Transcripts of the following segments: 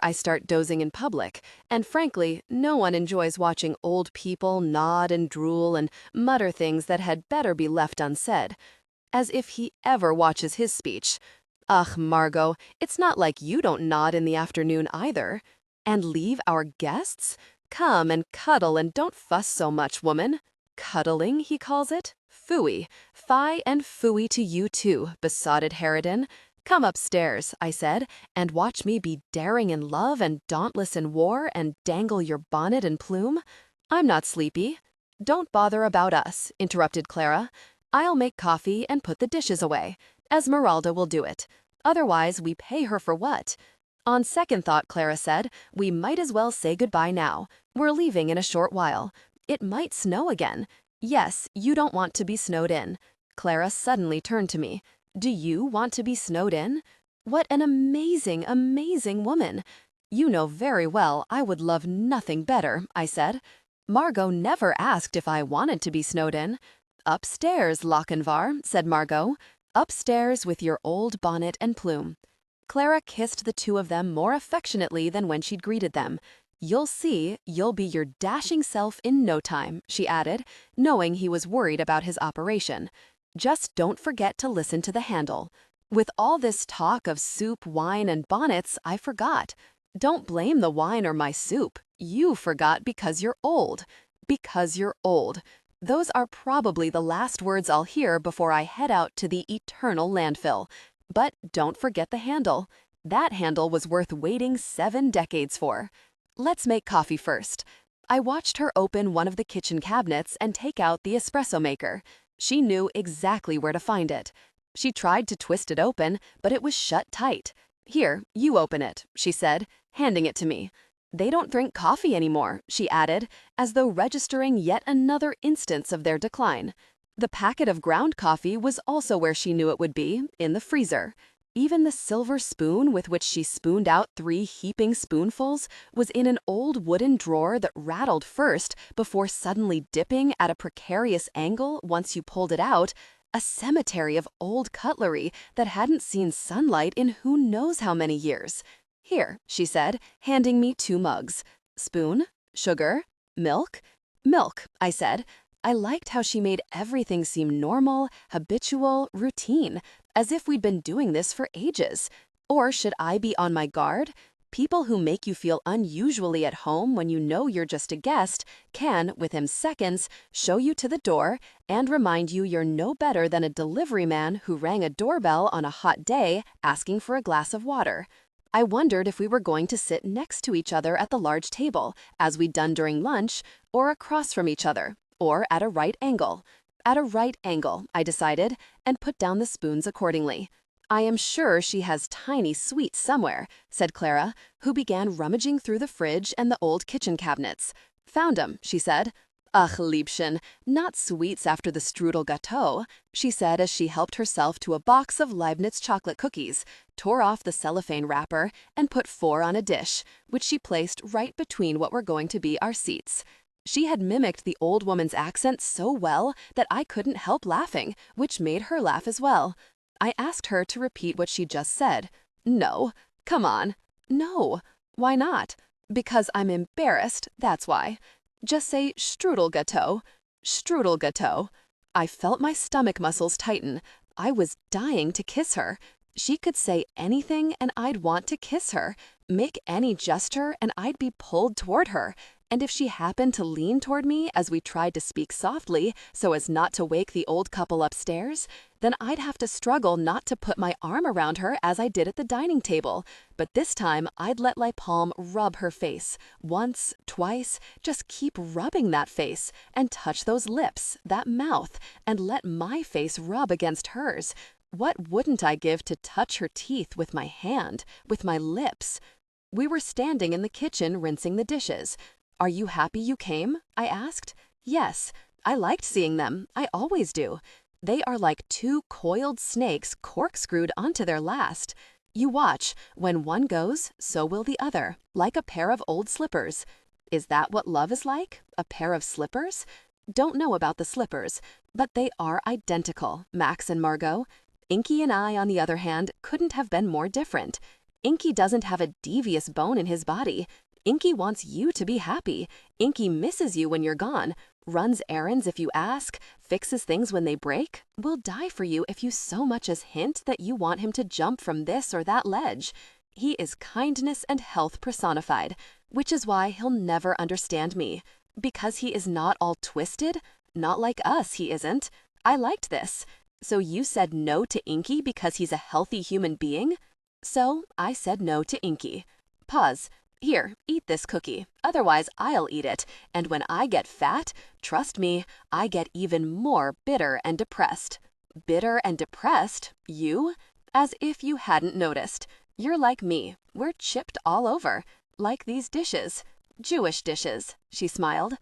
I start dozing in public, and frankly, no one enjoys watching old people nod and drool and mutter things that had better be left unsaid. As if he ever watches his speech. Ugh, Margot, it's not like you don't nod in the afternoon either. And leave our guests? Come and cuddle and don't fuss so much, woman. Cuddling, he calls it? Phooey. Fie and phooey to you too, besotted harridan. Come upstairs, I said, and watch me be daring in love and dauntless in war and dangle your bonnet and plume. I'm not sleepy. Don't bother about us, interrupted Clara. I'll make coffee and put the dishes away. Esmeralda will do it. Otherwise, we pay her for what? On second thought, Clara said, we might as well say goodbye now. We're leaving in a short while. It might snow again. Yes, you don't want to be snowed in. Clara suddenly turned to me. Do you want to be snowed in? What an amazing, amazing woman. You know very well I would love nothing better, I said. Margot never asked if I wanted to be snowed in. Upstairs, Lochinvar, said Margot. Upstairs with your old bonnet and plume. Clara kissed the two of them more affectionately than when she'd greeted them. You'll see, you'll be your dashing self in no time, she added, knowing he was worried about his operation. Just don't forget to listen to the handle. With all this talk of soup, wine, and bonnets, I forgot. Don't blame the wine or my soup. You forgot because you're old. Because you're old. Those are probably the last words I'll hear before I head out to the eternal landfill. But don't forget the handle. That handle was worth waiting 7 decades for. Let's make coffee first. I watched her open one of the kitchen cabinets and take out the espresso maker. She knew exactly where to find it. She tried to twist it open, but it was shut tight. Here, you open it, she said, handing it to me. They don't drink coffee anymore, she added, as though registering yet another instance of their decline. The packet of ground coffee was also where she knew it would be, in the freezer. Even the silver spoon with which she spooned out 3 heaping spoonfuls was in an old wooden drawer that rattled first before suddenly dipping at a precarious angle once you pulled it out, a cemetery of old cutlery that hadn't seen sunlight in who knows how many years. Here, she said, handing me 2 mugs. Spoon? Sugar? Milk? Milk, I said. I liked how she made everything seem normal, habitual, routine, as if we'd been doing this for ages. Or should I be on my guard? People who make you feel unusually at home when you know you're just a guest can, within seconds, show you to the door and remind you you're no better than a delivery man who rang a doorbell on a hot day asking for a glass of water. I wondered if we were going to sit next to each other at the large table, as we'd done during lunch, or across from each other, or at a right angle. At a right angle, I decided, and put down the spoons accordingly. I am sure she has tiny sweets somewhere, said Clara, who began rummaging through the fridge and the old kitchen cabinets. Found 'em, she said. Ach, Liebchen, not sweets after the strudel gâteau, she said as she helped herself to a box of Leibniz chocolate cookies, tore off the cellophane wrapper, and put 4 on a dish, which she placed right between what were going to be our seats. She had mimicked the old woman's accent so well that I couldn't help laughing, which made her laugh as well. I asked her to repeat what she just said. No. Come on. No. Why not? Because I'm embarrassed, that's why. Just say strudel gâteau. Strudel gâteau. I felt my stomach muscles tighten. I was dying to kiss her. She could say anything and I'd want to kiss her. Make any gesture and I'd be pulled toward her. And if she happened to lean toward me as we tried to speak softly so as not to wake the old couple upstairs, then I'd have to struggle not to put my arm around her as I did at the dining table. But this time I'd let my palm rub her face. Once, twice, just keep rubbing that face and touch those lips, that mouth, and let my face rub against hers. What wouldn't I give to touch her teeth with my hand, with my lips? We were standing in the kitchen rinsing the dishes. Are you happy you came? I asked. Yes, I liked seeing them. I always do. They are like 2 coiled snakes corkscrewed onto their last. You watch. When one goes, so will the other, like a pair of old slippers. Is that what love is like? A pair of slippers? Don't know about the slippers, but they are identical, Max and Margot. Inky and I, on the other hand, couldn't have been more different. Inky doesn't have a devious bone in his body. Inky wants you to be happy. Inky misses you when you're gone, runs errands if you ask, fixes things when they break, will die for you if you so much as hint that you want him to jump from this or that ledge. He is kindness and health personified, which is why he'll never understand me. Because he is not all twisted? Not like us, he isn't. I liked this. So you said no to Inky because he's a healthy human being? So I said no to Inky. Pause. Here, eat this cookie, otherwise I'll eat it, and when I get fat, trust me, I get even more bitter and depressed. Bitter and depressed? You? As if you hadn't noticed. You're like me. We're chipped all over. Like these dishes. Jewish dishes, she smiled.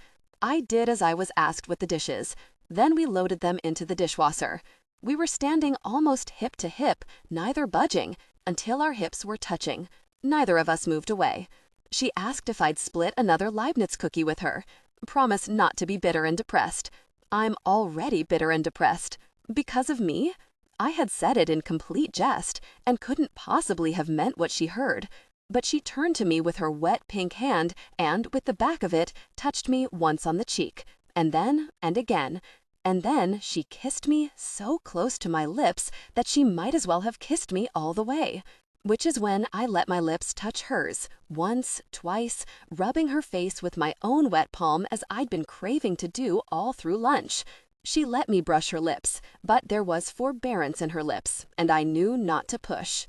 I did as I was asked with the dishes. Then we loaded them into the dishwasher. We were standing almost hip to hip, neither budging, until our hips were touching. Neither of us moved away. She asked if I'd split another Leibniz cookie with her. Promise not to be bitter and depressed. I'm already bitter and depressed. Because of me? I had said it in complete jest, and couldn't possibly have meant what she heard. But she turned to me with her wet pink hand, and, with the back of it, touched me once on the cheek, and then, and again. And then she kissed me so close to my lips that she might as well have kissed me all the way. Which is when I let my lips touch hers, once, twice, rubbing her face with my own wet palm as I'd been craving to do all through lunch. She let me brush her lips, but there was forbearance in her lips, and I knew not to push.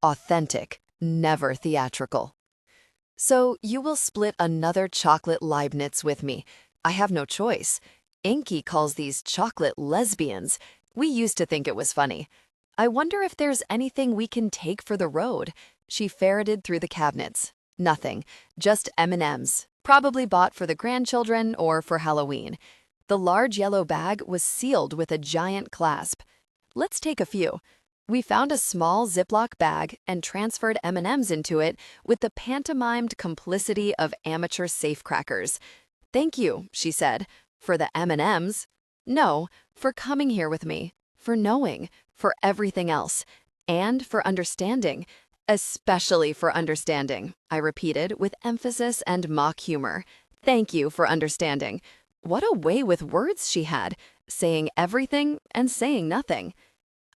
Authentic, never theatrical. So you will split another chocolate Leibniz with me. I have no choice. Inky calls these chocolate lesbians. We used to think it was funny. I wonder if there's anything we can take for the road. She ferreted through the cabinets. Nothing, just M&Ms, probably bought for the grandchildren or for Halloween. The large yellow bag was sealed with a giant clasp. Let's take a few. We found a small Ziploc bag and transferred M&Ms into it with the pantomimed complicity of amateur safecrackers. Thank you, she said, for the M&Ms. No, for coming here with me, for knowing, for everything else, and for understanding. Especially for understanding, I repeated with emphasis and mock humor. Thank you for understanding. What a way with words she had, saying everything and saying nothing.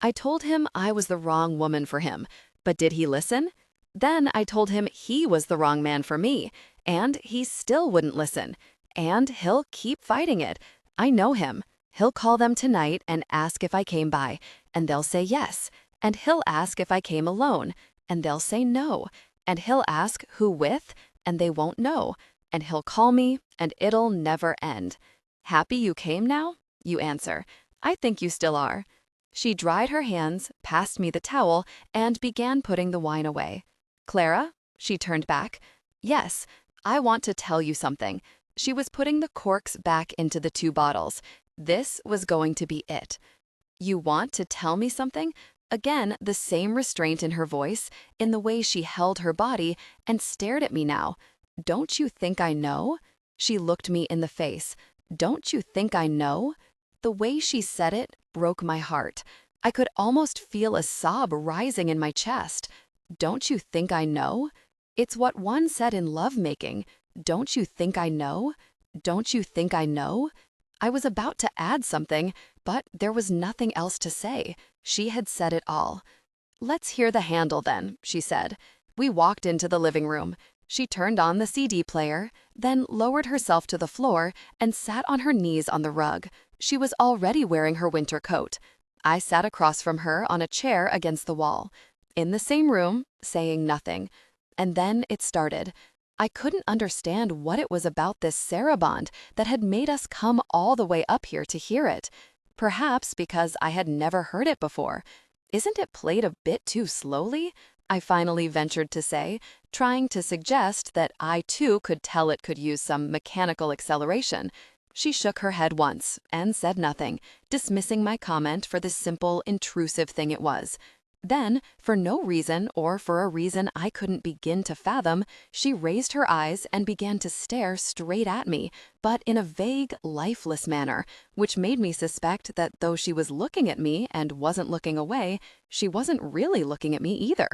I told him I was the wrong woman for him, but did he listen? Then I told him he was the wrong man for me, and he still wouldn't listen. And he'll keep fighting it. I know him. He'll call them tonight and ask if I came by, and they'll say yes. And he'll ask if I came alone, and they'll say no. And he'll ask who with, and they won't know. And he'll call me, and it'll never end. Happy you came now? You answer. I think you still are. She dried her hands, passed me the towel, and began putting the wine away. Clara? She turned back. Yes, I want to tell you something. She was putting the corks back into the 2 bottles. This was going to be it. You want to tell me something? Again, the same restraint in her voice, in the way she held her body, and stared at me now. Don't you think I know? She looked me in the face. Don't you think I know? The way she said it broke my heart. I could almost feel a sob rising in my chest. Don't you think I know? It's what one said in lovemaking. Don't you think I know? Don't you think I know? I was about to add something, but there was nothing else to say. She had said it all. Let's hear the handle then, she said. We walked into the living room. She turned on the CD player, then lowered herself to the floor and sat on her knees on the rug. She was already wearing her winter coat. I sat across from her on a chair against the wall. In the same room, saying nothing. And then it started. I couldn't understand what it was about this saraband that had made us come all the way up here to hear it. Perhaps because I had never heard it before. Isn't it played a bit too slowly? I finally ventured to say, trying to suggest that I too could tell it could use some mechanical acceleration. She shook her head once and said nothing, dismissing my comment for the simple, intrusive thing it was. Then, for no reason or for a reason I couldn't begin to fathom, she raised her eyes and began to stare straight at me, but in a vague, lifeless manner, which made me suspect that though she was looking at me and wasn't looking away, she wasn't really looking at me either.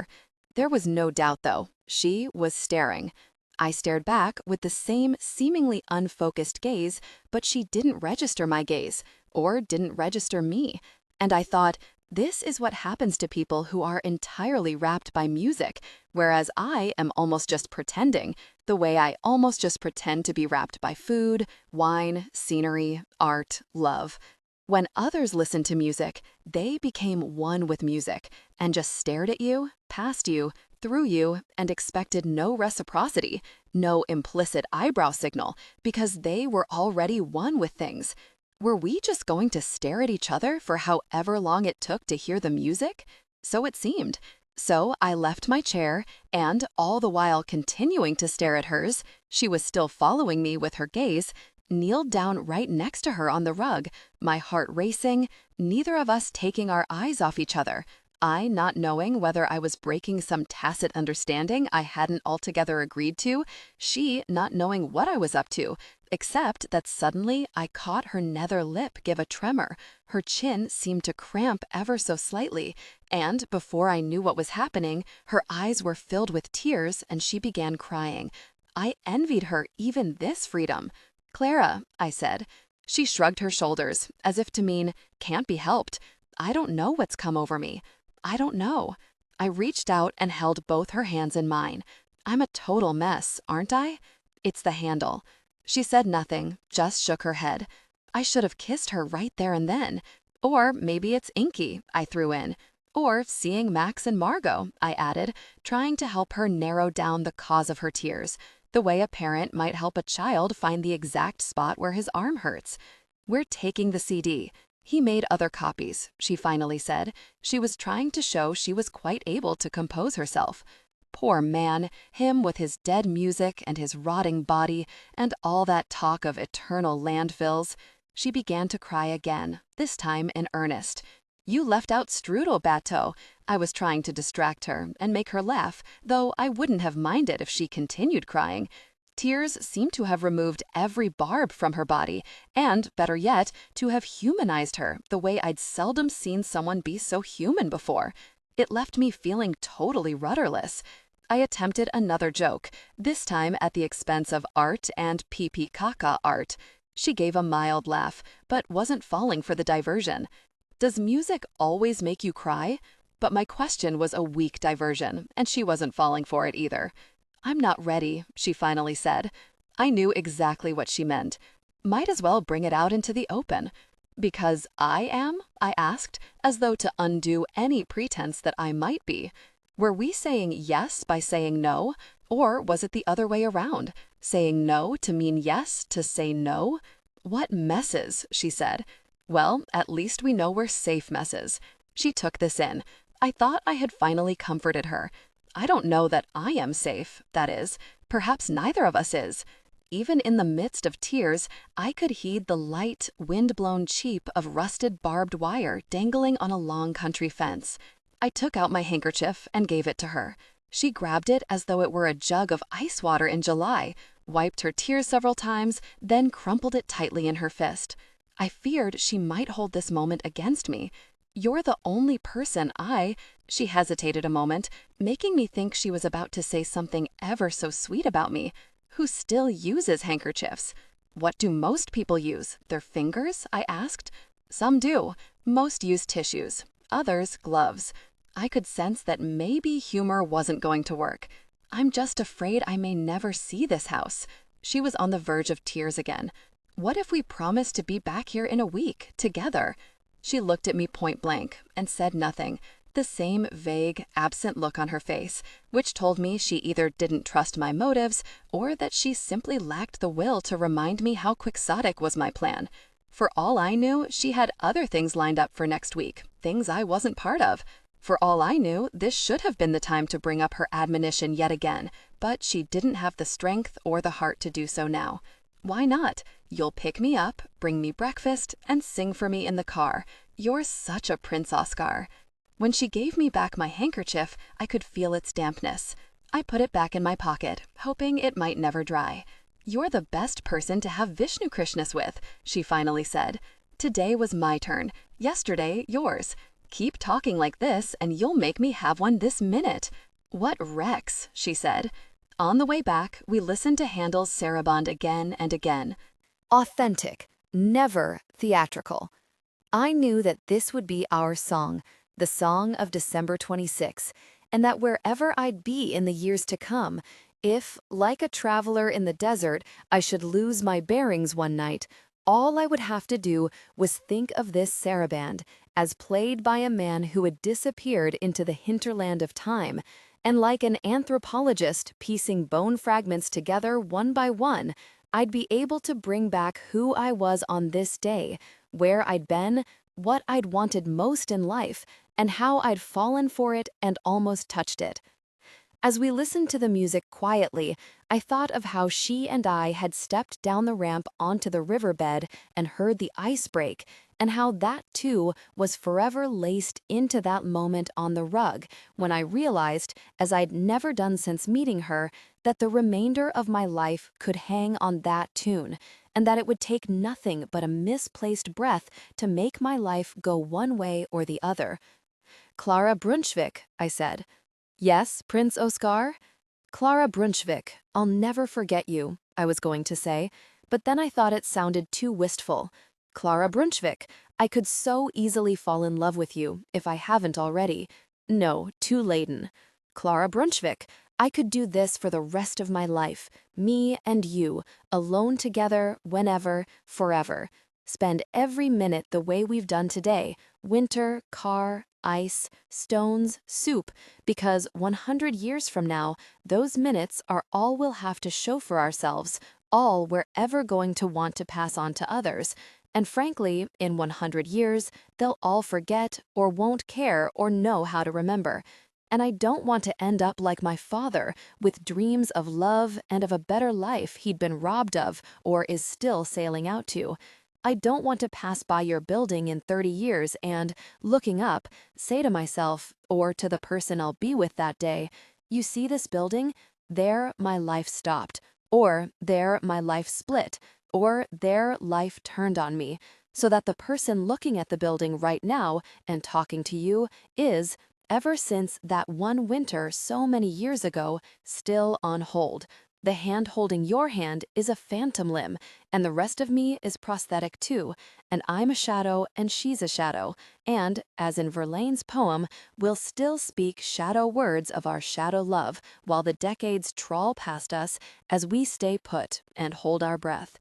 There was no doubt, though. She was staring. I stared back with the same seemingly unfocused gaze, but she didn't register my gaze, or didn't register me. And I thought, this is what happens to people who are entirely wrapped by music, whereas I am almost just pretending, the way I almost just pretend to be wrapped by food, wine, scenery, art, love. When others listened to music, they became one with music and just stared at you, past you, through you, and expected no reciprocity, no implicit eyebrow signal, because they were already one with things. Were we just going to stare at each other for however long it took to hear the music? So it seemed. So I left my chair and, all the while continuing to stare at hers, she was still following me with her gaze, kneeled down right next to her on the rug, my heart racing, neither of us taking our eyes off each other. I not knowing whether I was breaking some tacit understanding I hadn't altogether agreed to, she not knowing what I was up to, except that suddenly I caught her nether lip give a tremor, her chin seemed to cramp ever so slightly, and before I knew what was happening, her eyes were filled with tears and she began crying. I envied her even this freedom. "Clara," I said. She shrugged her shoulders, as if to mean, "Can't be helped. I don't know what's come over me. I don't know." I reached out and held both her hands in mine. "I'm a total mess, aren't I?" "It's the handle." She said nothing, just shook her head. I should have kissed her right there and then. Or maybe it's inky, I threw in. Or seeing Max and Margot, I added, trying to help her narrow down the cause of her tears, the way a parent might help a child find the exact spot where his arm hurts. "We're taking the CD. He made other copies," she finally said. She was trying to show she was quite able to compose herself. Poor man, him with his dead music and his rotting body and all that talk of eternal landfills. She began to cry again, this time in earnest. "You left out strudel, Bateau." I was trying to distract her and make her laugh, though I wouldn't have minded if she continued crying. Tears seemed to have removed every barb from her body, and, better yet, to have humanized her the way I'd seldom seen someone be so human before. It left me feeling totally rudderless. I attempted another joke, this time at the expense of art and pee-pee caca art. She gave a mild laugh, but wasn't falling for the diversion. "Does music always make you cry?" But my question was a weak diversion, and she wasn't falling for it either. "I'm not ready," she finally said. I knew exactly what she meant. Might as well bring it out into the open. "Because I am?" I asked, as though to undo any pretense that I might be. Were we saying yes by saying no? Or was it the other way around? Saying no to mean yes to say no? "What messes," she said. "Well, at least we know we're safe messes." She took this in. I thought I had finally comforted her. I don't know that I am safe, that is. Perhaps neither of us is. Even in the midst of tears, I could heed the light, wind-blown cheep of rusted barbed wire dangling on a long country fence. I took out my handkerchief and gave it to her. She grabbed it as though it were a jug of ice water in July, wiped her tears several times, then crumpled it tightly in her fist. I feared she might hold this moment against me. "You're the only person She hesitated a moment, making me think she was about to say something ever so sweet about me, "who still uses handkerchiefs." "What do most people use? Their fingers?" I asked. "Some do. Most use tissues. Others, gloves." I could sense that maybe humor wasn't going to work. "I'm just afraid I may never see this house." She was on the verge of tears again. "What if we promise to be back here in a week, together?" She looked at me point blank and said nothing, the same vague, absent look on her face, which told me she either didn't trust my motives or that she simply lacked the will to remind me how quixotic was my plan. For all I knew, she had other things lined up for next week, things I wasn't part of. For all I knew, this should have been the time to bring up her admonition yet again, but she didn't have the strength or the heart to do so now. Why not? You'll pick me up, bring me breakfast, and sing for me in the car. You're such a Prince Oscar. When she gave me back my handkerchief, I could feel its dampness. I put it back in my pocket, hoping it might never dry. "You're the best person to have Vishnu Krishnas with," she finally said. "Today was my turn. Yesterday, yours. Keep talking like this, and you'll make me have one this minute." "What wrecks," she said. On the way back, we listened to Handel's Sarabande again and again. Authentic, never theatrical. I knew that this would be our song, the song of December 26, and that wherever I'd be in the years to come, if, like a traveler in the desert, I should lose my bearings one night, all I would have to do was think of this saraband as played by a man who had disappeared into the hinterland of time, and like an anthropologist piecing bone fragments together one by one, I'd be able to bring back who I was on this day, where I'd been, what I'd wanted most in life, and how I'd fallen for it and almost touched it. As we listened to the music quietly, I thought of how she and I had stepped down the ramp onto the riverbed and heard the ice break, and how that too was forever laced into that moment on the rug when I realized, as I'd never done since meeting her, that the remainder of my life could hang on that tune, and that it would take nothing but a misplaced breath to make my life go one way or the other. "Clara Brunschvik," I said. "Yes, Prince Oscar?" "Clara Brunschvik, I'll never forget you," I was going to say, but then I thought it sounded too wistful. "Clara Brunschvik, I could so easily fall in love with you, if I haven't already. No, too laden. Clara Brunschvik, I could do this for the rest of my life, me and you, alone together, whenever, forever. Spend every minute the way we've done today, winter, car, ice, stones, soup, because 100 years from now, those minutes are all we'll have to show for ourselves, all we're ever going to want to pass on to others. And frankly, in 100 years, they'll all forget or won't care or know how to remember. And I don't want to end up like my father, with dreams of love and of a better life he'd been robbed of or is still sailing out to. I don't want to pass by your building in 30 years and, looking up, say to myself, or to the person I'll be with that day, "You see this building? There my life stopped," or "There my life split," or "There life turned on me," so that the person looking at the building right now and talking to you is, ever since that one winter so many years ago, still on hold. The hand holding your hand is a phantom limb, and the rest of me is prosthetic too, and I'm a shadow and she's a shadow, and, as in Verlaine's poem, we'll still speak shadow words of our shadow love while the decades trawl past us as we stay put and hold our breath.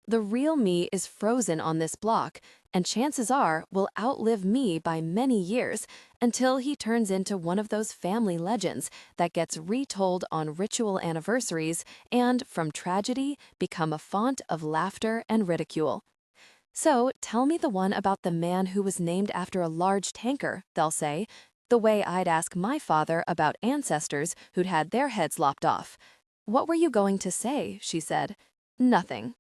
The real me is frozen on this block, and chances are will outlive me by many years until he turns into one of those family legends that gets retold on ritual anniversaries and, from tragedy, become a font of laughter and ridicule. "So tell me the one about the man who was named after a large tanker," they'll say, the way I'd ask my father about ancestors who'd had their heads lopped off. "What were you going to say?" she said. "Nothing."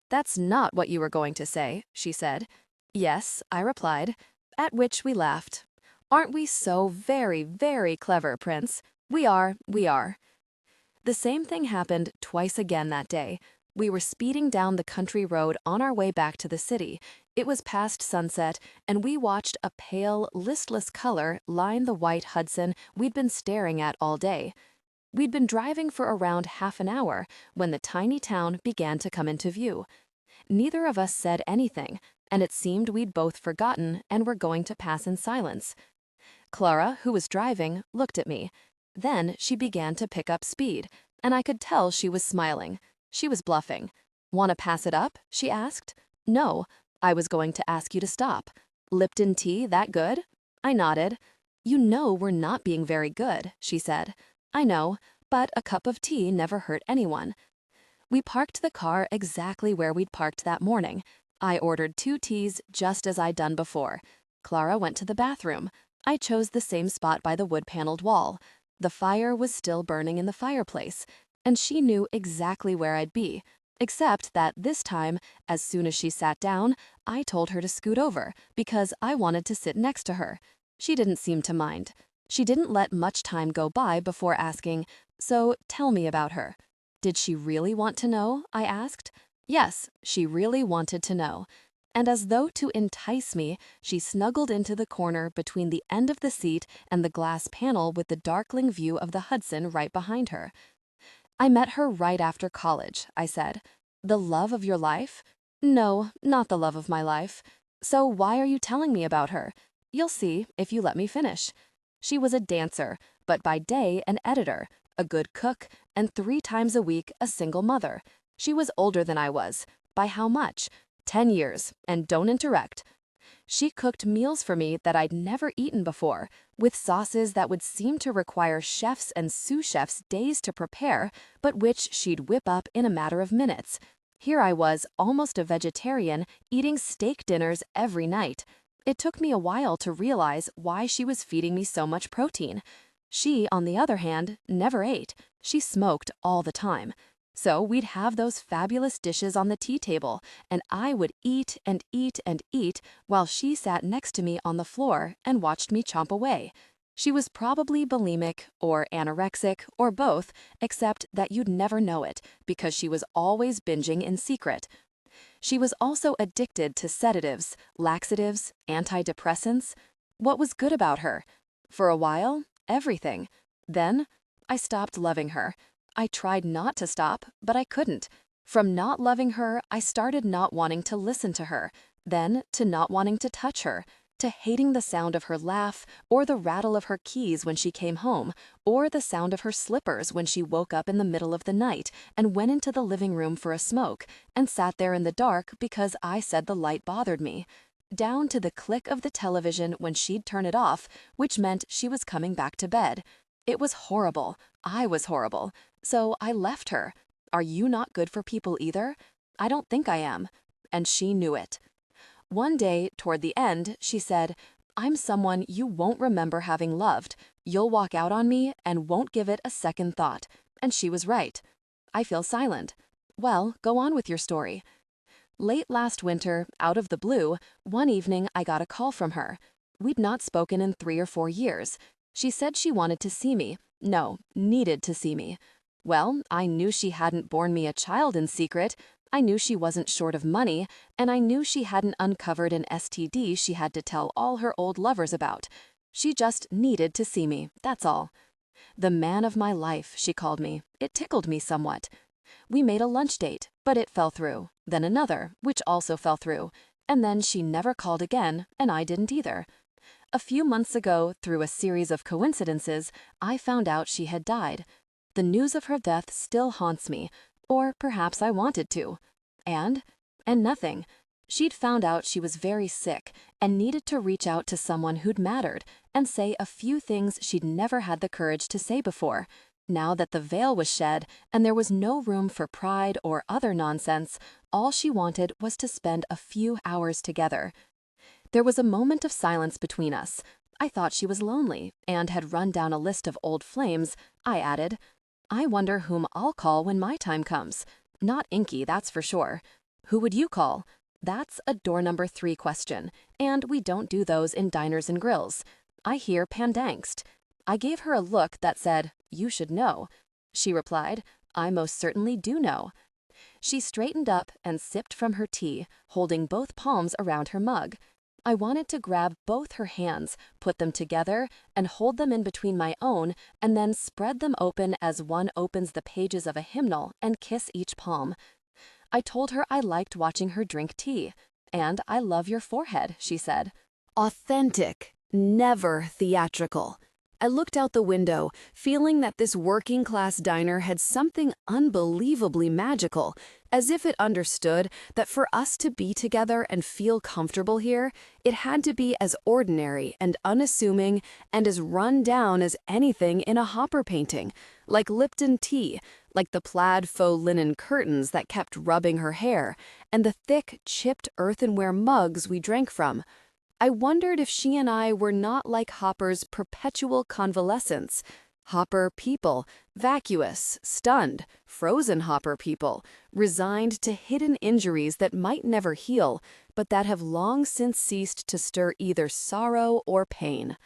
"That's not what you were going to say," she said. "Yes," I replied, at which we laughed. "Aren't we so very, very clever, Prince? We are, we are." The same thing happened twice again that day. We were speeding down the country road on our way back to the city. It was past sunset, and we watched a pale, listless color line the white Hudson we'd been staring at all day. We'd been driving for around half an hour when the tiny town began to come into view. Neither of us said anything, and it seemed we'd both forgotten and were going to pass in silence. Clara, who was driving, looked at me. Then she began to pick up speed, and I could tell she was smiling. She was bluffing. "Want to pass it up?" she asked. "No, I was going to ask you to stop. Lipton tea that good?" I nodded. "You know we're not being very good," she said. "I know, but a cup of tea never hurt anyone." We parked the car exactly where we'd parked that morning. I ordered 2 teas just as I'd done before. Clara went to the bathroom. I chose the same spot by the wood-paneled wall. The fire was still burning in the fireplace, and she knew exactly where I'd be, except that this time, as soon as she sat down, I told her to scoot over because I wanted to sit next to her. She didn't seem to mind. She didn't let much time go by before asking, "So tell me about her." Did she really want to know? I asked. Yes, she really wanted to know. and as though to entice me, she snuggled into the corner between the end of the seat and the glass panel with the darkling view of the Hudson right behind her. "I met her right after college," I said. "The love of your life?" "No, not the love of my life." "So why are you telling me about her?" "You'll see, if you let me finish." She was a dancer, but by day an editor, a good cook, and 3 times a week a single mother. She was older than I was. By how much? 10 years, and don't interrupt. She cooked meals for me that I'd never eaten before, with sauces that would seem to require chefs and sous chefs days to prepare, but which she'd whip up in a matter of minutes. Here I was, almost a vegetarian, eating steak dinners every night. It took me a while to realize why she was feeding me so much protein. She, on the other hand, never ate. She smoked all the time. So we'd have those fabulous dishes on the tea table, and I would eat and eat and eat while she sat next to me on the floor and watched me chomp away. She was probably bulimic or anorexic or both, except that you'd never know it because she was always binging in secret. She was also addicted to sedatives, laxatives, antidepressants. What was good about her? For a while, everything. Then, I stopped loving her. I tried not to stop, but I couldn't. From not loving her, I started not wanting to listen to her, then to not wanting to touch her, to hating the sound of her laugh, or the rattle of her keys when she came home, or the sound of her slippers when she woke up in the middle of the night and went into the living room for a smoke and sat there in the dark because I said the light bothered me, down to the click of the television when she'd turn it off, which meant she was coming back to bed. It was horrible. I was horrible. So I left her. Are you not good for people either? I don't think I am. And she knew it. One day, toward the end, she said, "I'm someone you won't remember having loved. You'll walk out on me and won't give it a second thought." And she was right. I feel silent. Well, go on with your story. Late last winter, out of the blue, one evening I got a call from her. We'd not spoken in 3 or 4 years. She said she wanted to see me. No, needed to see me. Well, I knew she hadn't borne me a child in secret. I knew she wasn't short of money, and I knew she hadn't uncovered an STD she had to tell all her old lovers about. She just needed to see me, that's all. The man of my life, she called me. It tickled me somewhat. We made a lunch date, but it fell through. Then another, which also fell through. And then she never called again, and I didn't either. A few months ago, through a series of coincidences, I found out she had died. The news of her death still haunts me, or perhaps I wanted to. And nothing. She'd found out she was very sick and needed to reach out to someone who'd mattered and say a few things she'd never had the courage to say before. Now that the veil was shed and there was no room for pride or other nonsense, all she wanted was to spend a few hours together. There was a moment of silence between us. I thought she was lonely and had run down a list of old flames. I added, "I wonder whom I'll call when my time comes. Not Inky, that's for sure. Who would you call?" That's a door number 3 question, and we don't do those in diners and grills. I hear pandangst. I gave her a look that said, "You should know." She replied, "I most certainly do know." She straightened up and sipped from her tea, holding both palms around her mug. I wanted to grab both her hands, put them together, and hold them in between my own, and then spread them open as one opens the pages of a hymnal and kiss each palm. I told her I liked watching her drink tea. "And I love your forehead," she said. Authentic, never theatrical. I looked out the window, feeling that this working-class diner had something unbelievably magical, as if it understood that for us to be together and feel comfortable here, it had to be as ordinary and unassuming and as run down as anything in a Hopper painting, like Lipton tea, like the plaid faux linen curtains that kept rubbing her hair, and the thick, chipped earthenware mugs we drank from. I wondered if she and I were not like Hopper's perpetual convalescence. Hopper people, vacuous, stunned, frozen Hopper people, resigned to hidden injuries that might never heal, but that have long since ceased to stir either sorrow or pain.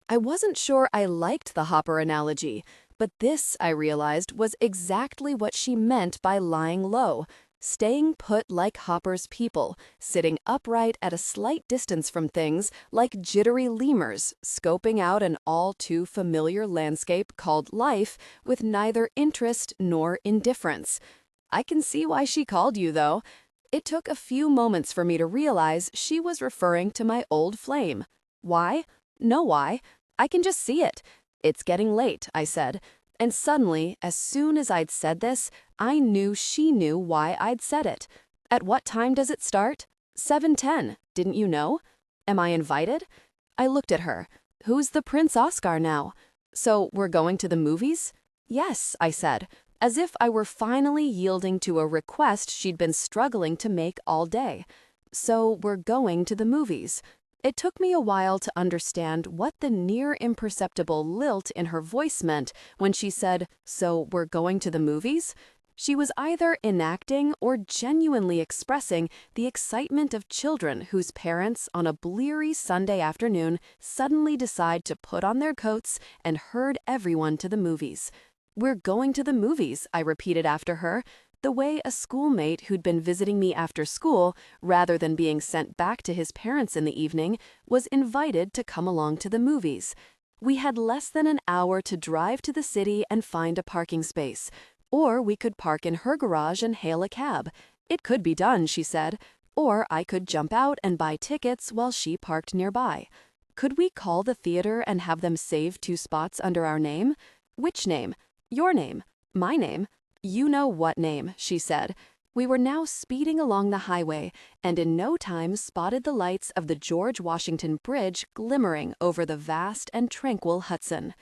I wasn't sure I liked the Hopper analogy, but this, I realized, was exactly what she meant by lying low. staying put like Hopper's people, sitting upright at a slight distance from things like jittery lemurs, scoping out an all too familiar landscape called life with neither interest nor indifference. I can see why she called you, though. It took a few moments for me to realize she was referring to my old flame. Why? No why. I can just see it. It's getting late, I said. And suddenly, as soon as I'd said this, I knew she knew why I'd said it. At what time does it start? 7:10. Didn't you know? Am I invited? I looked at her. Who's the Prince Oscar now? So we're going to the movies? Yes, I said, as if I were finally yielding to a request she'd been struggling to make all day. So we're going to the movies. It took me a while to understand what the near imperceptible lilt in her voice meant when she said, "So we're going to the movies?" She was either enacting or genuinely expressing the excitement of children whose parents, on a bleary Sunday afternoon, suddenly decide to put on their coats and herd everyone to the movies. "We're going to the movies," I repeated after her, the way a schoolmate who'd been visiting me after school, rather than being sent back to his parents in the evening, was invited to come along to the movies. We had less than an hour to drive to the city and find a parking space. Or we could park in her garage and hail a cab. It could be done, she said. Or I could jump out and buy tickets while she parked nearby. Could we call the theater and have them save 2 spots under our name? Which name? Your name? My name? You know what name, she said. We were now speeding along the highway, and in no time spotted the lights of the George Washington Bridge glimmering over the vast and tranquil Hudson.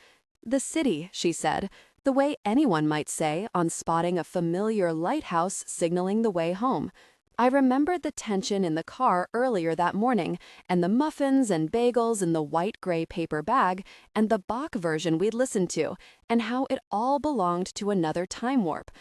The city, she said, the way anyone might say on spotting a familiar lighthouse signaling the way home. I remembered the tension in the car earlier that morning, and the muffins and bagels in the white-gray paper bag, and the Bach version we'd listened to, and how it all belonged to another time warp.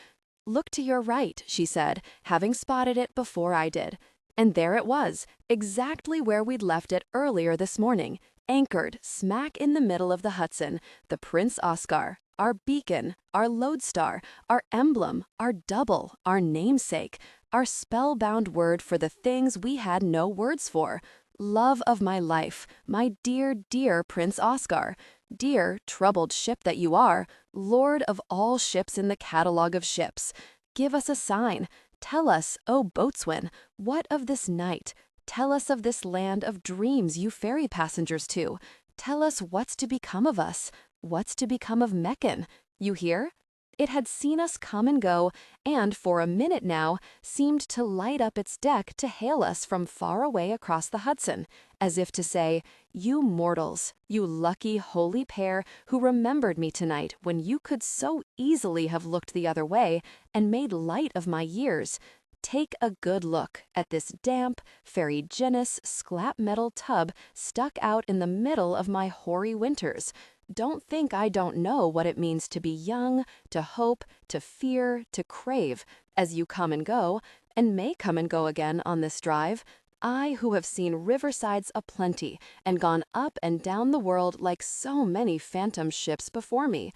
"Look to your right," she said, having spotted it before I did. And there it was, exactly where we'd left it earlier this morning, anchored smack in the middle of the Hudson, the Prince Oscar, our beacon, our lodestar, our emblem, our double, our namesake, our spellbound word for the things we had no words for. Love of my life, my dear, dear Prince Oscar, dear, troubled ship that you are, lord of all ships in the catalogue of ships. Give us a sign. Tell us, O boatswain, what of this night? Tell us of this land of dreams you ferry passengers to. Tell us what's to become of us. What's to become of Meccan? You hear? It had seen us come and go, and for a minute now seemed to light up its deck to hail us from far away across the Hudson, as if to say, "You mortals, you lucky holy pair who remembered me tonight when you could so easily have looked the other way and made light of my years. Take a good look at this damp, ferruginous, sclap-metal tub stuck out in the middle of my hoary winters. Don't think I don't know what it means to be young, to hope, to fear, to crave, as you come and go, and may come and go again on this drive. I who have seen riversides aplenty and gone up and down the world like so many phantom ships before me.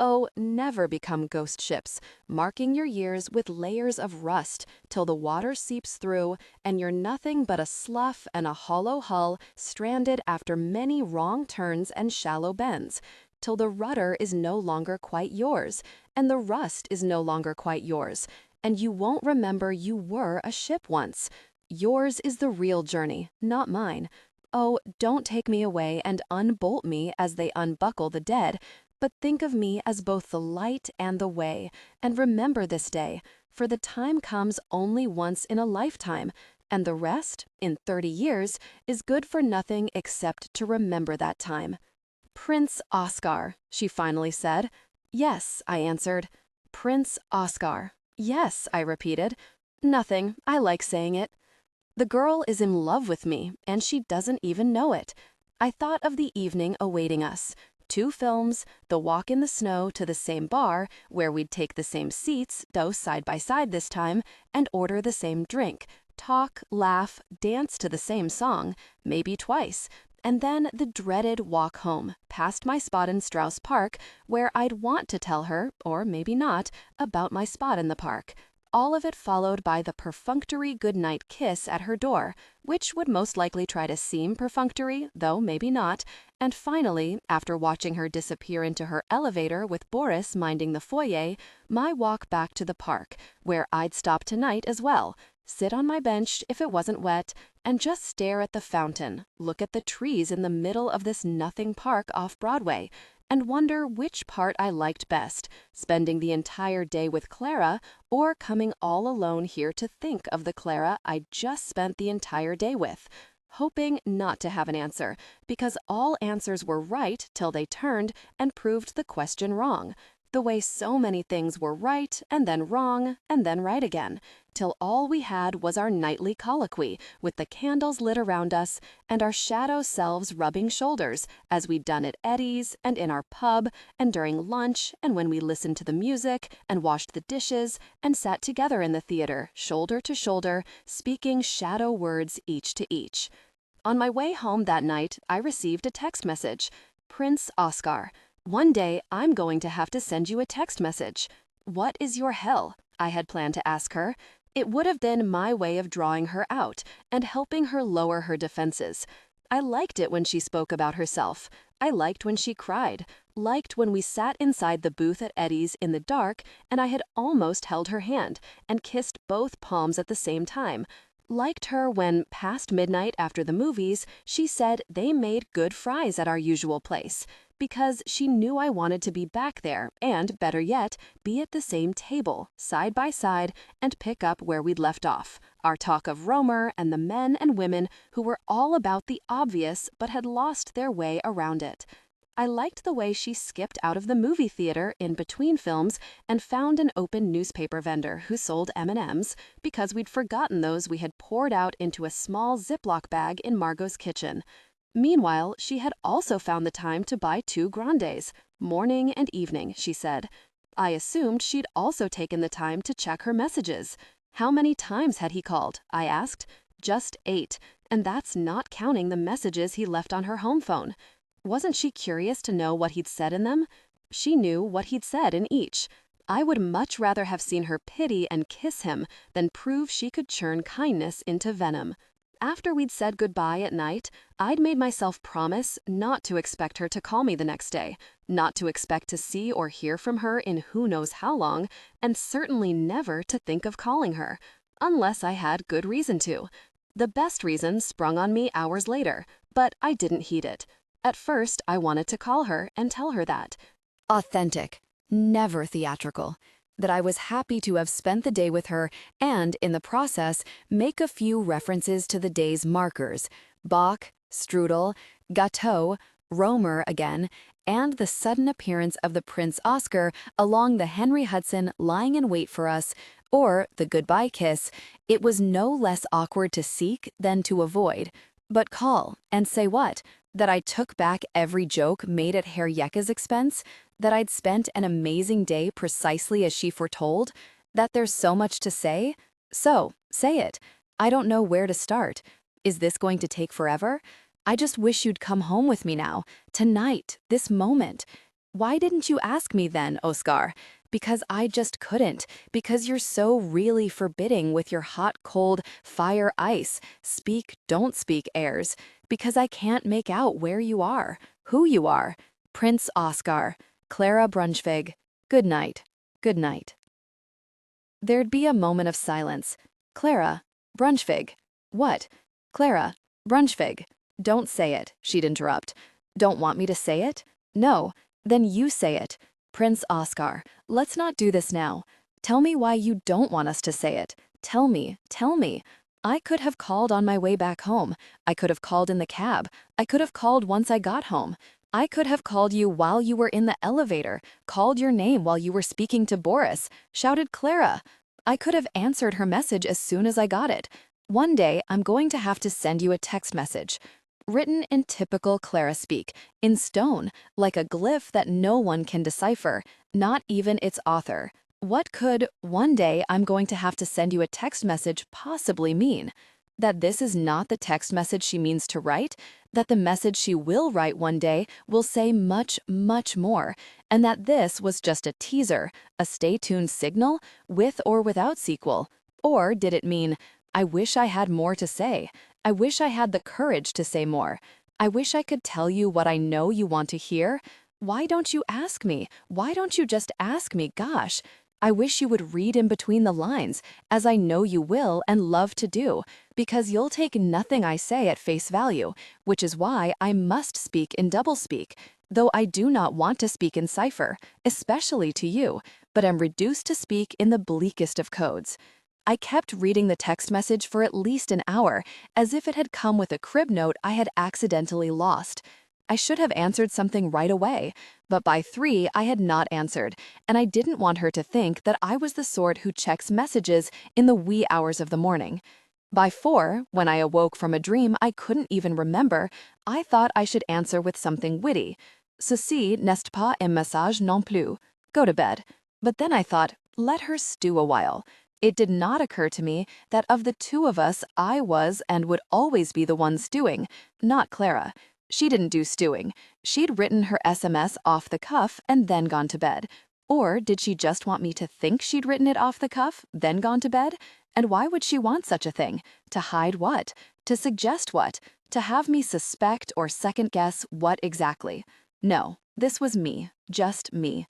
Oh, never become ghost ships, marking your years with layers of rust till the water seeps through and you're nothing but a slough and a hollow hull stranded after many wrong turns and shallow bends, till the rudder is no longer quite yours and the rust is no longer quite yours, and you won't remember you were a ship once. Yours is the real journey, not mine. Oh, don't take me away and unbolt me as they unbuckle the dead, but think of me as both the light and the way, and remember this day, for the time comes only once in a lifetime, and the rest, in 30 years, is good for nothing except to remember that time. "Prince Oscar," she finally said. "Yes," I answered. "Prince Oscar." "Yes," I repeated. "Nothing, I like saying it." The girl is in love with me, and she doesn't even know it. I thought of the evening awaiting us. 2 films, the walk in the snow to the same bar, where we'd take the same seats, though side by side this time, and order the same drink, talk, laugh, dance to the same song, maybe twice, and then the dreaded walk home, past my spot in Strauss Park, where I'd want to tell her, or maybe not, about my spot in the park. all of it followed by the perfunctory goodnight kiss at her door, which would most likely try to seem perfunctory, though maybe not, and finally, after watching her disappear into her elevator with Boris minding the foyer, my walk back to the park, where I'd stop tonight as well, sit on my bench if it wasn't wet, and just stare at the fountain, look at the trees in the middle of this nothing park off Broadway, and wonder which part I liked best, spending the entire day with Clara or coming all alone here to think of the Clara I just spent the entire day with, hoping not to have an answer, because all answers were right till they turned and proved the question wrong, the way so many things were right and then wrong and then right again, till all we had was our nightly colloquy with the candles lit around us and our shadow selves rubbing shoulders as we'd done at Eddie's and in our pub and during lunch and when we listened to the music and washed the dishes and sat together in the theater, shoulder to shoulder, speaking shadow words each to each. On my way home that night, I received a text message. Prince Oscar. One day, I'm going to have to send you a text message. What is your hell? I had planned to ask her. It would have been my way of drawing her out and helping her lower her defenses. I liked it when she spoke about herself. I liked when she cried, liked when we sat inside the booth at Eddie's in the dark and I had almost held her hand and kissed both palms at the same time. Liked her when, past midnight after the movies, she said they made good fries at our usual place, because she knew I wanted to be back there and, better yet, be at the same table, side by side, and pick up where we'd left off, our talk of Romer and the men and women who were all about the obvious but had lost their way around it. I liked the way she skipped out of the movie theater in between films and found an open newspaper vendor who sold M&Ms because we'd forgotten those we had poured out into a small Ziploc bag in Margot's kitchen. Meanwhile, she had also found the time to buy 2 grandes, morning and evening, she said. I assumed she'd also taken the time to check her messages. How many times had he called? I asked. Just 8, and that's not counting the messages he left on her home phone. Wasn't she curious to know what he'd said in them? She knew what he'd said in each. I would much rather have seen her pity and kiss him than prove she could churn kindness into venom. After we'd said goodbye at night, I'd made myself promise not to expect her to call me the next day, not to expect to see or hear from her in who knows how long, and certainly never to think of calling her, unless I had good reason to. The best reason sprung on me hours later, but I didn't heed it. At first, I wanted to call her and tell her that. Authentic, never theatrical. That I was happy to have spent the day with her and, in the process, make a few references to the day's markers, Bach, strudel, gâteau, Romer again, and the sudden appearance of the Prince Oscar along the Henry Hudson lying in wait for us, or the goodbye kiss. It was no less awkward to seek than to avoid. But call, and say what? That I took back every joke made at Herr Yecke's expense? That I'd spent an amazing day precisely as she foretold? That there's so much to say? So, say it. I don't know where to start. Is this going to take forever? I just wish you'd come home with me now, tonight, this moment. Why didn't you ask me then, Oscar? Because I just couldn't, because you're so really forbidding with your hot, cold, fire, ice, speak, don't speak airs, because I can't make out where you are, who you are. Prince Oscar, Clara Brunschvig, good night, good night. There'd be a moment of silence. Clara, Brunschvig, what? Clara, Brunschvig, don't say it, she'd interrupt. Don't want me to say it? No, then you say it. Prince Oscar, let's not do this now. Tell me why you don't want us to say it. Tell me, tell me. I could have called on my way back home. I could have called in the cab. I could have called once I got home. I could have called you while you were in the elevator, called your name while you were speaking to Boris, shouted Clara. I could have answered her message as soon as I got it. One day, I'm going to have to send you a text message. Written in typical Clara speak, in stone, like a glyph that no one can decipher, not even its author. What could, one day I'm going to have to send you a text message possibly mean? that this is not the text message she means to write, that the message she will write one day will say much, much more, and that this was just a teaser, a stay tuned signal, with or without sequel. Or did it mean, I wish I had more to say. I wish I had the courage to say more. I wish I could tell you what I know you want to hear. Why don't you ask me? Why don't you just ask me? Gosh. I wish you would read in between the lines, as I know you will and love to do, because you'll take nothing I say at face value, which is why I must speak in doublespeak, though I do not want to speak in cipher, especially to you, but am reduced to speak in the bleakest of codes. I kept reading the text message for at least an hour, as if it had come with a crib note I had accidentally lost. I should have answered something right away, but by 3 I had not answered, and I didn't want her to think that I was the sort who checks messages in the wee hours of the morning. By 4, when I awoke from a dream I couldn't even remember, I thought I should answer with something witty. Ceci n'est pas un message non plus. Go to bed. But then I thought, let her stew a while. It did not occur to me that of the two of us, I was and would always be the one stewing, not Clara. She didn't do stewing. She'd written her SMS off the cuff and then gone to bed. Or did she just want me to think she'd written it off the cuff, then gone to bed? And why would she want such a thing? To hide what? To suggest what? To have me suspect or second-guess what exactly? No, this was me, just me.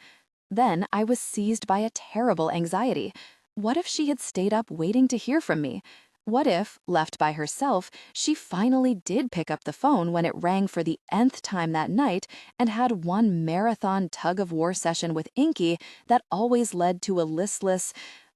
Then I was seized by a terrible anxiety. What if she had stayed up waiting to hear from me? What if, left by herself, she finally did pick up the phone when it rang for the nth time that night and had one marathon tug-of-war session with Inky that always led to a listless,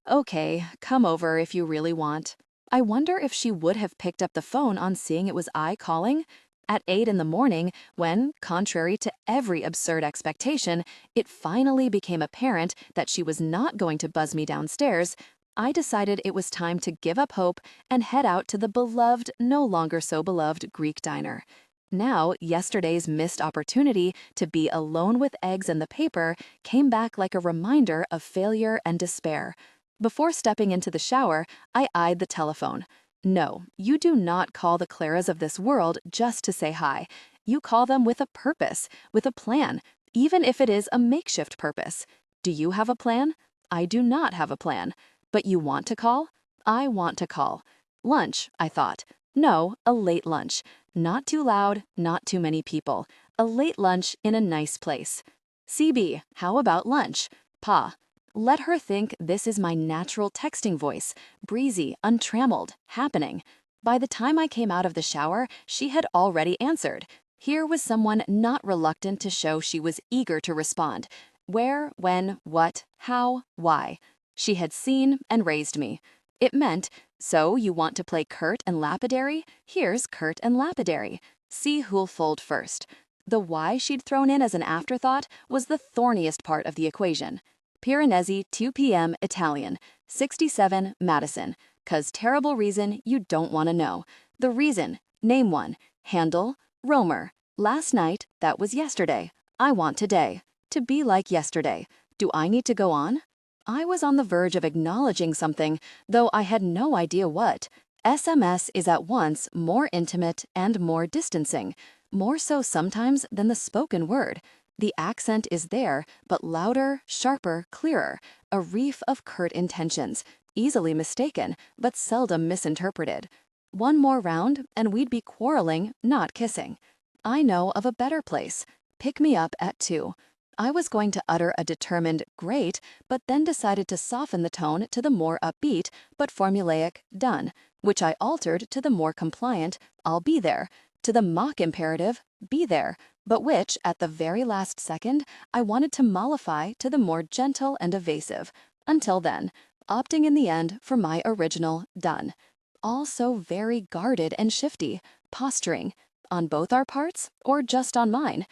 okay, come over if you really want. I wonder if she would have picked up the phone on seeing it was I calling? At 8 in the morning, when, contrary to every absurd expectation, it finally became apparent that she was not going to buzz me downstairs, I decided it was time to give up hope and head out to the beloved, no longer so beloved Greek diner. Now, yesterday's missed opportunity to be alone with eggs and the paper came back like a reminder of failure and despair. Before stepping into the shower, I eyed the telephone. No, you do not call the Claras of this world just to say hi. You call them with a purpose, with a plan, even if it is a makeshift purpose. Do you have a plan? I do not have a plan. But you want to call? I want to call. Lunch, I thought. No, a late lunch. Not too loud, not too many people. A late lunch in a nice place. CB, how about lunch? Pa. Let her think this is my natural texting voice, breezy, untrammeled, happening. By the time I came out of the shower, she had already answered. Here was someone not reluctant to show she was eager to respond. Where, when, what, how, why. She had seen and raised me. It meant, so you want to play curt and lapidary? Here's curt and lapidary. See who'll fold first. The why she'd thrown in as an afterthought was the thorniest part of the equation. Piranesi 2 p.m. Italian, 67 Madison. 'Cause terrible reason you don't want to know. The reason, name one. Handle, roamer. Last night, that was yesterday. I want today. To be like yesterday. Do I need to go on? I was on the verge of acknowledging something, though I had no idea what. SMS is at once more intimate and more distancing, more so sometimes than the spoken word. The accent is there, but louder, sharper, clearer, a reef of curt intentions, easily mistaken, but seldom misinterpreted. One more round, and we'd be quarreling, not kissing. I know of a better place. Pick me up at 2. I was going to utter a determined great, but then decided to soften the tone to the more upbeat but formulaic done, which I altered to the more compliant I'll be there, to the mock imperative be there, but which, at the very last second, I wanted to mollify to the more gentle and evasive. Until then, opting in the end for my original done. All so very guarded and shifty, posturing, on both our parts or just on mine.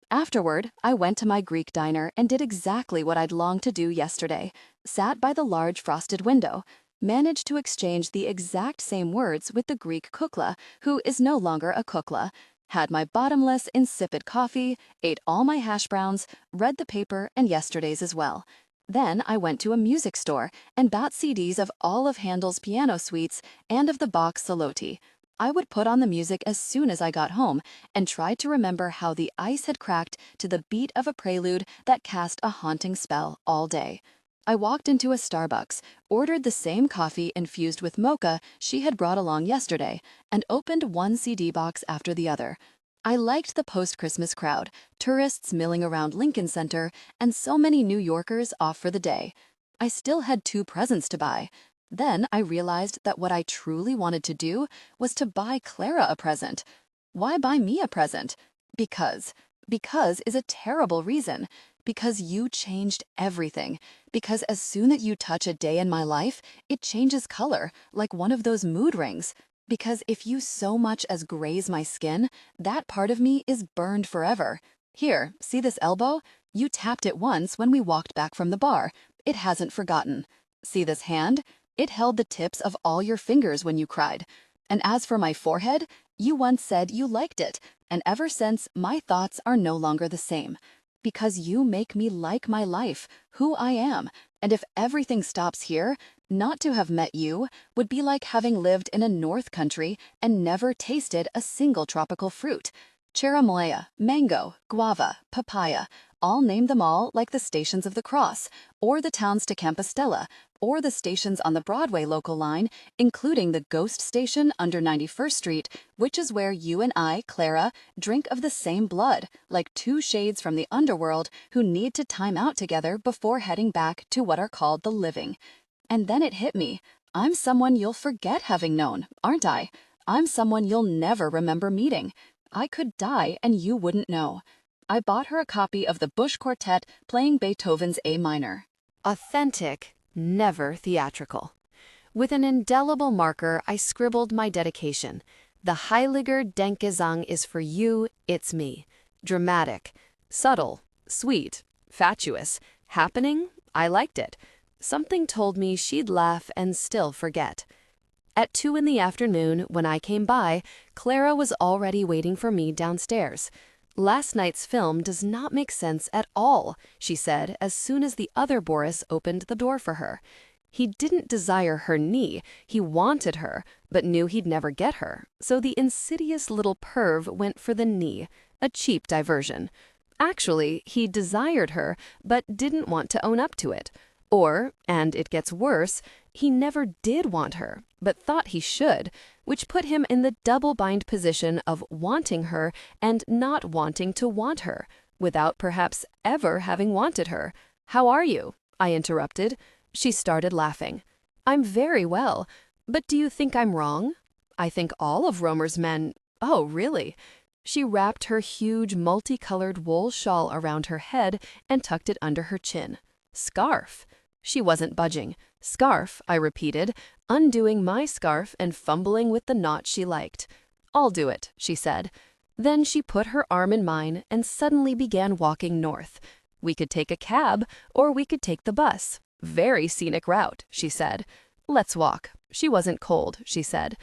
Afterward, I went to my Greek diner and did exactly what I'd longed to do yesterday. Sat by the large frosted window, managed to exchange the exact same words with the Greek kukla, who is no longer a kukla, had my bottomless, insipid coffee, ate all my hash browns, read the paper and yesterday's as well. Then I went to a music store and bought CDs of all of Handel's piano suites and of the Bach Salotti. I would put on the music as soon as I got home and tried to remember how the ice had cracked to the beat of a prelude that cast a haunting spell all day. I walked into a Starbucks, ordered the same coffee infused with mocha she had brought along yesterday, and opened one CD box after the other. I liked the post-Christmas crowd, tourists milling around Lincoln Center, and so many New Yorkers off for the day. I still had 2 presents to buy. Then I realized that what I truly wanted to do was to buy Clara a present. Why buy me a present? Because. Because is a terrible reason. Because you changed everything. Because as soon as you touch a day in my life, it changes color, like one of those mood rings. Because if you so much as graze my skin, that part of me is burned forever. Here, see this elbow? You tapped it once when we walked back from the bar. It hasn't forgotten. See this hand? It held the tips of all your fingers when you cried. And as for my forehead, you once said you liked it, and ever since, my thoughts are no longer the same. Because you make me like my life, who I am, and if everything stops here, not to have met you would be like having lived in a North Country and never tasted a single tropical fruit. Cherimoya, mango, guava, papaya, all name them all like the stations of the Cross, or the towns to Compostela, or the stations on the Broadway local line, including the Ghost Station under 91st Street, which is where you and I, Clara, drink of the same blood, like 2 shades from the underworld who need to time out together before heading back to what are called the living. And then it hit me. I'm someone you'll forget having known, aren't I? I'm someone you'll never remember meeting. I could die and you wouldn't know. I bought her a copy of the Bush Quartet playing Beethoven's A minor. Authentic, never theatrical. With an indelible marker, I scribbled my dedication. The Heiliger Denkgesang is for you, it's me. Dramatic, subtle, sweet, fatuous, happening, I liked it. Something told me she'd laugh and still forget. At 2 in the afternoon, when I came by, Clara was already waiting for me downstairs. Last night's film does not make sense at all, she said as soon as the other Boris opened the door for her. He didn't desire her knee, he wanted her, but knew he'd never get her, so the insidious little perv went for the knee, a cheap diversion. Actually, he desired her, but didn't want to own up to it. Or, and it gets worse, he never did want her, but thought he should, which put him in the double-bind position of wanting her and not wanting to want her, without perhaps ever having wanted her. "How are you?" I interrupted. She started laughing. "I'm very well, but do you think I'm wrong? I think all of Romer's men—" "Oh, really?" She wrapped her huge multicolored wool shawl around her head and tucked it under her chin. "Scarf." She wasn't budging. "Scarf," I repeated, undoing my scarf and fumbling with the knot she liked. "I'll do it," she said. Then she put her arm in mine and suddenly began walking north. "We could take a cab, or we could take the bus. Very scenic route," she said. "Let's walk." She wasn't cold, she said.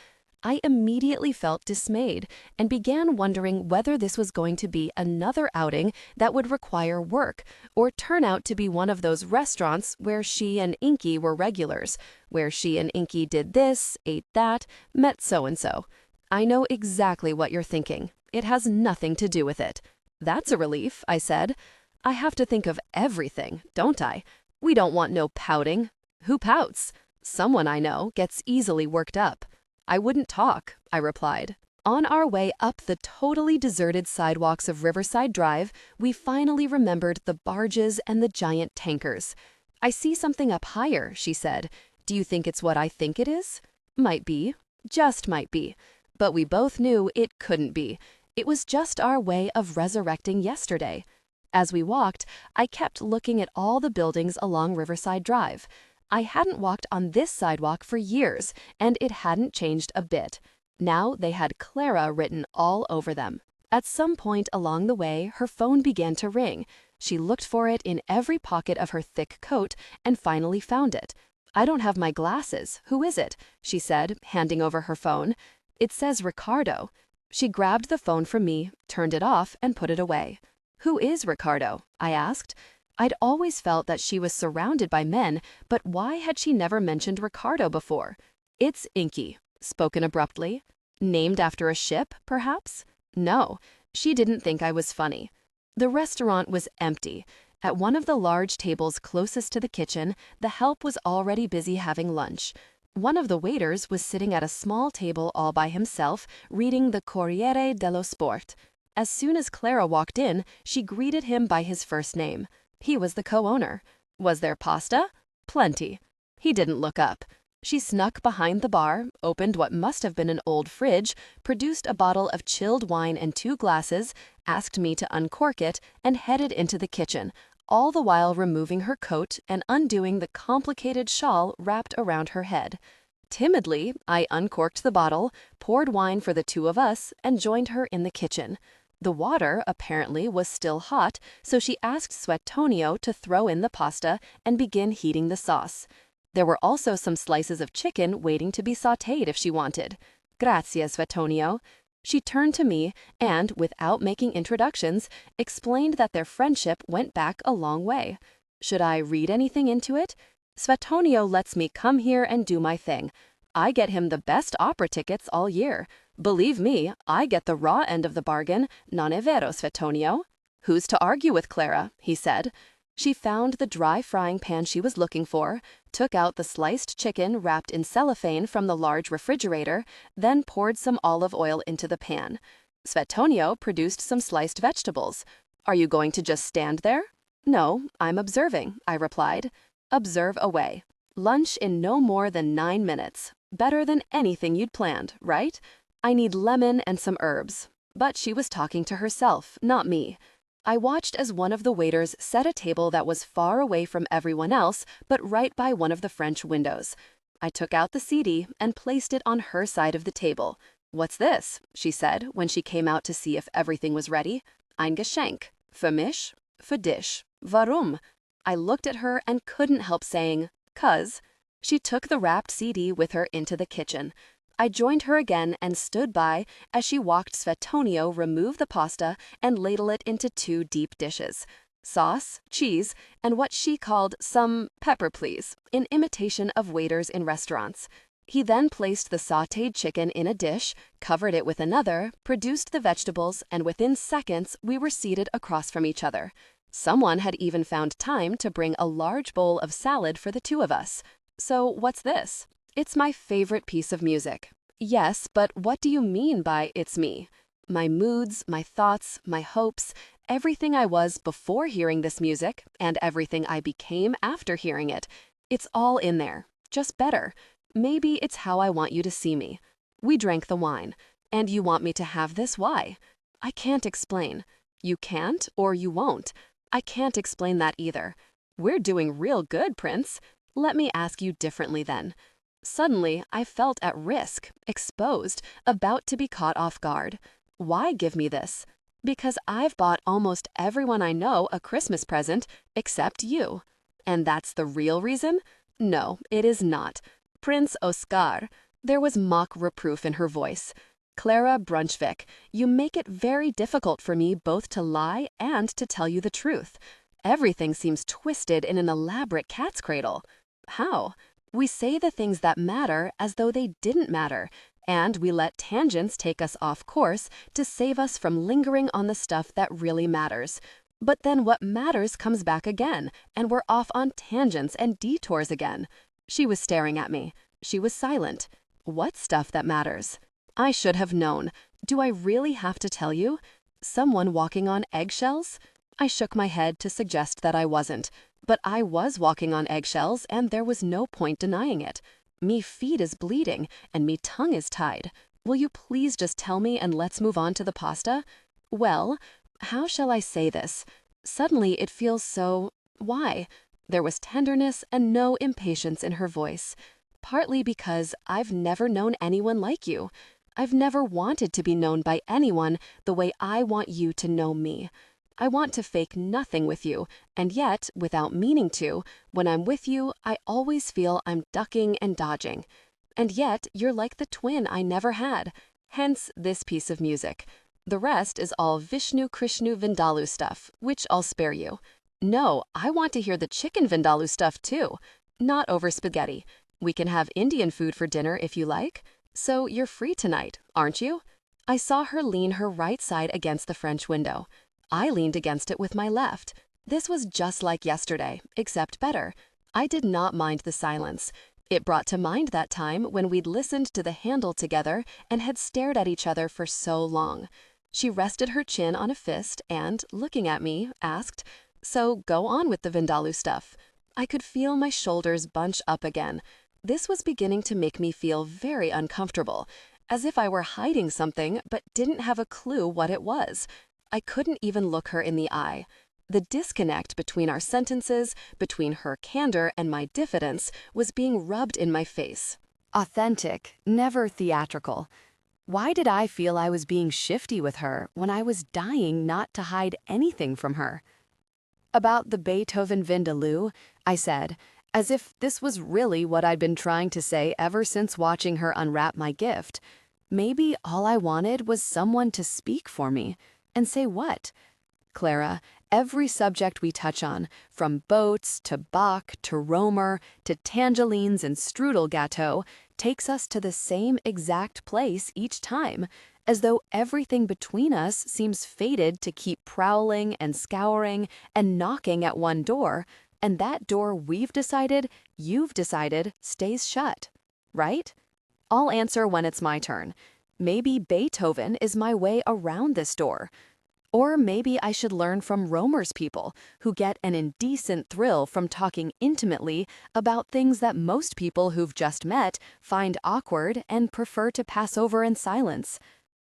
I immediately felt dismayed and began wondering whether this was going to be another outing that would require work or turn out to be one of those restaurants where she and Inky were regulars, where she and Inky did this, ate that, met so-and-so. "I know exactly what you're thinking. It has nothing to do with it." "That's a relief," I said. "I have to think of everything, don't I? We don't want no pouting." "Who pouts?" "Someone I know gets easily worked up." "I wouldn't talk," I replied. On our way up the totally deserted sidewalks of Riverside Drive, we finally remembered the barges and the giant tankers. "I see something up higher," she said. "Do you think it's what I think it is?" Might be. Just might be. But we both knew it couldn't be. It was just our way of resurrecting yesterday. As we walked, I kept looking at all the buildings along Riverside Drive. I hadn't walked on this sidewalk for years, and it hadn't changed a bit. Now they had Clara written all over them. At some point along the way, her phone began to ring. She looked for it in every pocket of her thick coat and finally found it. "I don't have my glasses. Who is it?" she said, handing over her phone. "It says Ricardo." She grabbed the phone from me, turned it off, and put it away. "Who is Ricardo?" I asked. I'd always felt that she was surrounded by men, but why had she never mentioned Ricardo before? It's Inky, spoken abruptly. Named after a ship, perhaps? No, she didn't think I was funny. The restaurant was empty. At one of the large tables closest to the kitchen, the help was already busy having lunch. One of the waiters was sitting at a small table all by himself, reading the Corriere dello Sport. As soon as Clara walked in, she greeted him by his first name. He was the co-owner. Was there pasta? Plenty. He didn't look up. She snuck behind the bar, opened what must have been an old fridge, produced a bottle of chilled wine and 2 glasses, asked me to uncork it, and headed into the kitchen, all the while removing her coat and undoing the complicated shawl wrapped around her head. Timidly, I uncorked the bottle, poured wine for the 2 of us, and joined her in the kitchen. The water, apparently, was still hot, so she asked Suetonio to throw in the pasta and begin heating the sauce. There were also some slices of chicken waiting to be sautéed if she wanted. Grazie, Suetonio. She turned to me and, without making introductions, explained that their friendship went back a long way. Should I read anything into it? Suetonio lets me come here and do my thing. I get him the best opera tickets all year. Believe me, I get the raw end of the bargain, non è vero, Suetonio? Who's to argue with Clara? He said. She found the dry frying pan she was looking for, took out the sliced chicken wrapped in cellophane from the large refrigerator, then poured some olive oil into the pan. Suetonio produced some sliced vegetables. Are you going to just stand there? No, I'm observing, I replied. Observe away. Lunch in no more than 9 minutes. Better than anything you'd planned, right? I need lemon and some herbs. But she was talking to herself, not me. I watched as one of the waiters set a table that was far away from everyone else, but right by one of the French windows. I took out the CD and placed it on her side of the table. What's this? She said when she came out to see if everything was ready. Ein Geschenk. Für mich. Für dich. Warum? I looked at her and couldn't help saying, 'cause. She took the wrapped CD with her into the kitchen. I joined her again and stood by as she watched Suetonio remove the pasta and ladle it into 2 deep dishes. Sauce, cheese, and what she called some pepper please, in imitation of waiters in restaurants. He then placed the sautéed chicken in a dish, covered it with another, produced the vegetables, and within seconds we were seated across from each other. Someone had even found time to bring a large bowl of salad for the 2 of us. So what's this? It's my favorite piece of music. Yes, but what do you mean by it's me? My moods, my thoughts, my hopes, everything I was before hearing this music, and everything I became after hearing it. It's all in there, just better. Maybe it's how I want you to see me. We drank the wine. And you want me to have this? Why? I can't explain. You can't or you won't. I can't explain that either. We're doing real good, Prince. Let me ask you differently then. Suddenly, I felt at risk, exposed, about to be caught off guard. Why give me this? Because I've bought almost everyone I know a Christmas present, except you. And that's the real reason? No, it is not. Prince Oscar. There was mock reproof in her voice. Clara Brunchvik, you make it very difficult for me both to lie and to tell you the truth. Everything seems twisted in an elaborate cat's cradle. How? We say the things that matter as though they didn't matter, and we let tangents take us off course to save us from lingering on the stuff that really matters. But then what matters comes back again, and we're off on tangents and detours again. She was staring at me. She was silent. What stuff that matters? I should have known. Do I really have to tell you? Someone walking on eggshells? I shook my head to suggest that I wasn't. But I was walking on eggshells, and there was no point denying it. Me feet is bleeding, and me tongue is tied. Will you please just tell me and let's move on to the pasta? Well, how shall I say this? Suddenly it feels so... Why? There was tenderness and no impatience in her voice. Partly because I've never known anyone like you. I've never wanted to be known by anyone the way I want you to know me. I want to fake nothing with you, and yet, without meaning to, when I'm with you, I always feel I'm ducking and dodging. And yet, you're like the twin I never had. Hence, this piece of music. The rest is all Vishnu Krishnu Vindaloo stuff, which I'll spare you. No, I want to hear the chicken vindaloo stuff too. Not over spaghetti. We can have Indian food for dinner if you like. So you're free tonight, aren't you? I saw her lean her right side against the French window. I leaned against it with my left. This was just like yesterday, except better. I did not mind the silence. It brought to mind that time when we'd listened to the handle together and had stared at each other for so long. She rested her chin on a fist and, looking at me, asked, "So go on with the vindaloo stuff." I could feel my shoulders bunch up again. This was beginning to make me feel very uncomfortable, as if I were hiding something but didn't have a clue what it was. I couldn't even look her in the eye. The disconnect between our sentences, between her candor and my diffidence, was being rubbed in my face. Authentic, never theatrical. Why did I feel I was being shifty with her when I was dying not to hide anything from her? About the Beethoven vindaloo, I said, as if this was really what I'd been trying to say ever since watching her unwrap my gift. Maybe all I wanted was someone to speak for me. And say what? Clara, every subject we touch on, from boats to Bach to Romer to tangelines and strudel gâteau, takes us to the same exact place each time, as though everything between us seems fated to keep prowling and scouring and knocking at one door, and that door you've decided, stays shut. Right? I'll answer when it's my turn. Maybe Beethoven is my way around this door. Or maybe I should learn from Romer's people, who get an indecent thrill from talking intimately about things that most people who've just met find awkward and prefer to pass over in silence.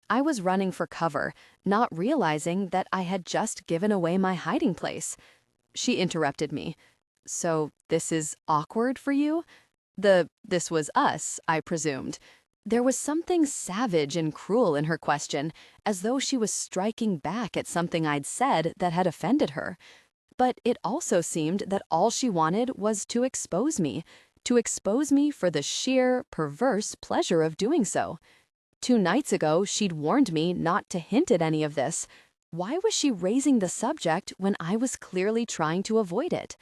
I was running for cover, not realizing that I had just given away my hiding place. She interrupted me. "So this is awkward for you?" This was us, I presumed. There was something savage and cruel in her question, as though she was striking back at something I'd said that had offended her. But it also seemed that all she wanted was to expose me for the sheer, perverse pleasure of doing so. 2 nights ago, she'd warned me not to hint at any of this. Why was she raising the subject when I was clearly trying to avoid it?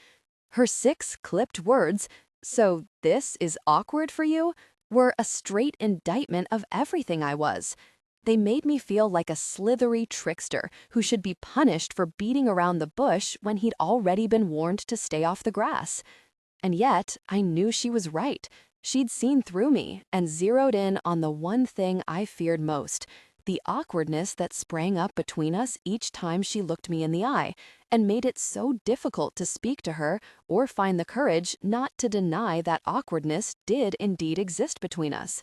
Her 6 clipped words, "So this is awkward for you?" were a straight indictment of everything I was. They made me feel like a slithery trickster who should be punished for beating around the bush when he'd already been warned to stay off the grass. And yet, I knew she was right. She'd seen through me and zeroed in on the one thing I feared most, the awkwardness that sprang up between us each time she looked me in the eye, and made it so difficult to speak to her or find the courage not to deny that awkwardness did indeed exist between us.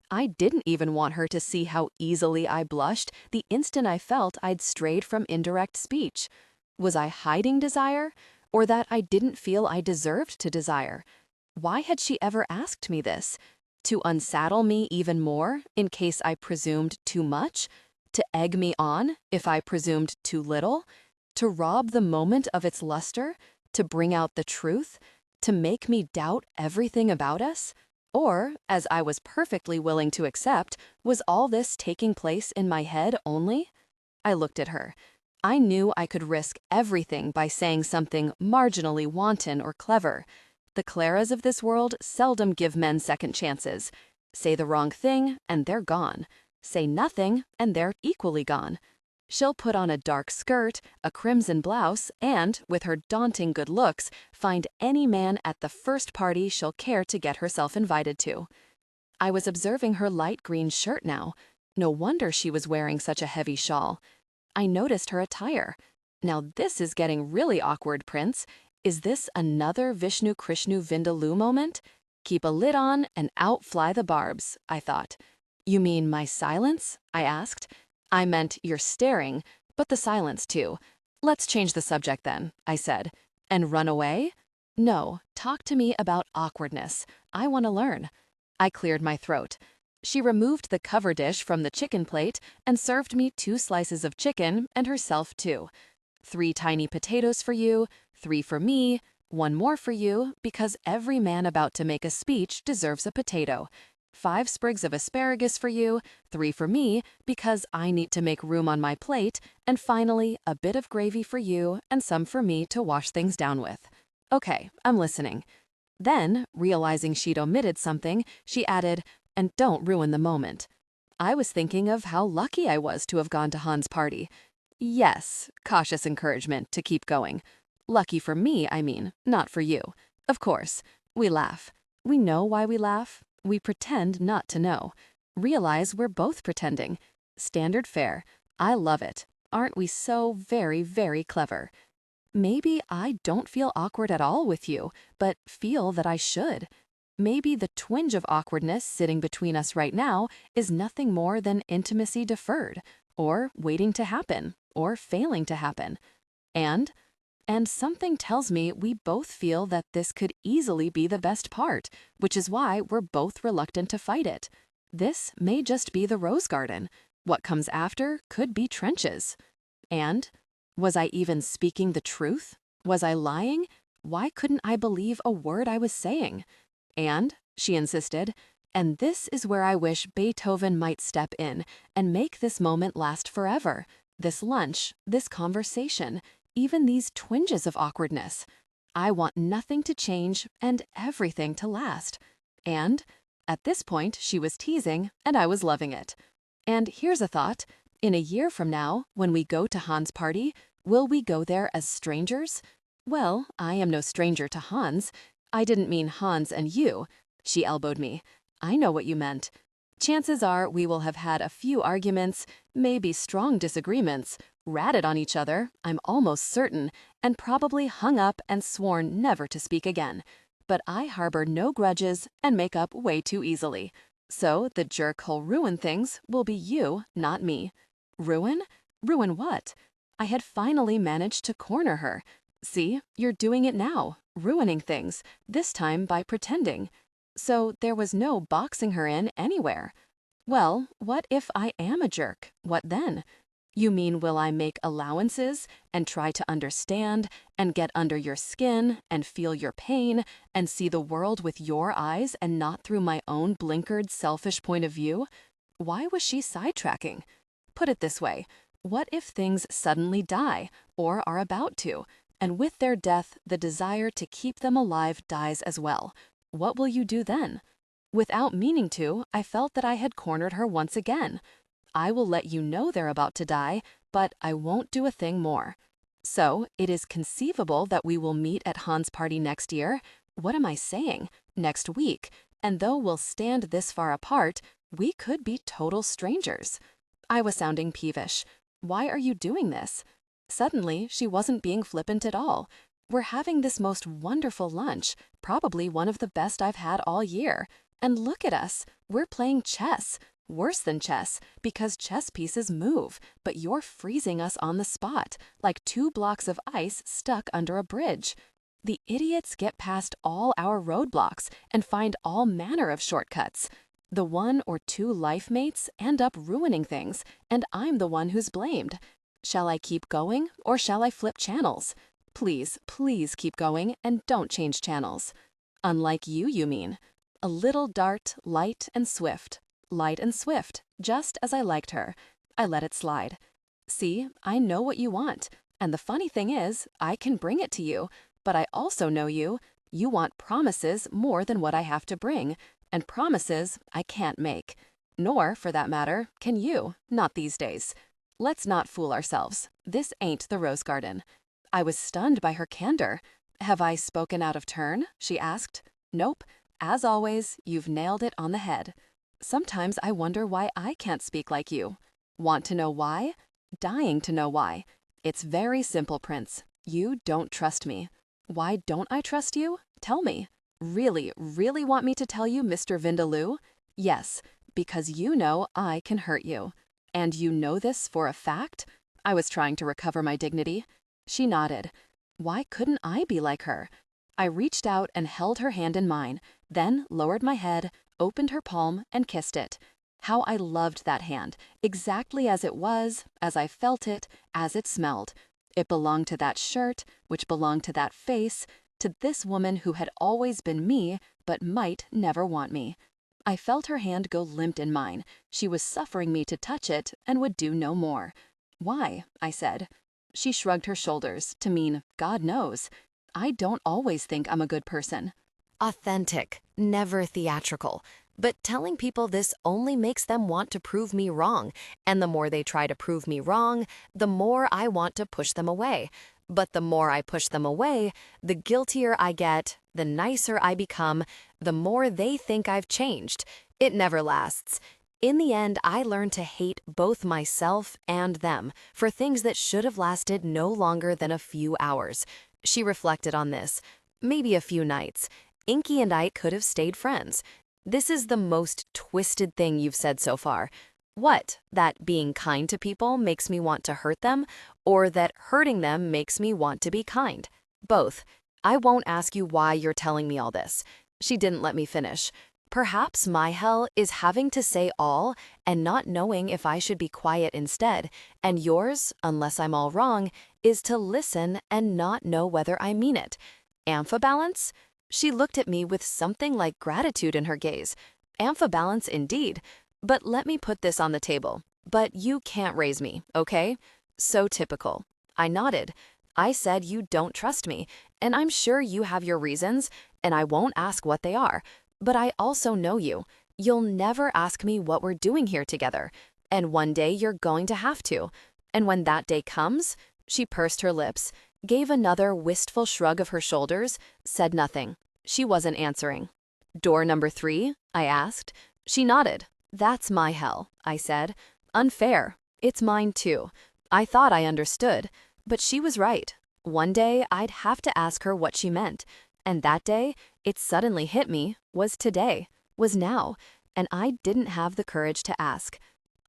I didn't even want her to see how easily I blushed the instant I felt I'd strayed from indirect speech. Was I hiding desire, or that I didn't feel I deserved to desire? Why had she ever asked me this? To unsaddle me even more, in case I presumed too much? To egg me on, if I presumed too little? To rob the moment of its luster? To bring out the truth? To make me doubt everything about us? Or, as I was perfectly willing to accept, was all this taking place in my head only? I looked at her. I knew I could risk everything by saying something marginally wanton or clever. The Claras of this world seldom give men second chances. Say the wrong thing, and they're gone. Say nothing, and they're equally gone. She'll put on a dark skirt, a crimson blouse, and, with her daunting good looks, find any man at the first party she'll care to get herself invited to. I was observing her light green shirt now. No wonder she was wearing such a heavy shawl. I noticed her attire. Now this is getting really awkward, Prince. Is this another Vishnu Krishnu Vindaloo moment? Keep a lid on and out fly the barbs, I thought. You mean my silence? I asked. I meant your staring, but the silence too. Let's change the subject then, I said. And run away? No, talk to me about awkwardness. I want to learn. I cleared my throat. She removed the cover dish from the chicken plate and served me 2 slices of chicken and herself 2. 3 tiny potatoes for you, 3 for me, 1 more for you, because every man about to make a speech deserves a potato. 5 sprigs of asparagus for you, 3 for me because I need to make room on my plate, and finally, a bit of gravy for you and some for me to wash things down with. Okay, I'm listening. Then, realizing she'd omitted something, she added, and don't ruin the moment. I was thinking of how lucky I was to have gone to Han's party. Yes, cautious encouragement to keep going. Lucky for me, I mean, not for you. Of course, we laugh. We know why we laugh. We pretend not to know. Realize we're both pretending. Standard fare. I love it. Aren't we so very, very clever? Maybe I don't feel awkward at all with you, but feel that I should. Maybe the twinge of awkwardness sitting between us right now is nothing more than intimacy deferred, or waiting to happen, or failing to happen. And something tells me we both feel that this could easily be the best part, which is why we're both reluctant to fight it. This may just be the rose garden. What comes after could be trenches. And was I even speaking the truth? Was I lying? Why couldn't I believe a word I was saying? And, she insisted, and this is where I wish Beethoven might step in and make this moment last forever. This lunch, this conversation, even these twinges of awkwardness. I want nothing to change and everything to last. And at this point, she was teasing, and I was loving it. And here's a thought. In a year from now, when we go to Han's party, will we go there as strangers? Well, I am no stranger to Hans. I didn't mean Hans and you. She elbowed me. I know what you meant. Chances are we will have had a few arguments, maybe strong disagreements, ratted on each other, I'm almost certain, and probably hung up and sworn never to speak again. But I harbor no grudges and make up way too easily. So the jerk who'll ruin things will be you, not me. Ruin? Ruin what? I had finally managed to corner her. See, you're doing it now, ruining things, this time by pretending. So there was no boxing her in anywhere. Well, what if I am a jerk? What then? You mean will I make allowances and try to understand and get under your skin and feel your pain and see the world with your eyes and not through my own blinkered, selfish point of view? Why was she sidetracking? Put it this way, what if things suddenly die or are about to, and with their death, the desire to keep them alive dies as well? What will you do then? Without meaning to, I felt that I had cornered her once again. I will let you know they're about to die, but I won't do a thing more. So, it is conceivable that we will meet at Han's party next year. What am I saying? Next week. And though we'll stand this far apart, we could be total strangers. I was sounding peevish. Why are you doing this? Suddenly, she wasn't being flippant at all. We're having this most wonderful lunch, probably one of the best I've had all year. And look at us, we're playing chess. Worse than chess, because chess pieces move, but you're freezing us on the spot, like 2 blocks of ice stuck under a bridge. The idiots get past all our roadblocks and find all manner of shortcuts. The 1 or 2 life mates end up ruining things, and I'm the one who's blamed. Shall I keep going, or shall I flip channels? Please, please keep going, and don't change channels. Unlike you mean. A little dart, light and swift. Light and swift, just as I liked her. I let it slide. See, I know what you want, and the funny thing is, I can bring it to you, but I also know you. You want promises more than what I have to bring, and promises I can't make. Nor, for that matter, can you, not these days. Let's not fool ourselves. This ain't the rose garden. I was stunned by her candor. Have I spoken out of turn? She asked. Nope. As always, you've nailed it on the head. Sometimes I wonder why I can't speak like you. Want to know why? Dying to know why. It's very simple, Prince. You don't trust me. Why don't I trust you? Tell me. Really, really want me to tell you, Mr. Vindaloo? Yes, because you know I can hurt you. And you know this for a fact? I was trying to recover my dignity. She nodded. Why couldn't I be like her? I reached out and held her hand in mine, then lowered my head, opened her palm, and kissed it. How I loved that hand, exactly as it was, as I felt it, as it smelled. It belonged to that shirt, which belonged to that face, to this woman who had always been me, but might never want me. I felt her hand go limp in mine. She was suffering me to touch it and would do no more. "Why?" I said. She shrugged her shoulders to mean, God knows. I don't always think I'm a good person. Authentic, never theatrical. But telling people this only makes them want to prove me wrong, and the more they try to prove me wrong, the more I want to push them away. But the more I push them away, the guiltier I get, the nicer I become, the more they think I've changed. It never lasts. In the end, I learned to hate both myself and them for things that should have lasted no longer than a few hours. She reflected on this. Maybe a few nights. Inky and I could have stayed friends. This is the most twisted thing you've said so far. What? That being kind to people makes me want to hurt them, or that hurting them makes me want to be kind? Both. I won't ask you why you're telling me all this. She didn't let me finish. Perhaps my hell is having to say all and not knowing if I should be quiet instead, and yours, unless I'm all wrong, is to listen and not know whether I mean it. Ambivalence? She looked at me with something like gratitude in her gaze. Ambivalence indeed. But let me put this on the table. But you can't raise me, okay? So typical. I nodded. I said you don't trust me, and I'm sure you have your reasons, and I won't ask what they are. But I also know you. You'll never ask me what we're doing here together. And one day you're going to have to. And when that day comes, she pursed her lips, gave another wistful shrug of her shoulders, said nothing. She wasn't answering. Door number 3? I asked. She nodded. That's my hell, I said. Unfair. It's mine too. I thought I understood. But she was right. One day I'd have to ask her what she meant. And that day, it suddenly hit me, was today, was now, and I didn't have the courage to ask.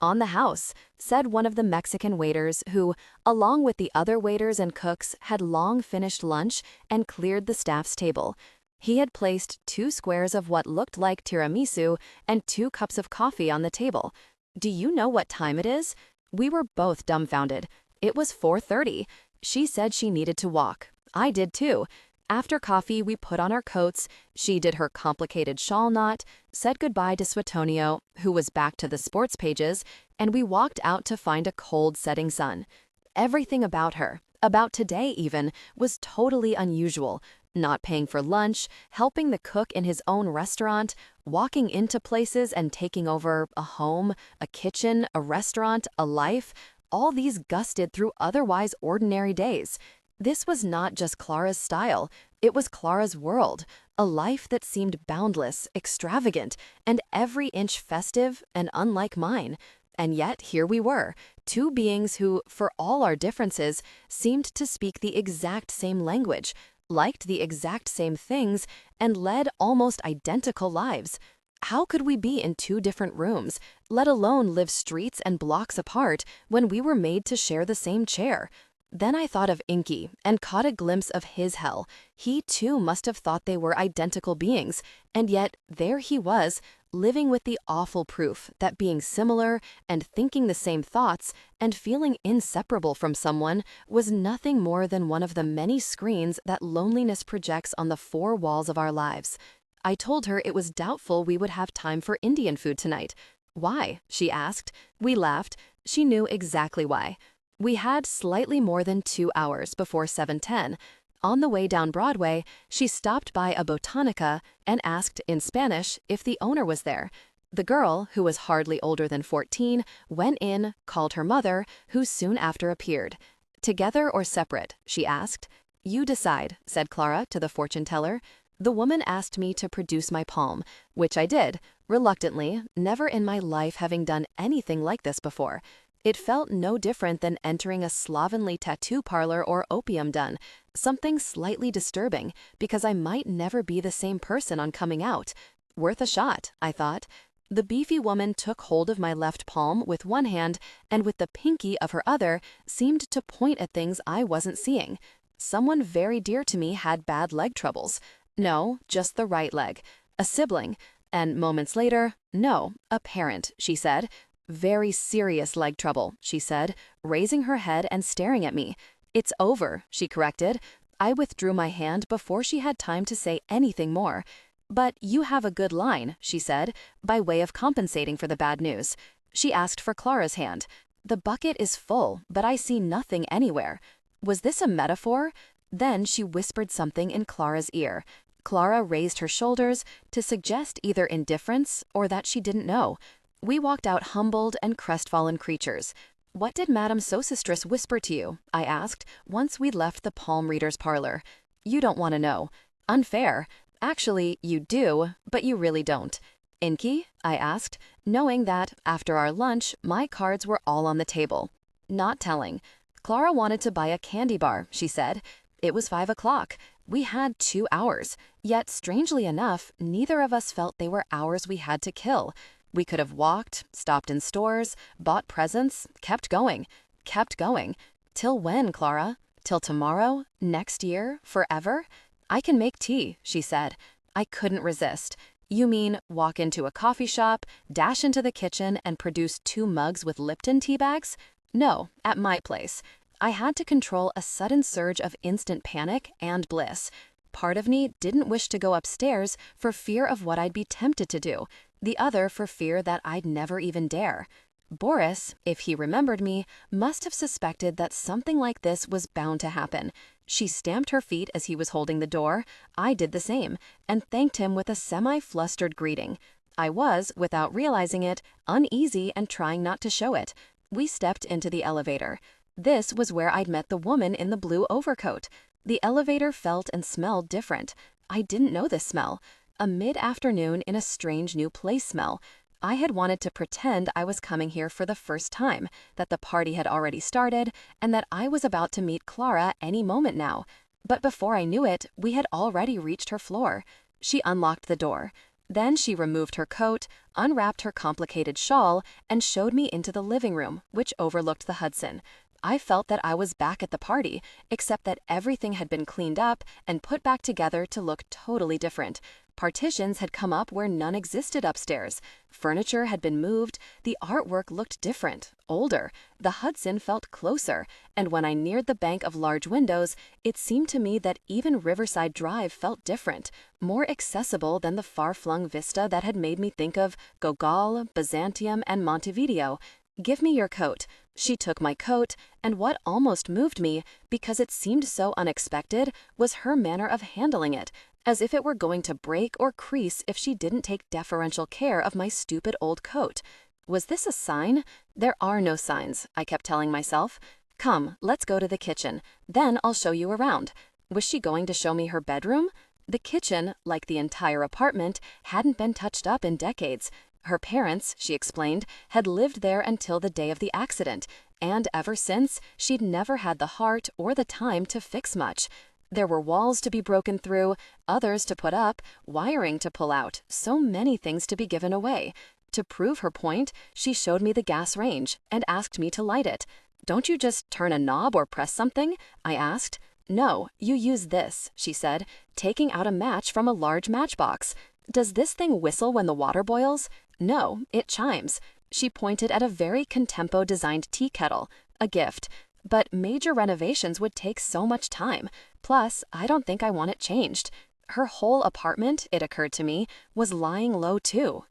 On the house, said one of the Mexican waiters who, along with the other waiters and cooks, had long finished lunch and cleared the staff's table. He had placed 2 squares of what looked like tiramisu and 2 cups of coffee on the table. Do you know what time it is? We were both dumbfounded. It was 4:30. She said she needed to walk. I did too. After coffee, we put on our coats. She did her complicated shawl knot, said goodbye to Suetonio, who was back to the sports pages, and we walked out to find a cold setting sun. Everything about her, about today even, was totally unusual. Not paying for lunch, helping the cook in his own restaurant, walking into places and taking over a home, a kitchen, a restaurant, a life, all these gusted through otherwise ordinary days. This was not just Clara's style, it was Clara's world, a life that seemed boundless, extravagant, and every inch festive and unlike mine. And yet here we were, 2 beings who, for all our differences, seemed to speak the exact same language, liked the exact same things, and led almost identical lives. How could we be in 2 different rooms, let alone live streets and blocks apart, when we were made to share the same chair? Then I thought of Inky and caught a glimpse of his hell. He too must have thought they were identical beings, and yet there he was, living with the awful proof that being similar and thinking the same thoughts and feeling inseparable from someone was nothing more than one of the many screens that loneliness projects on the 4 walls of our lives. I told her it was doubtful we would have time for Indian food tonight. Why? She asked. We laughed. She knew exactly why. We had slightly more than 2 hours before 7:10. On the way down Broadway, she stopped by a botanica and asked in Spanish if the owner was there. The girl, who was hardly older than 14, went in, called her mother, who soon after appeared. Together or separate? She asked. You decide, said Clara to the fortune teller. The woman asked me to produce my palm, which I did, reluctantly, never in my life having done anything like this before. It felt no different than entering a slovenly tattoo parlor or opium den, something slightly disturbing, because I might never be the same person on coming out. Worth a shot, I thought. The beefy woman took hold of my left palm with one hand and with the pinky of her other seemed to point at things I wasn't seeing. Someone very dear to me had bad leg troubles. No, just the right leg. A sibling. And moments later, no, a parent, she said. Very serious leg trouble, she said, raising her head and staring at me. It's over, she corrected. I withdrew my hand before she had time to say anything more. "But you have a good line," she said, by way of compensating for the bad news. She asked for Clara's hand. "The bucket is full, but I see nothing anywhere." Was this a metaphor? Then she whispered something in Clara's ear. Clara raised her shoulders to suggest either indifference or that she didn't know. We walked out humbled and crestfallen creatures. "What did Madame Sosistress whisper to you?" I asked, once we'd left the palm reader's parlor. "You don't want to know." "Unfair. Actually, you do, but you really don't." "Inky?" I asked, knowing that, after our lunch, my cards were all on the table. Not telling. Clara wanted to buy a candy bar, she said. It was 5 o'clock. We had 2 hours. Yet, strangely enough, neither of us felt they were hours we had to kill. We could have walked, stopped in stores, bought presents, kept going. Kept going. Till when, Clara? Till tomorrow? Next year? Forever? "I can make tea," she said. I couldn't resist. "You mean walk into a coffee shop, dash into the kitchen, and produce 2 mugs with Lipton tea bags?" No, at my place. I had to control a sudden surge of instant panic and bliss. Part of me didn't wish to go upstairs for fear of what I'd be tempted to do, the other for fear that I'd never even dare. Boris, if he remembered me, must have suspected that something like this was bound to happen. She stamped her feet as he was holding the door. I did the same, and thanked him with a semi-flustered greeting. I was, without realizing it, uneasy and trying not to show it. We stepped into the elevator. This was where I'd met the woman in the blue overcoat. The elevator felt and smelled different. I didn't know this smell. A mid-afternoon in a strange new place smell. I had wanted to pretend I was coming here for the first time, that the party had already started, and that I was about to meet Clara any moment now. But before I knew it, we had already reached her floor. She unlocked the door. Then she removed her coat, unwrapped her complicated shawl, and showed me into the living room, which overlooked the Hudson. I felt that I was back at the party, except that everything had been cleaned up and put back together to look totally different. Partitions had come up where none existed upstairs. Furniture had been moved. The artwork looked different, older. The Hudson felt closer, and when I neared the bank of large windows, it seemed to me that even Riverside Drive felt different, more accessible than the far-flung vista that had made me think of Gogol, Byzantium, and Montevideo. "Give me your coat." She took my coat, and what almost moved me, because it seemed so unexpected, was her manner of handling it, as if it were going to break or crease if she didn't take deferential care of my stupid old coat. Was this a sign? There are no signs, I kept telling myself. "Come, let's go to the kitchen. Then I'll show you around." Was she going to show me her bedroom? The kitchen, like the entire apartment, hadn't been touched up in decades. Her parents, she explained, had lived there until the day of the accident, and ever since, she'd never had the heart or the time to fix much. There were walls to be broken through, others to put up, wiring to pull out, so many things to be given away. To prove her point, she showed me the gas range and asked me to light it. "Don't you just turn a knob or press something?" I asked. "No, you use this," she said, taking out a match from a large matchbox. "Does this thing whistle when the water boils?" "No, it chimes." She pointed at a very contempo-designed tea kettle, a gift. But major renovations would take so much time. Plus, I don't think I want it changed. Her whole apartment, it occurred to me, was lying low too.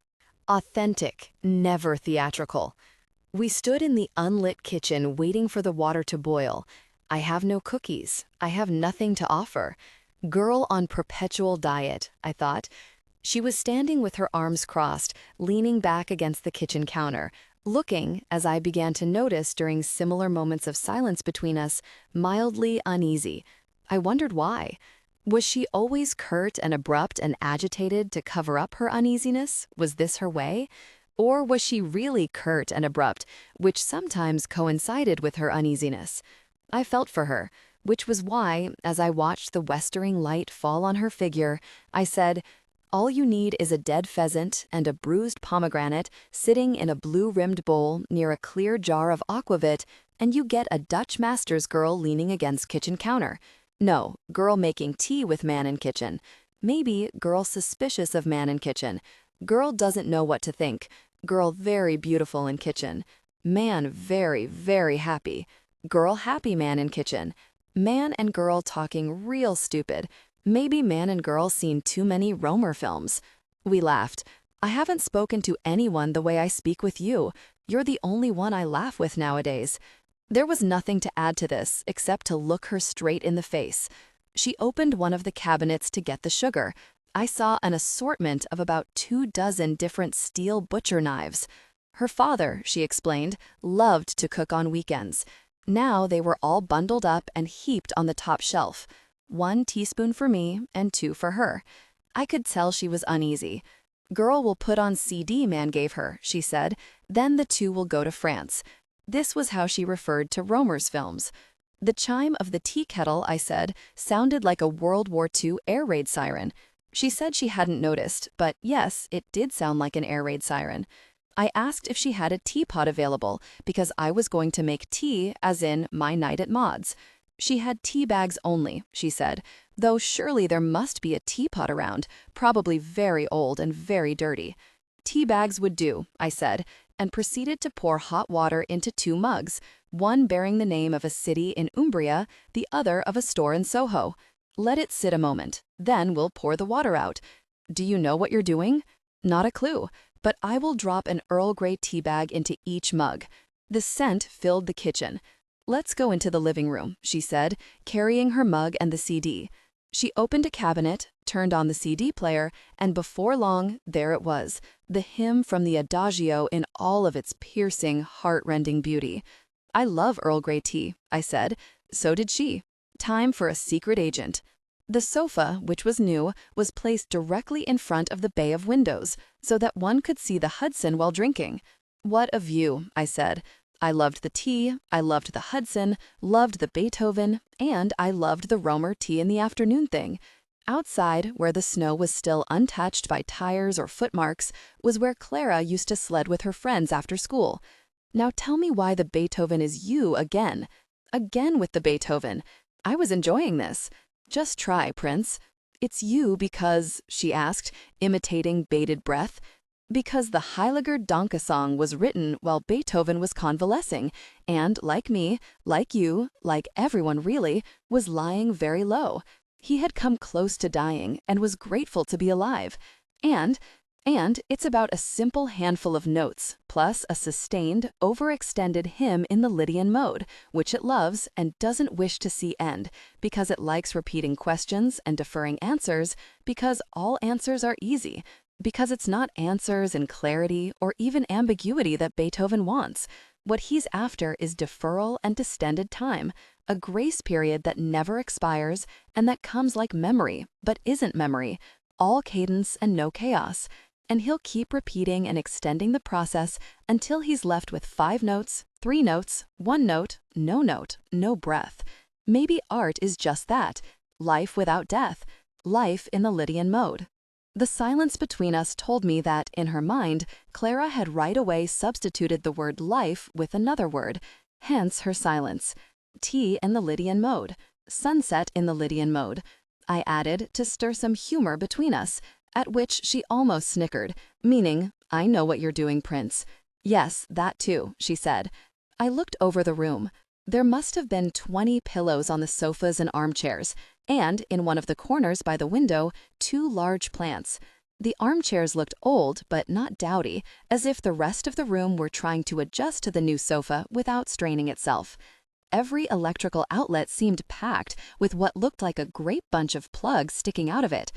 Authentic, never theatrical. We stood in the unlit kitchen waiting for the water to boil. I have no cookies. I have nothing to offer. Girl on perpetual diet, I thought. She was standing with her arms crossed, leaning back against the kitchen counter, looking, as I began to notice during similar moments of silence between us, mildly uneasy. I wondered why. Was she always curt and abrupt and agitated to cover up her uneasiness? Was this her way? Or was she really curt and abrupt, which sometimes coincided with her uneasiness? I felt for her, which was why, as I watched the westering light fall on her figure, I said, "All you need is a dead pheasant and a bruised pomegranate sitting in a blue-rimmed bowl near a clear jar of aquavit, and you get a Dutch master's girl leaning against kitchen counter. No, girl making tea with man in kitchen. Maybe girl suspicious of man in kitchen. Girl doesn't know what to think. Girl very beautiful in kitchen. Man very, very happy. Girl happy man in kitchen. Man and girl talking real stupid. Maybe man and girl seen too many Romer films. We laughed. I haven't spoken to anyone the way I speak with you. You're the only one I laugh with nowadays. There was nothing to add to this except to look her straight in the face. She opened one of the cabinets to get the sugar. I saw an assortment of about 24 different steel butcher knives. Her father, she explained, loved to cook on weekends. Now they were all bundled up and heaped on the top shelf. 1 teaspoon for me and 2 for her. I could tell she was uneasy. Girl will put on CD man gave her, she said, then the 2 will go to France. This was how she referred to Romer's films. The chime of the tea kettle, I said, sounded like a World War II air raid siren. She said she hadn't noticed, but yes, it did sound like an air raid siren. I asked if she had a teapot available because I was going to make tea, as in my night at Maud's. She had tea bags only, she said, though surely there must be a teapot around, probably very old and very dirty. Tea bags would do, I said, and proceeded to pour hot water into 2 mugs, one bearing the name of a city in Umbria, the other of a store in Soho. Let it sit a moment, then we'll pour the water out. Do you know what you're doing? Not a clue, but I will drop an Earl Grey tea bag into each mug. The scent filled the kitchen. Let's go into the living room, she said, carrying her mug and the CD. She opened a cabinet, turned on the CD player, and before long, there it was, the hymn from the Adagio in all of its piercing, heart-rending beauty. I love Earl Grey tea, I said. So did she. Time for a secret agent. The sofa, which was new, was placed directly in front of the bay of windows, so that one could see the Hudson while drinking. What a view, I said. I loved the tea, I loved the Hudson, loved the Beethoven, and I loved the Romer tea in the afternoon thing. Outside, where the snow was still untouched by tires or footmarks, was where Clara used to sled with her friends after school. Now tell me why the Beethoven is you again. Again with the Beethoven. I was enjoying this. Just try, Prince. It's you because, she asked, imitating bated breath, because the Heiliger Danke song was written while Beethoven was convalescing and, like me, like you, like everyone really, was lying very low. He had come close to dying and was grateful to be alive. And it's about a simple handful of notes, plus a sustained, overextended hymn in the Lydian mode, which it loves and doesn't wish to see end, because it likes repeating questions and deferring answers, because all answers are easy, because it's not answers and clarity or even ambiguity that Beethoven wants. What he's after is deferral and distended time, a grace period that never expires and that comes like memory, but isn't memory, all cadence and no chaos. And he'll keep repeating and extending the process until he's left with 5 notes, 3 notes, 1 note, no breath. Maybe art is just that, life without death, life in the Lydian mode. The silence between us told me that, in her mind, Clara had right away substituted the word life with another word, hence her silence. Tea in the Lydian mode, sunset in the Lydian mode. I added to stir some humor between us, at which she almost snickered, meaning, I know what you're doing, Prince. Yes, that too, she said. I looked over the room. There must have been 20 pillows on the sofas and armchairs, and in one of the corners by the window, 2 large plants. The armchairs looked old but not dowdy, as if the rest of the room were trying to adjust to the new sofa without straining itself. Every electrical outlet seemed packed with what looked like a great bunch of plugs sticking out of it.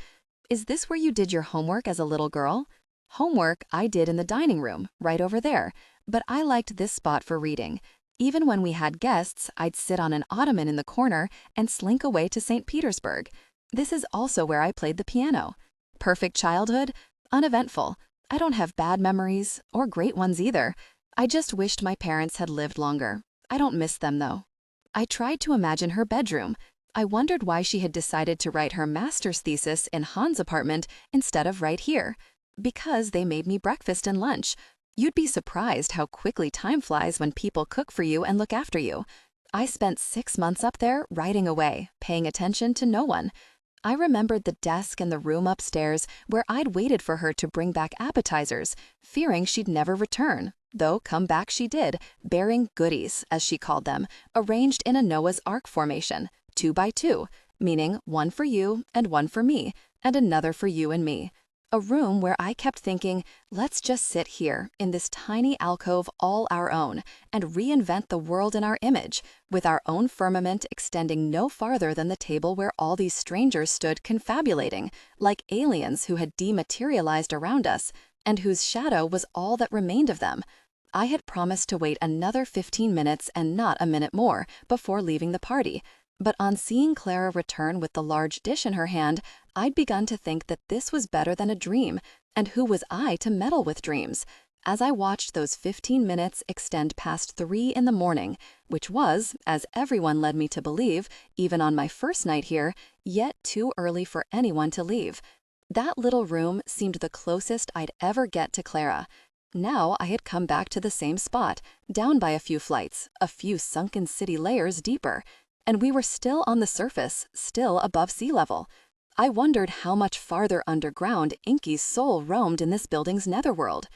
Is this where you did your homework as a little girl? Homework I did in the dining room, right over there, but I liked this spot for reading. Even when we had guests, I'd sit on an ottoman in the corner and slink away to St. Petersburg. This is also where I played the piano. Perfect childhood? Uneventful. I don't have bad memories, or great ones either. I just wished my parents had lived longer. I don't miss them, though. I tried to imagine her bedroom. I wondered why she had decided to write her master's thesis in Han's apartment instead of right here. Because they made me breakfast and lunch. You'd be surprised how quickly time flies when people cook for you and look after you. I spent 6 months up there writing away, paying attention to no one. I remembered the desk in the room upstairs where I'd waited for her to bring back appetizers, fearing she'd never return, though come back she did, bearing goodies, as she called them, arranged in a Noah's Ark formation, 2 by 2, meaning one for you and one for me, and another for you and me. A room where I kept thinking, let's just sit here in this tiny alcove all our own and reinvent the world in our image, with our own firmament extending no farther than the table where all these strangers stood confabulating, like aliens who had dematerialized around us, and whose shadow was all that remained of them. I had promised to wait another 15 minutes and not a minute more before leaving the party, but on seeing Clara return with the large dish in her hand, I'd begun to think that this was better than a dream, and who was I to meddle with dreams? As I watched those 15 minutes extend past 3 in the morning, which was, as everyone led me to believe, even on my first night here, yet too early for anyone to leave. That little room seemed the closest I'd ever get to Clara. Now I had come back to the same spot, down by a few flights, a few sunken city layers deeper, and we were still on the surface, still above sea level. I wondered how much farther underground Inky's soul roamed in this building's netherworld.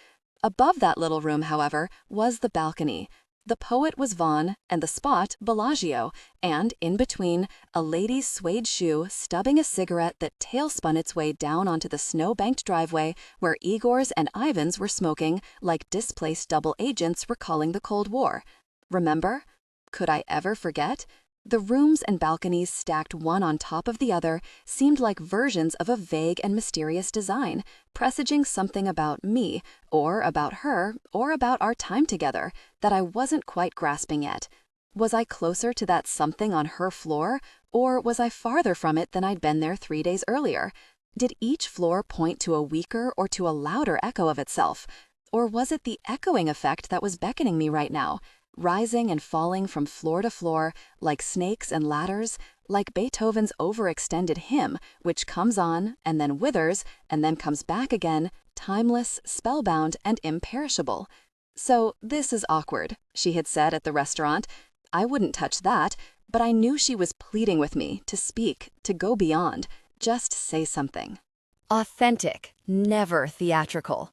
Above that little room, however, was the balcony. The poet was Vaughan, and the spot Bellagio, and in between, a lady's suede shoe stubbing a cigarette that tail-spun its way down onto the snow-banked driveway where Igor's and Ivan's were smoking like displaced double agents recalling the Cold War. Remember? Could I ever forget? The rooms and balconies stacked one on top of the other seemed like versions of a vague and mysterious design, presaging something about me, or about her, or about our time together, that I wasn't quite grasping yet. Was I closer to that something on her floor, or was I farther from it than I'd been there 3 days earlier? Did each floor point to a weaker or to a louder echo of itself? Or was it the echoing effect that was beckoning me right now? Rising and falling from floor to floor, like snakes and ladders, like Beethoven's overextended hymn, which comes on, and then withers, and then comes back again, timeless, spellbound, and imperishable. "So this is awkward," she had said at the restaurant. I wouldn't touch that, but I knew she was pleading with me to speak, to go beyond, just say something. Authentic, never theatrical.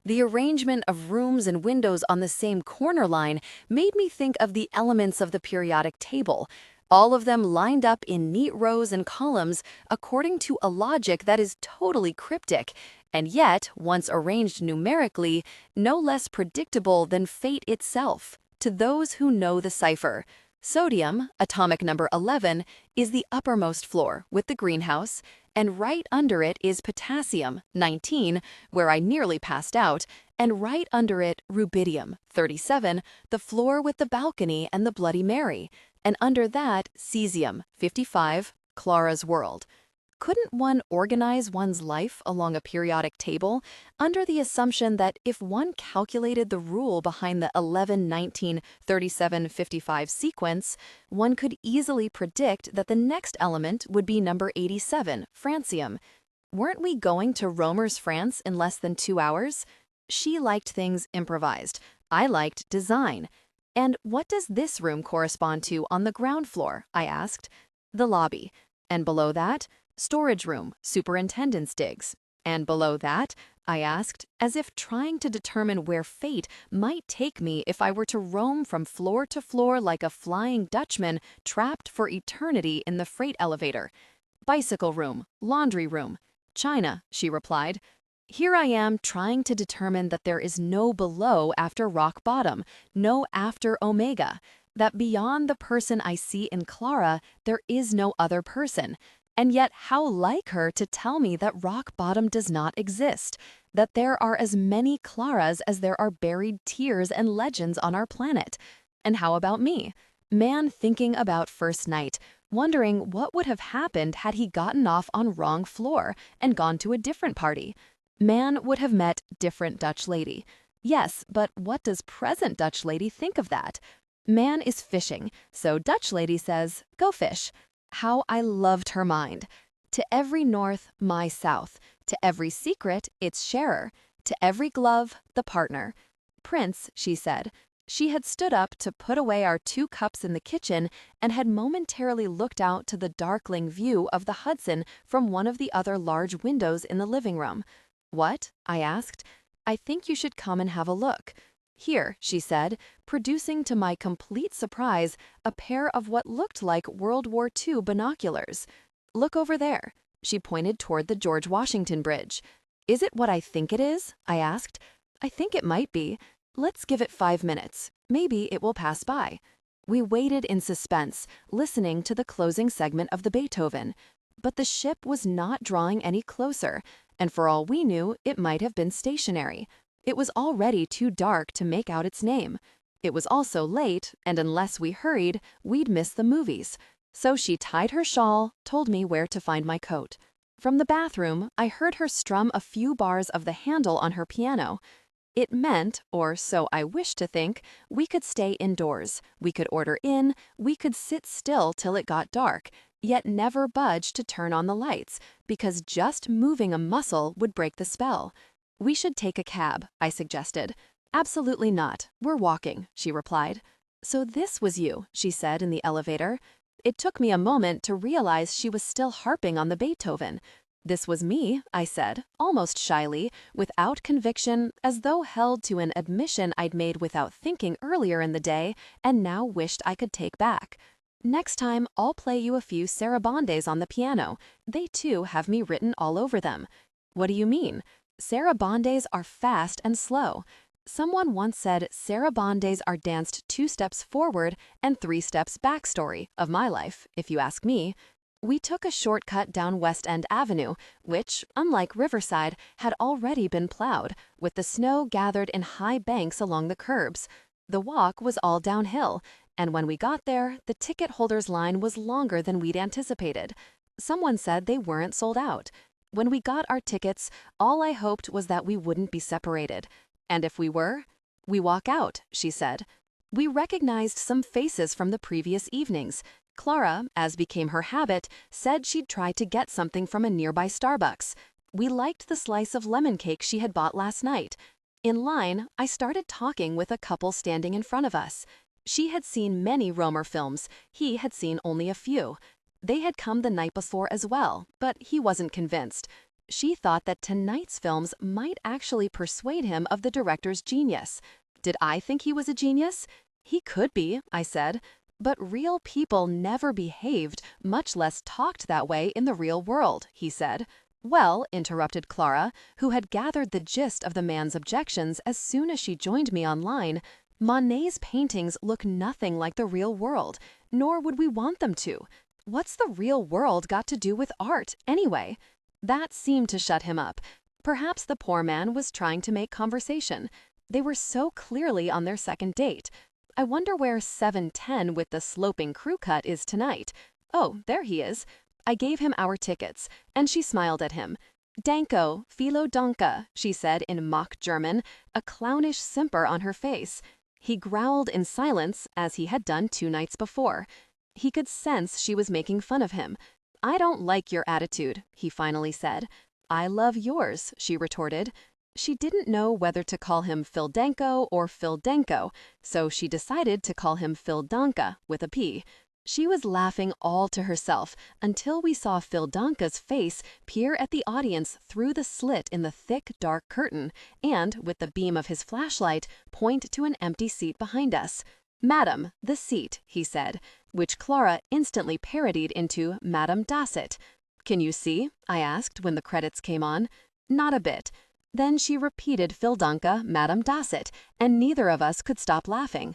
The arrangement of rooms and windows on the same corner line made me think of the elements of the periodic table, all of them lined up in neat rows and columns according to a logic that is totally cryptic, and yet, once arranged numerically, no less predictable than fate itself, to those who know the cipher. Sodium, atomic number 11, is the uppermost floor with the greenhouse, and right under it is potassium, 19, where I nearly passed out, and right under it rubidium, 37, the floor with the balcony and the Bloody Mary, and under that cesium, 55, Clara's world. Couldn't one organize one's life along a periodic table under the assumption that if one calculated the rule behind the 11, 19, 37, 55 sequence, one could easily predict that the next element would be number 87, francium? Weren't we going to Romer's France in less than 2 hours? She liked things improvised. I liked design. And what does this room correspond to on the ground floor? I asked. The lobby. And below that, storage room, superintendent's digs. And below that, I asked, as if trying to determine where fate might take me if I were to roam from floor to floor like a Flying Dutchman trapped for eternity in the freight elevator. Bicycle room, laundry room. China, she replied. Here I am trying to determine that there is no below after rock bottom, no after omega, that beyond the person I see in Clara, there is no other person. And yet how like her to tell me that rock bottom does not exist, that there are as many Claras as there are buried tears and legends on our planet. And how about me? Man thinking about first night, wondering what would have happened had he gotten off on wrong floor and gone to a different party. Man would have met different Dutch lady. Yes, but what does present Dutch lady think of that? Man is fishing, so Dutch lady says, go fish. How I loved her mind. To every north, my south. To every secret, its sharer. To every glove, the partner. Prince, she said. She had stood up to put away our 2 cups in the kitchen and had momentarily looked out to the darkling view of the Hudson from one of the other large windows in the living room. What? I asked. I think you should come and have a look. Here, she said, producing to my complete surprise a pair of what looked like World War II binoculars. Look over there. She pointed toward the George Washington Bridge. Is it what I think it is? I asked. I think it might be. Let's give it 5 minutes. Maybe it will pass by. We waited in suspense, listening to the closing segment of the Beethoven. But the ship was not drawing any closer, and for all we knew, it might have been stationary. It was already too dark to make out its name. It was also late, and unless we hurried, we'd miss the movies. So she tied her shawl, told me where to find my coat. From the bathroom, I heard her strum a few bars of the handle on her piano. It meant, or so I wished to think, we could stay indoors, we could order in, we could sit still till it got dark, yet never budge to turn on the lights, because just moving a muscle would break the spell. We should take a cab, I suggested. Absolutely not. We're walking, she replied. So this was you, she said in the elevator. It took me a moment to realize she was still harping on the Beethoven. This was me, I said, almost shyly, without conviction, as though held to an admission I'd made without thinking earlier in the day and now wished I could take back. Next time, I'll play you a few sarabandes on the piano. They too have me written all over them. What do you mean? Sarabandes are fast and slow. Someone once said sarabandes are danced 2 steps forward and 3 steps back story of my life, if you ask me. We took a shortcut down West End Avenue, which, unlike Riverside, had already been plowed, with the snow gathered in high banks along the curbs. The walk was all downhill, and when we got there, the ticket holders' line was longer than we'd anticipated. Someone said they weren't sold out. When we got our tickets, all I hoped was that we wouldn't be separated. And if we were? We walk out, she said. We recognized some faces from the previous evenings. Clara, as became her habit, said she'd try to get something from a nearby Starbucks. We liked the slice of lemon cake she had bought last night. In line, I started talking with a couple standing in front of us. She had seen many Romer films, he had seen only a few. They had come the night before as well, but he wasn't convinced. She thought that tonight's films might actually persuade him of the director's genius. Did I think he was a genius? He could be, I said. But real people never behaved, much less talked that way in the real world, he said. Well, interrupted Clara, who had gathered the gist of the man's objections as soon as she joined me online, Monet's paintings look nothing like the real world, nor would we want them to. What's the real world got to do with art, anyway? That seemed to shut him up. Perhaps the poor man was trying to make conversation. They were so clearly on their second date. I wonder where 710 with the sloping crew cut is tonight. Oh, there he is. I gave him our tickets, and she smiled at him. Danko, Philo Danka, she said in mock German, a clownish simper on her face. He growled in silence, as he had done 2 nights before. He could sense she was making fun of him. I don't like your attitude, he finally said. I love yours, she retorted. She didn't know whether to call him Fildenko or Fildenko, so she decided to call him Fildanka with a P. She was laughing all to herself until we saw Fildanka's face peer at the audience through the slit in the thick, dark curtain and, with the beam of his flashlight, point to an empty seat behind us. Madam, the seat, he said, which Clara instantly parodied into Madame Dasset. Can you see? I asked when the credits came on. Not a bit. Then she repeated Fildanka, Madame Dasset, and neither of us could stop laughing.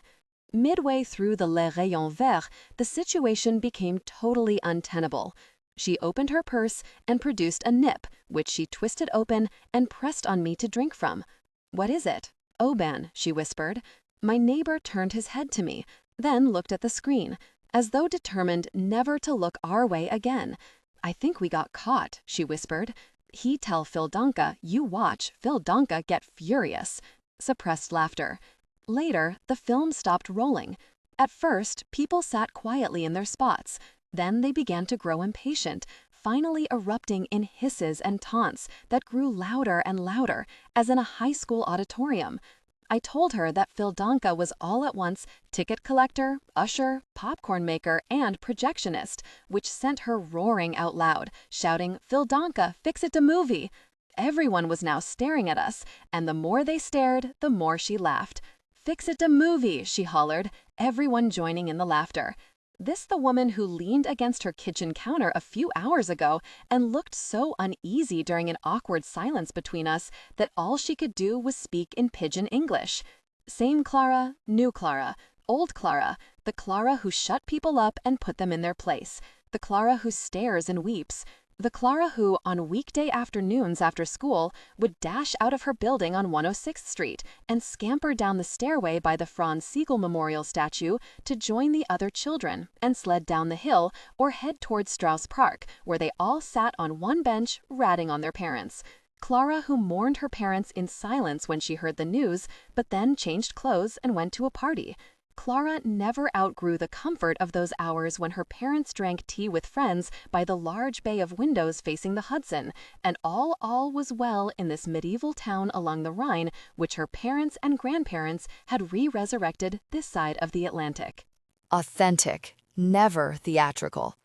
Midway through the Les Rayons Verts, the situation became totally untenable. She opened her purse and produced a nip, which she twisted open and pressed on me to drink from. What is it? Oban, she whispered. My neighbor turned his head to me, then looked at the screen, as though determined never to look our way again. I think we got caught, she whispered. He tell Fildanka, you watch, Fildanka get furious. Suppressed laughter. Later, the film stopped rolling. At first, people sat quietly in their spots. Then they began to grow impatient, finally erupting in hisses and taunts that grew louder and louder, as in a high school auditorium. I told her that Fildanka was all at once ticket collector, usher, popcorn maker, and projectionist, which sent her roaring out loud, shouting, Fildanka, fix it to movie! Everyone was now staring at us, and the more they stared, the more she laughed. Fix it to movie, she hollered, everyone joining in the laughter. This the woman who leaned against her kitchen counter a few hours ago and looked so uneasy during an awkward silence between us that all she could do was speak in pidgin English. Same Clara, new Clara, old Clara, the Clara who shut people up and put them in their place, the Clara who stares and weeps, the Clara who, on weekday afternoons after school, would dash out of her building on 106th Street and scamper down the stairway by the Franz Siegel Memorial statue to join the other children and sled down the hill or head towards Strauss Park, where they all sat on one bench ratting on their parents. Clara who mourned her parents in silence when she heard the news, but then changed clothes and went to a party. Clara never outgrew the comfort of those hours when her parents drank tea with friends by the large bay of windows facing the Hudson, and all was well in this medieval town along the Rhine, which her parents and grandparents had re-resurrected this side of the Atlantic. Authentic, never theatrical.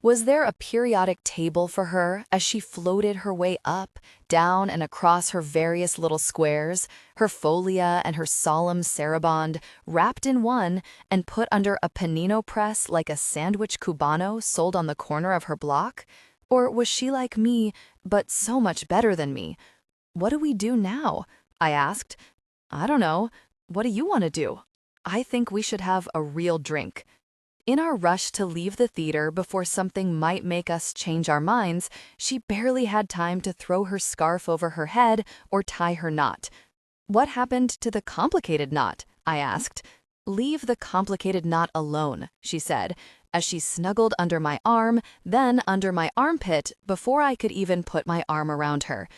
Was there a periodic table for her as she floated her way up, down, and across her various little squares, her folia and her solemn saraband wrapped in one and put under a panino press like a sandwich cubano sold on the corner of her block? Or was she like me, but so much better than me? What do we do now? I asked. I don't know. What do you want to do? I think we should have a real drink. In our rush to leave the theater before something might make us change our minds, she barely had time to throw her scarf over her head or tie her knot. What happened to the complicated knot? I asked. Leave the complicated knot alone, she said, as she snuggled under my arm, then under my armpit before I could even put my arm around her.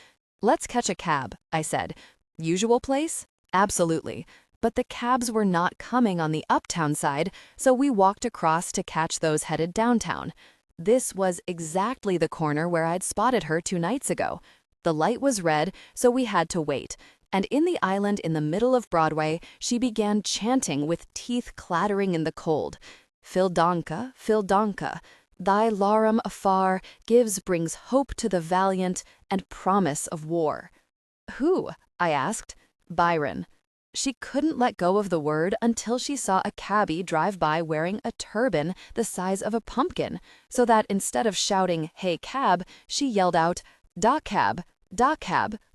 Let's catch a cab, I said. Usual place? Absolutely. But the cabs were not coming on the uptown side, so we walked across to catch those headed downtown. This was exactly the corner where I'd spotted her 2 nights ago. The light was red, so we had to wait. And in the island in the middle of Broadway, she began chanting with teeth clattering in the cold. Fildanka, Fildanka, thy larum afar brings hope to the valiant and promise of war. Who? I asked. Byron. She couldn't let go of the word until she saw a cabbie drive by wearing a turban the size of a pumpkin, so that instead of shouting, "Hey cab," she yelled out, da cab,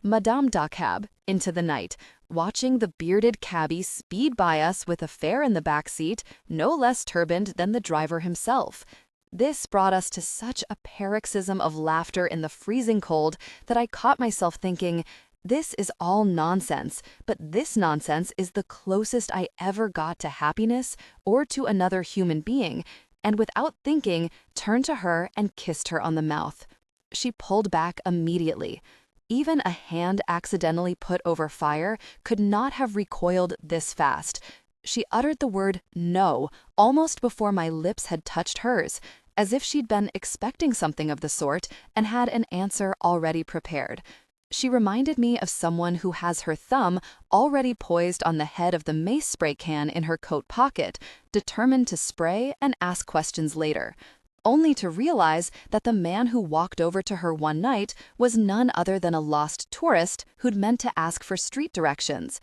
Madame da cab," into the night, watching the bearded cabbie speed by us with a fare in the back seat, no less turbaned than the driver himself. This brought us to such a paroxysm of laughter in the freezing cold that I caught myself thinking, this is all nonsense, but this nonsense is the closest I ever got to happiness or to another human being, and without thinking, turned to her and kissed her on the mouth. She pulled back immediately. Even a hand accidentally put over fire could not have recoiled this fast. She uttered the word no almost before my lips had touched hers, as if she'd been expecting something of the sort and had an answer already prepared. She reminded me of someone who has her thumb already poised on the head of the mace spray can in her coat pocket, determined to spray and ask questions later, only to realize that the man who walked over to her one night was none other than a lost tourist who'd meant to ask for street directions.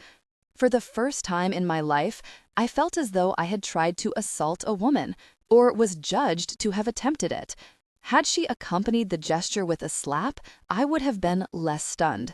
For the first time in my life, I felt as though I had tried to assault a woman, or was judged to have attempted it. Had she accompanied the gesture with a slap, I would have been less stunned.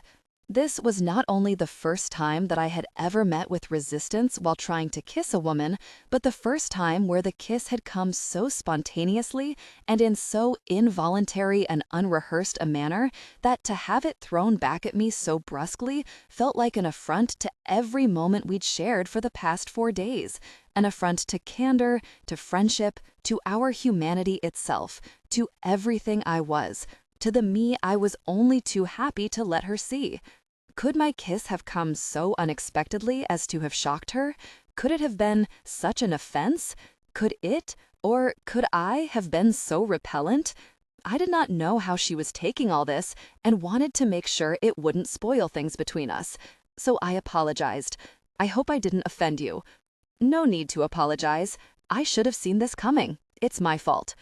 This was not only the first time that I had ever met with resistance while trying to kiss a woman, but the first time where the kiss had come so spontaneously and in so involuntary and unrehearsed a manner that to have it thrown back at me so brusquely felt like an affront to every moment we'd shared for the past 4 days, an affront to candor, to friendship, to our humanity itself, to everything I was, to the me I was only too happy to let her see. Could my kiss have come so unexpectedly as to have shocked her? Could it have been such an offense? Could it, or could I, have been so repellent? I did not know how she was taking all this and wanted to make sure it wouldn't spoil things between us. So I apologized. I hope I didn't offend you. No need to apologize. I should have seen this coming. It's my fault.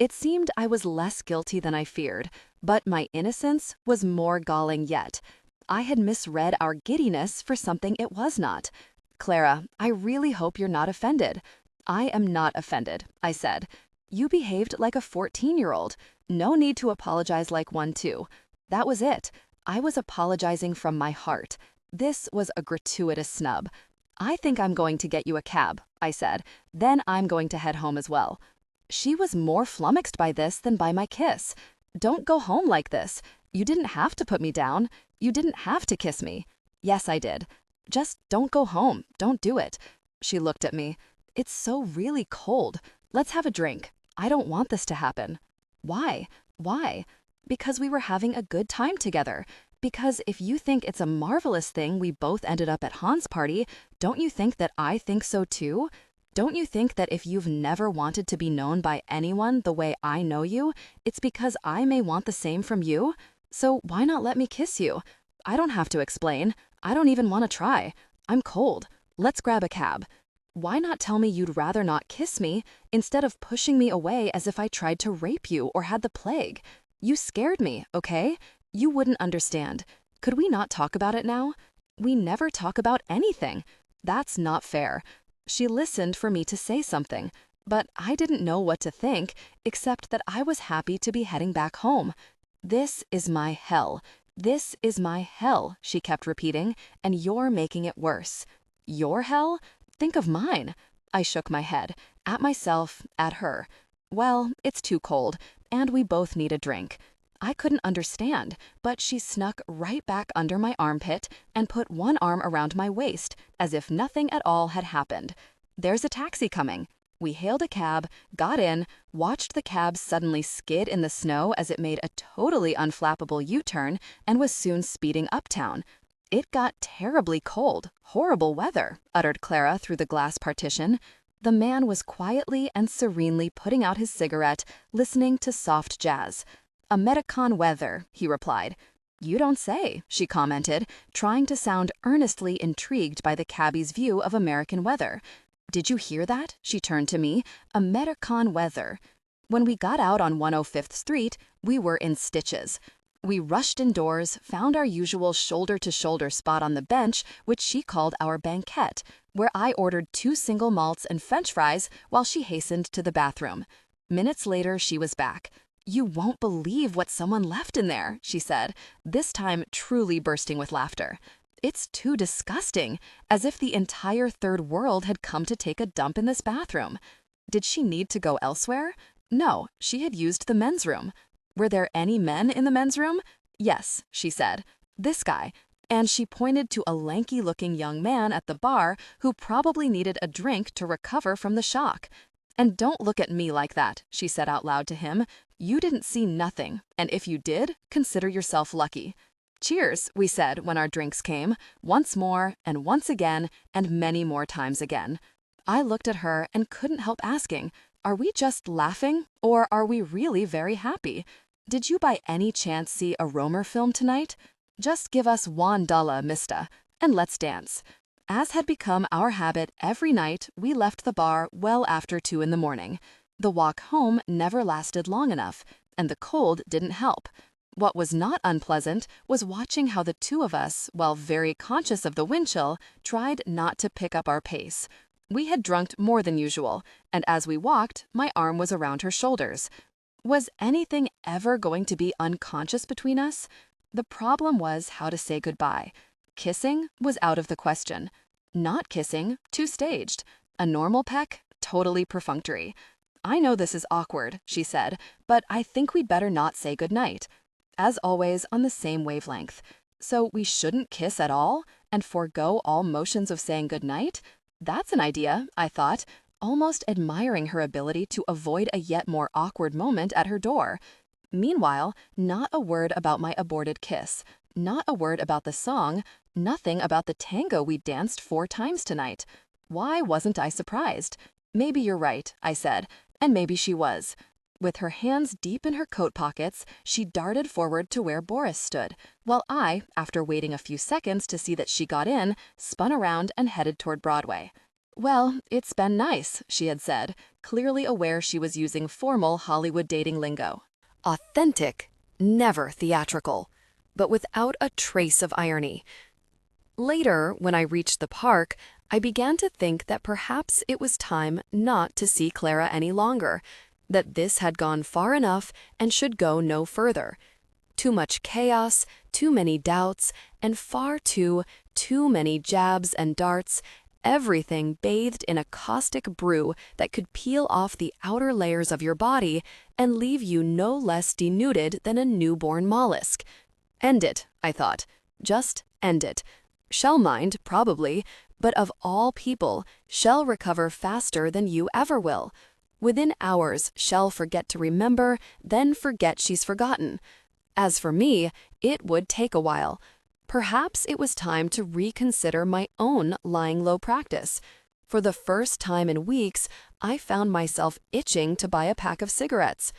It seemed I was less guilty than I feared, but my innocence was more galling yet. I had misread our giddiness for something it was not. Clara, I really hope you're not offended. I am not offended, I said. You behaved like a 14-year-old. No need to apologize like one too. That was it. I was apologizing from my heart. This was a gratuitous snub. I think I'm going to get you a cab, I said. Then I'm going to head home as well. She was more flummoxed by this than by my kiss. Don't go home like this. You didn't have to put me down. You didn't have to kiss me. Yes, I did. Just don't go home. Don't do it. She looked at me. It's so really cold. Let's have a drink. I don't want this to happen. Why? Why? Because we were having a good time together. Because if you think it's a marvelous thing we both ended up at Han's party, don't you think that I think so too? Don't you think that if you've never wanted to be known by anyone the way I know you, it's because I may want the same from you? So why not let me kiss you? I don't have to explain. I don't even want to try. I'm cold. Let's grab a cab. Why not tell me you'd rather not kiss me instead of pushing me away as if I tried to rape you or had the plague? You scared me, okay? You wouldn't understand. Could we not talk about it now? We never talk about anything. That's not fair. She listened for me to say something, but I didn't know what to think except that I was happy to be heading back home. This is my hell. This is my hell, she kept repeating, and you're making it worse. Your hell? Think of mine. I shook my head, at myself, at her. Well, it's too cold, and we both need a drink. I couldn't understand, but she snuck right back under my armpit and put one arm around my waist, as if nothing at all had happened. There's a taxi coming. We hailed a cab, got in, watched the cab suddenly skid in the snow as it made a totally unflappable U-turn, and was soon speeding uptown. It got terribly cold, horrible weather, uttered Clara through the glass partition. The man was quietly and serenely putting out his cigarette, listening to soft jazz. American weather, he replied. You don't say, she commented, trying to sound earnestly intrigued by the cabbie's view of American weather. Did you hear that? She turned to me. American weather. When we got out on 105th Street, we were in stitches. We rushed indoors, found our usual shoulder-to-shoulder spot on the bench, which she called our banquette, where I ordered 2 single malts and French fries while she hastened to the bathroom. Minutes later, she was back. You won't believe what someone left in there, she said, this time truly bursting with laughter. It's too disgusting, as if the entire third world had come to take a dump in this bathroom. Did she need to go elsewhere? No, she had used the men's room. Were there any men in the men's room? Yes, she said. This guy. And she pointed to a lanky-looking young man at the bar who probably needed a drink to recover from the shock. And don't look at me like that, she said out loud to him. You didn't see nothing, and if you did, consider yourself lucky. Cheers, we said when our drinks came, once more, and once again, and many more times again. I looked at her and couldn't help asking, are we just laughing, or are we really very happy? Did you by any chance see a Romer film tonight? Just give us $1, mister, and let's dance. As had become our habit every night, we left the bar well after 2 in the morning. The walk home never lasted long enough, and the cold didn't help. What was not unpleasant was watching how the two of us, while very conscious of the wind chill, tried not to pick up our pace. We had drunk more than usual, and as we walked, my arm was around her shoulders. Was anything ever going to be unconscious between us? The problem was how to say goodbye. Kissing was out of the question. Not kissing, too staged. A normal peck, totally perfunctory. I know this is awkward, she said, but I think we'd better not say goodnight. As always, on the same wavelength. So we shouldn't kiss at all and forego all motions of saying goodnight? That's an idea, I thought, almost admiring her ability to avoid a yet more awkward moment at her door. Meanwhile, not a word about my aborted kiss, not a word about the song, nothing about the tango we danced 4 times tonight. Why wasn't I surprised? Maybe you're right, I said, and maybe she was. With her hands deep in her coat pockets, she darted forward to where Boris stood, while I, after waiting a few seconds to see that she got in, spun around and headed toward Broadway. Well, it's been nice, she had said, clearly aware she was using formal Hollywood dating lingo. Authentic, never theatrical, but without a trace of irony. Later, when I reached the park, I began to think that perhaps it was time not to see Clara any longer, that this had gone far enough and should go no further. Too much chaos, too many doubts, and far too many jabs and darts, everything bathed in a caustic brew that could peel off the outer layers of your body and leave you no less denuded than a newborn mollusk. End it, I thought. Just end it. She'll mind, probably, but of all people, she'll recover faster than you ever will. Within hours, she'll forget to remember, then forget she's forgotten. As for me, it would take a while. Perhaps it was time to reconsider my own lying low practice. For the first time in weeks, I found myself itching to buy a pack of cigarettes.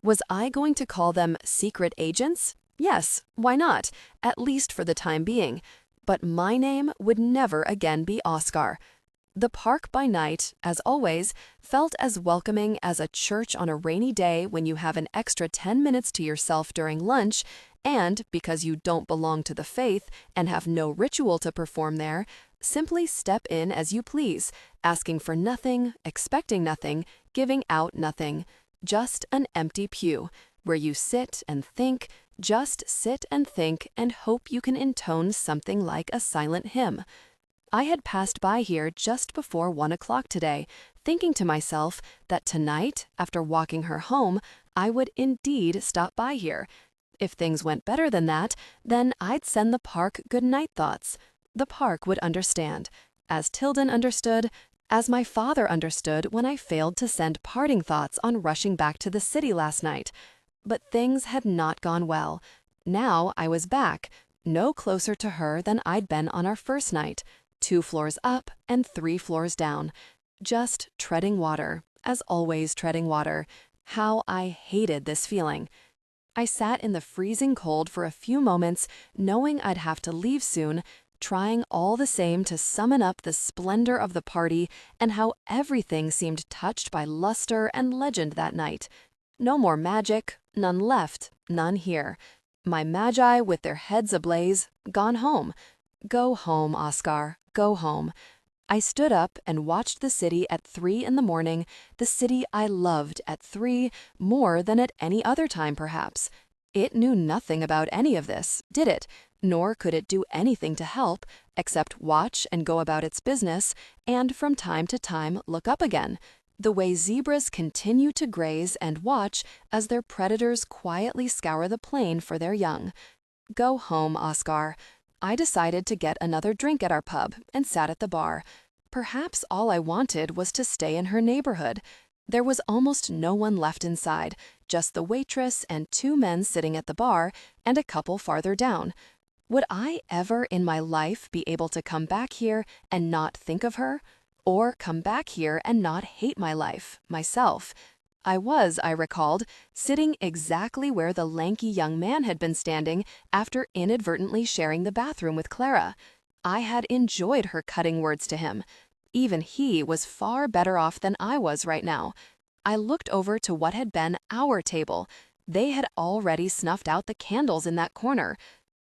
Was I going to call them secret agents? Yes, why not, at least for the time being. But my name would never again be Oscar. The park by night, as always, felt as welcoming as a church on a rainy day when you have an extra 10 minutes to yourself during lunch, and, because you don't belong to the faith and have no ritual to perform there, simply step in as you please, asking for nothing, expecting nothing, giving out nothing. Just an empty pew, where you sit and think, just sit and think and hope you can intone something like a silent hymn. I had passed by here just before 1 o'clock today, thinking to myself that tonight, after walking her home, I would indeed stop by here. If things went better than that, then I'd send the park good night thoughts. The park would understand, as Tilden understood, as my father understood when I failed to send parting thoughts on rushing back to the city last night. But things had not gone well. Now I was back, no closer to her than I'd been on our first night. 2 floors up and 3 floors down. Just treading water, as always treading water. How I hated this feeling. I sat in the freezing cold for a few moments, knowing I'd have to leave soon, trying all the same to summon up the splendor of the party and how everything seemed touched by luster and legend that night. No more magic, none left, none here. My magi with their heads ablaze, gone home. Go home, Oscar, go home. I stood up and watched the city at 3 in the morning, the city I loved at 3 more than at any other time perhaps. It knew nothing about any of this, did it? Nor could it do anything to help, except watch and go about its business, and from time to time look up again, the way zebras continue to graze and watch as their predators quietly scour the plain for their young. Go home, Oscar. I decided to get another drink at our pub and sat at the bar. Perhaps all I wanted was to stay in her neighborhood. There was almost no one left inside, just the waitress and 2 men sitting at the bar and a couple farther down. Would I ever in my life be able to come back here and not think of her? Or come back here and not hate my life, myself? I was, I recalled, sitting exactly where the lanky young man had been standing after inadvertently sharing the bathroom with Clara. I had enjoyed her cutting words to him. Even he was far better off than I was right now. I looked over to what had been our table. They had already snuffed out the candles in that corner.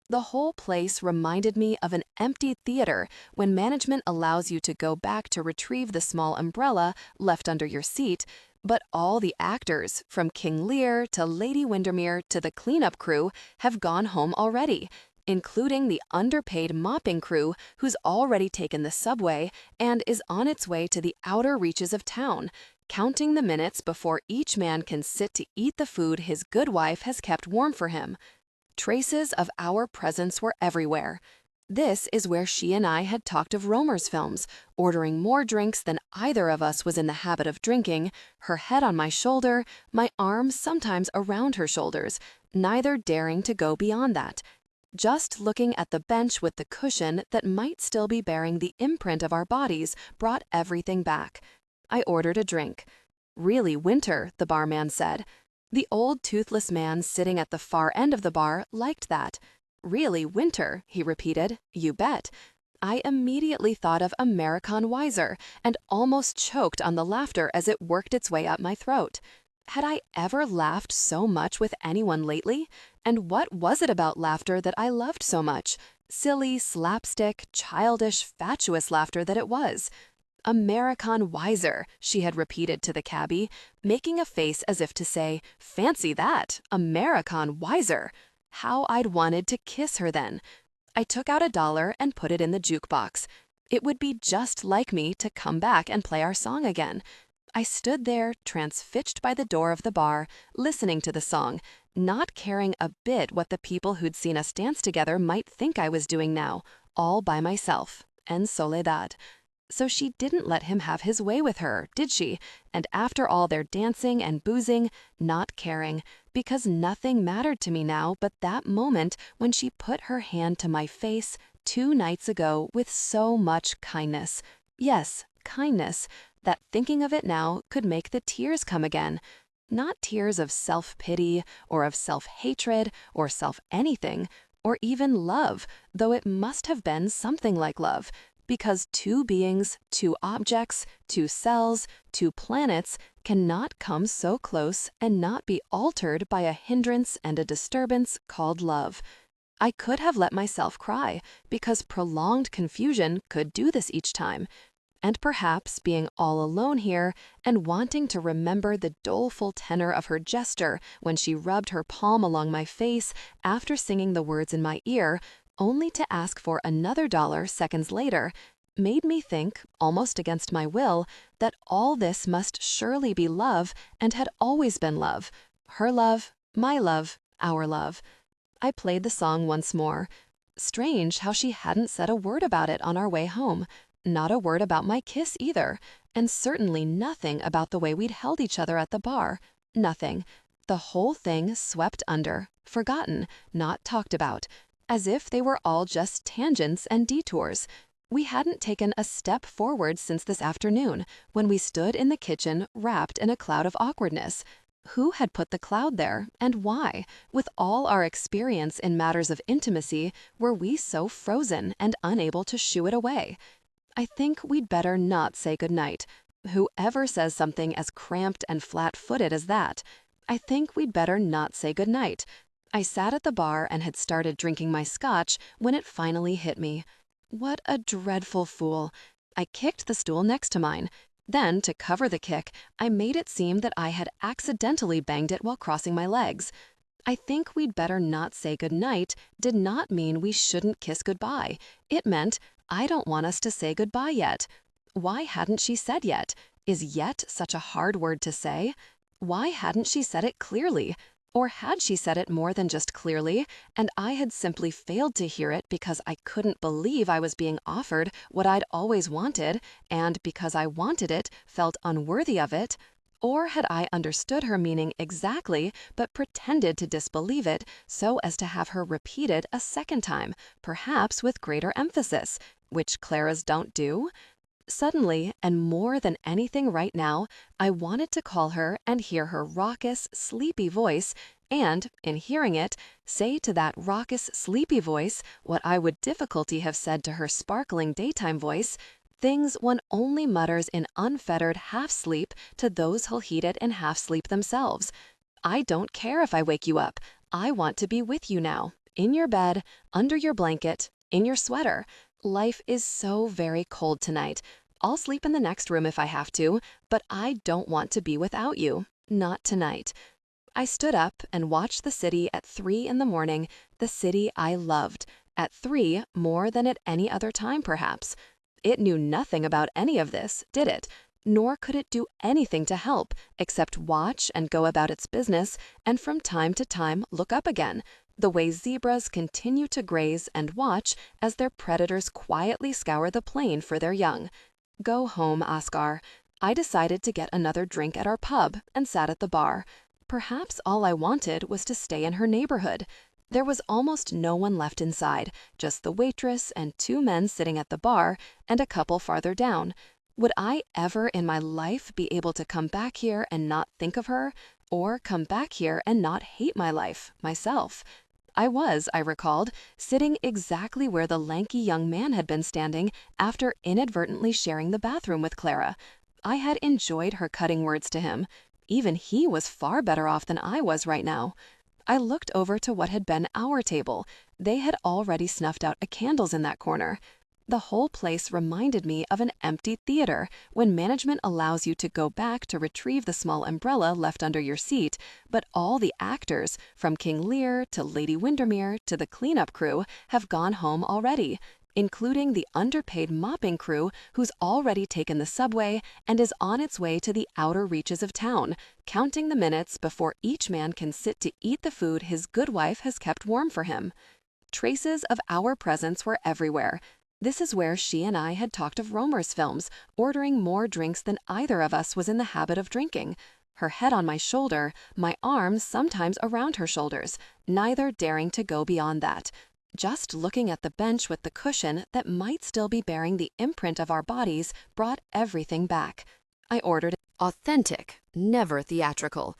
The whole place reminded me of an empty theater when management allows you to go back to retrieve the small umbrella left under your seat, but all the actors, from King Lear to Lady Windermere to the cleanup crew, have gone home already, including the underpaid mopping crew who's already taken the subway and is on its way to the outer reaches of town, counting the minutes before each man can sit to eat the food his good wife has kept warm for him. Traces of our presence were everywhere. This is where she and I had talked of Romer's films, ordering more drinks than either of us was in the habit of drinking, her head on my shoulder, my arms sometimes around her shoulders, neither daring to go beyond that. Just looking at the bench with the cushion that might still be bearing the imprint of our bodies brought everything back. I ordered a drink. Really winter, the barman said. The old toothless man sitting at the far end of the bar liked that. Really winter, he repeated. You bet. I immediately thought of American Weiser and almost choked on the laughter as it worked its way up my throat. Had I ever laughed so much with anyone lately? And what was it about laughter that I loved so much? Silly, slapstick, childish, fatuous laughter that it was. American wiser, she had repeated to the cabbie, making a face as if to say, fancy that, American wiser. How I'd wanted to kiss her then. I took out $1 and put it in the jukebox. It would be just like me to come back and play our song again. I stood there, transfixed by the door of the bar, listening to the song, not caring a bit what the people who'd seen us dance together might think I was doing now, all by myself, en soledad. So she didn't let him have his way with her, did she? And after all their dancing and boozing, not caring, because nothing mattered to me now but that moment when she put her hand to my face 2 nights ago with so much kindness. Yes, kindness, that thinking of it now could make the tears come again. Not tears of self-pity or of self-hatred or self-anything, or even love, though it must have been something like love, because 2 beings, 2 objects, 2 cells, 2 planets cannot come so close and not be altered by a hindrance and a disturbance called love. I could have let myself cry, because prolonged confusion could do this each time. And perhaps being all alone here and wanting to remember the doleful tenor of her gesture when she rubbed her palm along my face after singing the words in my ear, only to ask for another $1 seconds later, made me think, almost against my will, that all this must surely be love and had always been love. Her love, my love, our love. I played the song once more. Strange how she hadn't said a word about it on our way home. Not a word about my kiss either, and certainly nothing about the way we'd held each other at the bar. Nothing. The whole thing swept under, forgotten, not talked about, as if they were all just tangents and detours. We hadn't taken a step forward since this afternoon, when we stood in the kitchen wrapped in a cloud of awkwardness. Who had put the cloud there, and why? With all our experience in matters of intimacy, were we so frozen and unable to shoo it away? I think we'd better not say goodnight. Whoever says something as cramped and flat-footed as that? I think we'd better not say goodnight. I sat at the bar and had started drinking my scotch when it finally hit me. What a dreadful fool. I kicked the stool next to mine. Then, to cover the kick, I made it seem that I had accidentally banged it while crossing my legs. I think we'd better not say goodnight did not mean we shouldn't kiss goodbye. It meant, I don't want us to say goodbye yet. Why hadn't she said yet? Is yet such a hard word to say? Why hadn't she said it clearly? Or had she said it more than just clearly, and I had simply failed to hear it because I couldn't believe I was being offered what I'd always wanted, and because I wanted it, felt unworthy of it? Or had I understood her meaning exactly, but pretended to disbelieve it so as to have her repeated a second time, perhaps with greater emphasis, which Clara's don't do? Suddenly, and more than anything right now, I wanted to call her and hear her raucous, sleepy voice, and, in hearing it, say to that raucous, sleepy voice what I would difficulty have said to her sparkling daytime voice, things one only mutters in unfettered half-sleep to those who'll heed it in half-sleep themselves. I don't care if I wake you up. I want to be with you now, in your bed, under your blanket, in your sweater. Life is so very cold tonight. I'll sleep in the next room if I have to, but I don't want to be without you. Not tonight. I stood up and watched the city at 3 in the morning, the city I loved, at 3 more than at any other time perhaps. It knew nothing about any of this, did it? Nor could it do anything to help, except watch and go about its business, and from time to time look up again, the way zebras continue to graze and watch as their predators quietly scour the plain for their young. Go home, Oscar. I decided to get another drink at our pub and sat at the bar. Perhaps all I wanted was to stay in her neighborhood. There was almost no one left inside, just the waitress and 2 men sitting at the bar and a couple farther down. Would I ever in my life be able to come back here and not think of her, or come back here and not hate my life, myself? I was, I recalled, sitting exactly where the lanky young man had been standing after inadvertently sharing the bathroom with Clara. I had enjoyed her cutting words to him. Even he was far better off than I was right now. I looked over to what had been our table. They had already snuffed out candles in that corner. The whole place reminded me of an empty theater when management allows you to go back to retrieve the small umbrella left under your seat, but all the actors, from King Lear to Lady Windermere to the cleanup crew, have gone home already, including the underpaid mopping crew who's already taken the subway and is on its way to the outer reaches of town, counting the minutes before each man can sit to eat the food his good wife has kept warm for him. Traces of our presence were everywhere. This is where she and I had talked of Romer's films, ordering more drinks than either of us was in the habit of drinking. Her head on my shoulder, my arms sometimes around her shoulders, neither daring to go beyond that. Just looking at the bench with the cushion that might still be bearing the imprint of our bodies brought everything back. I ordered authentic, never theatrical.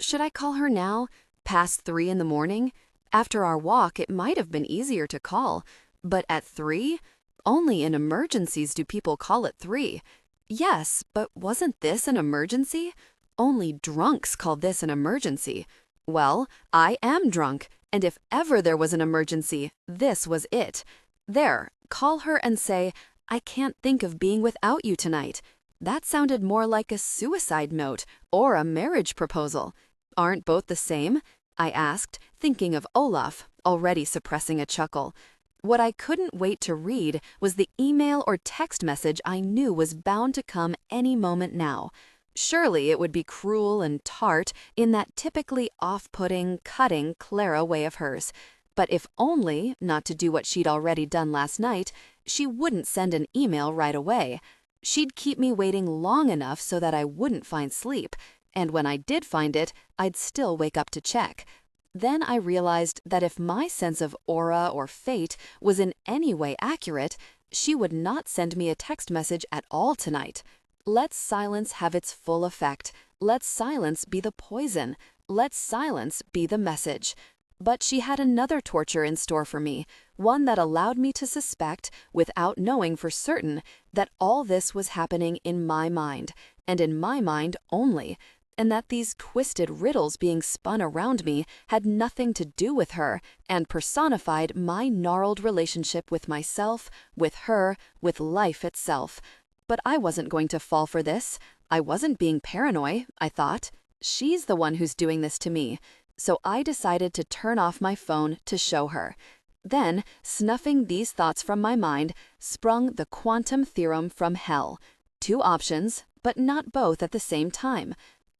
Should I call her now? Past 3 in the morning? After our walk, it might have been easier to call. But at 3? Only in emergencies do people call at 3. Yes, but wasn't this an emergency? Only drunks call this an emergency. Well, I am drunk, and if ever there was an emergency, this was it. There, call her and say, "I can't think of being without you tonight." That sounded more like a suicide note or a marriage proposal. Aren't both the same? I asked, thinking of Olaf, already suppressing a chuckle. What I couldn't wait to read was the email or text message I knew was bound to come any moment now. Surely it would be cruel and tart in that typically off-putting, cutting Clara way of hers. But if only, not to do what she'd already done last night, she wouldn't send an email right away. She'd keep me waiting long enough so that I wouldn't find sleep, and when I did find it, I'd still wake up to check. Then I realized that if my sense of aura or fate was in any way accurate, she would not send me a text message at all tonight. Let silence have its full effect. Let silence be the poison. Let silence be the message. But she had another torture in store for me, one that allowed me to suspect, without knowing for certain, that all this was happening in my mind, and in my mind only, and that these twisted riddles being spun around me had nothing to do with her and personified my gnarled relationship with myself, with her, with life itself. But I wasn't going to fall for this. I wasn't being paranoid, I thought. She's the one who's doing this to me. So I decided to turn off my phone to show her. Then, snuffing these thoughts from my mind, sprung the quantum theorem from hell. 2 options, but not both at the same time.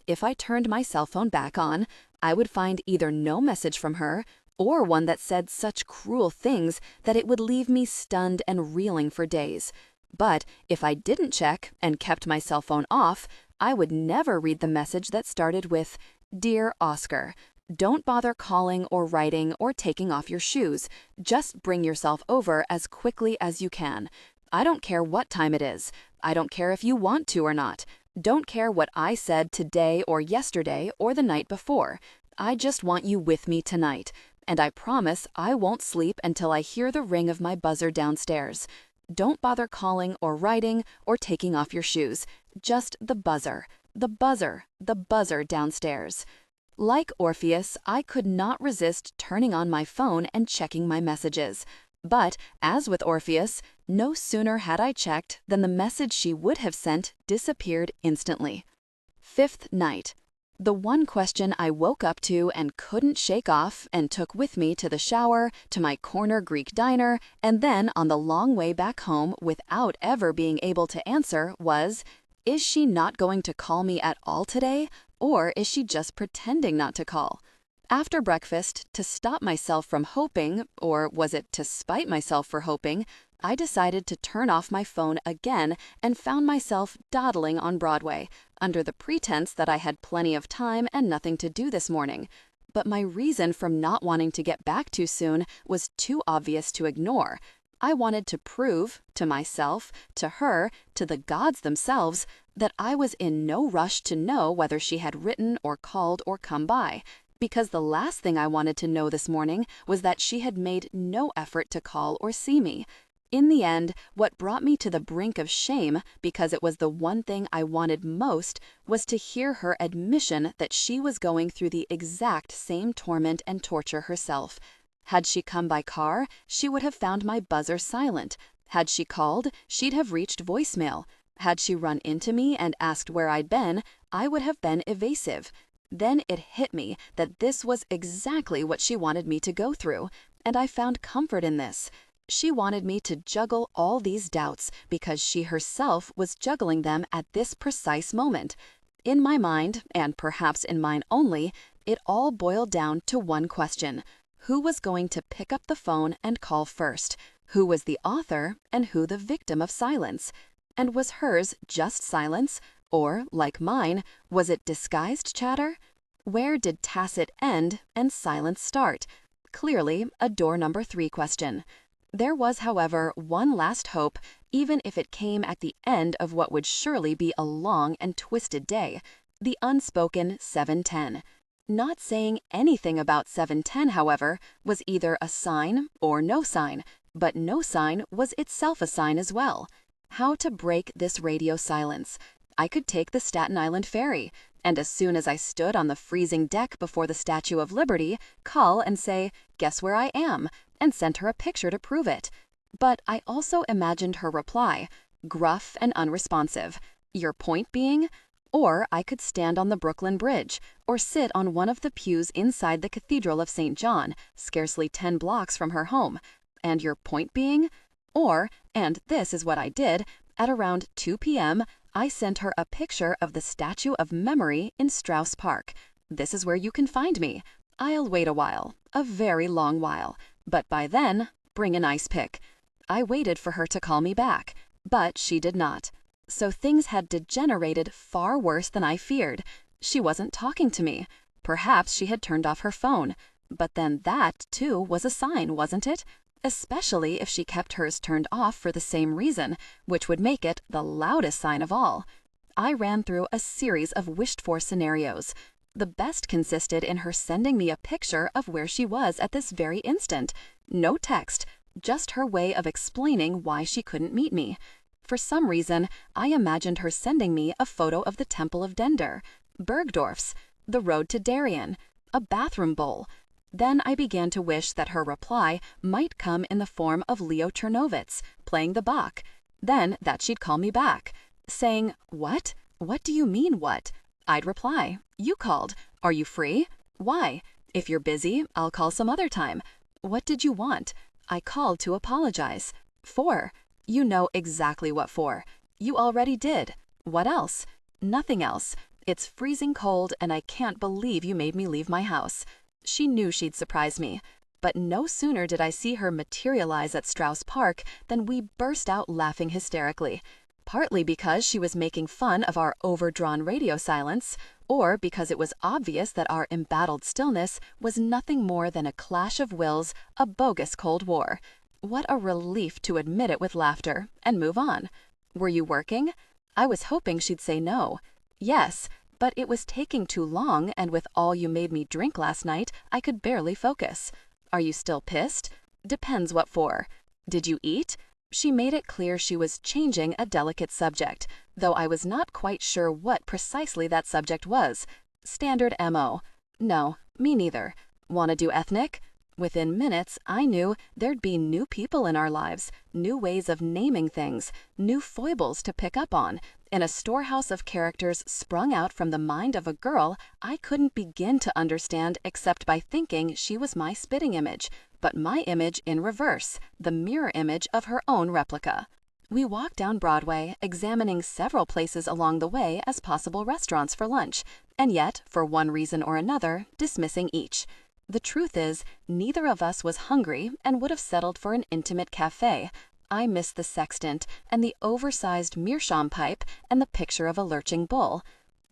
If I turned my cell phone back on, I would find either no message from her or one that said such cruel things that it would leave me stunned and reeling for days. But if I didn't check and kept my cell phone off, I would never read the message that started with, "Dear Oscar, don't bother calling or writing or taking off your shoes. Just bring yourself over as quickly as you can. I don't care what time it is. I don't care if you want to or not. Don't care what I said today or yesterday or the night before. I just want you with me tonight, and I promise I won't sleep until I hear the ring of my buzzer downstairs. Don't bother calling or writing or taking off your shoes. Just the buzzer, the buzzer, the buzzer downstairs." Like Orpheus, I could not resist turning on my phone and checking my messages. But, as with Orpheus, no sooner had I checked than the message she would have sent disappeared instantly. 5th night. The one question I woke up to and couldn't shake off and took with me to the shower, to my corner Greek diner, and then on the long way back home without ever being able to answer was, is she not going to call me at all today, or is she just pretending not to call? After breakfast, to stop myself from hoping, or was it to spite myself for hoping, I decided to turn off my phone again and found myself dawdling on Broadway, under the pretense that I had plenty of time and nothing to do this morning. But my reason for not wanting to get back too soon was too obvious to ignore. I wanted to prove, to myself, to her, to the gods themselves, that I was in no rush to know whether she had written or called or come by, because the last thing I wanted to know this morning was that she had made no effort to call or see me. In the end, what brought me to the brink of shame, because it was the one thing I wanted most, was to hear her admission that she was going through the exact same torment and torture herself. Had she come by car, she would have found my buzzer silent. Had she called, she'd have reached voicemail. Had she run into me and asked where I'd been, I would have been evasive. Then it hit me that this was exactly what she wanted me to go through, and I found comfort in this. She wanted me to juggle all these doubts because she herself was juggling them at this precise moment. In my mind, and perhaps in mine only, it all boiled down to one question. Who was going to pick up the phone and call first? Who was the author and who the victim of silence? And was hers just silence? Or, like mine, was it disguised chatter? Where did tacit end and silence start? Clearly, a door number 3 question. There was, however, one last hope, even if it came at the end of what would surely be a long and twisted day, the unspoken 710. Not saying anything about 710, however, was either a sign or no sign, but no sign was itself a sign as well. How to break this radio silence? I could take the Staten Island ferry, and as soon as I stood on the freezing deck before the Statue of Liberty, call and say, "Guess where I am?" and send her a picture to prove it. But I also imagined her reply, gruff and unresponsive. Your point being? Or I could stand on the Brooklyn Bridge, or sit on one of the pews inside the Cathedral of St. John, scarcely 10 blocks from her home. And your point being? Or, and this is what I did, at around 2 p.m., I sent her a picture of the Statue of Memory in Straus Park. This is where you can find me. I'll wait a while, a very long while. But by then, bring an ice pick. I waited for her to call me back, but she did not. So things had degenerated far worse than I feared. She wasn't talking to me. Perhaps she had turned off her phone. But then that, too, was a sign, wasn't it? Especially if she kept hers turned off for the same reason, which would make it the loudest sign of all. I ran through a series of wished-for scenarios. The best consisted in her sending me a picture of where she was at this very instant. No text, just her way of explaining why she couldn't meet me. For some reason, I imagined her sending me a photo of the Temple of Dender, Bergdorf's, the road to Darien, a bathroom bowl. Then I began to wish that her reply might come in the form of Leo Chernovitz, playing the Bach. Then that she'd call me back, saying, "What? What do you mean, what?" I'd reply, "You called. Are you free? Why? If you're busy, I'll call some other time. What did you want? I called to apologize. For? You know exactly what for. You already did. What else? Nothing else. It's freezing cold and I can't believe you made me leave my house." She knew she'd surprise me. But no sooner did I see her materialize at Straus Park than we burst out laughing hysterically. Partly because she was making fun of our overdrawn radio silence, or because it was obvious that our embattled stillness was nothing more than a clash of wills, a bogus Cold War. What a relief to admit it with laughter and move on. Were you working? I was hoping she'd say no. Yes, but it was taking too long, and with all you made me drink last night, I could barely focus. Are you still pissed? Depends what for. Did you eat? She made it clear she was changing a delicate subject, though I was not quite sure what precisely that subject was. Standard MO. No, me neither. Want to do ethnic? Within minutes, I knew there'd be new people in our lives, new ways of naming things, new foibles to pick up on, in a storehouse of characters sprung out from the mind of a girl I couldn't begin to understand except by thinking she was my spitting image, but my image in reverse, the mirror image of her own replica. We walked down Broadway, examining several places along the way as possible restaurants for lunch, and yet, for one reason or another, dismissing each. The truth is, neither of us was hungry and would have settled for an intimate cafe. I missed the sextant and the oversized meerschaum pipe and the picture of a lurching bull.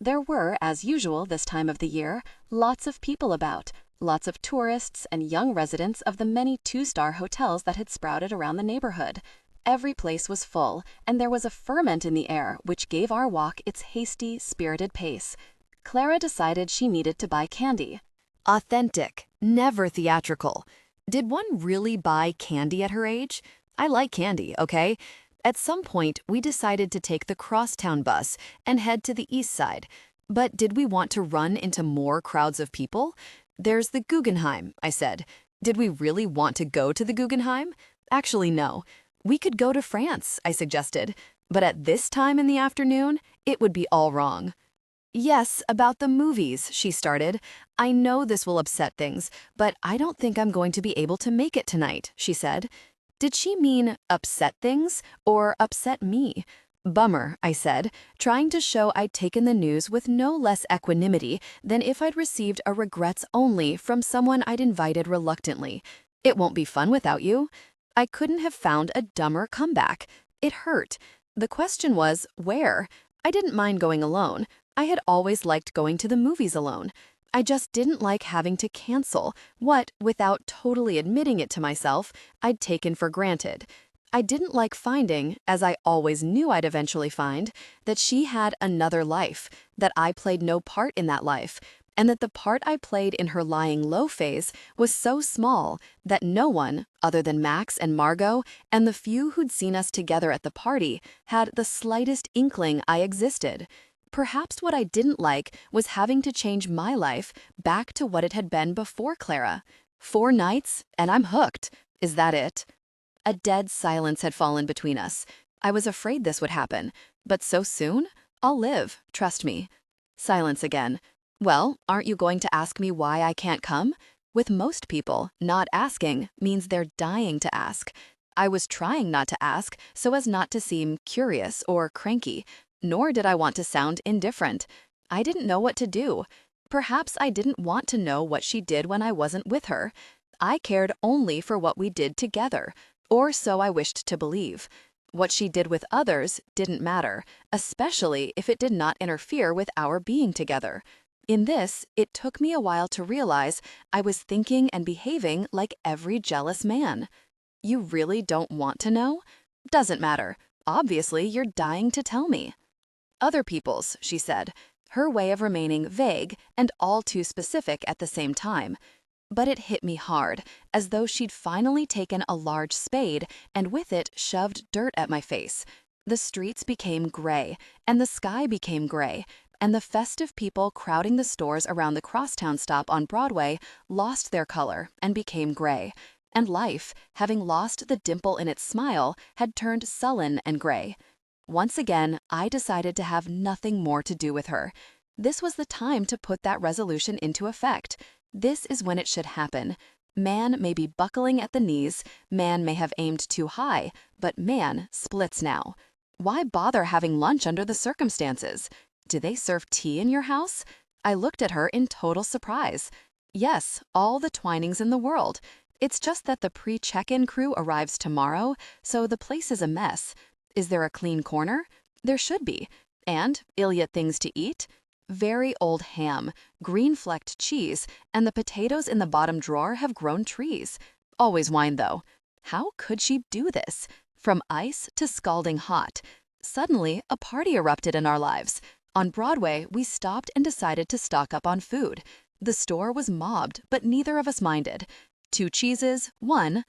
There were, as usual this time of the year, lots of people about, lots of tourists and young residents of the many two-star hotels that had sprouted around the neighborhood. Every place was full, and there was a ferment in the air which gave our walk its hasty, spirited pace. Clara decided she needed to buy candy. Authentic, never theatrical. Did one really buy candy at her age? I like candy, okay? At some point, we decided to take the crosstown bus and head to the east side. But did we want to run into more crowds of people? There's the Guggenheim, I said. Did we really want to go to the Guggenheim? Actually, no. We could go to France, I suggested. But at this time in the afternoon, it would be all wrong. Yes, about the movies, she started. I know this will upset things, but I don't think I'm going to be able to make it tonight, she said. Did she mean upset things or upset me? Bummer, I said, trying to show I'd taken the news with no less equanimity than if I'd received a regrets only from someone I'd invited reluctantly. It won't be fun without you. I couldn't have found a dumber comeback. It hurt. The question was, where? I didn't mind going alone. I had always liked going to the movies alone. I just didn't like having to cancel what, without totally admitting it to myself, I'd taken for granted. I didn't like finding, as I always knew I'd eventually find, that she had another life, that I played no part in that life, and that the part I played in her lying low phase was so small that no one, other than Max and Margot and the few who'd seen us together at the party, had the slightest inkling I existed. Perhaps what I didn't like was having to change my life back to what it had been before Clara. 4 nights, and I'm hooked. Is that it? A dead silence had fallen between us. I was afraid this would happen. But so soon? I'll live, trust me. Silence again. Well, aren't you going to ask me why I can't come? With most people, not asking means they're dying to ask. I was trying not to ask so as not to seem curious or cranky. Nor did I want to sound indifferent. I didn't know what to do. Perhaps I didn't want to know what she did when I wasn't with her. I cared only for what we did together, or so I wished to believe. What she did with others didn't matter, especially if it did not interfere with our being together. In this, it took me a while to realize I was thinking and behaving like every jealous man. You really don't want to know? Doesn't matter. Obviously, you're dying to tell me. Other people's, she said, her way of remaining vague and all too specific at the same time. But it hit me hard, as though she'd finally taken a large spade and with it shoved dirt at my face. The streets became gray, and the sky became gray, and the festive people crowding the stores around the crosstown stop on Broadway lost their color and became gray. And life, having lost the dimple in its smile, had turned sullen and gray. Once again, I decided to have nothing more to do with her. This was the time to put that resolution into effect. This is when it should happen. Man may be buckling at the knees, man may have aimed too high, but man splits now. Why bother having lunch under the circumstances? Do they serve tea in your house? I looked at her in total surprise. Yes, all the Twinings in the world. It's just that the pre-check-in crew arrives tomorrow, so the place is a mess. Is there a clean corner? There should be. And ill-yet things to eat? Very old ham, green-flecked cheese, and the potatoes in the bottom drawer have grown trees. Always wine, though. How could she do this? From ice to scalding hot. Suddenly, a party erupted in our lives. On Broadway, we stopped and decided to stock up on food. The store was mobbed, but neither of us minded. 2 cheeses, 2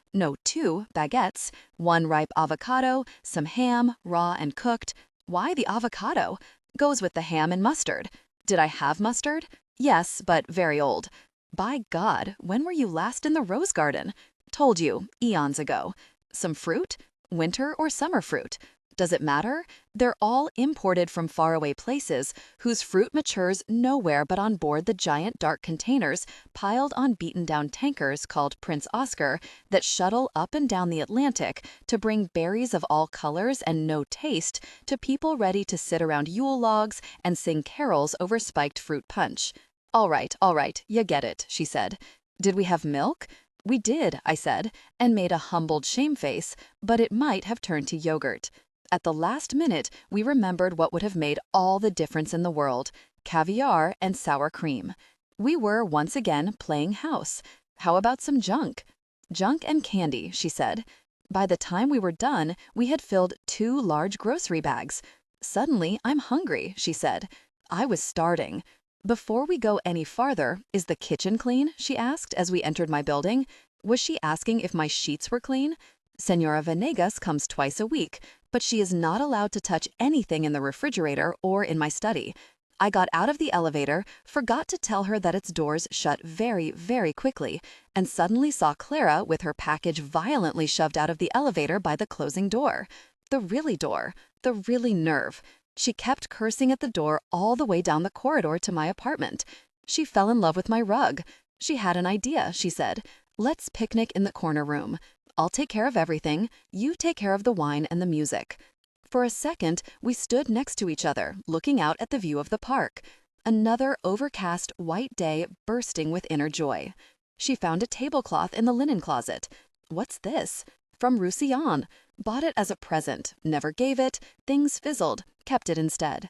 baguettes, 1 ripe avocado, some ham, raw and cooked. Why the avocado? Goes with the ham and mustard. Did I have mustard? Yes, but very old. By God, when were you last in the rose garden? Told you, eons ago. Some fruit? Winter or summer fruit? Does it matter? They're all imported from faraway places whose fruit matures nowhere but on board the giant dark containers piled on beaten-down tankers called Prince Oscar that shuttle up and down the Atlantic to bring berries of all colors and no taste to people ready to sit around Yule logs and sing carols over spiked fruit punch. All right, you get it, she said. Did we have milk? We did, I said, and made a humbled shame face, but it might have turned to yogurt. At the last minute, we remembered what would have made all the difference in the world: caviar and sour cream. We were once again playing house. How about some junk? Junk and candy, she said. By the time we were done, we had filled 2 large grocery bags. Suddenly, I'm hungry, she said. I was starting. Before we go any farther, is the kitchen clean? She asked as we entered my building. Was she asking if my sheets were clean? Senora Venegas comes twice a week, but she is not allowed to touch anything in the refrigerator or in my study. I got out of the elevator, forgot to tell her that its doors shut very, very quickly, and suddenly saw Clara with her package violently shoved out of the elevator by the closing door. The really nerve. She kept cursing at the door all the way down the corridor to my apartment. She fell in love with my rug. She had an idea, she said. Let's picnic in the corner room. I'll take care of everything. You take care of the wine and the music. For a second, we stood next to each other, looking out at the view of the park. Another overcast white day bursting with inner joy. She found a tablecloth in the linen closet. What's this? From Roussillon. Bought it as a present, never gave it, things fizzled, kept it instead.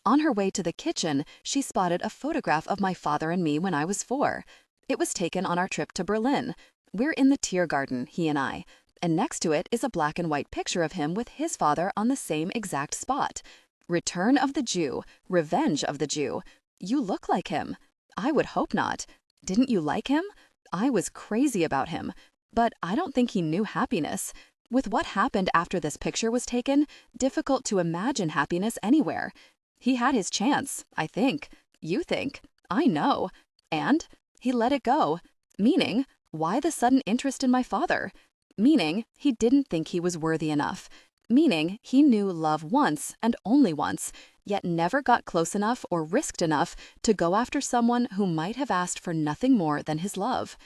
On her way to the kitchen, she spotted a photograph of my father and me when I was 4. It was taken on our trip to Berlin. We're in the Tiergarten, he and I, and next to it is a black and white picture of him with his father on the same exact spot. Return of the Jew, revenge of the Jew. You look like him. I would hope not. Didn't you like him? I was crazy about him. But I don't think he knew happiness. With what happened after this picture was taken, difficult to imagine happiness anywhere. He had his chance, I think. You think. I know. And he let it go. Meaning, why the sudden interest in my father? Meaning, he didn't think he was worthy enough. Meaning, he knew love once and only once, yet never got close enough or risked enough to go after someone who might have asked for nothing more than his love.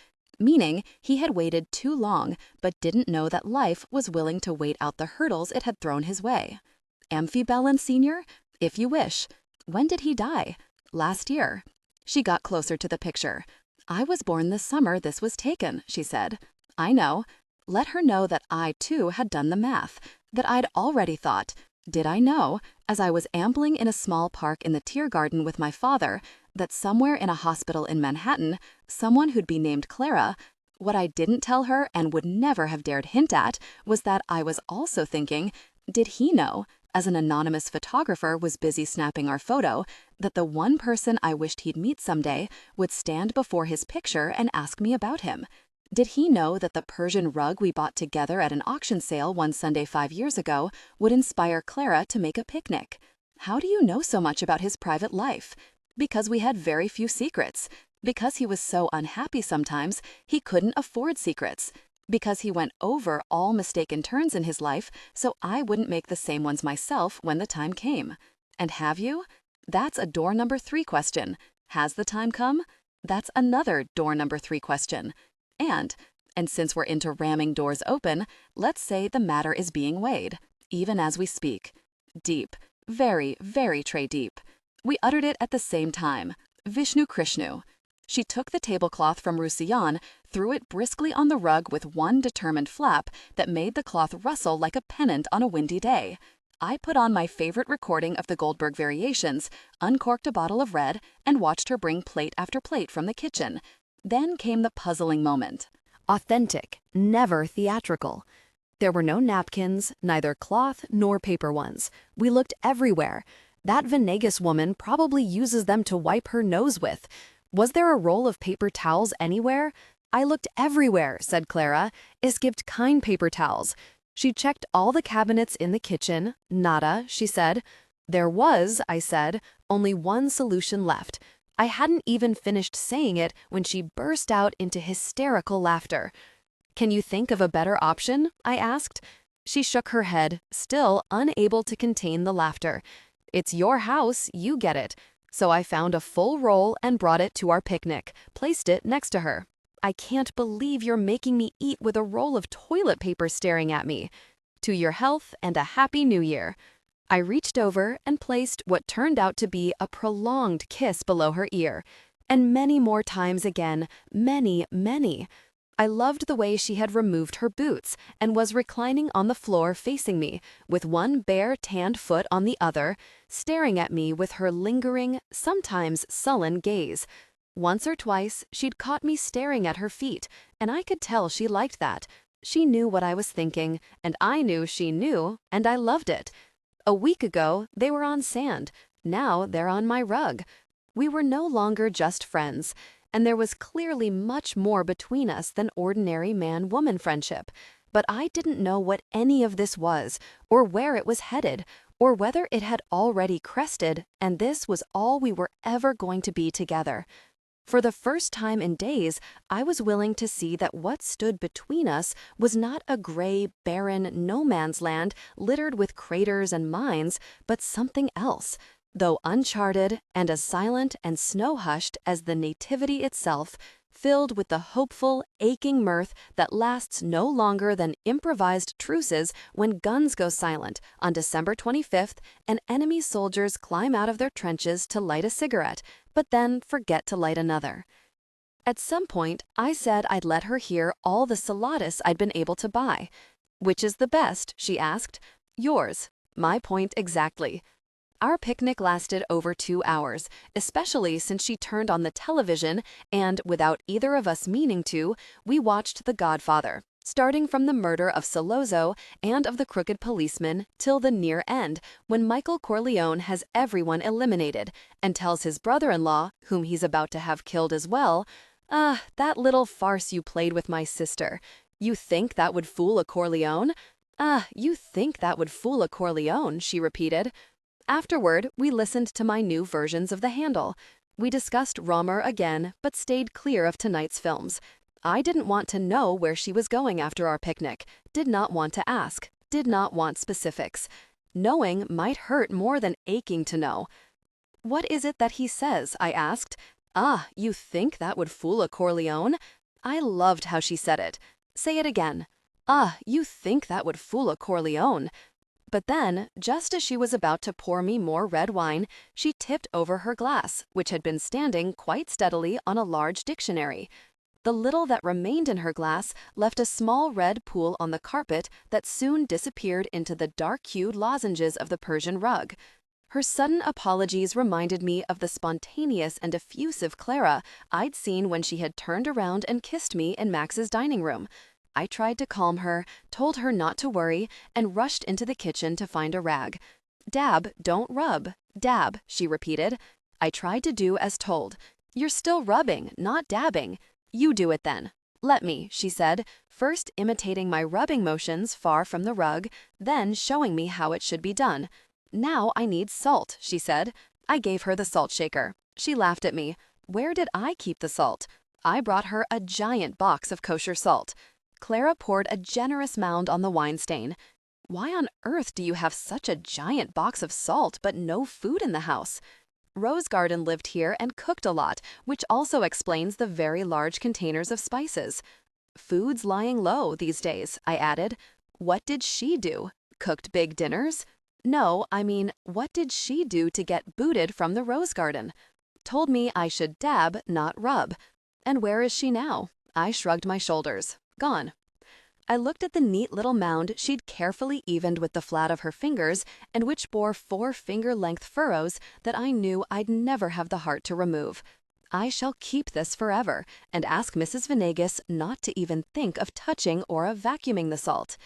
Meaning, he had waited too long, but didn't know that life was willing to wait out the hurdles it had thrown his way. Ambivalence, Senior? If you wish. When did he die? Last year. She got closer to the picture. I was born this summer this was taken, she said. I know. Let her know that I, too, had done the math, that I'd already thought. Did I know, as I was ambling in a small park in the Tiergarten with my father, that somewhere in a hospital in Manhattan, someone who'd be named Clara, what I didn't tell her and would never have dared hint at was that I was also thinking, did he know, as an anonymous photographer was busy snapping our photo, that the one person I wished he'd meet someday would stand before his picture and ask me about him? Did he know that the Persian rug we bought together at an auction sale one Sunday 5 years ago would inspire Clara to make a picnic? How do you know so much about his private life? Because we had very few secrets. Because he was so unhappy sometimes, he couldn't afford secrets. Because he went over all mistaken turns in his life, so I wouldn't make the same ones myself when the time came. And have you? That's a door number 3 question. Has the time come? That's another door number 3 question. And since we're into ramming doors open, let's say the matter is being weighed, even as we speak. Deep, very, very tray deep. We uttered it at the same time. Vishnu Krishnu. She took the tablecloth from Roussillon, threw it briskly on the rug with one determined flap that made the cloth rustle like a pennant on a windy day. I put on my favorite recording of the Goldberg Variations, uncorked a bottle of red, and watched her bring plate after plate from the kitchen. Then came the puzzling moment. Authentic, never theatrical. There were no napkins, neither cloth nor paper ones. We looked everywhere. That Venegas woman probably uses them to wipe her nose with. Was there a roll of paper towels anywhere? I looked everywhere, said Clara. Es gibt kein paper towels. She checked all the cabinets in the kitchen. Nada, she said. There was, I said, only one solution left. I hadn't even finished saying it when she burst out into hysterical laughter. Can you think of a better option? I asked. She shook her head, still unable to contain the laughter. It's your house, you get it. So I found a full roll and brought it to our picnic, placed it next to her. I can't believe you're making me eat with a roll of toilet paper staring at me. To your health and a happy new year. I reached over and placed what turned out to be a prolonged kiss below her ear. And many more times again, many, many. I loved the way she had removed her boots and was reclining on the floor facing me, with one bare tanned foot on the other, staring at me with her lingering, sometimes sullen gaze. Once or twice, she'd caught me staring at her feet, and I could tell she liked that. She knew what I was thinking, and I knew she knew, and I loved it. A week ago, they were on sand. Now they're on my rug. We were no longer just friends, and there was clearly much more between us than ordinary man-woman friendship. But I didn't know what any of this was, or where it was headed, or whether it had already crested, and this was all we were ever going to be together. For the first time in days, I was willing to see that what stood between us was not a gray, barren no-man's land littered with craters and mines, but something else, though uncharted and as silent and snow-hushed as the nativity itself, filled with the hopeful, aching mirth that lasts no longer than improvised truces when guns go silent on December 25th and enemy soldiers climb out of their trenches to light a cigarette, but then forget to light another. At some point, I said I'd let her hear all the saladas I'd been able to buy. "Which is the best?" she asked. "Yours." My point exactly. Our picnic lasted over 2 hours, especially since she turned on the television and, without either of us meaning to, we watched The Godfather, starting from the murder of Sollozzo and of the crooked policeman till the near end, when Michael Corleone has everyone eliminated and tells his brother-in-law, whom he's about to have killed as well, "Ah, that little farce you played with my sister. You think that would fool a Corleone? Ah, you think that would fool a Corleone," she repeated. Afterward, we listened to my new versions of The Handle. We discussed Romer again, but stayed clear of tonight's films. I didn't want to know where she was going after our picnic, did not want to ask, did not want specifics. Knowing might hurt more than aching to know. "What is it that he says?" I asked. "Ah, you think that would fool a Corleone?" I loved how she said it. Say it again. "Ah, you think that would fool a Corleone." But then, just as she was about to pour me more red wine, she tipped over her glass, which had been standing quite steadily on a large dictionary. The little that remained in her glass left a small red pool on the carpet that soon disappeared into the dark-hued lozenges of the Persian rug. Her sudden apologies reminded me of the spontaneous and effusive Clara I'd seen when she had turned around and kissed me in Max's dining room. I tried to calm her, told her not to worry, and rushed into the kitchen to find a rag. "Dab, don't rub. Dab," she repeated. I tried to do as told. "You're still rubbing, not dabbing." "You do it then." "Let me," she said, first imitating my rubbing motions far from the rug, then showing me how it should be done. "Now I need salt," she said. I gave her the salt shaker. She laughed at me. Where did I keep the salt? I brought her a giant box of kosher salt. Clara poured a generous mound on the wine stain. "Why on earth do you have such a giant box of salt but no food in the house?" Rose Garden lived here and cooked a lot, which also explains the very large containers of spices. "Food's lying low these days," I added. "What did she do? Cooked big dinners?" "No, I mean, what did she do to get booted from the Rose Garden?" "Told me I should dab, not rub." "And where is she now?" I shrugged my shoulders. "Gone." I looked at the neat little mound she'd carefully evened with the flat of her fingers and which bore 4 finger-length furrows that I knew I'd never have the heart to remove. I shall keep this forever and ask Mrs. Venegas not to even think of touching or of vacuuming the salt.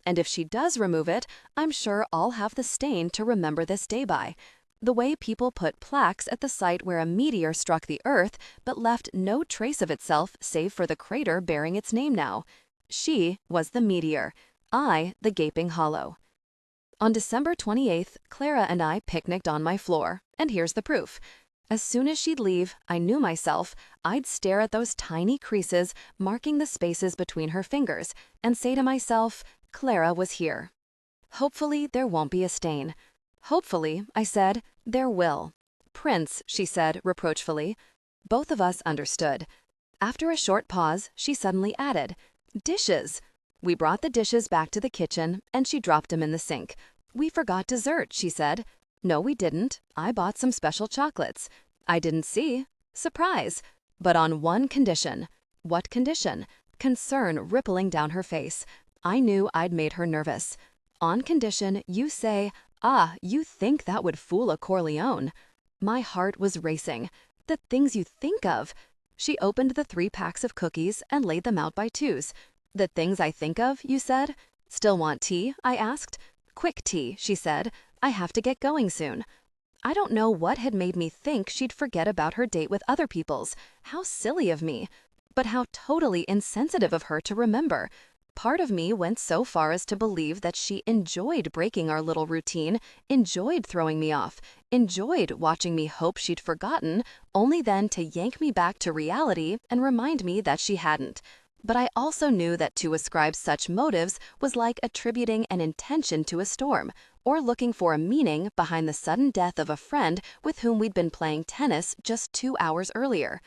And if she does remove it, I'm sure I'll have the stain to remember this day by. The way people put plaques at the site where a meteor struck the Earth but left no trace of itself save for the crater bearing its name now. She was the meteor, I the gaping hollow. On December 28th, Clara and I picnicked on my floor, and here's the proof. As soon as she'd leave, I knew myself, I'd stare at those tiny creases marking the spaces between her fingers and say to myself, Clara was here. Hopefully there won't be a stain. Hopefully, I said, there will. Prince, she said reproachfully. Both of us understood. After a short pause, she suddenly added, dishes. We brought the dishes back to the kitchen, and she dropped them in the sink. We forgot dessert, she said. No, we didn't. I bought some special chocolates. I didn't see. Surprise. But on one condition. What condition? Concern rippling down her face. I knew I'd made her nervous. On condition you say, ah, you think that would fool a Corleone. My heart was racing. The things you think of. She opened the 3 packs of cookies and laid them out by twos. The things I think of, you said? Still want tea? I asked. Quick tea, she said. I have to get going soon. I don't know what had made me think she'd forget about her date with other people's. How silly of me. But how totally insensitive of her to remember. Part of me went so far as to believe that she enjoyed breaking our little routine, enjoyed throwing me off, enjoyed watching me hope she'd forgotten, only then to yank me back to reality and remind me that she hadn't. But I also knew that to ascribe such motives was like attributing an intention to a storm, or looking for a meaning behind the sudden death of a friend with whom we'd been playing tennis just 2 hours earlier.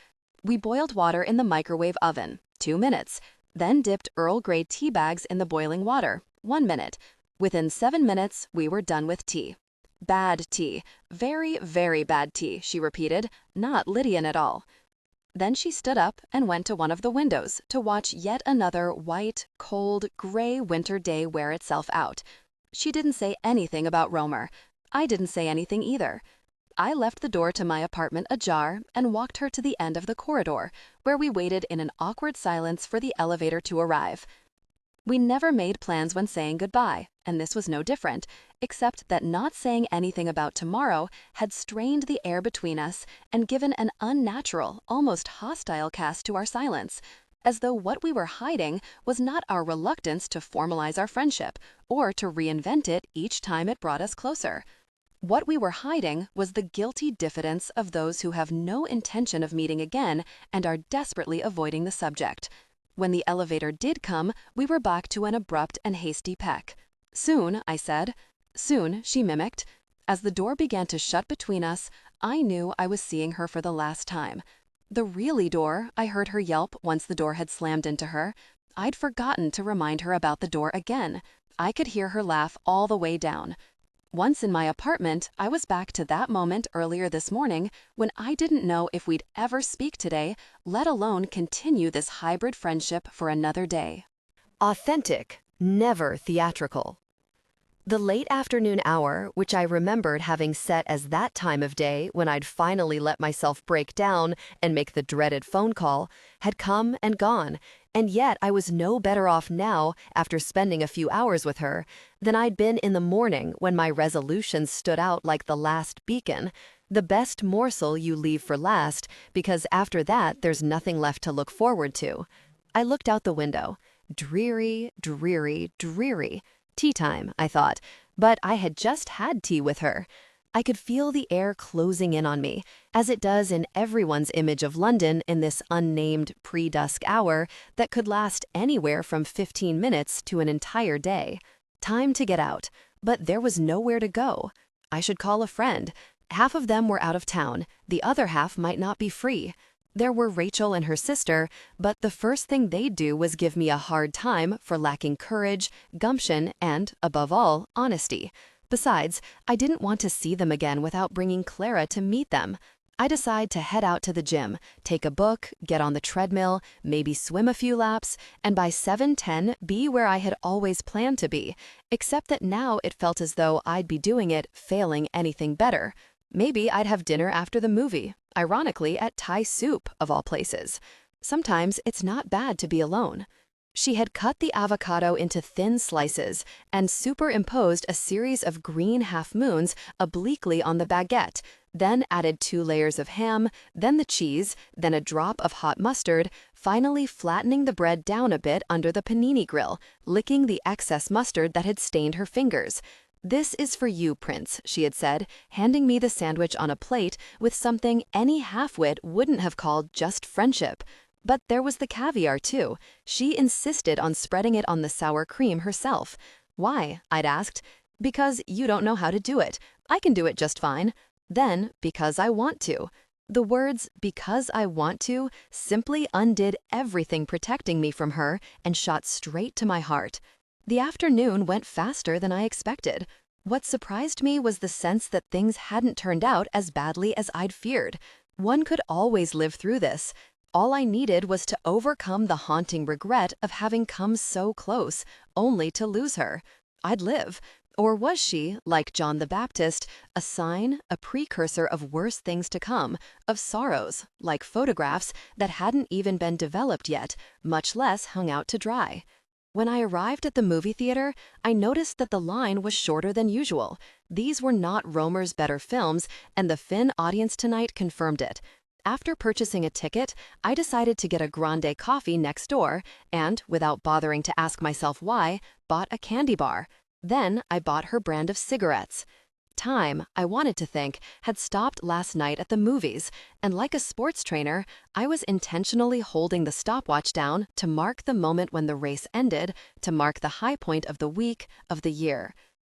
We boiled water in the microwave oven, 2 minutes, then dipped Earl Grey tea bags in the boiling water, 1 minute. Within 7 minutes, we were done with tea. Bad tea. Very, very bad tea, she repeated, not Lydian at all. Then she stood up and went to one of the windows to watch yet another white, cold, gray winter day wear itself out. She didn't say anything about Romer. I didn't say anything either. I left the door to my apartment ajar and walked her to the end of the corridor, where we waited in an awkward silence for the elevator to arrive. We never made plans when saying goodbye, and this was no different, except that not saying anything about tomorrow had strained the air between us and given an unnatural, almost hostile cast to our silence, as though what we were hiding was not our reluctance to formalize our friendship or to reinvent it each time it brought us closer. What we were hiding was the guilty diffidence of those who have no intention of meeting again and are desperately avoiding the subject. When the elevator did come, we were back to an abrupt and hasty peck. Soon, I said. Soon, she mimicked. As the door began to shut between us, I knew I was seeing her for the last time. The really door, I heard her yelp once the door had slammed into her. I'd forgotten to remind her about the door again. I could hear her laugh all the way down. Once in my apartment, I was back to that moment earlier this morning when I didn't know if we'd ever speak today, let alone continue this hybrid friendship for another day. Authentic, never theatrical. The late afternoon hour, which I remembered having set as that time of day when I'd finally let myself break down and make the dreaded phone call, had come and gone, and yet I was no better off now, after spending a few hours with her, than I'd been in the morning when my resolutions stood out like the last beacon, the best morsel you leave for last, because after that there's nothing left to look forward to. I looked out the window. Dreary, dreary, dreary. Tea time, I thought, but I had just had tea with her. I could feel the air closing in on me, as it does in everyone's image of London in this unnamed pre-dusk hour that could last anywhere from 15 minutes to an entire day. Time to get out, but there was nowhere to go. I should call a friend. Half of them were out of town, the other half might not be free. There were Rachel and her sister, but the first thing they'd do was give me a hard time for lacking courage, gumption, and, above all, honesty. Besides, I didn't want to see them again without bringing Clara to meet them. I decided to head out to the gym, take a book, get on the treadmill, maybe swim a few laps, and by 7:10 be where I had always planned to be, except that now it felt as though I'd be doing it failing anything better. Maybe I'd have dinner after the movie, ironically at Thai soup, of all places. Sometimes it's not bad to be alone. She had cut the avocado into thin slices and superimposed a series of green half-moons obliquely on the baguette, then added 2 layers of ham, then the cheese, then a drop of hot mustard, finally flattening the bread down a bit under the panini grill, licking the excess mustard that had stained her fingers. "This is for you, Prince," she had said, handing me the sandwich on a plate with something any half-wit wouldn't have called just friendship. But there was the caviar, too. She insisted on spreading it on the sour cream herself. "Why?" I'd asked. "Because you don't know how to do it. I can do it just fine." Then, "Because I want to." The words, "because I want to," simply undid everything protecting me from her and shot straight to my heart. The afternoon went faster than I expected. What surprised me was the sense that things hadn't turned out as badly as I'd feared. One could always live through this. All I needed was to overcome the haunting regret of having come so close, only to lose her. I'd live. Or was she, like John the Baptist, a sign, a precursor of worse things to come, of sorrows, like photographs that hadn't even been developed yet, much less hung out to dry? When I arrived at the movie theater, I noticed that the line was shorter than usual. These were not Romer's better films, and the Finn audience tonight confirmed it. After purchasing a ticket, I decided to get a grande coffee next door and, without bothering to ask myself why, bought a candy bar. Then I bought her brand of cigarettes. Time, I wanted to think, had stopped last night at the movies, and like a sports trainer, I was intentionally holding the stopwatch down to mark the moment when the race ended, to mark the high point of the week, of the year.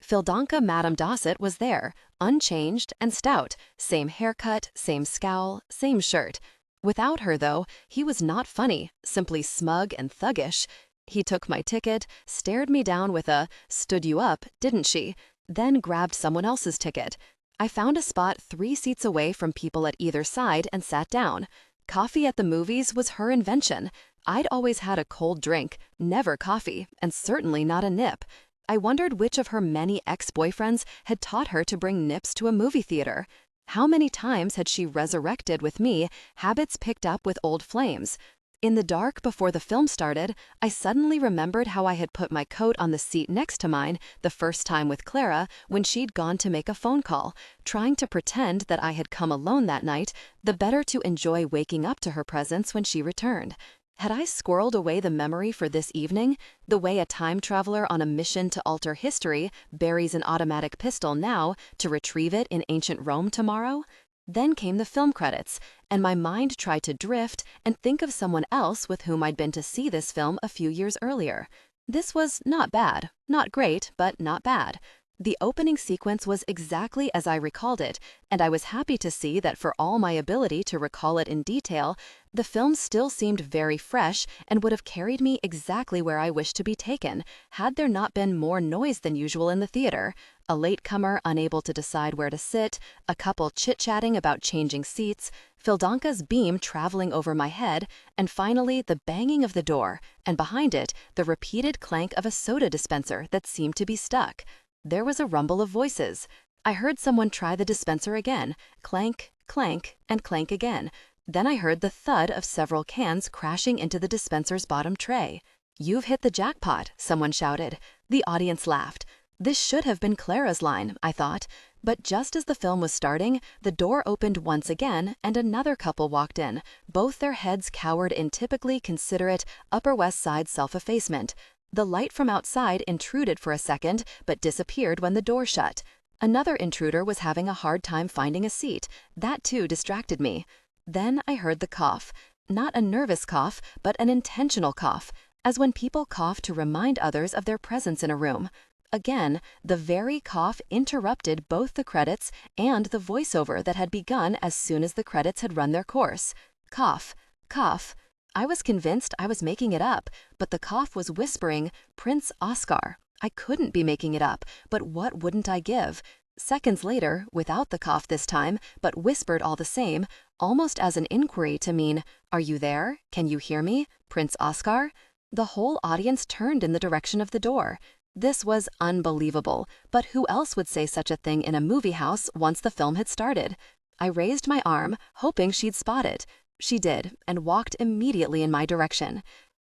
Fildanka Madame Dosset was there, unchanged and stout, same haircut, same scowl, same shirt. Without her, though, he was not funny, simply smug and thuggish. He took my ticket, stared me down with a "stood you up, didn't she?" then grabbed someone else's ticket. I found a spot 3 seats away from people at either side and sat down. Coffee at the movies was her invention. I'd always had a cold drink, never coffee, and certainly not a nip. I wondered which of her many ex-boyfriends had taught her to bring nips to a movie theater. How many times had she resurrected with me habits picked up with old flames? In the dark before the film started, I suddenly remembered how I had put my coat on the seat next to mine the first time with Clara when she'd gone to make a phone call, trying to pretend that I had come alone that night, the better to enjoy waking up to her presence when she returned. Had I squirreled away the memory for this evening, the way a time traveler on a mission to alter history buries an automatic pistol now to retrieve it in ancient Rome tomorrow? Then came the film credits, and my mind tried to drift and think of someone else with whom I'd been to see this film a few years earlier. This was not bad, not great, but not bad. The opening sequence was exactly as I recalled it, and I was happy to see that for all my ability to recall it in detail, the film still seemed very fresh and would have carried me exactly where I wished to be taken, had there not been more noise than usual in the theater. A latecomer unable to decide where to sit, a couple chit-chatting about changing seats, Fildanka's beam traveling over my head, and finally the banging of the door, and behind it, the repeated clank of a soda dispenser that seemed to be stuck. There was a rumble of voices. I heard someone try the dispenser again, clank, clank, and clank again. Then I heard the thud of several cans crashing into the dispenser's bottom tray. "You've hit the jackpot," someone shouted. The audience laughed. This should have been Clara's line, I thought. But just as the film was starting, the door opened once again and another couple walked in, both their heads cowered in typically considerate Upper West Side self-effacement. The light from outside intruded for a second, but disappeared when the door shut. Another intruder was having a hard time finding a seat. That too distracted me. Then I heard the cough. Not a nervous cough, but an intentional cough, as when people cough to remind others of their presence in a room. Again, the very cough interrupted both the credits and the voiceover that had begun as soon as the credits had run their course. Cough, cough. I was convinced I was making it up, but the cough was whispering, "Prince Oscar." I couldn't be making it up, but what wouldn't I give? Seconds later, without the cough this time, but whispered all the same, almost as an inquiry to mean, "Are you there? Can you hear me? Prince Oscar?" The whole audience turned in the direction of the door. This was unbelievable, but who else would say such a thing in a movie house once the film had started? I raised my arm, hoping she'd spot it. She did, and walked immediately in my direction.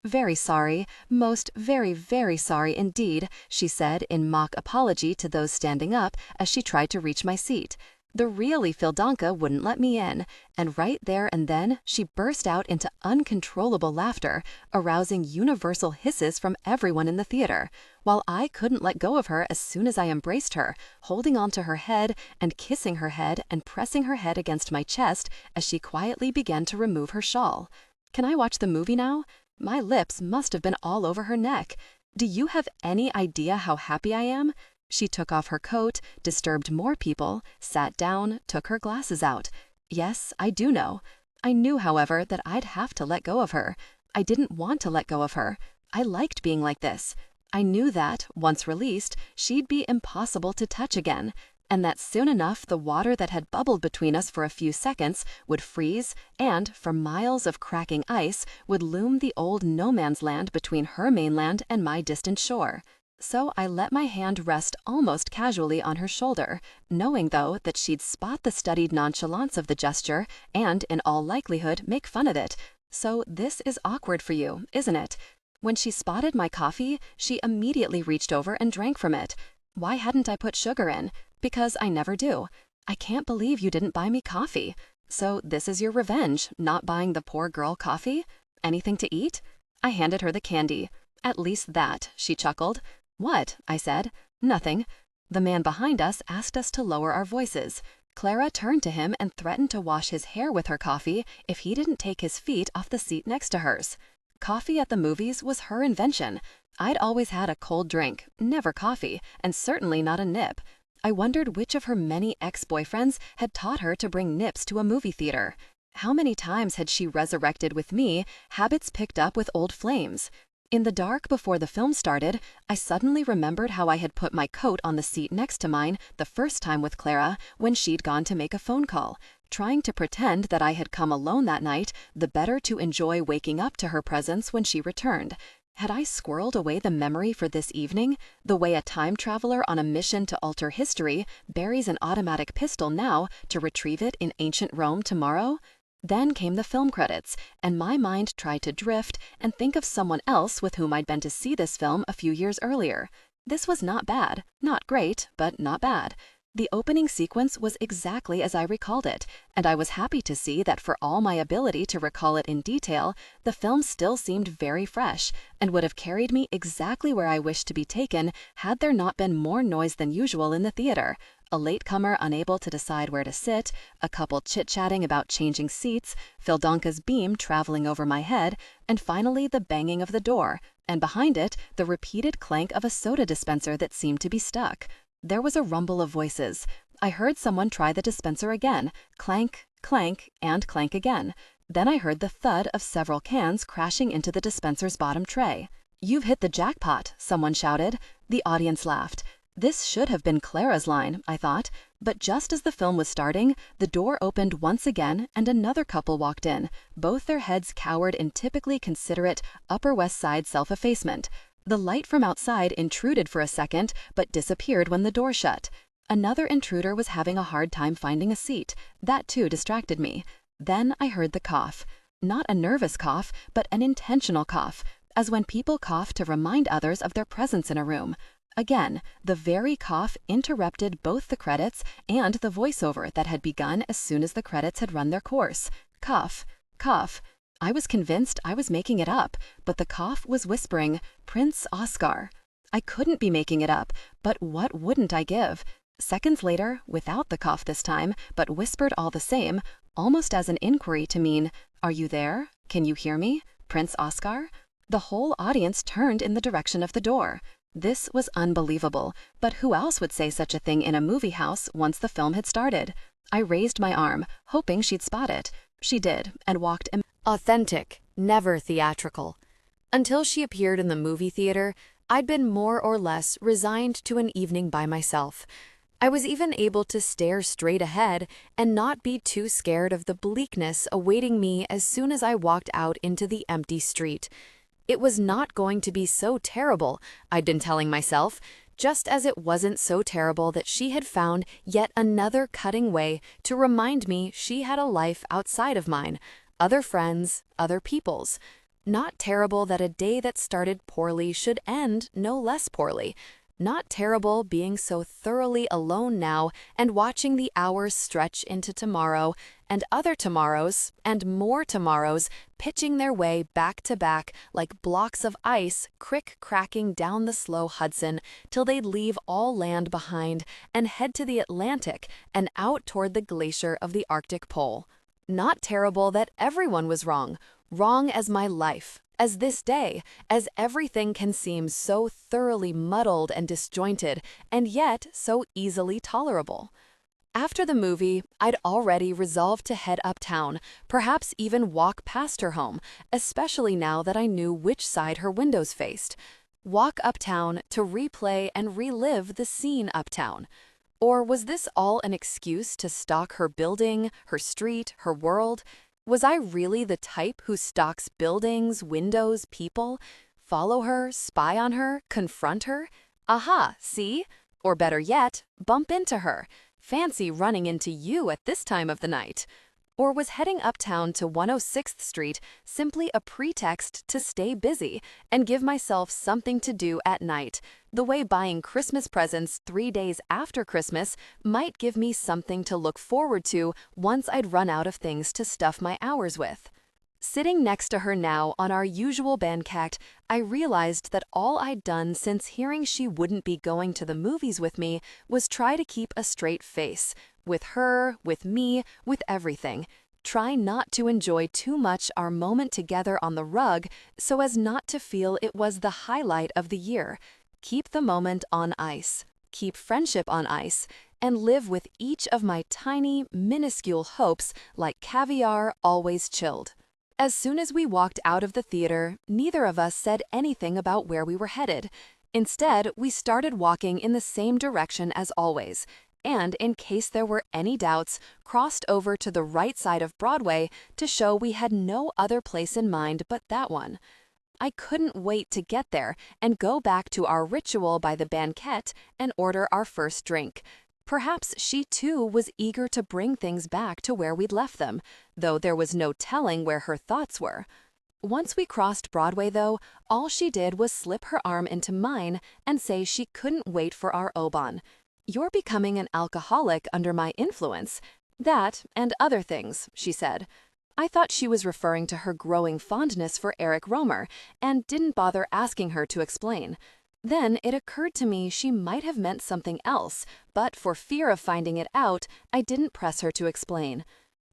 "Very sorry, most very, very sorry indeed," she said in mock apology to those standing up as she tried to reach my seat. The really Fildanka wouldn't let me in, and right there and then she burst out into uncontrollable laughter, arousing universal hisses from everyone in the theater, while I couldn't let go of her as soon as I embraced her, holding onto her head and kissing her head and pressing her head against my chest as she quietly began to remove her shawl. Can I watch the movie now? My lips must have been all over her neck. Do you have any idea how happy I am? She took off her coat, disturbed more people, sat down, took her glasses out. Yes, I do know. I knew, however, that I'd have to let go of her. I didn't want to let go of her. I liked being like this. I knew that, once released, she'd be impossible to touch again, and that soon enough the water that had bubbled between us for a few seconds would freeze, and, for miles of cracking ice, would loom the old no-man's land between her mainland and my distant shore. So I let my hand rest almost casually on her shoulder, knowing, though, that she'd spot the studied nonchalance of the gesture and, in all likelihood, make fun of it. So this is awkward for you, isn't it? When she spotted my coffee, she immediately reached over and drank from it. Why hadn't I put sugar in? Because I never do. I can't believe you didn't buy me coffee. "So this is your revenge, not buying the poor girl coffee? Anything to eat?" I handed her the candy. "At least that," she chuckled. "What?" I said. "Nothing." The man behind us asked us to lower our voices. Clara turned to him and threatened to wash his hair with her coffee if he didn't take his feet off the seat next to hers. Coffee at the movies was her invention. I'd always had a cold drink, never coffee, and certainly not a nip. I wondered which of her many ex-boyfriends had taught her to bring nips to a movie theater. How many times had she resurrected with me habits picked up with old flames? In the dark before the film started, I suddenly remembered how I had put my coat on the seat next to mine the first time with Clara when she'd gone to make a phone call, trying to pretend that I had come alone that night, the better to enjoy waking up to her presence when she returned. Had I squirreled away the memory for this evening, the way a time traveler on a mission to alter history buries an automatic pistol now to retrieve it in ancient Rome tomorrow? Then came the film credits, and my mind tried to drift and think of someone else with whom I'd been to see this film a few years earlier. This was not bad, not great, but not bad. The opening sequence was exactly as I recalled it, and I was happy to see that for all my ability to recall it in detail, the film still seemed very fresh and would have carried me exactly where I wished to be taken had there not been more noise than usual in the theater. A latecomer unable to decide where to sit, a couple chit-chatting about changing seats, Fildonka's beam traveling over my head, and finally the banging of the door, and behind it, the repeated clank of a soda dispenser that seemed to be stuck. There was a rumble of voices. I heard someone try the dispenser again, clank, clank, and clank again. Then I heard the thud of several cans crashing into the dispenser's bottom tray. "You've hit the jackpot," someone shouted. The audience laughed. This should have been Clara's line, I thought, but just as the film was starting, the door opened once again and another couple walked in, both their heads cowered in typically considerate Upper West Side self-effacement. The light from outside intruded for a second, but disappeared when the door shut. Another intruder was having a hard time finding a seat. That too distracted me. Then I heard the cough. Not a nervous cough, but an intentional cough, as when people cough to remind others of their presence in a room. Again, the very cough interrupted both the credits and the voiceover that had begun as soon as the credits had run their course. Cough, cough. I was convinced I was making it up, but the cough was whispering, "Prince Oscar." I couldn't be making it up, but what wouldn't I give? Seconds later, without the cough this time, but whispered all the same, almost as an inquiry to mean, "Are you there? Can you hear me? Prince Oscar?" The whole audience turned in the direction of the door. This was unbelievable, but who else would say such a thing in a movie house once the film had started? I raised my arm, hoping she'd spot it. She did, and walked Authentic, never theatrical. Until she appeared in the movie theater, I'd been more or less resigned to an evening by myself. I was even able to stare straight ahead and not be too scared of the bleakness awaiting me as soon as I walked out into the empty street. It was not going to be so terrible, I'd been telling myself, just as it wasn't so terrible that she had found yet another cutting way to remind me she had a life outside of mine, other friends, other people's. Not terrible that a day that started poorly should end no less poorly. Not terrible being so thoroughly alone now and watching the hours stretch into tomorrow and other tomorrows and more tomorrows pitching their way back to back like blocks of ice crick-cracking down the slow Hudson till they'd leave all land behind and head to the Atlantic and out toward the glacier of the Arctic Pole. Not terrible that everyone was wrong, wrong as my life, as this day, as everything can seem so thoroughly muddled and disjointed, and yet so easily tolerable. After the movie, I'd already resolved to head uptown, perhaps even walk past her home, especially now that I knew which side her windows faced. Walk uptown to replay and relive the scene uptown. Or was this all an excuse to stalk her building, her street, her world? Was I really the type who stalks buildings, windows, people? Follow her, spy on her, confront her? Aha, see? Or better yet, bump into her. Fancy running into you at this time of the night. Or was heading uptown to 106th Street simply a pretext to stay busy and give myself something to do at night, the way buying Christmas presents 3 days after Christmas might give me something to look forward to once I'd run out of things to stuff my hours with? Sitting next to her now on our usual banquette, I realized that all I'd done since hearing she wouldn't be going to the movies with me was try to keep a straight face, with her, with me, with everything. Try not to enjoy too much our moment together on the rug so as not to feel it was the highlight of the year. Keep the moment on ice. Keep friendship on ice, and live with each of my tiny, minuscule hopes like caviar always chilled. As soon as we walked out of the theater, neither of us said anything about where we were headed. Instead, we started walking in the same direction as always, and in case there were any doubts, crossed over to the right side of Broadway to show we had no other place in mind but that one. I couldn't wait to get there and go back to our ritual by the banquette and order our first drink. Perhaps she too was eager to bring things back to where we'd left them, though there was no telling where her thoughts were. Once we crossed Broadway, though, all she did was slip her arm into mine and say she couldn't wait for our Oban. "You're becoming an alcoholic under my influence." That and other things, she said. I thought she was referring to her growing fondness for Eric Romer and didn't bother asking her to explain. Then it occurred to me she might have meant something else, but for fear of finding it out, I didn't press her to explain.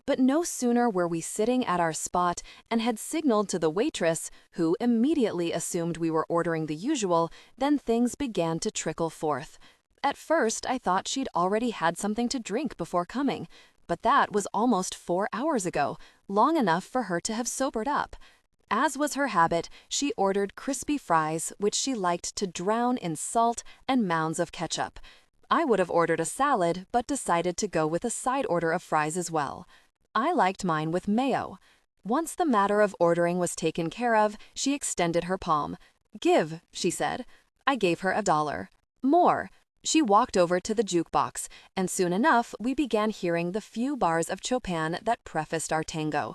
But no sooner were we sitting at our spot and had signaled to the waitress, who immediately assumed we were ordering the usual, than things began to trickle forth. At first, I thought she'd already had something to drink before coming, but that was almost 4 hours ago, long enough for her to have sobered up. As was her habit, she ordered crispy fries, which she liked to drown in salt and mounds of ketchup. I would have ordered a salad, but decided to go with a side order of fries as well. I liked mine with mayo. Once the matter of ordering was taken care of, she extended her palm. "Give," she said. I gave her $1. "More." She walked over to the jukebox, and soon enough we began hearing the few bars of Chopin that prefaced our tango.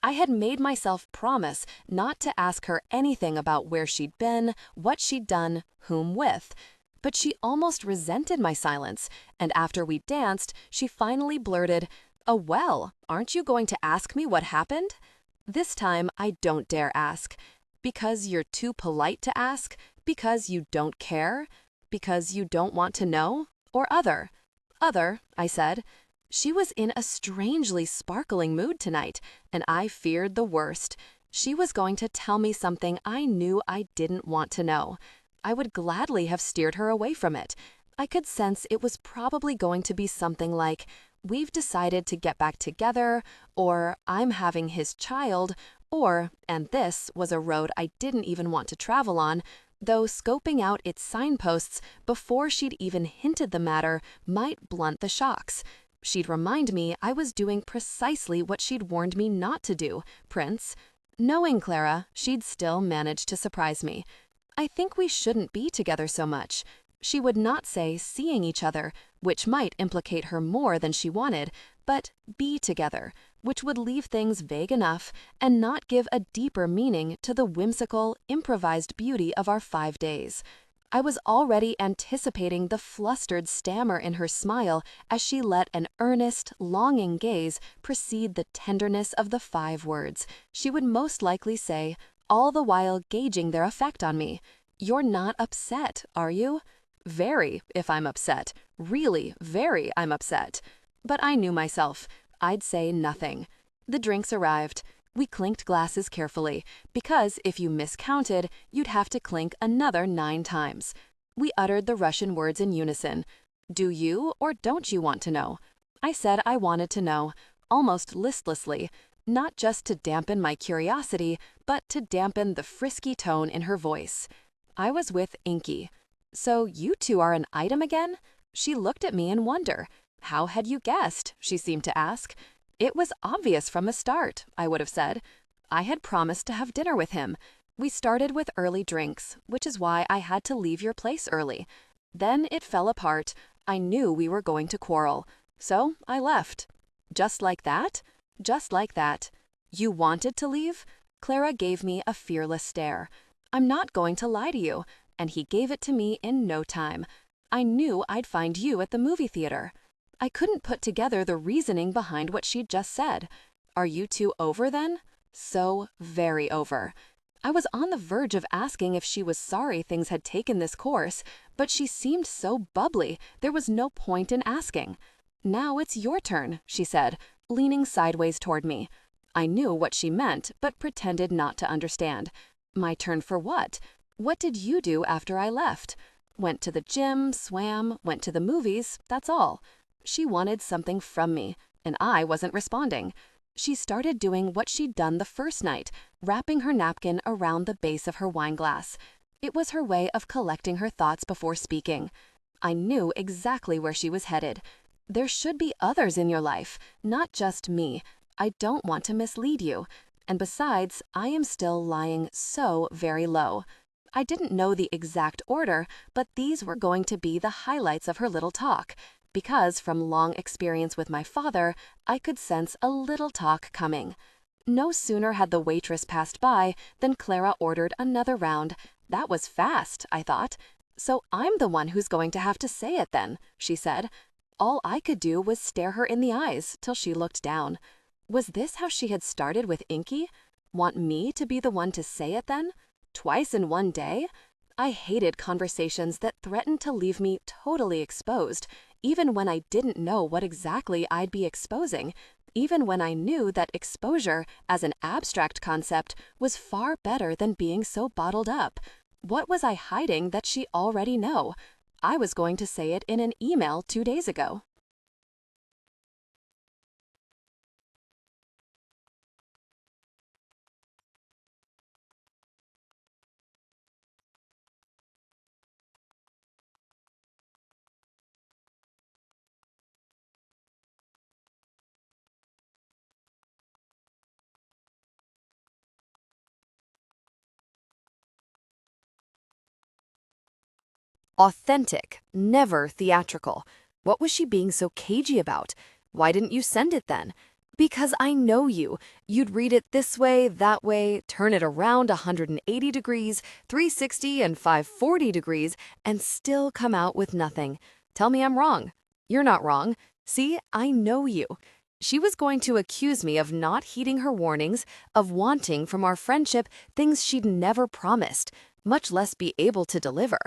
I had made myself promise not to ask her anything about where she'd been, what she'd done, whom with. But she almost resented my silence, and after we danced, she finally blurted, "Oh well, aren't you going to ask me what happened?" This time, I don't dare ask. Because you're too polite to ask? Because you don't care? Because you don't want to know? Or other? Other, I said. She was in a strangely sparkling mood tonight, and I feared the worst. She was going to tell me something I knew I didn't want to know. I would gladly have steered her away from it. I could sense it was probably going to be something like, "We've decided to get back together," or "I'm having his child," or, and this was a road I didn't even want to travel on, though scoping out its signposts before she'd even hinted the matter might blunt the shocks. She'd remind me I was doing precisely what she'd warned me not to do, Prince. Knowing Clara, she'd still managed to surprise me. "I think we shouldn't be together so much." She would not say seeing each other, which might implicate her more than she wanted, but be together, which would leave things vague enough and not give a deeper meaning to the whimsical, improvised beauty of our 5 days. I was already anticipating the flustered stammer in her smile as she let an earnest, longing gaze precede the tenderness of the 5 words she would most likely say, all the while gauging their effect on me. "You're not upset, are you?" "Very, if I'm upset. Really, very, I'm upset." But I knew myself. I'd say nothing. The drinks arrived. We clinked glasses carefully, because if you miscounted, you'd have to clink another 9 times. We uttered the Russian words in unison. "Do you or don't you want to know?" I said I wanted to know, almost listlessly, not just to dampen my curiosity, but to dampen the frisky tone in her voice. I was with Inky. "So you two are an item again?" She looked at me in wonder. "How had you guessed?" she seemed to ask. "It was obvious from the start," I would have said. I had promised to have dinner with him. We started with early drinks, which is why I had to leave your place early. Then it fell apart. I knew we were going to quarrel. So I left. "Just like that?" Just like that. You wanted to leave? Clara gave me a fearless stare. I'm not going to lie to you. And he gave it to me in no time. I knew I'd find you at the movie theater. I couldn't put together the reasoning behind what she'd just said. Are you two over then? So very over. I was on the verge of asking if she was sorry things had taken this course, but she seemed so bubbly, there was no point in asking. Now it's your turn, she said, leaning sideways toward me. I knew what she meant, but pretended not to understand. My turn for what? What did you do after I left? Went to the gym, swam, went to the movies, that's all. She wanted something from me, and I wasn't responding. She started doing what she'd done the first night, wrapping her napkin around the base of her wine glass. It was her way of collecting her thoughts before speaking. I knew exactly where she was headed. There should be others in your life, not just me. I don't want to mislead you. And besides, I am still lying so very low. I didn't know the exact order, but these were going to be the highlights of her little talk. Because from long experience with my father, I could sense a little talk coming. No sooner had the waitress passed by than Clara ordered another round. That was fast, I thought. So I'm the one who's going to have to say it then, she said. All I could do was stare her in the eyes till she looked down. Was this how she had started with Inky? Want me to be the one to say it then? Twice in one day? I hated conversations that threatened to leave me totally exposed, even when I didn't know what exactly I'd be exposing, even when I knew that exposure, as an abstract concept, was far better than being so bottled up. What was I hiding that she already know? I was going to say it in an email 2 days ago. Authentic, never theatrical. What was she being so cagey about? Why didn't you send it then? Because I know you. You'd read it this way, that way, turn it around 180 degrees, 360 and 540 degrees, and still come out with nothing. Tell me I'm wrong. You're not wrong. See, I know you. She was going to accuse me of not heeding her warnings, of wanting from our friendship things she'd never promised, much less be able to deliver.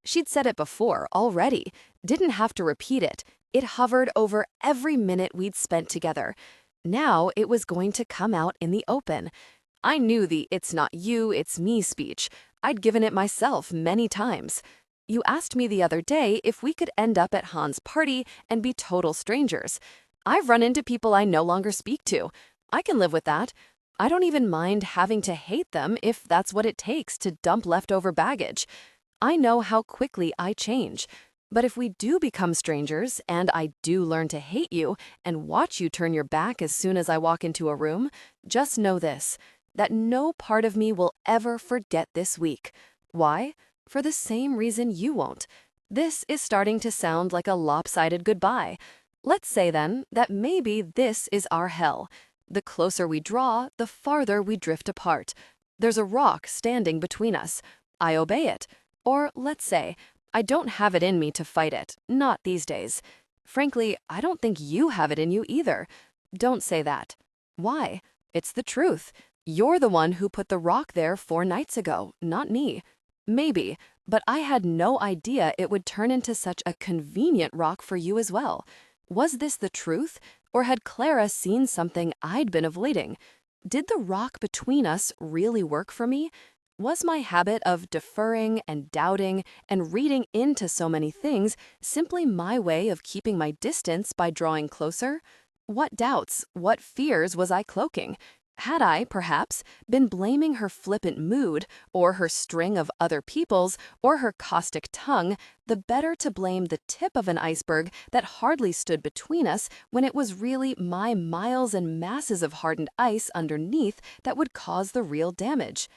She'd said it before, already. Didn't have to repeat it. It hovered over every minute we'd spent together. Now it was going to come out in the open. I knew the "it's not you, it's me" speech. I'd given it myself many times. You asked me the other day if we could end up at Han's party and be total strangers. I've run into people I no longer speak to. I can live with that. I don't even mind having to hate them if that's what it takes to dump leftover baggage. I know how quickly I change. But if we do become strangers, and I do learn to hate you and watch you turn your back as soon as I walk into a room, just know this, that no part of me will ever forget this week. Why? For the same reason you won't. This is starting to sound like a lopsided goodbye. Let's say then that maybe this is our hell. The closer we draw, the farther we drift apart. There's a rock standing between us. I obey it. Or let's say, I don't have it in me to fight it, not these days. Frankly, I don't think you have it in you either. Don't say that. Why? It's the truth. You're the one who put the rock there 4 nights ago, not me. Maybe, but I had no idea it would turn into such a convenient rock for you as well. Was this the truth, or had Clara seen something I'd been avoiding? Did the rock between us really work for me? Was my habit of deferring and doubting and reading into so many things simply my way of keeping my distance by drawing closer? What doubts, what fears was I cloaking? Had I, perhaps, been blaming her flippant mood, or her string of other people's, or her caustic tongue, the better to blame the tip of an iceberg that hardly stood between us when it was really my miles and masses of hardened ice underneath that would cause the real damage?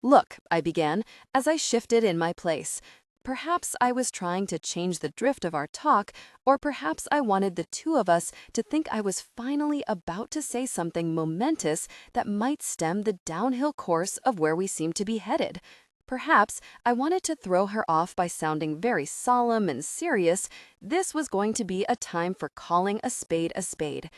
Look, I began, as I shifted in my place. Perhaps I was trying to change the drift of our talk, or perhaps I wanted the two of us to think I was finally about to say something momentous that might stem the downhill course of where we seemed to be headed. Perhaps I wanted to throw her off by sounding very solemn and serious. This was going to be a time for calling a spade a spade.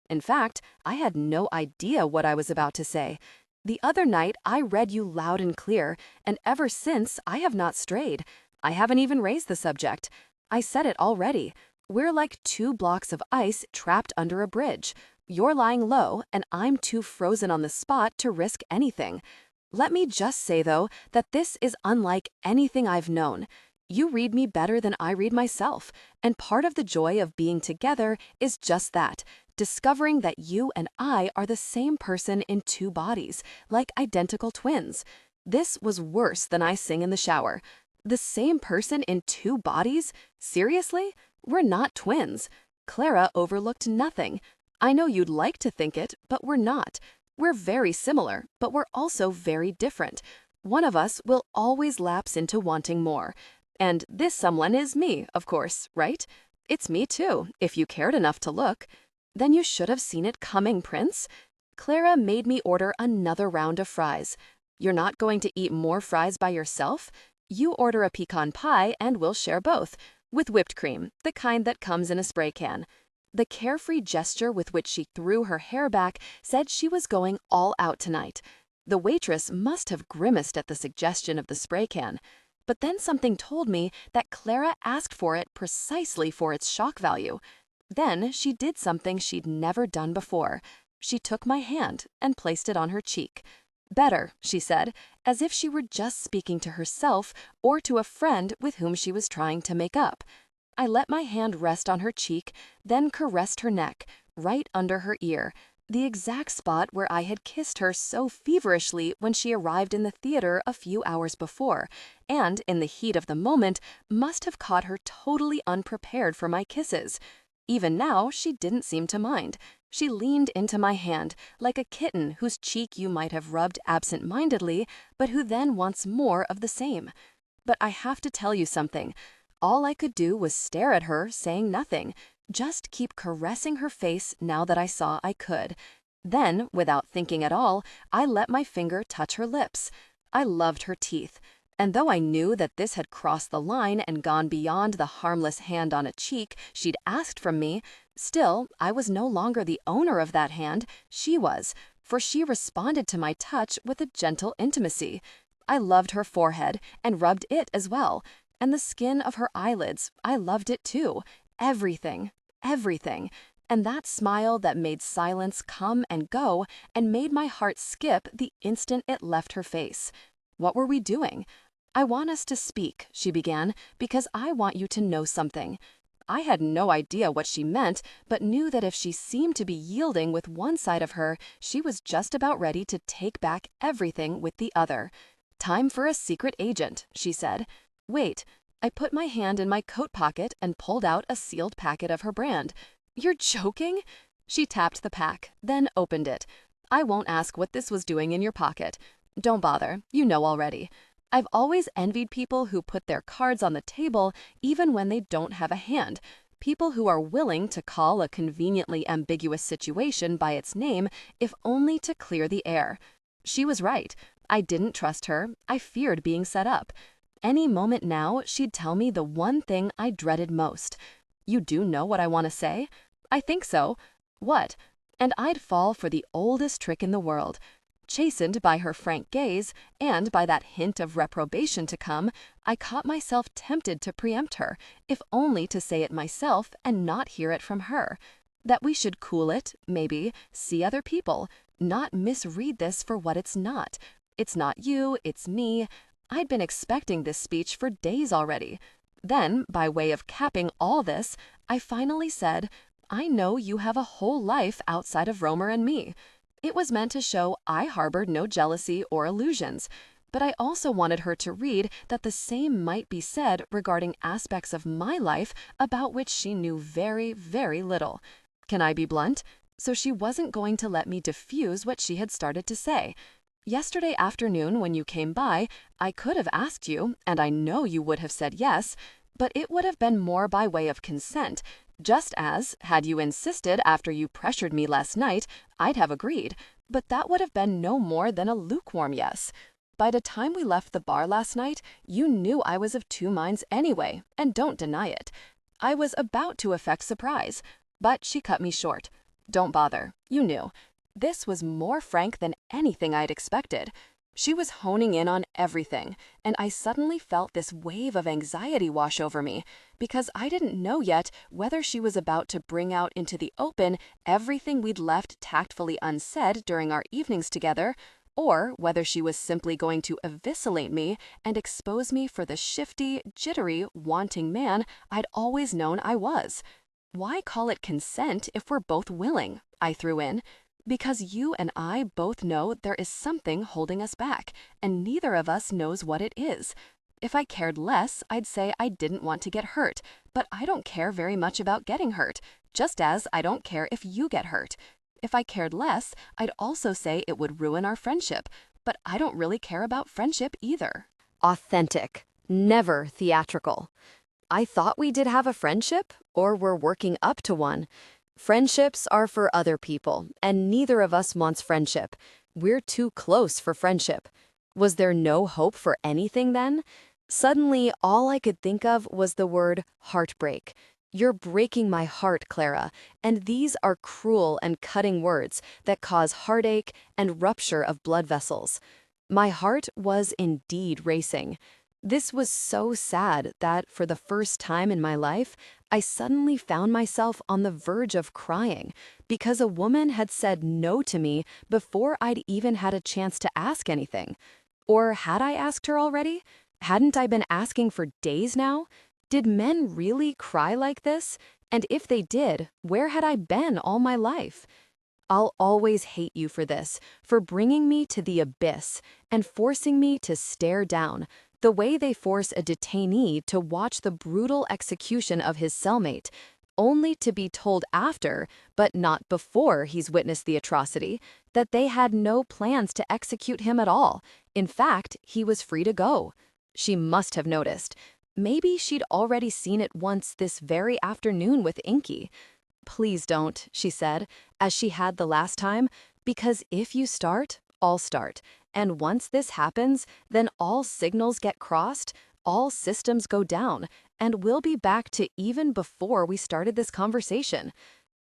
In fact, I had no idea what I was about to say. The other night, I read you loud and clear, and ever since, I have not strayed. I haven't even raised the subject. I said it already. We're like two blocks of ice trapped under a bridge. You're lying low, and I'm too frozen on the spot to risk anything. Let me just say, though, that this is unlike anything I've known. You read me better than I read myself, and part of the joy of being together is just that, discovering that you and I are the same person in two bodies, like identical twins. This was worse than I sing in the shower. The same person in two bodies? Seriously? We're not twins. Clara overlooked nothing. I know you'd like to think it, but we're not. We're very similar, but we're also very different. One of us will always lapse into wanting more. And this someone is me, of course, right? It's me too, if you cared enough to look. Then you should have seen it coming, Prince. Clara made me order another round of fries. You're not going to eat more fries by yourself? You order a pecan pie and we'll share both, with whipped cream, the kind that comes in a spray can. The carefree gesture with which she threw her hair back said she was going all out tonight. The waitress must have grimaced at the suggestion of the spray can. But then something told me that Clara asked for it precisely for its shock value. Then she did something she'd never done before. She took my hand and placed it on her cheek. Better, she said, as if she were just speaking to herself or to a friend with whom she was trying to make up. I let my hand rest on her cheek, then caressed her neck, right under her ear, the exact spot where I had kissed her so feverishly when she arrived in the theater a few hours before, and in the heat of the moment must have caught her totally unprepared for my kisses. Even now, she didn't seem to mind. She leaned into my hand, like a kitten whose cheek you might have rubbed absent-mindedly, but who then wants more of the same. But I have to tell you something. All I could do was stare at her, saying nothing, just keep caressing her face now that I saw I could. Then, without thinking at all, I let my finger touch her lips. I loved her teeth. And though I knew that this had crossed the line and gone beyond the harmless hand on a cheek she'd asked from me, still, I was no longer the owner of that hand, she was, for she responded to my touch with a gentle intimacy. I loved her forehead and rubbed it as well, and the skin of her eyelids, I loved it too. Everything, everything. And that smile that made silence come and go and made my heart skip the instant it left her face. What were we doing? I want us to speak, she began, because I want you to know something. I had no idea what she meant, but knew that if she seemed to be yielding with one side of her, she was just about ready to take back everything with the other. Time for a secret agent, she said. Wait. I put my hand in my coat pocket and pulled out a sealed packet of her brand. You're joking? She tapped the pack, then opened it. I won't ask what this was doing in your pocket. Don't bother, you know already. I've always envied people who put their cards on the table even when they don't have a hand, people who are willing to call a conveniently ambiguous situation by its name if only to clear the air. She was right. I didn't trust her. I feared being set up. Any moment now, she'd tell me the one thing I dreaded most. You do know what I want to say? I think so. What? And I'd fall for the oldest trick in the world. Chastened by her frank gaze, and by that hint of reprobation to come, I caught myself tempted to preempt her, if only to say it myself and not hear it from her. That we should cool it, maybe, see other people, not misread this for what it's not. It's not you, it's me. I'd been expecting this speech for days already. Then, by way of capping all this, I finally said, I know you have a whole life outside of Romer and me. It was meant to show I harbored no jealousy or illusions, but I also wanted her to read that the same might be said regarding aspects of my life about which she knew very, very little. Can I be blunt? So she wasn't going to let me diffuse what she had started to say. Yesterday afternoon when you came by, I could have asked you, and I know you would have said yes, but it would have been more by way of consent, just as, had you insisted after you pressured me last night, I'd have agreed, but that would have been no more than a lukewarm yes. By the time we left the bar last night, you knew I was of two minds anyway, and don't deny it. I was about to affect surprise, but she cut me short. Don't bother, you knew. This was more frank than anything I'd expected. She was honing in on everything, and I suddenly felt this wave of anxiety wash over me, because I didn't know yet whether she was about to bring out into the open everything we'd left tactfully unsaid during our evenings together, or whether she was simply going to eviscerate me and expose me for the shifty, jittery, wanting man I'd always known I was. Why call it consent if we're both willing? I threw in. Because you and I both know there is something holding us back, and neither of us knows what it is. If I cared less, I'd say I didn't want to get hurt, but I don't care very much about getting hurt, just as I don't care if you get hurt. If I cared less, I'd also say it would ruin our friendship, but I don't really care about friendship either. Authentic, never theatrical. I thought we did have a friendship, or were working up to one. Friendships are for other people, and neither of us wants friendship. We're too close for friendship. Was there no hope for anything then? Suddenly, all I could think of was the word heartbreak. You're breaking my heart, Clara, and these are cruel and cutting words that cause heartache and rupture of blood vessels. My heart was indeed racing. This was so sad that, for the first time in my life, I suddenly found myself on the verge of crying because a woman had said no to me before I'd even had a chance to ask anything. Or had I asked her already? Hadn't I been asking for days now? Did men really cry like this? And if they did, where had I been all my life? I'll always hate you for this, for bringing me to the abyss and forcing me to stare down, the way they force a detainee to watch the brutal execution of his cellmate, only to be told after, but not before he's witnessed the atrocity, that they had no plans to execute him at all. In fact, he was free to go. She must have noticed. Maybe she'd already seen it once this very afternoon with Inky. Please don't, she said, as she had the last time, because if you start, I'll start. And once this happens, then all signals get crossed, all systems go down, and we'll be back to even before we started this conversation.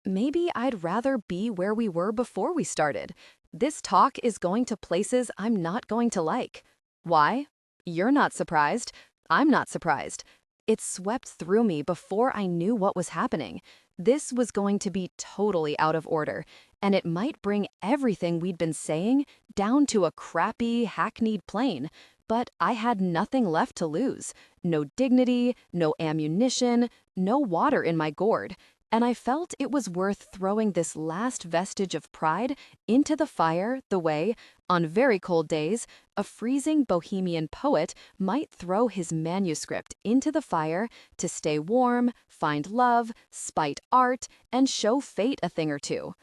Maybe I'd rather be where we were before we started. This talk is going to places I'm not going to like. Why? You're not surprised. I'm not surprised. It swept through me before I knew what was happening. This was going to be totally out of order, and it might bring everything we'd been saying down to a crappy, hackneyed plane. But I had nothing left to lose. No dignity, no ammunition, no water in my gourd. And I felt it was worth throwing this last vestige of pride into the fire the way, on very cold days, a freezing bohemian poet might throw his manuscript into the fire to stay warm, find love, spite art, and show fate a thing or two.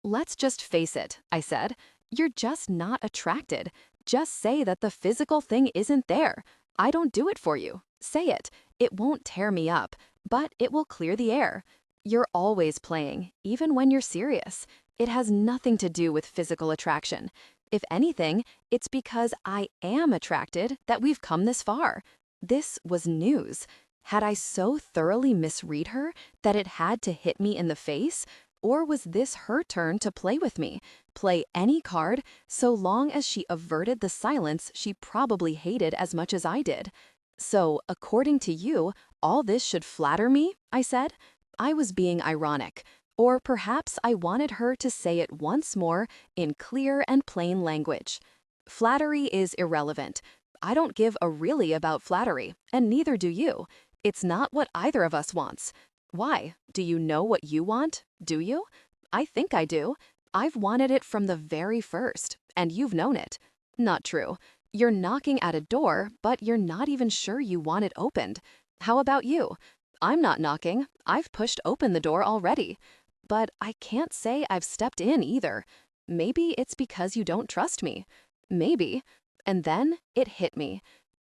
Let's just face it, I said. You're just not attracted. Just say that the physical thing isn't there. I don't do it for you. Say it. It won't tear me up, but it will clear the air. You're always playing, even when you're serious. It has nothing to do with physical attraction. If anything, it's because I am attracted that we've come this far. This was news. Had I so thoroughly misread her that it had to hit me in the face? Or was this her turn to play with me? Play any card, so long as she averted the silence she probably hated as much as I did. So, according to you, all this should flatter me, I said. I was being ironic. Or perhaps I wanted her to say it once more in clear and plain language. Flattery is irrelevant. I don't give a really about flattery, and neither do you. It's not what either of us wants. Why? Do you know what you want? Do you? I think I do. I've wanted it from the very first, and you've known it. Not true. You're knocking at a door, but you're not even sure you want it opened. How about you? I'm not knocking. I've pushed open the door already. But I can't say I've stepped in either. Maybe it's because you don't trust me. Maybe. And then it hit me.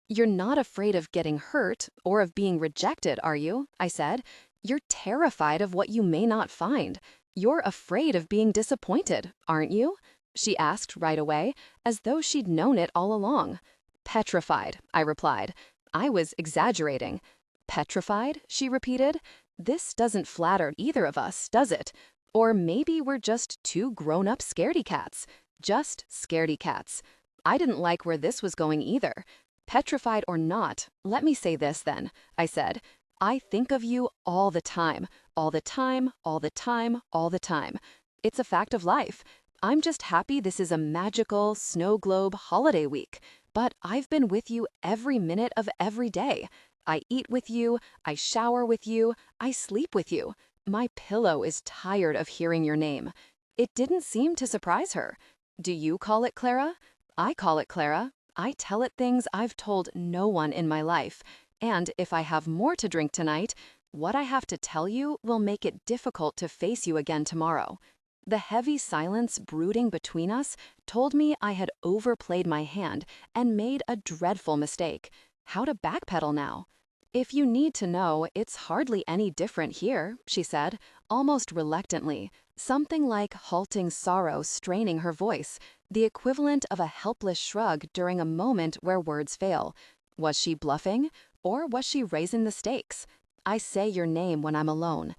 You're not afraid of getting hurt or of being rejected, are you? I said. You're terrified of what you may not find. You're afraid of being disappointed, aren't you? She asked right away, as though she'd known it all along. Petrified, I replied. I was exaggerating. Petrified, she repeated. This doesn't flatter either of us, does it? Or maybe we're just two grown-up scaredy cats. Just scaredy cats. I didn't like where this was going either. Petrified or not, let me say this then, I said. I think of you all the time, all the time, all the time, all the time. It's a fact of life. I'm just happy this is a magical snow globe holiday week, but I've been with you every minute of every day. I eat with you, I shower with you, I sleep with you. My pillow is tired of hearing your name. It didn't seem to surprise her. Do you call it Clara? I call it Clara. I tell it things I've told no one in my life. And if I have more to drink tonight, what I have to tell you will make it difficult to face you again tomorrow. The heavy silence brooding between us told me I had overplayed my hand and made a dreadful mistake. How to backpedal now? If you need to know, it's hardly any different here, she said, almost reluctantly, something like halting sorrow straining her voice, the equivalent of a helpless shrug during a moment where words fail. Was she bluffing? Or was she raising the stakes? I say your name when I'm alone.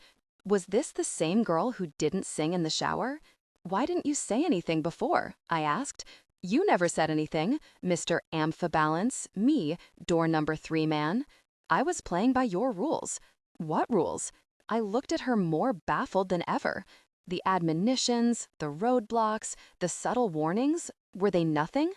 Was this the same girl who didn't sing in the shower? Why didn't you say anything before? I asked. You never said anything, Mr. Ambivalence, me, door number 3 man. I was playing by your rules. What rules? I looked at her more baffled than ever. The admonitions, the roadblocks, the subtle warnings, were they nothing?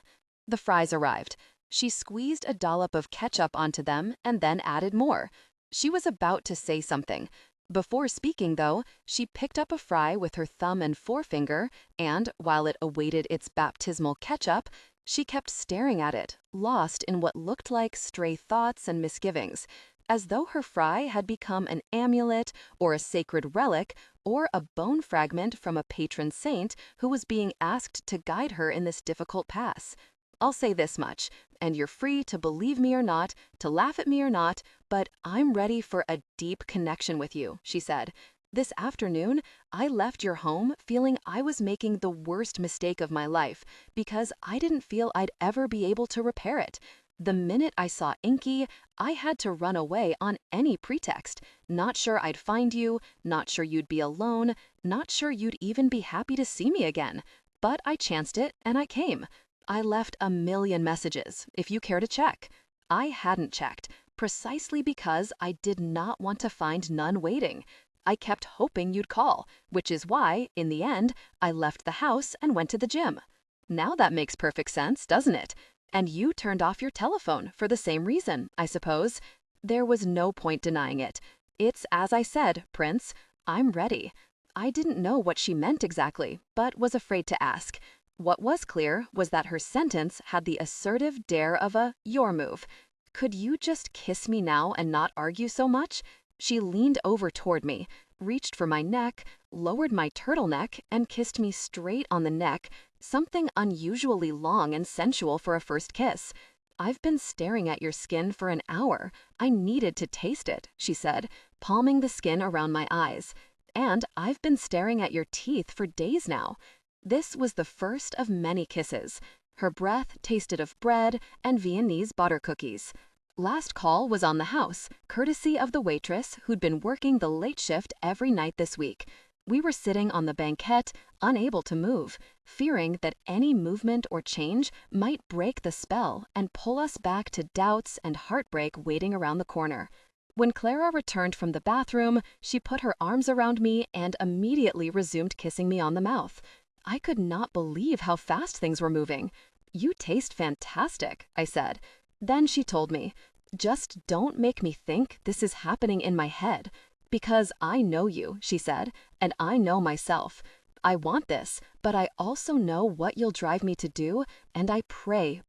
The fries arrived. She squeezed a dollop of ketchup onto them and then added more. She was about to say something. Before speaking, though, she picked up a fry with her thumb and forefinger, and, while it awaited its baptismal ketchup, she kept staring at it, lost in what looked like stray thoughts and misgivings, as though her fry had become an amulet or a sacred relic or a bone fragment from a patron saint who was being asked to guide her in this difficult pass. I'll say this much, and you're free to believe me or not, to laugh at me or not, but I'm ready for a deep connection with you, she said. This afternoon, I left your home feeling I was making the worst mistake of my life because I didn't feel I'd ever be able to repair it. The minute I saw Inky, I had to run away on any pretext. Not sure I'd find you, not sure you'd be alone, not sure you'd even be happy to see me again. But I chanced it and I came. I left a million messages, if you care to check. I hadn't checked, precisely because I did not want to find none waiting. I kept hoping you'd call, which is why, in the end, I left the house and went to the gym. Now that makes perfect sense, doesn't it? And you turned off your telephone for the same reason, I suppose. There was no point denying it. It's as I said, Prince. I'm ready. I didn't know what she meant exactly, but was afraid to ask. What was clear was that her sentence had the assertive dare of a "your move." Could you just kiss me now and not argue so much? She leaned over toward me, reached for my neck, lowered my turtleneck, and kissed me straight on the neck, something unusually long and sensual for a first kiss. I've been staring at your skin for an hour. I needed to taste it, she said, palming the skin around my eyes. And I've been staring at your teeth for days now. This was the first of many kisses. Her breath tasted of bread and Viennese butter cookies. Last call was on the house, courtesy of the waitress who'd been working the late shift every night this week. We were sitting on the banquette, unable to move, fearing that any movement or change might break the spell and pull us back to doubts and heartbreak waiting around the corner. When Clara returned from the bathroom, she put her arms around me and immediately resumed kissing me on the mouth. I could not believe how fast things were moving. You taste fantastic, I said. Then she told me, just don't make me think this is happening in my head. Because I know you, she said, and I know myself. I want this, but I also know what you'll drive me to do, and I pray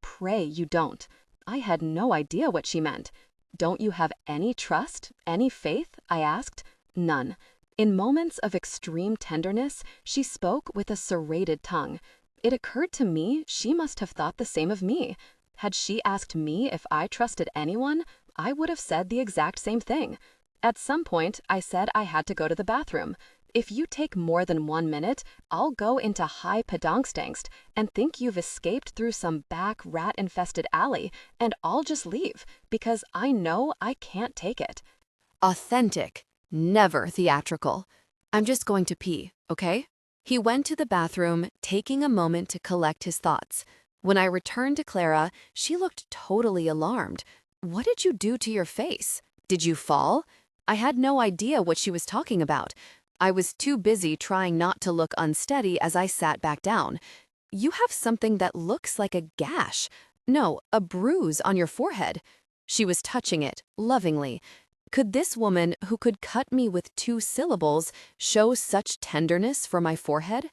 you don't. I had no idea what she meant. Don't you have any trust, any faith? I asked. None. In moments of extreme tenderness, she spoke with a serrated tongue. It occurred to me she must have thought the same of me. Had she asked me if I trusted anyone, I would have said the exact same thing. At some point, I said I had to go to the bathroom. If you take more than 1 minute, I'll go into high pedangstangst and think you've escaped through some back rat-infested alley, and I'll just leave, because I know I can't take it. Authentic, never theatrical. I'm just going to pee, okay? He went to the bathroom, taking a moment to collect his thoughts. When I returned to Clara, she looked totally alarmed. What did you do to your face? Did you fall? I had no idea what she was talking about. I was too busy trying not to look unsteady as I sat back down. You have something that looks like a gash. No, a bruise on your forehead. She was touching it, lovingly. Could this woman, who could cut me with 2 syllables, show such tenderness for my forehead?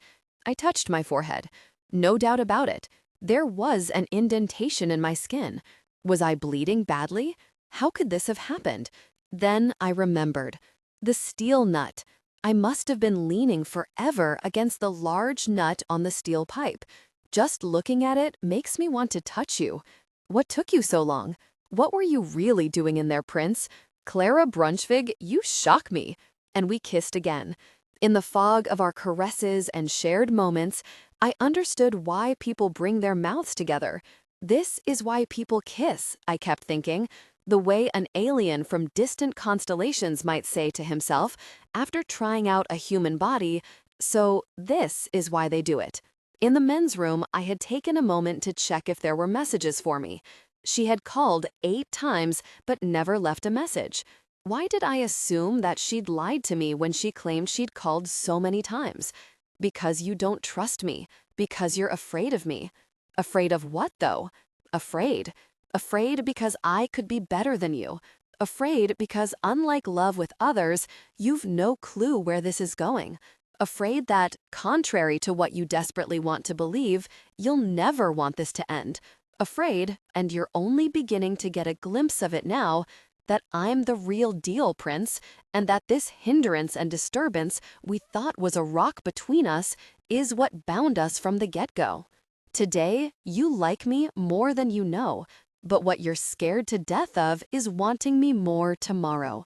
I touched my forehead. No doubt about it. There was an indentation in my skin. Was I bleeding badly? How could this have happened? Then I remembered. The steel nut. I must have been leaning forever against the large nut on the steel pipe. Just looking at it makes me want to touch you. What took you so long? What were you really doing in there, Prince? Clara Brunschvig, you shock me. And we kissed again. In the fog of our caresses and shared moments, I understood why people bring their mouths together. This is why people kiss, I kept thinking. The way an alien from distant constellations might say to himself, after trying out a human body, so this is why they do it. In the men's room, I had taken a moment to check if there were messages for me. She had called 8 times, but never left a message. Why did I assume that she'd lied to me when she claimed she'd called so many times? Because you don't trust me. Because you're afraid of me. Afraid of what, though? Afraid. Afraid because I could be better than you. Afraid because, unlike love with others, you've no clue where this is going. Afraid that, contrary to what you desperately want to believe, you'll never want this to end. Afraid, and you're only beginning to get a glimpse of it now, that I'm the real deal, Prince, and that this hindrance and disturbance we thought was a rock between us is what bound us from the get-go. Today, you like me more than you know, but what you're scared to death of is wanting me more tomorrow.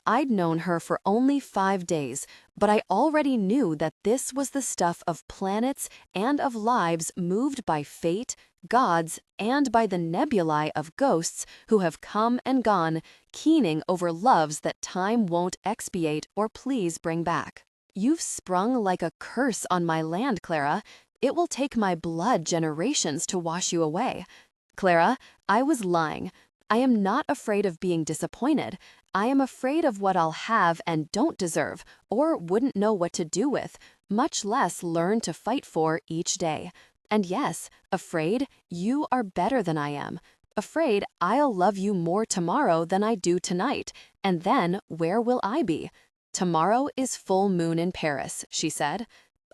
I'd known her for only 5 days, but I already knew that this was the stuff of planets and of lives moved by fate, gods, and by the nebulae of ghosts who have come and gone, keening over loves that time won't expiate or please bring back. You've sprung like a curse on my land, Clara. It will take my blood generations to wash you away. Clara, I was lying. I am not afraid of being disappointed. I am afraid of what I'll have and don't deserve, or wouldn't know what to do with, much less learn to fight for each day. And yes, afraid you are better than I am. Afraid I'll love you more tomorrow than I do tonight, and then where will I be? Tomorrow is full moon in Paris, she said.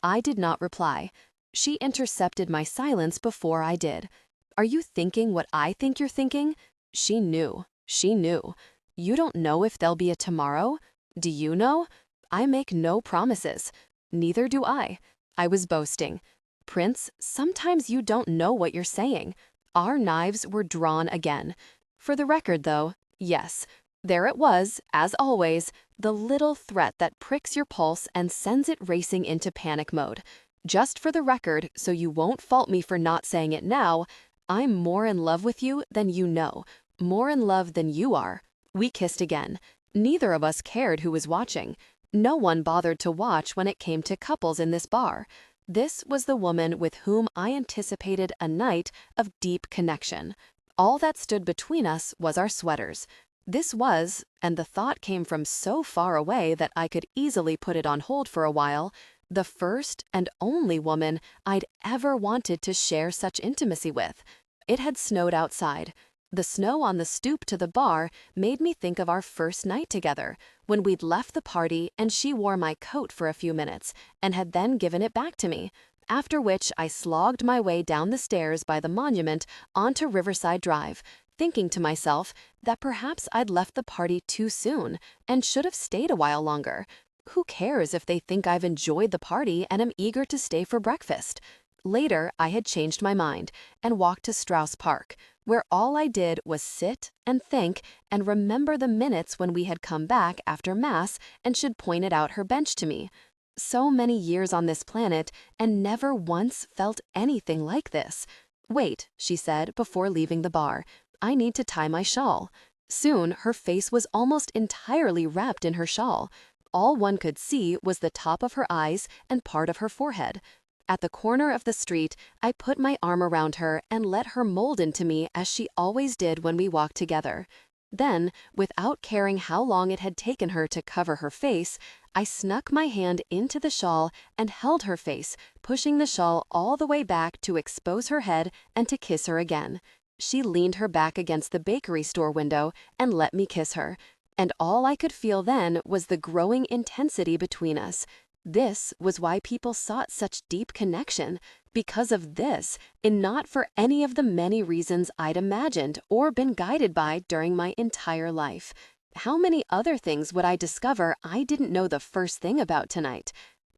I did not reply. She intercepted my silence before I did. Are you thinking what I think you're thinking? She knew. She knew. You don't know if there'll be a tomorrow? Do you know? I make no promises. Neither do I. I was boasting. Prince, sometimes you don't know what you're saying. Our knives were drawn again. For the record, though, yes, there it was, as always, the little threat that pricks your pulse and sends it racing into panic mode. Just for the record, so you won't fault me for not saying it now, I'm more in love with you than you know, more in love than you are. We kissed again. Neither of us cared who was watching. No one bothered to watch when it came to couples in this bar. This was the woman with whom I anticipated a night of deep connection. All that stood between us was our sweaters. This was, and the thought came from so far away that I could easily put it on hold for a while, the first and only woman I'd ever wanted to share such intimacy with. It had snowed outside. The snow on the stoop to the bar made me think of our first night together, when we'd left the party and she wore my coat for a few minutes and had then given it back to me, after which I slogged my way down the stairs by the monument onto Riverside Drive, thinking to myself that perhaps I'd left the party too soon and should have stayed a while longer. Who cares if they think I've enjoyed the party and am eager to stay for breakfast? Later, I had changed my mind and walked to Strauss Park, where all I did was sit and think and remember the minutes when we had come back after Mass and she'd pointed out her bench to me. So many years on this planet and never once felt anything like this. "Wait," she said before leaving the bar. "I need to tie my shawl." Soon, her face was almost entirely wrapped in her shawl. All one could see was the top of her eyes and part of her forehead. At the corner of the street, I put my arm around her and let her mold into me as she always did when we walked together. Then, without caring how long it had taken her to cover her face, I snuck my hand into the shawl and held her face, pushing the shawl all the way back to expose her head and to kiss her again. She leaned her back against the bakery store window and let me kiss her. And all I could feel then was the growing intensity between us. This was why people sought such deep connection, because of this, and not for any of the many reasons I'd imagined or been guided by during my entire life. How many other things would I discover I didn't know the first thing about tonight?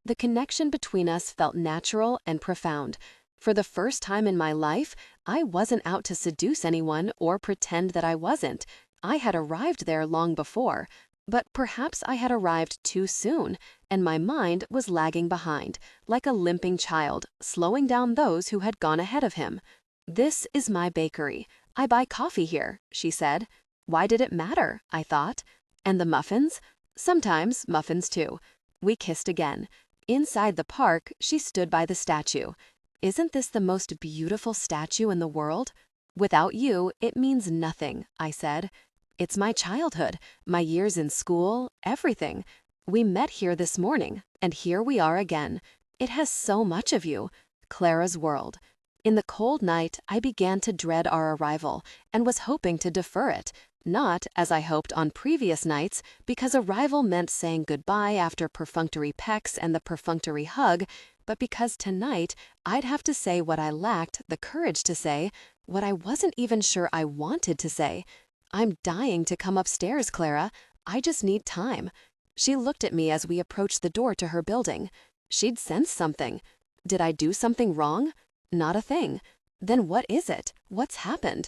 The connection between us felt natural and profound. For the first time in my life, I wasn't out to seduce anyone or pretend that I wasn't. I had arrived there long before. But perhaps I had arrived too soon, and my mind was lagging behind, like a limping child, slowing down those who had gone ahead of him. "This is my bakery. I buy coffee here," she said. Why did it matter, I thought. And the muffins? Sometimes muffins too. We kissed again. Inside the park, she stood by the statue. "Isn't this the most beautiful statue in the world?" "Without you, it means nothing," I said. "It's my childhood, my years in school, everything. We met here this morning, and here we are again. It has so much of you." Clara's world. In the cold night, I began to dread our arrival and was hoping to defer it. Not, as I hoped on previous nights, because arrival meant saying goodbye after perfunctory pecks and the perfunctory hug, but because tonight I'd have to say what I lacked the courage to say, what I wasn't even sure I wanted to say. "I'm dying to come upstairs, Clara. I just need time." She looked at me as we approached the door to her building. She'd sensed something. Did I do something wrong? Not a thing. Then what is it? What's happened?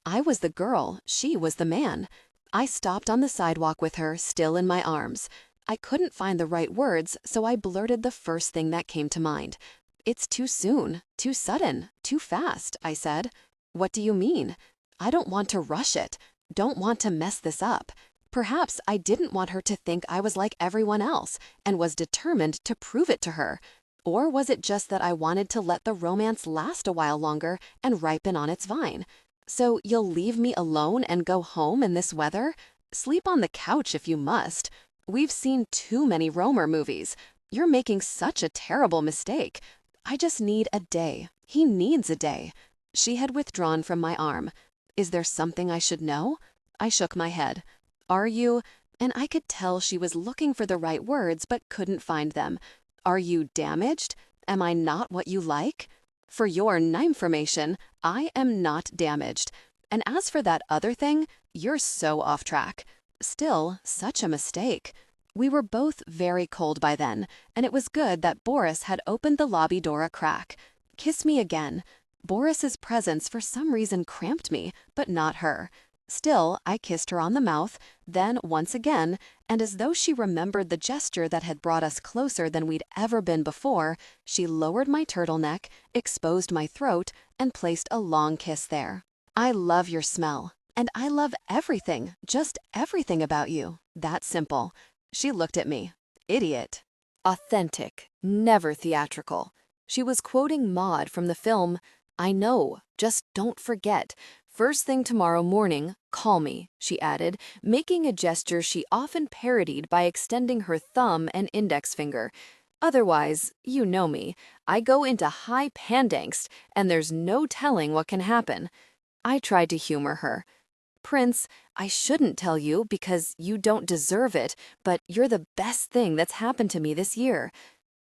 I was the girl, she was the man. I stopped on the sidewalk with her, still in my arms. I couldn't find the right words, so I blurted the first thing that came to mind. "It's too soon, too sudden, too fast," I said. "What do you mean?" "I don't want to rush it. Don't want to mess this up." Perhaps I didn't want her to think I was like everyone else and was determined to prove it to her. Or was it just that I wanted to let the romance last a while longer and ripen on its vine? "So you'll leave me alone and go home in this weather? Sleep on the couch if you must. We've seen too many Romer movies. You're making such a terrible mistake. I just need a day. He needs a day." She had withdrawn from my arm. "Is there something I should know?" I shook my head. "Are you—" and I could tell she was looking for the right words but couldn't find them. "Are you damaged? Am I not what you like?" For your information, I am not damaged. And as for that other thing, you're so off track. Still, such a mistake. We were both very cold by then, and it was good that Boris had opened the lobby door a crack. "Kiss me again." Boris's presence for some reason cramped me, but not her. Still, I kissed her on the mouth, then once again, and as though she remembered the gesture that had brought us closer than we'd ever been before, she lowered my turtleneck, exposed my throat, and placed a long kiss there. "I love your smell, and I love everything, just everything about you. That simple." She looked at me. Idiot. Authentic, never theatrical. She was quoting Maud from the film, "I know, just don't forget. First thing tomorrow morning, call me," she added, making a gesture she often parodied by extending her thumb and index finger. "Otherwise, you know me, I go into high pandangst, and there's no telling what can happen." I tried to humor her. "Prince, I shouldn't tell you because you don't deserve it, but you're the best thing that's happened to me this year."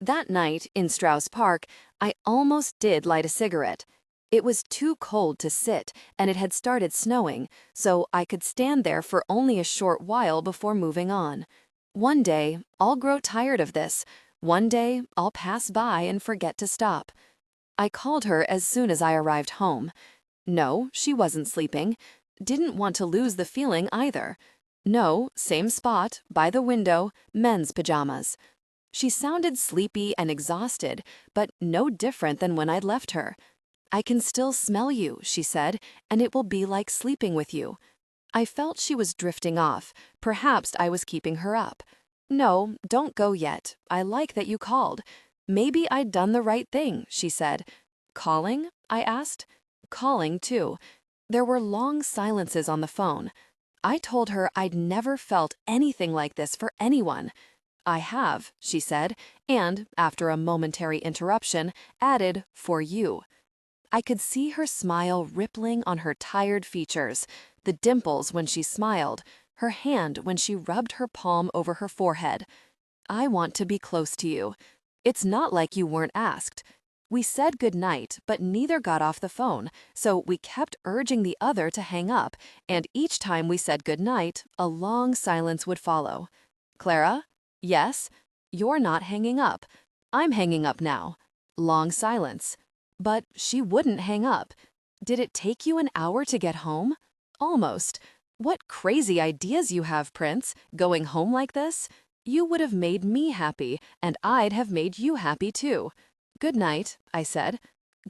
That night, in Strauss Park, I almost did light a cigarette. It was too cold to sit, and it had started snowing, so I could stand there for only a short while before moving on. One day, I'll grow tired of this. One day, I'll pass by and forget to stop. I called her as soon as I arrived home. No, she wasn't sleeping. Didn't want to lose the feeling either. No, same spot, by the window, men's pajamas. She sounded sleepy and exhausted, but no different than when I'd left her. I can still smell you, she said, and it will be like sleeping with you. I felt she was drifting off. Perhaps I was keeping her up. No, don't go yet. I like that you called. Maybe I'd done the right thing, she said. Calling? I asked. Calling, too. There were long silences on the phone. I told her I'd never felt anything like this for anyone. I have, she said, and, after a momentary interruption, added, for you. I could see her smile rippling on her tired features, the dimples when she smiled, her hand when she rubbed her palm over her forehead. I want to be close to you. It's not like you weren't asked. We said goodnight, but neither got off the phone, so we kept urging the other to hang up, and each time we said goodnight, a long silence would follow. Clara? Yes? You're not hanging up. I'm hanging up now. Long silence. But she wouldn't hang up. Did it take you an hour to get home? Almost. What crazy ideas you have, Prince, going home like this? You would have made me happy, and I'd have made you happy too. Good night, I said.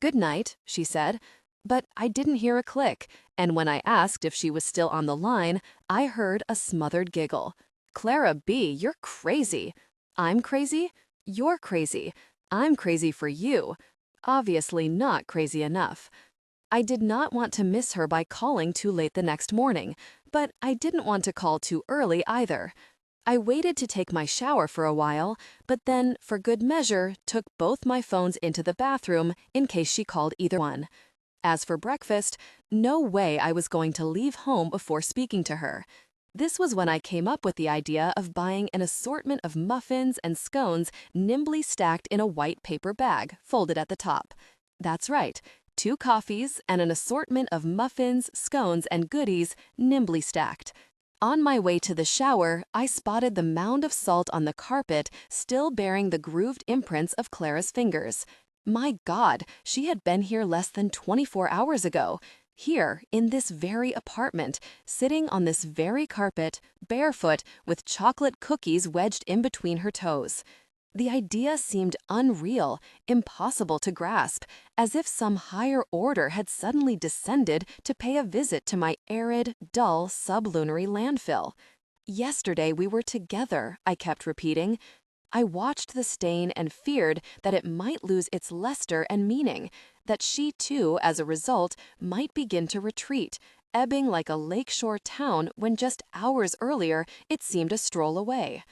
Good night, she said. But I didn't hear a click, and when I asked if she was still on the line, I heard a smothered giggle. Clara B., you're crazy. I'm crazy? You're crazy. I'm crazy for you. Obviously not crazy enough. I did not want to miss her by calling too late the next morning, but I didn't want to call too early either. I waited to take my shower for a while, but then, for good measure, took both my phones into the bathroom in case she called either one. As for breakfast, no way I was going to leave home before speaking to her. This was when I came up with the idea of buying an assortment of muffins and scones nimbly stacked in a white paper bag, folded at the top. That's right, 2 coffees and an assortment of muffins, scones, and goodies nimbly stacked. On my way to the shower, I spotted the mound of salt on the carpet still bearing the grooved imprints of Clara's fingers. My God, she had been here less than 24 hours ago. Here, in this very apartment, sitting on this very carpet, barefoot, with chocolate cookies wedged in between her toes. The idea seemed unreal, impossible to grasp, as if some higher order had suddenly descended to pay a visit to my arid, dull, sublunary landfill. Yesterday we were together, I kept repeating. I watched the stain and feared that it might lose its luster and meaning, that she too, as a result, might begin to retreat, ebbing like a lakeshore town when just hours earlier it seemed a stroll away.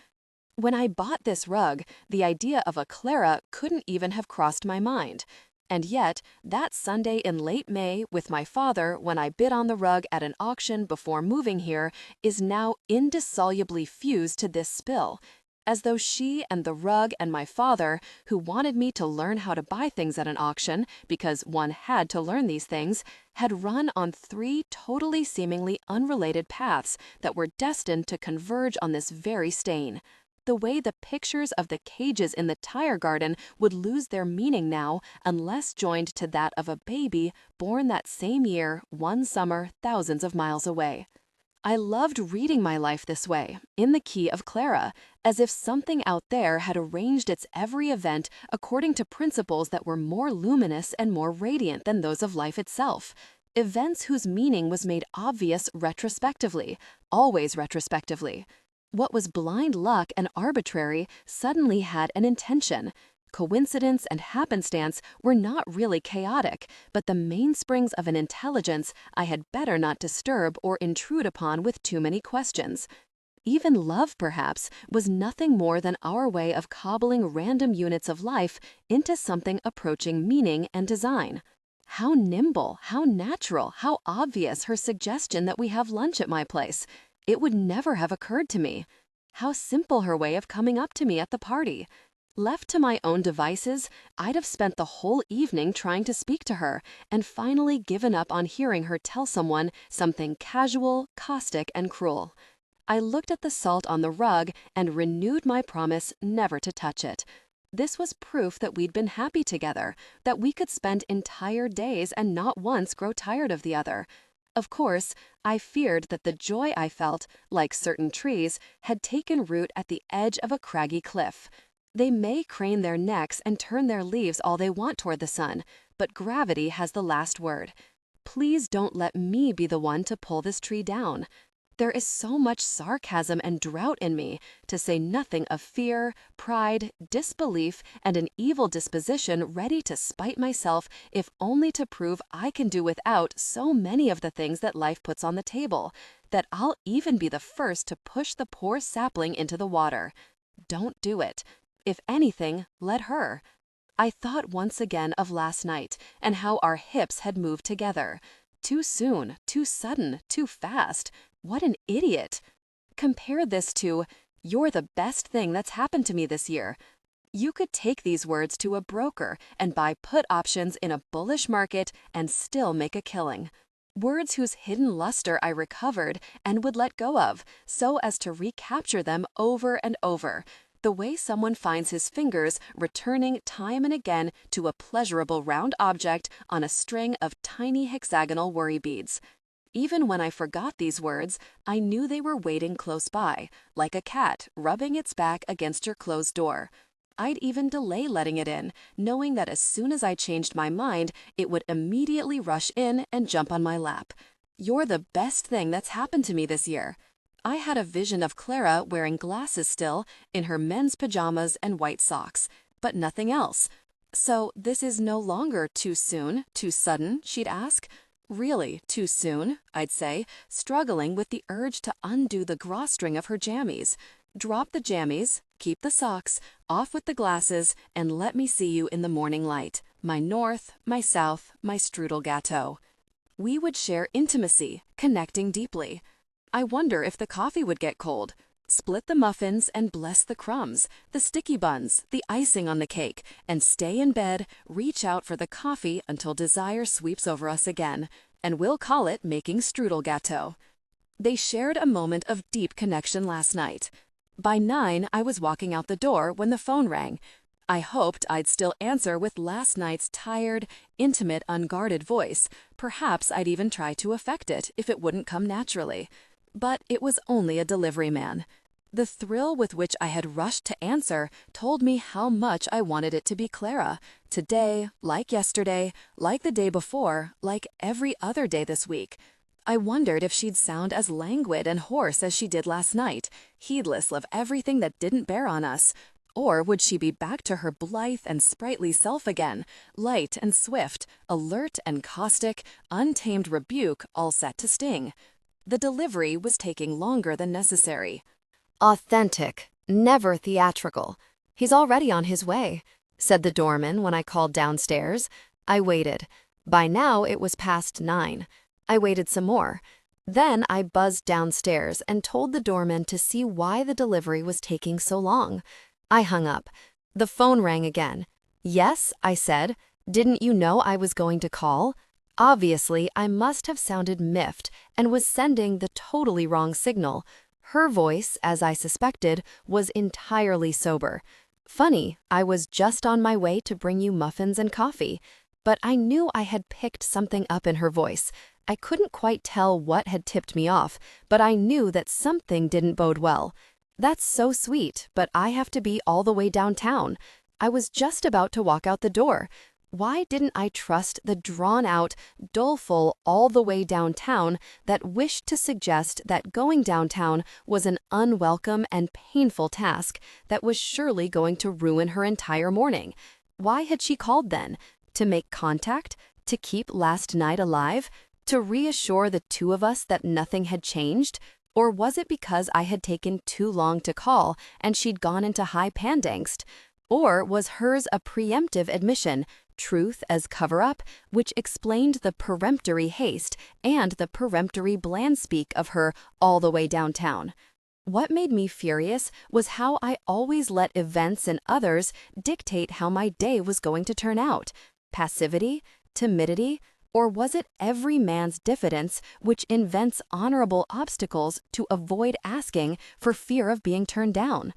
When I bought this rug, the idea of a Clara couldn't even have crossed my mind. And yet, that Sunday in late May with my father when I bid on the rug at an auction before moving here is now indissolubly fused to this spill, as though she and the rug and my father, who wanted me to learn how to buy things at an auction because one had to learn these things, had run on 3 totally seemingly unrelated paths that were destined to converge on this very stain. The way the pictures of the cages in the tire garden would lose their meaning now unless joined to that of a baby born that same year, one summer, thousands of miles away. I loved reading my life this way, in the key of Clara, as if something out there had arranged its every event according to principles that were more luminous and more radiant than those of life itself. Events whose meaning was made obvious retrospectively, always retrospectively. What was blind luck and arbitrary suddenly had an intention. Coincidence and happenstance were not really chaotic, but the mainsprings of an intelligence I had better not disturb or intrude upon with too many questions. Even love, perhaps, was nothing more than our way of cobbling random units of life into something approaching meaning and design. How nimble, how natural, how obvious her suggestion that we have lunch at my place. It would never have occurred to me. How simple her way of coming up to me at the party. Left to my own devices, I'd have spent the whole evening trying to speak to her and finally given up on hearing her tell someone something casual, caustic, and cruel. I looked at the salt on the rug and renewed my promise never to touch it. This was proof that we'd been happy together, that we could spend entire days and not once grow tired of the other. Of course, I feared that the joy I felt, like certain trees, had taken root at the edge of a craggy cliff. They may crane their necks and turn their leaves all they want toward the sun, but gravity has the last word. Please don't let me be the one to pull this tree down. There is so much sarcasm and drought in me, to say nothing of fear, pride, disbelief, and an evil disposition ready to spite myself if only to prove I can do without so many of the things that life puts on the table, that I'll even be the first to push the poor sapling into the water. Don't do it. If anything, let her. I thought once again of last night and how our hips had moved together. Too soon, too sudden, too fast. What an idiot. Compare this to, "You're the best thing that's happened to me this year." You could take these words to a broker and buy put options in a bullish market and still make a killing. Words whose hidden luster I recovered and would let go of, so as to recapture them over and over, the way someone finds his fingers returning time and again to a pleasurable round object on a string of tiny hexagonal worry beads. Even when I forgot these words, I knew they were waiting close by, like a cat rubbing its back against your closed door. I'd even delay letting it in, knowing that as soon as I changed my mind, it would immediately rush in and jump on my lap. You're the best thing that's happened to me this year. I had a vision of Clara wearing glasses still, in her men's pajamas and white socks, but nothing else. So this is no longer too soon, too sudden, she'd ask. Really, too soon, I'd say, struggling with the urge to undo the drawstring of her jammies. Drop the jammies, keep the socks, off with the glasses, and let me see you in the morning light. My north, my south, my strudel gâteau. We would share intimacy, connecting deeply. I wonder if the coffee would get cold. Split the muffins and bless the crumbs, the sticky buns, the icing on the cake, and stay in bed, reach out for the coffee until desire sweeps over us again, and we'll call it making strudel gâteau. They shared a moment of deep connection last night. By 9, I was walking out the door when the phone rang. I hoped I'd still answer with last night's tired, intimate, unguarded voice. Perhaps I'd even try to affect it if it wouldn't come naturally. But it was only a delivery man. The thrill with which I had rushed to answer told me how much I wanted it to be Clara. Today, like yesterday, like the day before, like every other day this week. I wondered if she'd sound as languid and hoarse as she did last night, heedless of everything that didn't bear on us. Or would she be back to her blithe and sprightly self again, light and swift, alert and caustic, untamed rebuke all set to sting? The delivery was taking longer than necessary. "Authentic, never theatrical. He's already on his way," said the doorman when I called downstairs. I waited. By now it was past 9. I waited some more. Then I buzzed downstairs and told the doorman to see why the delivery was taking so long. I hung up. The phone rang again. "Yes," I said. "Didn't you know I was going to call?" Obviously, I must have sounded miffed and was sending the totally wrong signal. Her voice, as I suspected, was entirely sober. Funny, I was just on my way to bring you muffins and coffee. But I knew I had picked something up in her voice. I couldn't quite tell what had tipped me off, but I knew that something didn't bode well. That's so sweet, but I have to be all the way downtown. I was just about to walk out the door. Why didn't I trust the drawn-out, doleful all the way downtown that wished to suggest that going downtown was an unwelcome and painful task that was surely going to ruin her entire morning? Why had she called then? To make contact? To keep last night alive? To reassure the two of us that nothing had changed? Or was it because I had taken too long to call and she'd gone into high pandangst? Or was hers a preemptive admission, truth as cover-up, which explained the peremptory haste and the peremptory bland speak of her all the way downtown? What made me furious was how I always let events and others dictate how my day was going to turn out. Passivity? Timidity? Or was it every man's diffidence which invents honorable obstacles to avoid asking for fear of being turned down?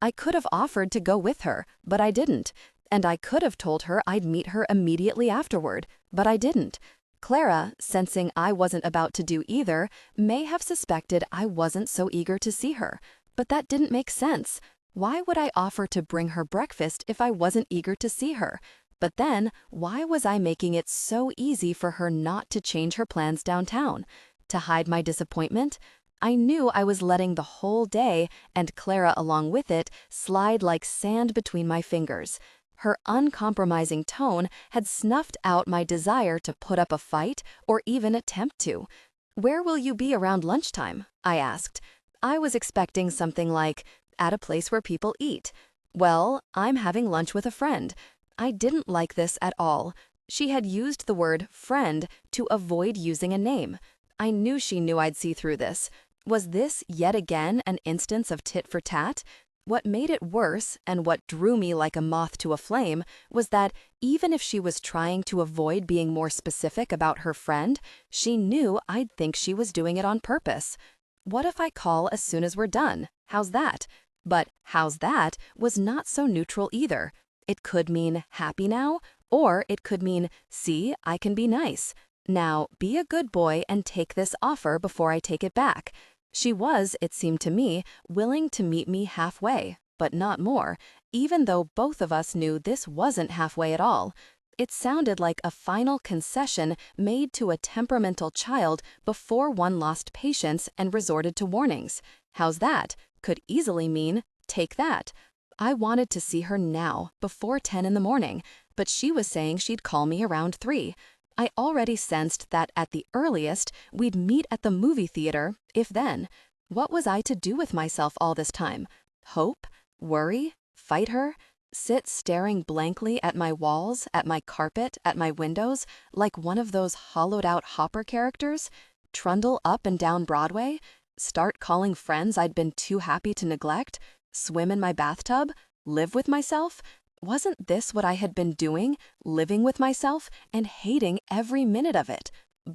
I could have offered to go with her, but I didn't. And I could have told her I'd meet her immediately afterward, but I didn't. Clara, sensing I wasn't about to do either, may have suspected I wasn't so eager to see her. But that didn't make sense. Why would I offer to bring her breakfast if I wasn't eager to see her? But then, why was I making it so easy for her not to change her plans downtown? To hide my disappointment? I knew I was letting the whole day, and Clara along with it, slide like sand between my fingers. Her uncompromising tone had snuffed out my desire to put up a fight or even attempt to. "Where will you be around lunchtime?" I asked. I was expecting something like, "At a place where people eat." "Well, I'm having lunch with a friend." I didn't like this at all. She had used the word friend to avoid using a name. I knew she knew I'd see through this. Was this yet again an instance of tit for tat? What made it worse, and what drew me like a moth to a flame, was that even if she was trying to avoid being more specific about her friend, she knew I'd think she was doing it on purpose. "What if I call as soon as we're done? How's that?" But "how's that" was not so neutral either. It could mean "happy now," or it could mean "see, I can be nice. Now, be a good boy and take this offer before I take it back." She was, it seemed to me, willing to meet me halfway, but not more, even though both of us knew this wasn't halfway at all. It sounded like a final concession made to a temperamental child before one lost patience and resorted to warnings. "How's that?" could easily mean, "take that." I wanted to see her now, before 10 in the morning, but she was saying she'd call me around 3. I already sensed that at the earliest, we'd meet at the movie theater, if then. What was I to do with myself all this time? Hope? Worry? Fight her? Sit staring blankly at my walls, at my carpet, at my windows, like one of those hollowed-out Hopper characters? Trundle up and down Broadway? Start calling friends I'd been too happy to neglect? Swim in my bathtub? Live with myself? Wasn't this what I had been doing, living with myself, and hating every minute of it?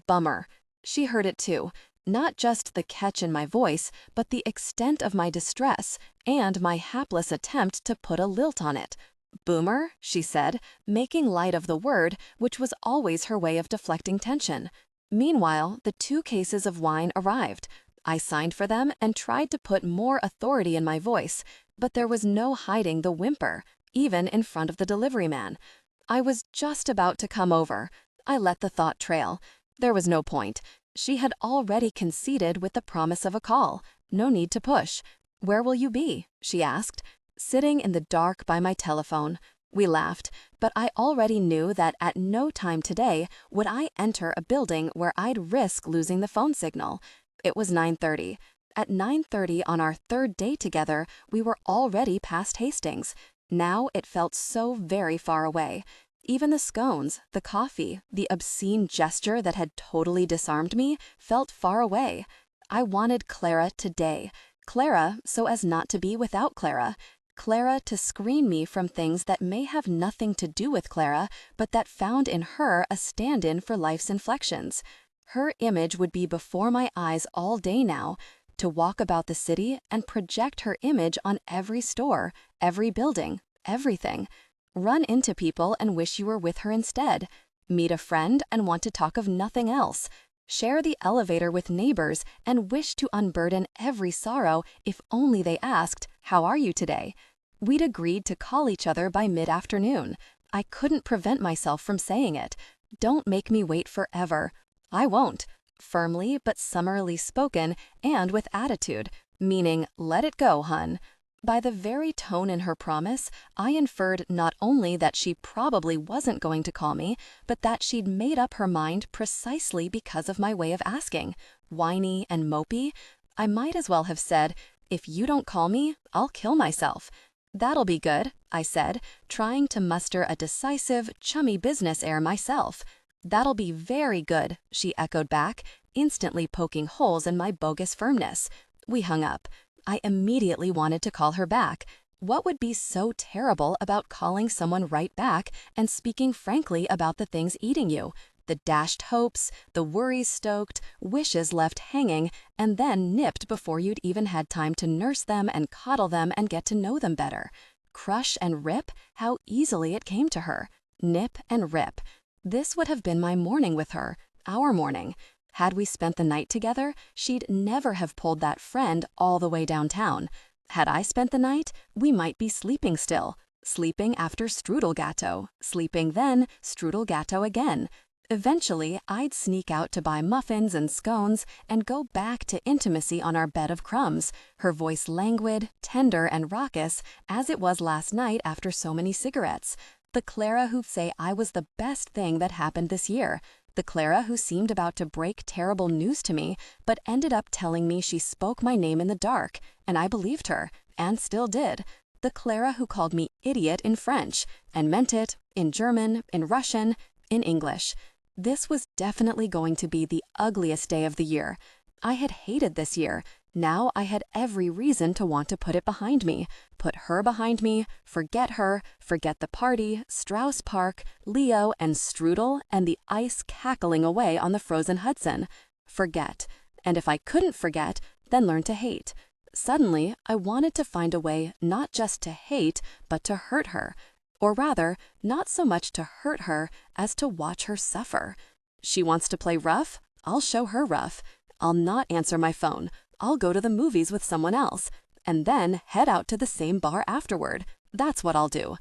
Bummer. She heard it too. Not just the catch in my voice, but the extent of my distress, and my hapless attempt to put a lilt on it. "Boomer," she said, making light of the word, which was always her way of deflecting tension. Meanwhile, the 2 cases of wine arrived. I signed for them and tried to put more authority in my voice, but there was no hiding the whimper, even in front of the delivery man. I was just about to come over. I let the thought trail. There was no point. She had already conceded with the promise of a call. No need to push. "Where will you be?" she asked. "Sitting in the dark by my telephone." We laughed, but I already knew that at no time today would I enter a building where I'd risk losing the phone signal. It was 9:30. At 9:30 on our 3rd day together, we were already past Hastings. Now it felt so very far away. Even the scones, the coffee, the obscene gesture that had totally disarmed me felt far away. I wanted Clara today. Clara so as not to be without Clara. Clara to screen me from things that may have nothing to do with Clara, but that found in her a stand-in for life's inflections. Her image would be before my eyes all day now, to walk about the city and project her image on every store, every building, everything. Run into people and wish you were with her instead. Meet a friend and want to talk of nothing else. Share the elevator with neighbors and wish to unburden every sorrow if only they asked, "How are you today?" We'd agreed to call each other by mid-afternoon. I couldn't prevent myself from saying it. "Don't make me wait forever." I won't. Firmly but summarily spoken and with attitude, meaning let it go, hun. By the very tone in her promise, I inferred not only that she probably wasn't going to call me, but that she'd made up her mind precisely because of my way of asking. Whiny and mopey. I might as well have said, "If you don't call me, I'll kill myself." "That'll be good," I said, trying to muster a decisive, chummy business air myself. "That'll be very good," she echoed back, instantly poking holes in my bogus firmness. We hung up. I immediately wanted to call her back. What would be so terrible about calling someone right back and speaking frankly about the things eating you? the dashed hopes, the worries stoked, wishes left hanging, and then nipped before you'd even had time to nurse them and coddle them and get to know them better. Crush and rip, how easily it came to her. Nip and rip. This would have been my morning with her, our morning. Had we spent the night together, she'd never have pulled that friend all the way downtown. Had I spent the night, we might be sleeping still. Sleeping after strudelgatto, sleeping then strudelgatto again. Eventually, I'd sneak out to buy muffins and scones and go back to intimacy on our bed of crumbs, her voice languid, tender, and raucous as it was last night after so many cigarettes. The Clara who'd say I was the best thing that happened this year. The Clara who seemed about to break terrible news to me, but ended up telling me she spoke my name in the dark, and I believed her, and still did. The Clara who called me idiot in French, and meant it, in German, in Russian, in English. This was definitely going to be the ugliest day of the year. I had hated this year. Now I had every reason to want to put it behind me. Put her behind me, forget the party, Strauss Park, Leo, and Strudel, and the ice cackling away on the frozen Hudson. Forget. And if I couldn't forget, then learn to hate. Suddenly, I wanted to find a way not just to hate, but to hurt her. Or rather, not so much to hurt her as to watch her suffer. She wants to play rough? I'll show her rough. I'll not answer my phone. I'll go to the movies with someone else, and then head out to the same bar afterward. That's what I'll do.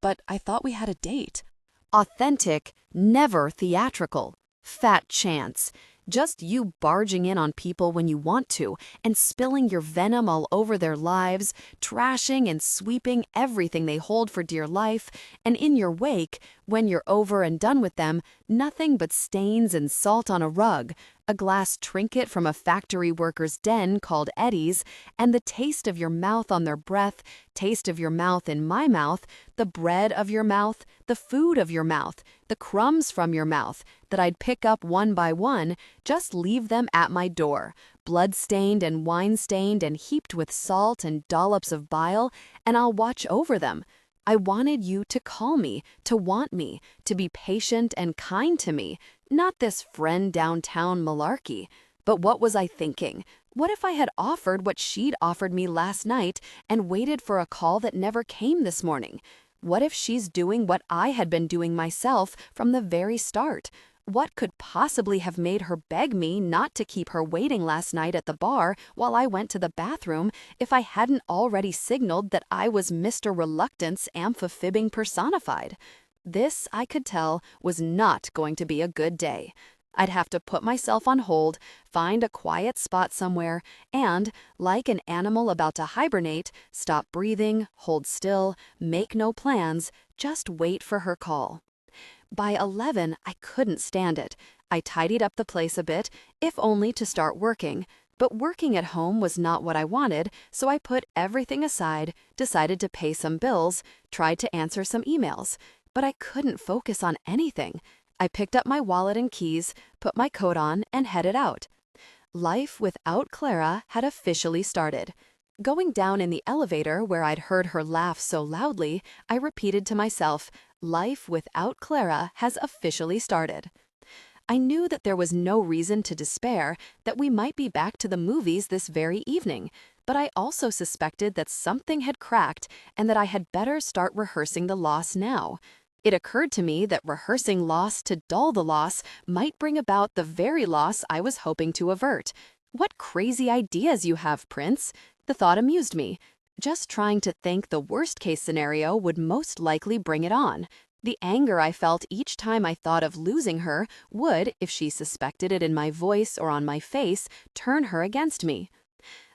But I thought we had a date. Authentic, never theatrical. Fat chance. Just you barging in on people when you want to and spilling your venom all over their lives, trashing and sweeping everything they hold for dear life, and in your wake, when you're over and done with them, nothing but stains and salt on a rug, a glass trinket from a factory worker's den called Eddie's, and the taste of your mouth on their breath, taste of your mouth in my mouth, the bread of your mouth, the food of your mouth, the crumbs from your mouth, that I'd pick up one by one, just leave them at my door, blood-stained and wine-stained and heaped with salt and dollops of bile, and I'll watch over them. I wanted you to call me, to want me, to be patient and kind to me, not this friend downtown malarkey. But what was I thinking? What if I had offered what she'd offered me last night and waited for a call that never came this morning? What if she's doing what I had been doing myself from the very start? What could possibly have made her beg me not to keep her waiting last night at the bar while I went to the bathroom if I hadn't already signaled that I was Mr. Reluctance amphifibbing personified? This, I could tell, was not going to be a good day. I'd have to put myself on hold, find a quiet spot somewhere, and, like an animal about to hibernate, stop breathing, hold still, make no plans, just wait for her call. By 11, I couldn't stand it. I tidied up the place a bit, if only to start working. But working at home was not what I wanted, so I put everything aside, decided to pay some bills, tried to answer some emails. But I couldn't focus on anything. I picked up my wallet and keys, put my coat on, and headed out. Life without Clara had officially started. Going down in the elevator where I'd heard her laugh so loudly, I repeated to myself, life without Clara has officially started. I knew that there was no reason to despair, that we might be back to the movies this very evening, but I also suspected that something had cracked and that I had better start rehearsing the loss now. It occurred to me that rehearsing loss to dull the loss might bring about the very loss I was hoping to avert. What crazy ideas you have, Prince! The thought amused me. Just trying to think the worst-case scenario would most likely bring it on. The anger I felt each time I thought of losing her would, if she suspected it in my voice or on my face, turn her against me.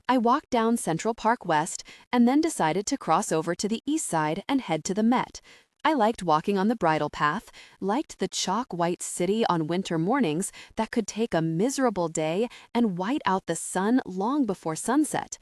I walked down Central Park West and then decided to cross over to the east side and head to the Met. I liked walking on the bridle path, liked the chalk-white city on winter mornings that could take a miserable day and white out the sun long before sunset.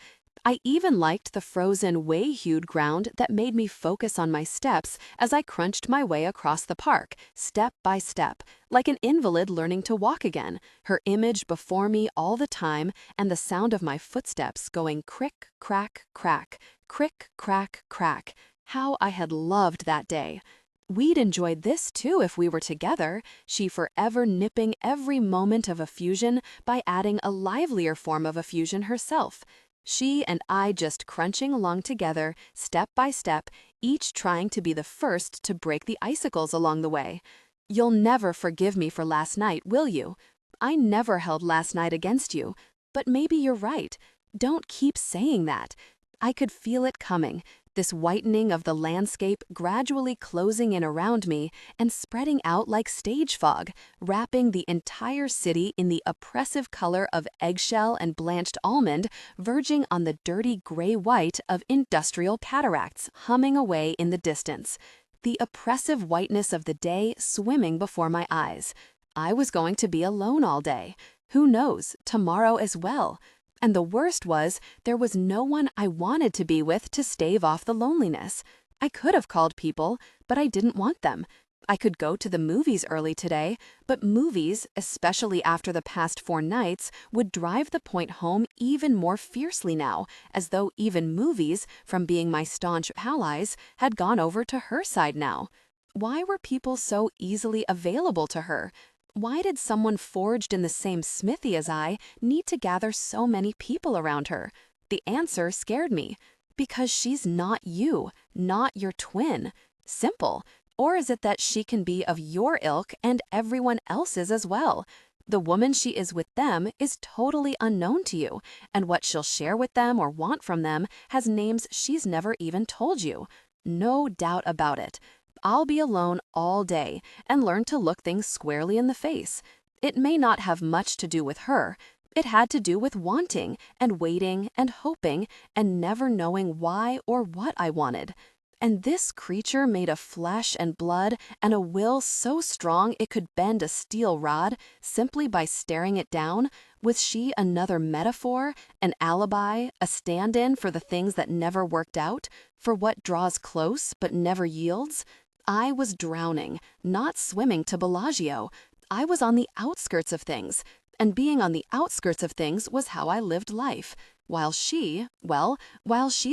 I even liked the frozen, way-hued ground that made me focus on my steps as I crunched my way across the park, step by step, like an invalid learning to walk again, her image before me all the time and the sound of my footsteps going crick, crack, crack, crick, crack, crack. How I had loved that day. We'd enjoy this too if we were together, she forever nipping every moment of effusion by adding a livelier form of effusion herself. She and I just crunching along together, step by step, each trying to be the first to break the icicles along the way. You'll never forgive me for last night, will you? I never held last night against you, but maybe you're right. Don't keep saying that. I could feel it coming, this whitening of the landscape gradually closing in around me and spreading out like stage fog, wrapping the entire city in the oppressive color of eggshell and blanched almond, verging on the dirty gray-white of industrial cataracts humming away in the distance. The oppressive whiteness of the day swimming before my eyes. I was going to be alone all day. Who knows, tomorrow as well. And the worst was, there was no one I wanted to be with to stave off the loneliness. I could have called people, but I didn't want them. I could go to the movies early today, but movies, especially after the past 4 nights, would drive the point home even more fiercely now, as though even movies, from being my staunch allies, had gone over to her side now. Why were people so easily available to her? Why did someone forged in the same smithy as I need to gather so many people around her? The answer scared me. Because she's not you, not your twin. Simple. Or is it that she can be of your ilk and everyone else's as well? The woman she is with them is totally unknown to you, and what she'll share with them or want from them has names she's never even told you. No doubt about it. I'll be alone all day and learn to look things squarely in the face. It may not have much to do with her. It had to do with wanting and waiting and hoping and never knowing why or what I wanted. And this creature made of flesh and blood and a will so strong it could bend a steel rod simply by staring it down, was she another metaphor, an alibi, a stand-in for the things that never worked out, for what draws close but never yields? I was drowning, not swimming to Bellagio. I was on the outskirts of things, and being on the outskirts of things was how I lived life, while she'd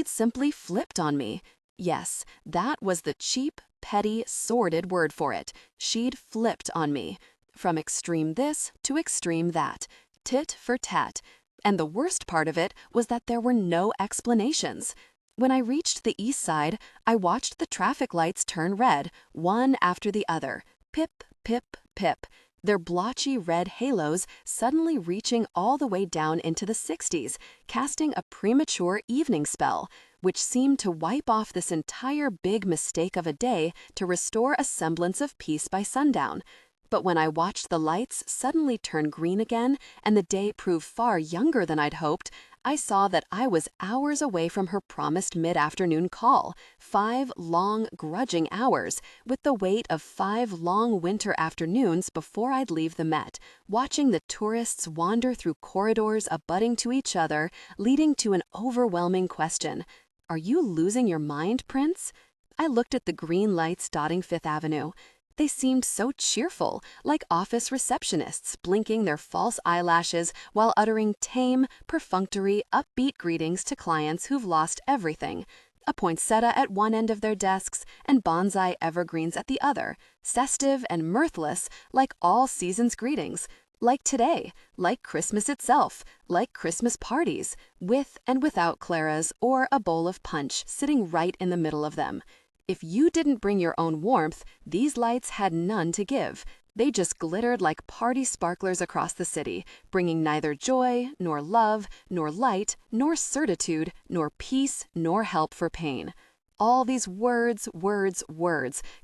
simply flipped on me. Yes, that was the cheap, petty, sordid word for it. She'd flipped on me. From extreme this to extreme that. Tit for tat. And the worst part of it was that there were no explanations. When I reached the east side, I watched the traffic lights turn red, one after the other. Pip, pip, pip. Their blotchy red halos suddenly reaching all the way down into the 60s, casting a premature evening spell, which seemed to wipe off this entire big mistake of a day to restore a semblance of peace by sundown. But when I watched the lights suddenly turn green again and the day prove far younger than I'd hoped, I saw that I was hours away from her promised mid-afternoon call, 5 long, grudging hours, with the weight of 5 long winter afternoons before I'd leave the Met, watching the tourists wander through corridors abutting to each other, leading to an overwhelming question. Are you losing your mind, Prince? I looked at the green lights dotting Fifth Avenue. They seemed so cheerful, like office receptionists blinking their false eyelashes while uttering tame, perfunctory, upbeat greetings to clients who've lost everything. A poinsettia at one end of their desks and bonsai evergreens at the other, festive and mirthless like all seasons' greetings. Like today, like Christmas itself, like Christmas parties, with and without Clara's or a bowl of punch sitting right in the middle of them. If you didn't bring your own warmth, these lights had none to give. They just glittered like party sparklers across the city, bringing neither joy, nor love, nor light, nor certitude, nor peace, nor help for pain. All these words,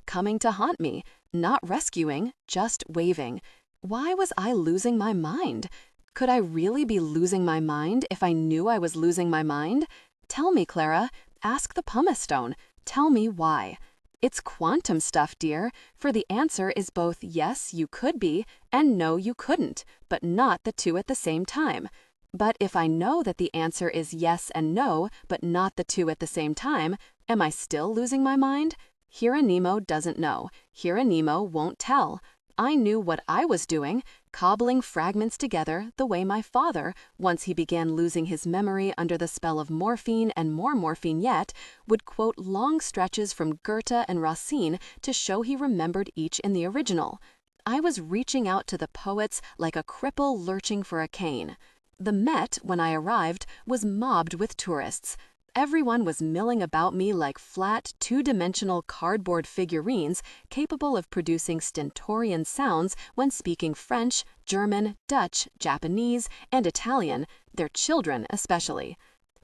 coming to haunt me, not rescuing, just waving. Why was I losing my mind? Could I really be losing my mind if I knew I was losing my mind? Tell me, Clara. Ask the pumice stone. Tell me why. It's quantum stuff, dear, for the answer is both yes, you could be, and no, you couldn't, but not the two at the same time. But if I know that the answer is yes and no, but not the two at the same time, am I still losing my mind? Hieronimo doesn't know. Hieronimo won't tell. I knew what I was doing, cobbling fragments together the way my father, once he began losing his memory under the spell of morphine and more morphine yet, would quote long stretches from Goethe and Racine to show he remembered each in the original. I was reaching out to the poets like a cripple lurching for a cane. The Met, when I arrived, was mobbed with tourists. Everyone was milling about me like flat, two-dimensional cardboard figurines capable of producing stentorian sounds when speaking French, German, Dutch, Japanese, and Italian, their children especially.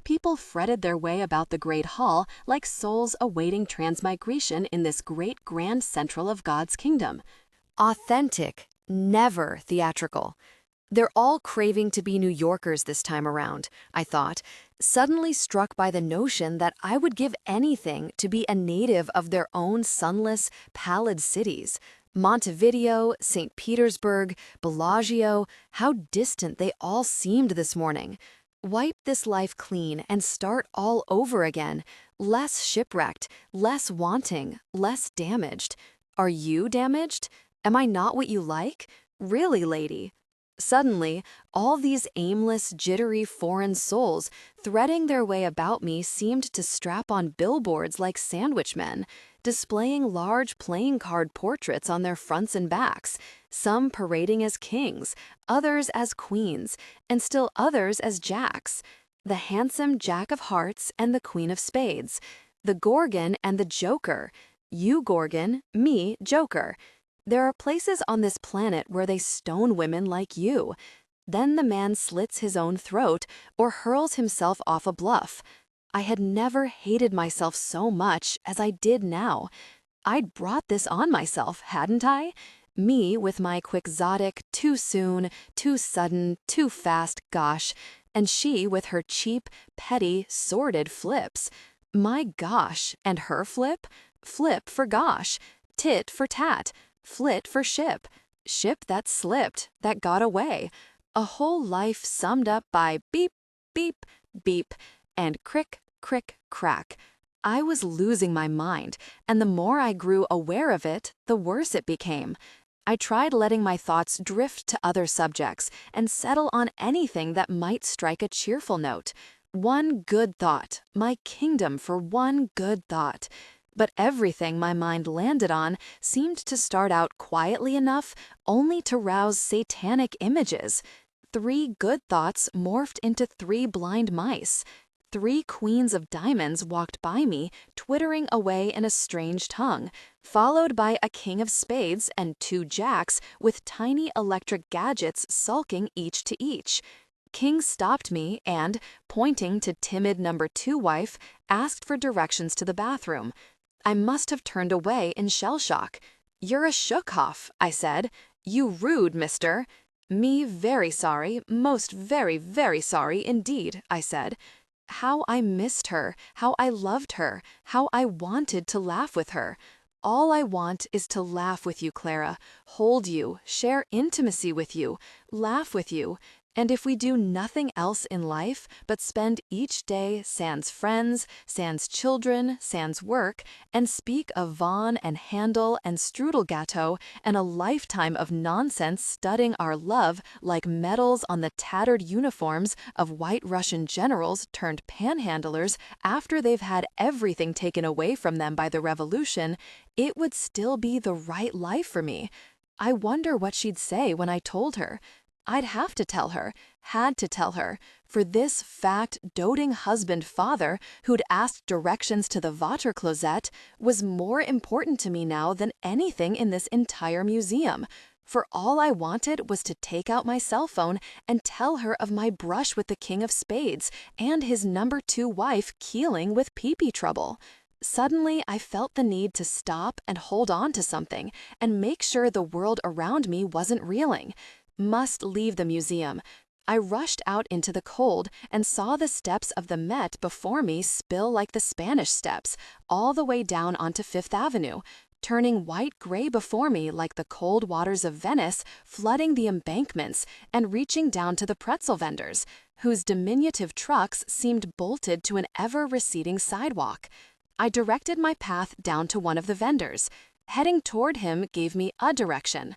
People fretted their way about the Great Hall like souls awaiting transmigration in this great grand central of God's kingdom. Authentic, never theatrical. They're all craving to be New Yorkers this time around, I thought, suddenly struck by the notion that I would give anything to be a native of their own sunless, pallid cities. Montevideo, St. Petersburg, Bellagio, how distant they all seemed this morning. Wipe this life clean and start all over again, less shipwrecked, less wanting, less damaged. Are you damaged? Am I not what you like? Really, lady? Suddenly, all these aimless, jittery foreign souls threading their way about me seemed to strap on billboards like sandwich men, displaying large playing card portraits on their fronts and backs, some parading as kings, others as queens, and still others as jacks. The handsome Jack of Hearts and the Queen of Spades, the Gorgon and the Joker. You Gorgon, me Joker. There are places on this planet where they stone women like you. Then the man slits his own throat or hurls himself off a bluff. I had never hated myself so much as I did now. I'd brought this on myself, hadn't I? Me with my quixotic, too soon, too sudden, too fast gosh, and she with her cheap, petty, sordid flips. My gosh, and her flip? Flip for gosh, tit for tat. Flit for ship, ship that slipped, that got away. A whole life summed up by beep, beep, beep, and crick, crick, crack. I was losing my mind, and the more I grew aware of it, the worse it became. I tried letting my thoughts drift to other subjects and settle on anything that might strike a cheerful note. One good thought, my kingdom for one good thought. But everything my mind landed on seemed to start out quietly enough only to rouse satanic images. 3 good thoughts morphed into 3 blind mice. 3 queens of diamonds walked by me, twittering away in a strange tongue, followed by a king of spades and 2 jacks with tiny electric gadgets sulking each to each. King stopped me and, pointing to timid number 2 wife, asked for directions to the bathroom. I must have turned away in shell shock. "You're a shookhoff," I said. "You rude, mister." "Me very sorry, most very, very sorry indeed," I said. How I missed her, how I loved her, how I wanted to laugh with her. All I want is to laugh with you, Clara, hold you, share intimacy with you, laugh with you. And if we do nothing else in life but spend each day sans friends, sans children, sans work, and speak of Vaughan and Handel and Strudelgâteau and a lifetime of nonsense studding our love like medals on the tattered uniforms of White Russian generals turned panhandlers after they've had everything taken away from them by the revolution, it would still be the right life for me. I wonder what she'd say when I told her. I'd have to tell her, had to tell her, for this fat, doting husband-father who'd asked directions to the Watercloset was more important to me now than anything in this entire museum. For all I wanted was to take out my cell phone and tell her of my brush with the King of Spades and his number 2 wife keeling with pee-pee trouble. Suddenly, I felt the need to stop and hold on to something and make sure the world around me wasn't reeling. Must leave the museum. I rushed out into the cold and saw the steps of the Met before me spill like the Spanish Steps, all the way down onto Fifth Avenue, turning white-gray before me like the cold waters of Venice, flooding the embankments and reaching down to the pretzel vendors, whose diminutive trucks seemed bolted to an ever-receding sidewalk. I directed my path down to one of the vendors. Heading toward him gave me a direction.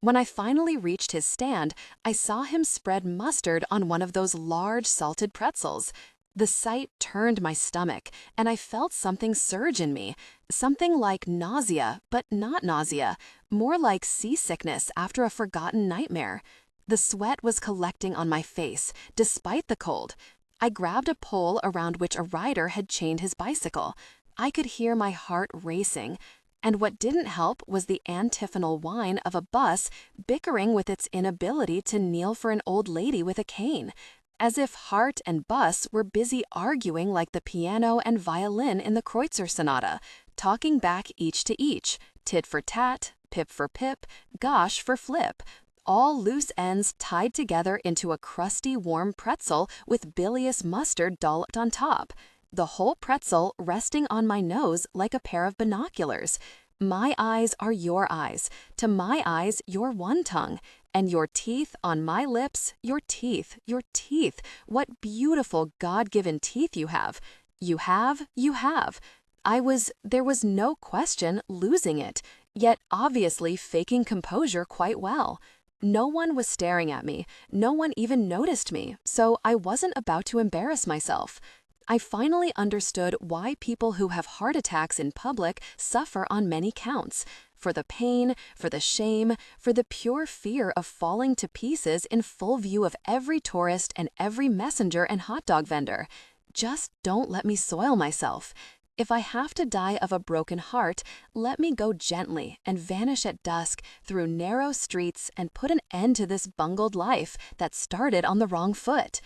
When I finally reached his stand, I saw him spread mustard on one of those large salted pretzels. The sight turned my stomach, and I felt something surge in me, something like nausea, but not nausea, more like seasickness after a forgotten nightmare. The sweat was collecting on my face, despite the cold. I grabbed a pole around which a rider had chained his bicycle. I could hear my heart racing. And what didn't help was the antiphonal whine of a bus bickering with its inability to kneel for an old lady with a cane, as if heart and bus were busy arguing like the piano and violin in the Kreutzer Sonata, talking back each to each, tit for tat, pip for pip, gosh for flip, all loose ends tied together into a crusty, warm pretzel with bilious mustard dolloped on top. The whole pretzel resting on my nose like a pair of binoculars. My eyes are your eyes, to my eyes your one tongue, and your teeth on my lips, your teeth, your teeth. What beautiful God-given teeth you have. You have, you have. There was no question, losing it, yet obviously faking composure quite well. No one was staring at me, no one even noticed me, so I wasn't about to embarrass myself. I finally understood why people who have heart attacks in public suffer on many counts. For the pain, for the shame, for the pure fear of falling to pieces in full view of every tourist and every messenger and hot dog vendor. Just don't let me soil myself. If I have to die of a broken heart, let me go gently and vanish at dusk through narrow streets and put an end to this bungled life that started on the wrong foot.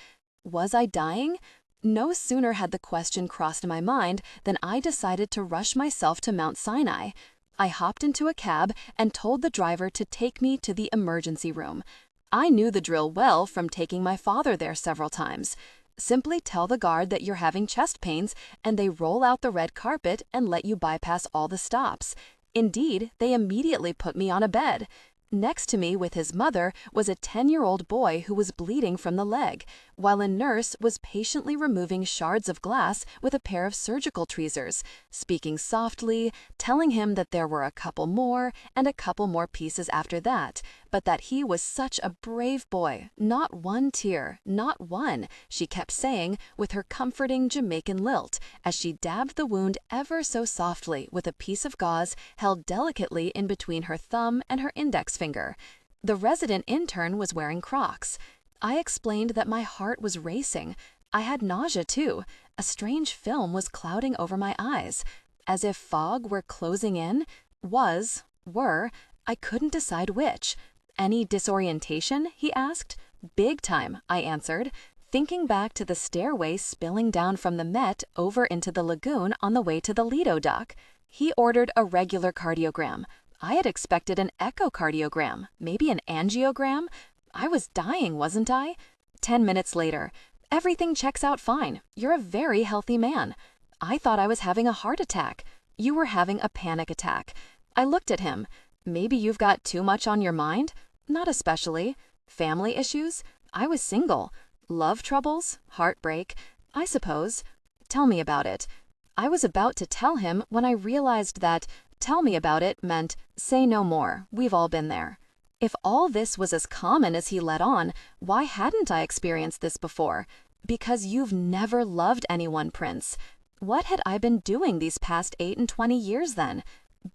Was I dying? No sooner had the question crossed my mind than I decided to rush myself to Mount Sinai. I hopped into a cab and told the driver to take me to the emergency room. I knew the drill well from taking my father there several times. Simply tell the guard that you're having chest pains, and they roll out the red carpet and let you bypass all the stops. Indeed, they immediately put me on a bed. Next to me with his mother was a 10-year-old boy who was bleeding from the leg, while a nurse was patiently removing shards of glass with a pair of surgical tweezers, speaking softly, telling him that there were a couple more and a couple more pieces after that, but that he was such a brave boy, not one tear, not one, she kept saying with her comforting Jamaican lilt, as she dabbed the wound ever so softly with a piece of gauze held delicately in between her thumb and her index finger. The resident intern was wearing Crocs. I explained that my heart was racing. I had nausea too. A strange film was clouding over my eyes, as if fog were closing in. Were, I couldn't decide which. Any disorientation? He asked. Big time, I answered, thinking back to the stairway spilling down from the Met over into the lagoon on the way to the Lido dock. He ordered a regular cardiogram. I had expected an echocardiogram, maybe an angiogram. I was dying, wasn't I? 10 minutes later. Everything checks out fine. You're a very healthy man. I thought I was having a heart attack. You were having a panic attack. I looked at him. Maybe you've got too much on your mind? Not especially. Family issues? I was single. Love troubles? Heartbreak? I suppose. Tell me about it. I was about to tell him when I realized that tell me about it meant say no more. We've all been there. If all this was as common as he let on, why hadn't I experienced this before? Because you've never loved anyone, Prince. What had I been doing these past 8 and 20 years then?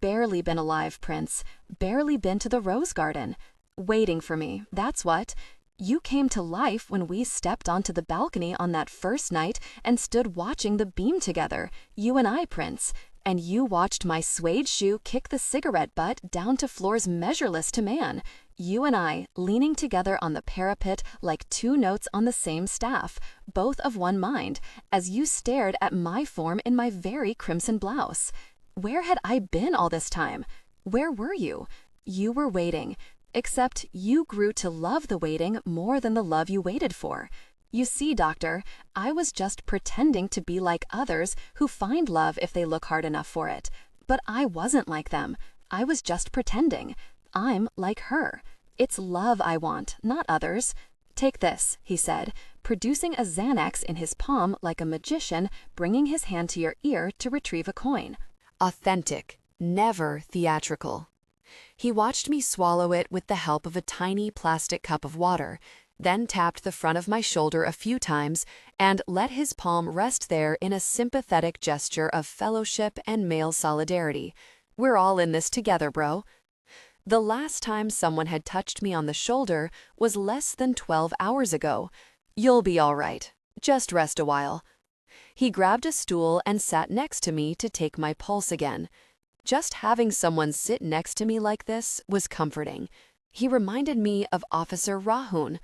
Barely been alive, Prince. Barely been to the rose garden. Waiting for me, that's what. You came to life when we stepped onto the balcony on that first night and stood watching the beam together, you and I, Prince. And you watched my suede shoe kick the cigarette butt down to floors measureless to man. You and I, leaning together on the parapet like two notes on the same staff, both of one mind, as you stared at my form in my very crimson blouse. Where had I been all this time? Where were you? You were waiting, except you grew to love the waiting more than the love you waited for. You see, Doctor, I was just pretending to be like others who find love if they look hard enough for it. But I wasn't like them. I was just pretending. I'm like her. It's love I want, not others. Take this, he said, producing a Xanax in his palm like a magician, bringing his hand to your ear to retrieve a coin. Authentic, never theatrical. He watched me swallow it with the help of a tiny plastic cup of water, then tapped the front of my shoulder a few times and let his palm rest there in a sympathetic gesture of fellowship and male solidarity. We're all in this together, bro. The last time someone had touched me on the shoulder was less than 12 hours ago. You'll be all right. Just rest a while. He grabbed a stool and sat next to me to take my pulse again. Just having someone sit next to me like this was comforting. He reminded me of Officer Rahun,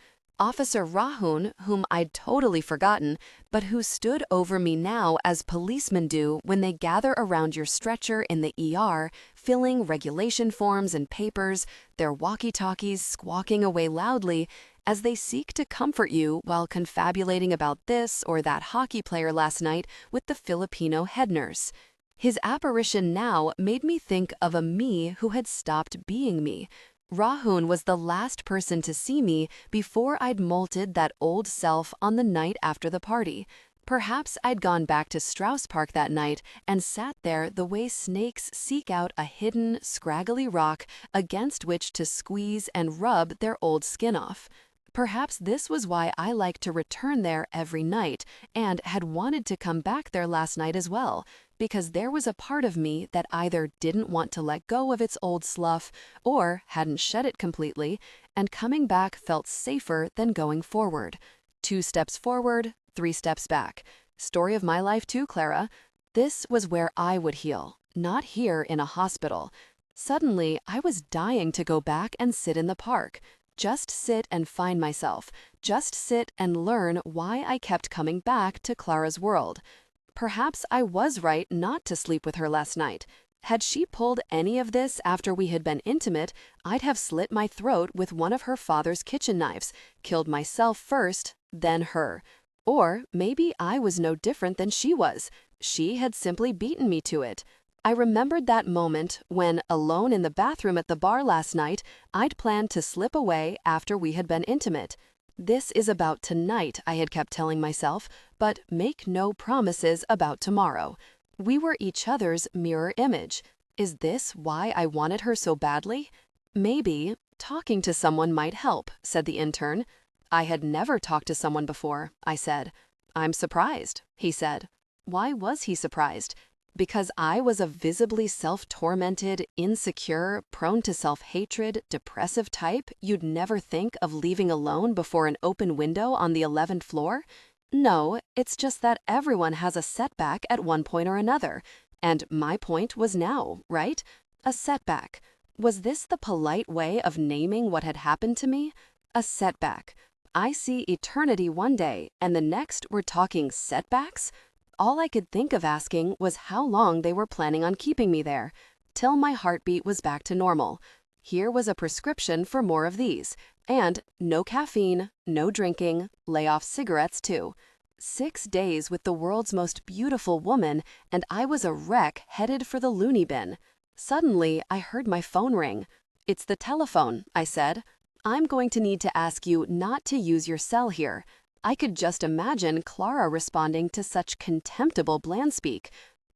whom I'd totally forgotten, but who stood over me now as policemen do when they gather around your stretcher in the ER, filling regulation forms and papers, their walkie-talkies squawking away loudly as they seek to comfort you while confabulating about this or that hockey player last night with the Filipino head nurse. His apparition now made me think of a me who had stopped being me. Rahun was the last person to see me before I'd molted that old self on the night after the party. Perhaps I'd gone back to Strauss Park that night and sat there the way snakes seek out a hidden, scraggly rock against which to squeeze and rub their old skin off. Perhaps this was why I liked to return there every night and had wanted to come back there last night as well, because there was a part of me that either didn't want to let go of its old slough or hadn't shed it completely, and coming back felt safer than going forward. 2 steps forward, 3 steps back. Story of my life too, Clara. This was where I would heal, not here in a hospital. Suddenly, I was dying to go back and sit in the park. Just sit and find myself. Just sit and learn why I kept coming back to Clara's world. Perhaps I was right not to sleep with her last night. Had she pulled any of this after we had been intimate, I'd have slit my throat with one of her father's kitchen knives, killed myself first, then her. Or maybe I was no different than she was. She had simply beaten me to it. I remembered that moment when, alone in the bathroom at the bar last night, I'd planned to slip away after we had been intimate. This is about tonight, I had kept telling myself, but make no promises about tomorrow. We were each other's mirror image. Is this why I wanted her so badly? Maybe talking to someone might help, said the intern. I had never talked to someone before, I said. I'm surprised, he said. Why was he surprised? Because I was a visibly self-tormented, insecure, prone to self-hatred, depressive type you'd never think of leaving alone before an open window on the 11th floor? No, it's just that everyone has a setback at one point or another. And my point was now, right? A setback. Was this the polite way of naming what had happened to me? A setback. I see eternity one day, and the next we're talking setbacks? All I could think of asking was how long they were planning on keeping me there, till my heartbeat was back to normal. Here was a prescription for more of these, and no caffeine, no drinking, lay off cigarettes too. 6 days with the world's most beautiful woman, and I was a wreck headed for the loony bin. Suddenly, I heard my phone ring. It's the telephone, I said. I'm going to need to ask you not to use your cell here. I could just imagine Clara responding to such contemptible blandspeak.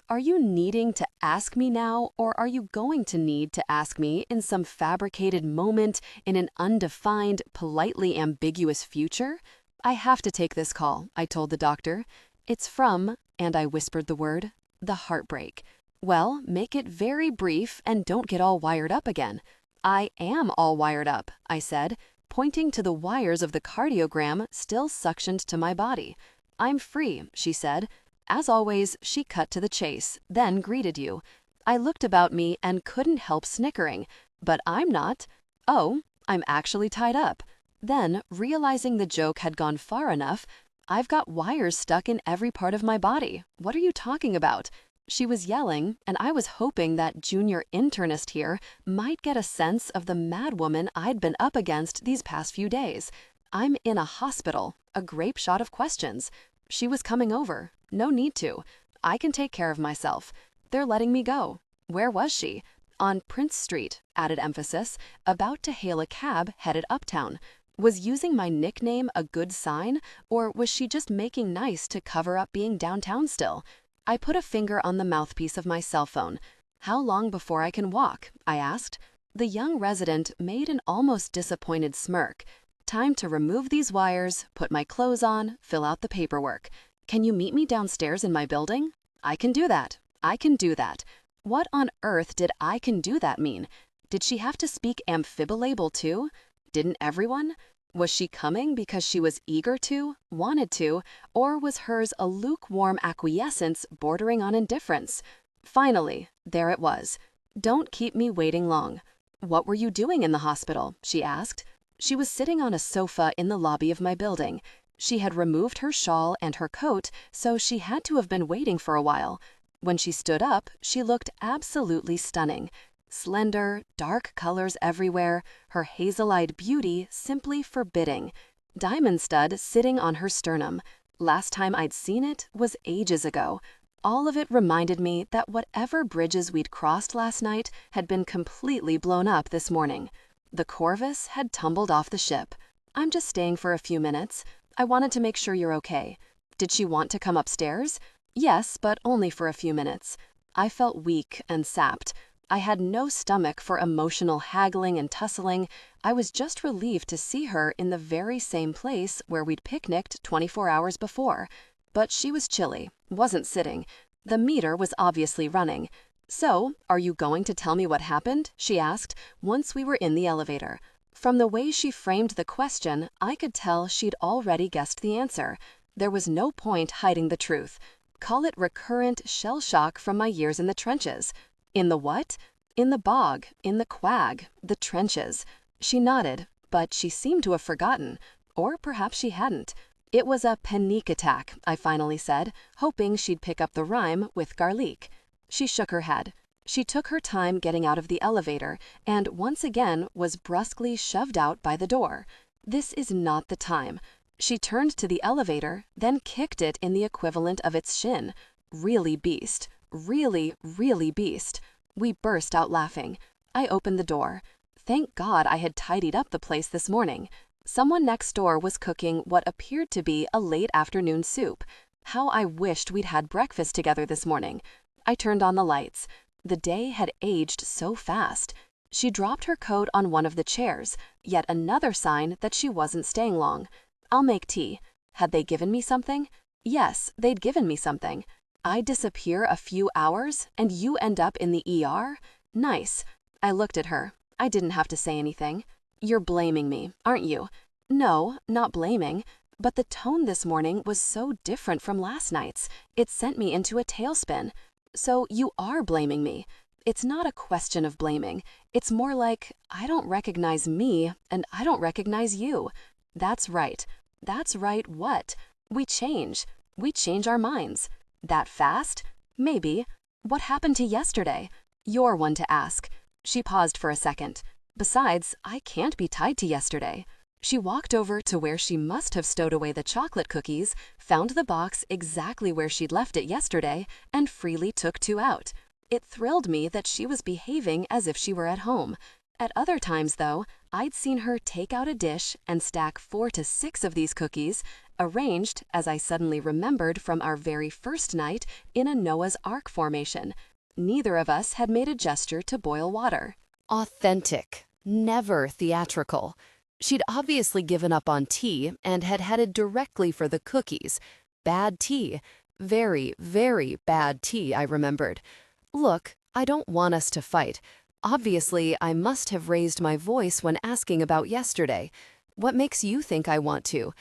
Are you needing to ask me now, or are you going to need to ask me in some fabricated moment in an undefined, politely ambiguous future? I have to take this call, I told the doctor. It's from, and I whispered the word, the heartbreak. Well, make it very brief and don't get all wired up again. I am all wired up, I said, pointing to the wires of the cardiogram still suctioned to my body. I'm free, she said. As always, she cut to the chase, then greeted you. I looked about me and couldn't help snickering. But I'm not. Oh, I'm actually tied up. Then, realizing the joke had gone far enough, I've got wires stuck in every part of my body. What are you talking about? She was yelling, and I was hoping that junior internist here might get a sense of the madwoman I'd been up against these past few days. I'm in a hospital, a grape shot of questions. She was coming over. No need to. I can take care of myself. They're letting me go. Where was she? On Prince Street, added emphasis, about to hail a cab headed uptown. Was using my nickname a good sign, or was she just making nice to cover up being downtown still? I put a finger on the mouthpiece of my cell phone. How long before I can walk? I asked. The young resident made an almost disappointed smirk. Time to remove these wires, put my clothes on, fill out the paperwork. Can you meet me downstairs in my building? I can do that. I can do that. What on earth did I can do that mean? Did she have to speak ambivalable too? Didn't everyone? Was she coming because she was eager to, wanted to, or was hers a lukewarm acquiescence bordering on indifference? Finally, there it was. Don't keep me waiting long. What were you doing in the hospital? She asked. She was sitting on a sofa in the lobby of my building. She had removed her shawl and her coat, so she had to have been waiting for a while. When she stood up, she looked absolutely stunning. Slender, dark colors everywhere, her hazel-eyed beauty simply forbidding. Diamond stud sitting on her sternum. Last time I'd seen it was ages ago. All of it reminded me that whatever bridges we'd crossed last night had been completely blown up this morning. The Corvus had tumbled off the ship. I'm just staying for a few minutes. I wanted to make sure you're okay. Did she want to come upstairs? Yes, but only for a few minutes. I felt weak and sapped. I had no stomach for emotional haggling and tussling. I was just relieved to see her in the very same place where we'd picnicked 24 hours before. But she was chilly, wasn't sitting. The meter was obviously running. So, are you going to tell me what happened? She asked, once we were in the elevator. From the way she framed the question, I could tell she'd already guessed the answer. There was no point hiding the truth. Call it recurrent shell shock from my years in the trenches. In the what? In the bog, in the quag, the trenches. She nodded, but she seemed to have forgotten. Or perhaps she hadn't. It was a panic attack, I finally said, hoping she'd pick up the rhyme with garlic. She shook her head. She took her time getting out of the elevator and once again was brusquely shoved out by the door. This is not the time. She turned to the elevator, then kicked it in the equivalent of its shin. Really beast. Really, really beast. We burst out laughing. I opened the door. Thank God I had tidied up the place this morning. Someone next door was cooking what appeared to be a late afternoon soup. How I wished we'd had breakfast together this morning. I turned on the lights. The day had aged so fast. She dropped her coat on one of the chairs, yet another sign that she wasn't staying long. I'll make tea. Had they given me something? Yes, they'd given me something. I disappear a few hours and you end up in the ER? Nice. I looked at her. I didn't have to say anything. You're blaming me, aren't you? No, not blaming. But the tone this morning was so different from last night's. It sent me into a tailspin. So you are blaming me. It's not a question of blaming. It's more like, I don't recognize me and I don't recognize you. That's right. That's right what? We change. We change our minds. That fast? Maybe. What happened to yesterday? You're one to ask. She paused for a second. Besides, I can't be tied to yesterday. She walked over to where she must have stowed away the chocolate cookies, found the box exactly where she'd left it yesterday, and freely took 2 out. It thrilled me that she was behaving as if she were at home. At other times, though, I'd seen her take out a dish and stack 4 to 6 of these cookies, arranged, as I suddenly remembered from our very first night, in a Noah's Ark formation. Neither of us had made a gesture to boil water. Authentic, never theatrical. She'd obviously given up on tea and had headed directly for the cookies. Bad tea. Very, very bad tea, I remembered. Look, I don't want us to fight. Obviously, I must have raised my voice when asking about yesterday. What makes you think I want to?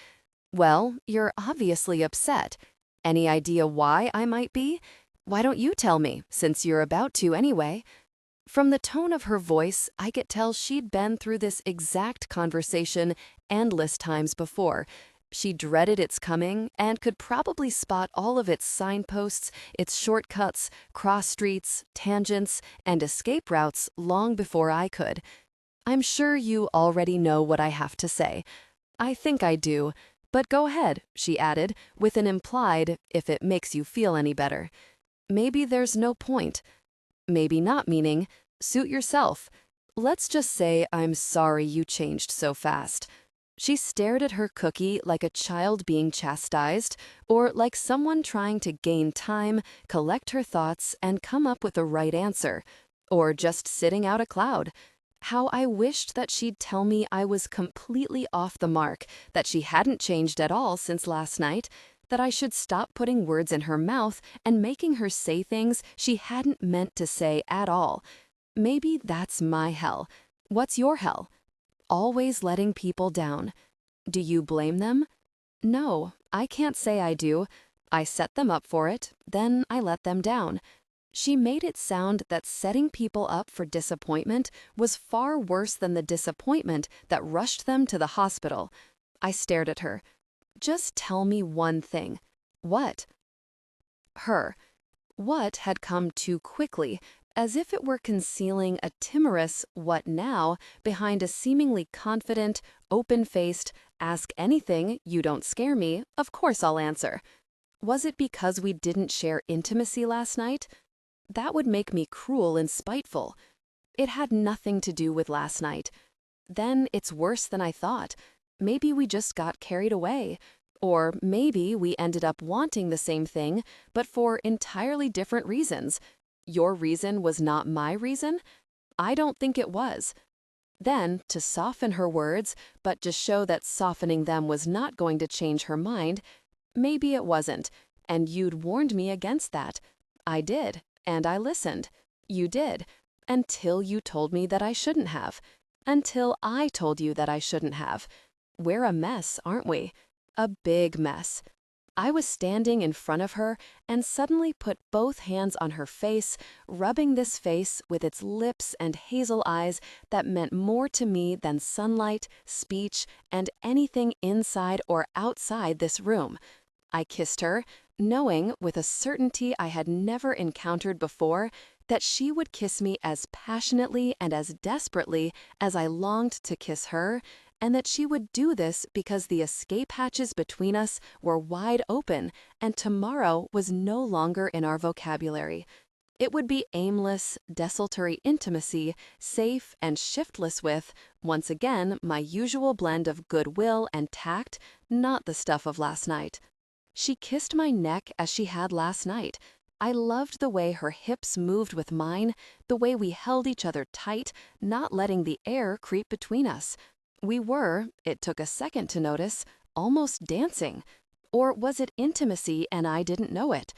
Well, you're obviously upset. Any idea why I might be? Why don't you tell me, since you're about to anyway? From the tone of her voice, I could tell she'd been through this exact conversation endless times before. She dreaded its coming and could probably spot all of its signposts, its shortcuts, cross streets, tangents, and escape routes long before I could. I'm sure you already know what I have to say. I think I do, but go ahead, she added, with an implied, if it makes you feel any better. Maybe there's no point. Maybe not, meaning, suit yourself. Let's just say I'm sorry you changed so fast. She stared at her cookie like a child being chastised, or like someone trying to gain time, collect her thoughts, and come up with the right answer, or just sitting out a cloud. How I wished that she'd tell me I was completely off the mark, that she hadn't changed at all since last night, that I should stop putting words in her mouth and making her say things she hadn't meant to say at all. Maybe that's my hell. What's your hell? Always letting people down. Do you blame them? No, I can't say I do. I set them up for it, then I let them down. She made it sound that setting people up for disappointment was far worse than the disappointment that rushed them to the hospital. I stared at her. Just tell me one thing. What? Her. What had come too quickly, as if it were concealing a timorous what now behind a seemingly confident, open-faced, ask anything, you don't scare me, of course I'll answer. Was it because we didn't share intimacy last night? That would make me cruel and spiteful. It had nothing to do with last night. Then it's worse than I thought. Maybe we just got carried away. Or maybe we ended up wanting the same thing, but for entirely different reasons. Your reason was not my reason? I don't think it was. Then, to soften her words, but to show that softening them was not going to change her mind, maybe it wasn't, and you'd warned me against that. I did, and I listened. You did, until you told me that I shouldn't have. Until I told you that I shouldn't have. We're a mess, aren't we? A big mess. I was standing in front of her and suddenly put both hands on her face, rubbing this face with its lips and hazel eyes that meant more to me than sunlight, speech, and anything inside or outside this room. I kissed her, knowing with a certainty I had never encountered before that she would kiss me as passionately and as desperately as I longed to kiss her, and that she would do this because the escape hatches between us were wide open and tomorrow was no longer in our vocabulary. It would be aimless, desultory intimacy, safe and shiftless with, once again, my usual blend of goodwill and tact, not the stuff of last night. She kissed my neck as she had last night. I loved the way her hips moved with mine, the way we held each other tight, not letting the air creep between us. We were, it took a second to notice, almost dancing. Or was it intimacy and I didn't know it?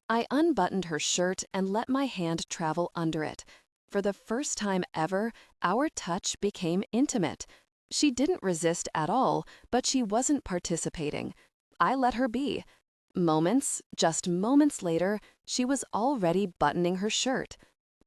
I unbuttoned her shirt and let my hand travel under it. For the first time ever, our touch became intimate. She didn't resist at all, but she wasn't participating. I let her be. Moments, just moments later, she was already buttoning her shirt.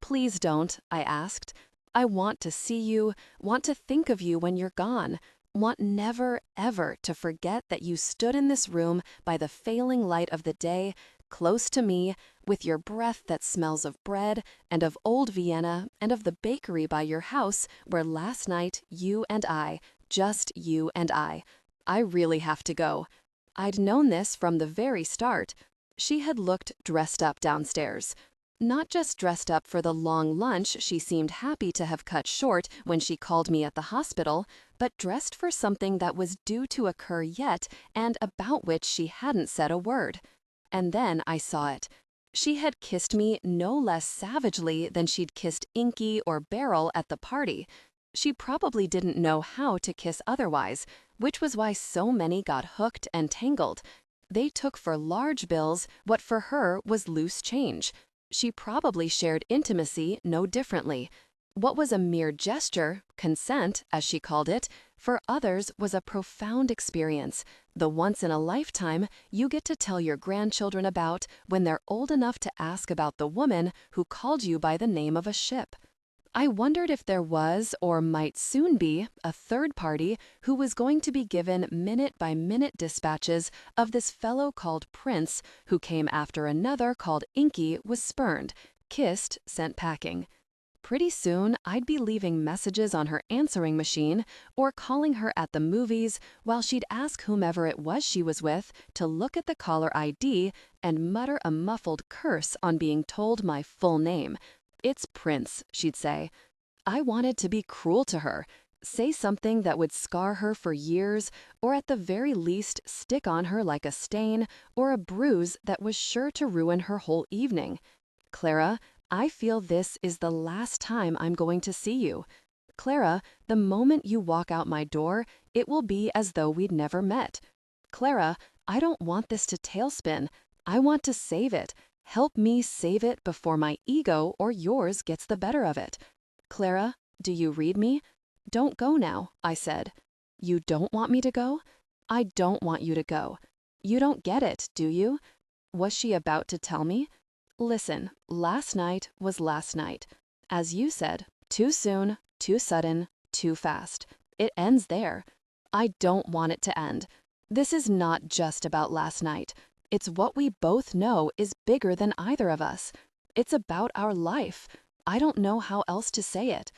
Please don't, I asked. I want to see you, want to think of you when you're gone, want never, ever to forget that you stood in this room by the failing light of the day, close to me, with your breath that smells of bread and of old Vienna and of the bakery by your house where last night you and I, just you and I really have to go. I'd known this from the very start. She had looked dressed up downstairs. Not just dressed up for the long lunch she seemed happy to have cut short when she called me at the hospital, but dressed for something that was due to occur yet and about which she hadn't said a word. And then I saw it. She had kissed me no less savagely than she'd kissed Inky or Beryl at the party. She probably didn't know how to kiss otherwise, which was why so many got hooked and tangled. They took for large bills what for her was loose change. She probably shared intimacy no differently. What was a mere gesture, consent, as she called it, for others was a profound experience, the once-in-a-lifetime you get to tell your grandchildren about when they're old enough to ask about the woman who called you by the name of a ship. I wondered if there was, or might soon be, a third party who was going to be given minute-by-minute dispatches of this fellow called Prince who came after another called Inky was spurned, kissed, sent packing. Pretty soon, I'd be leaving messages on her answering machine or calling her at the movies while she'd ask whomever it was she was with to look at the caller ID and mutter a muffled curse on being told my full name. "It's Prince," she'd say. I wanted to be cruel to her, say something that would scar her for years, or at the very least stick on her like a stain or a bruise that was sure to ruin her whole evening. "Clara, I feel this is the last time I'm going to see you. Clara, the moment you walk out my door, it will be as though we'd never met. Clara, I don't want this to tailspin. I want to save it. Help me save it before my ego or yours gets the better of it. Clara, do you read me? Don't go now, I said. You don't want me to go? I don't want you to go. You don't get it, do you? Was she about to tell me? Listen, last night was last night. As you said, too soon, too sudden, too fast. It ends there. I don't want it to end. This is not just about last night. It's what we both know is bigger than either of us. It's about our life. I don't know how else to say it.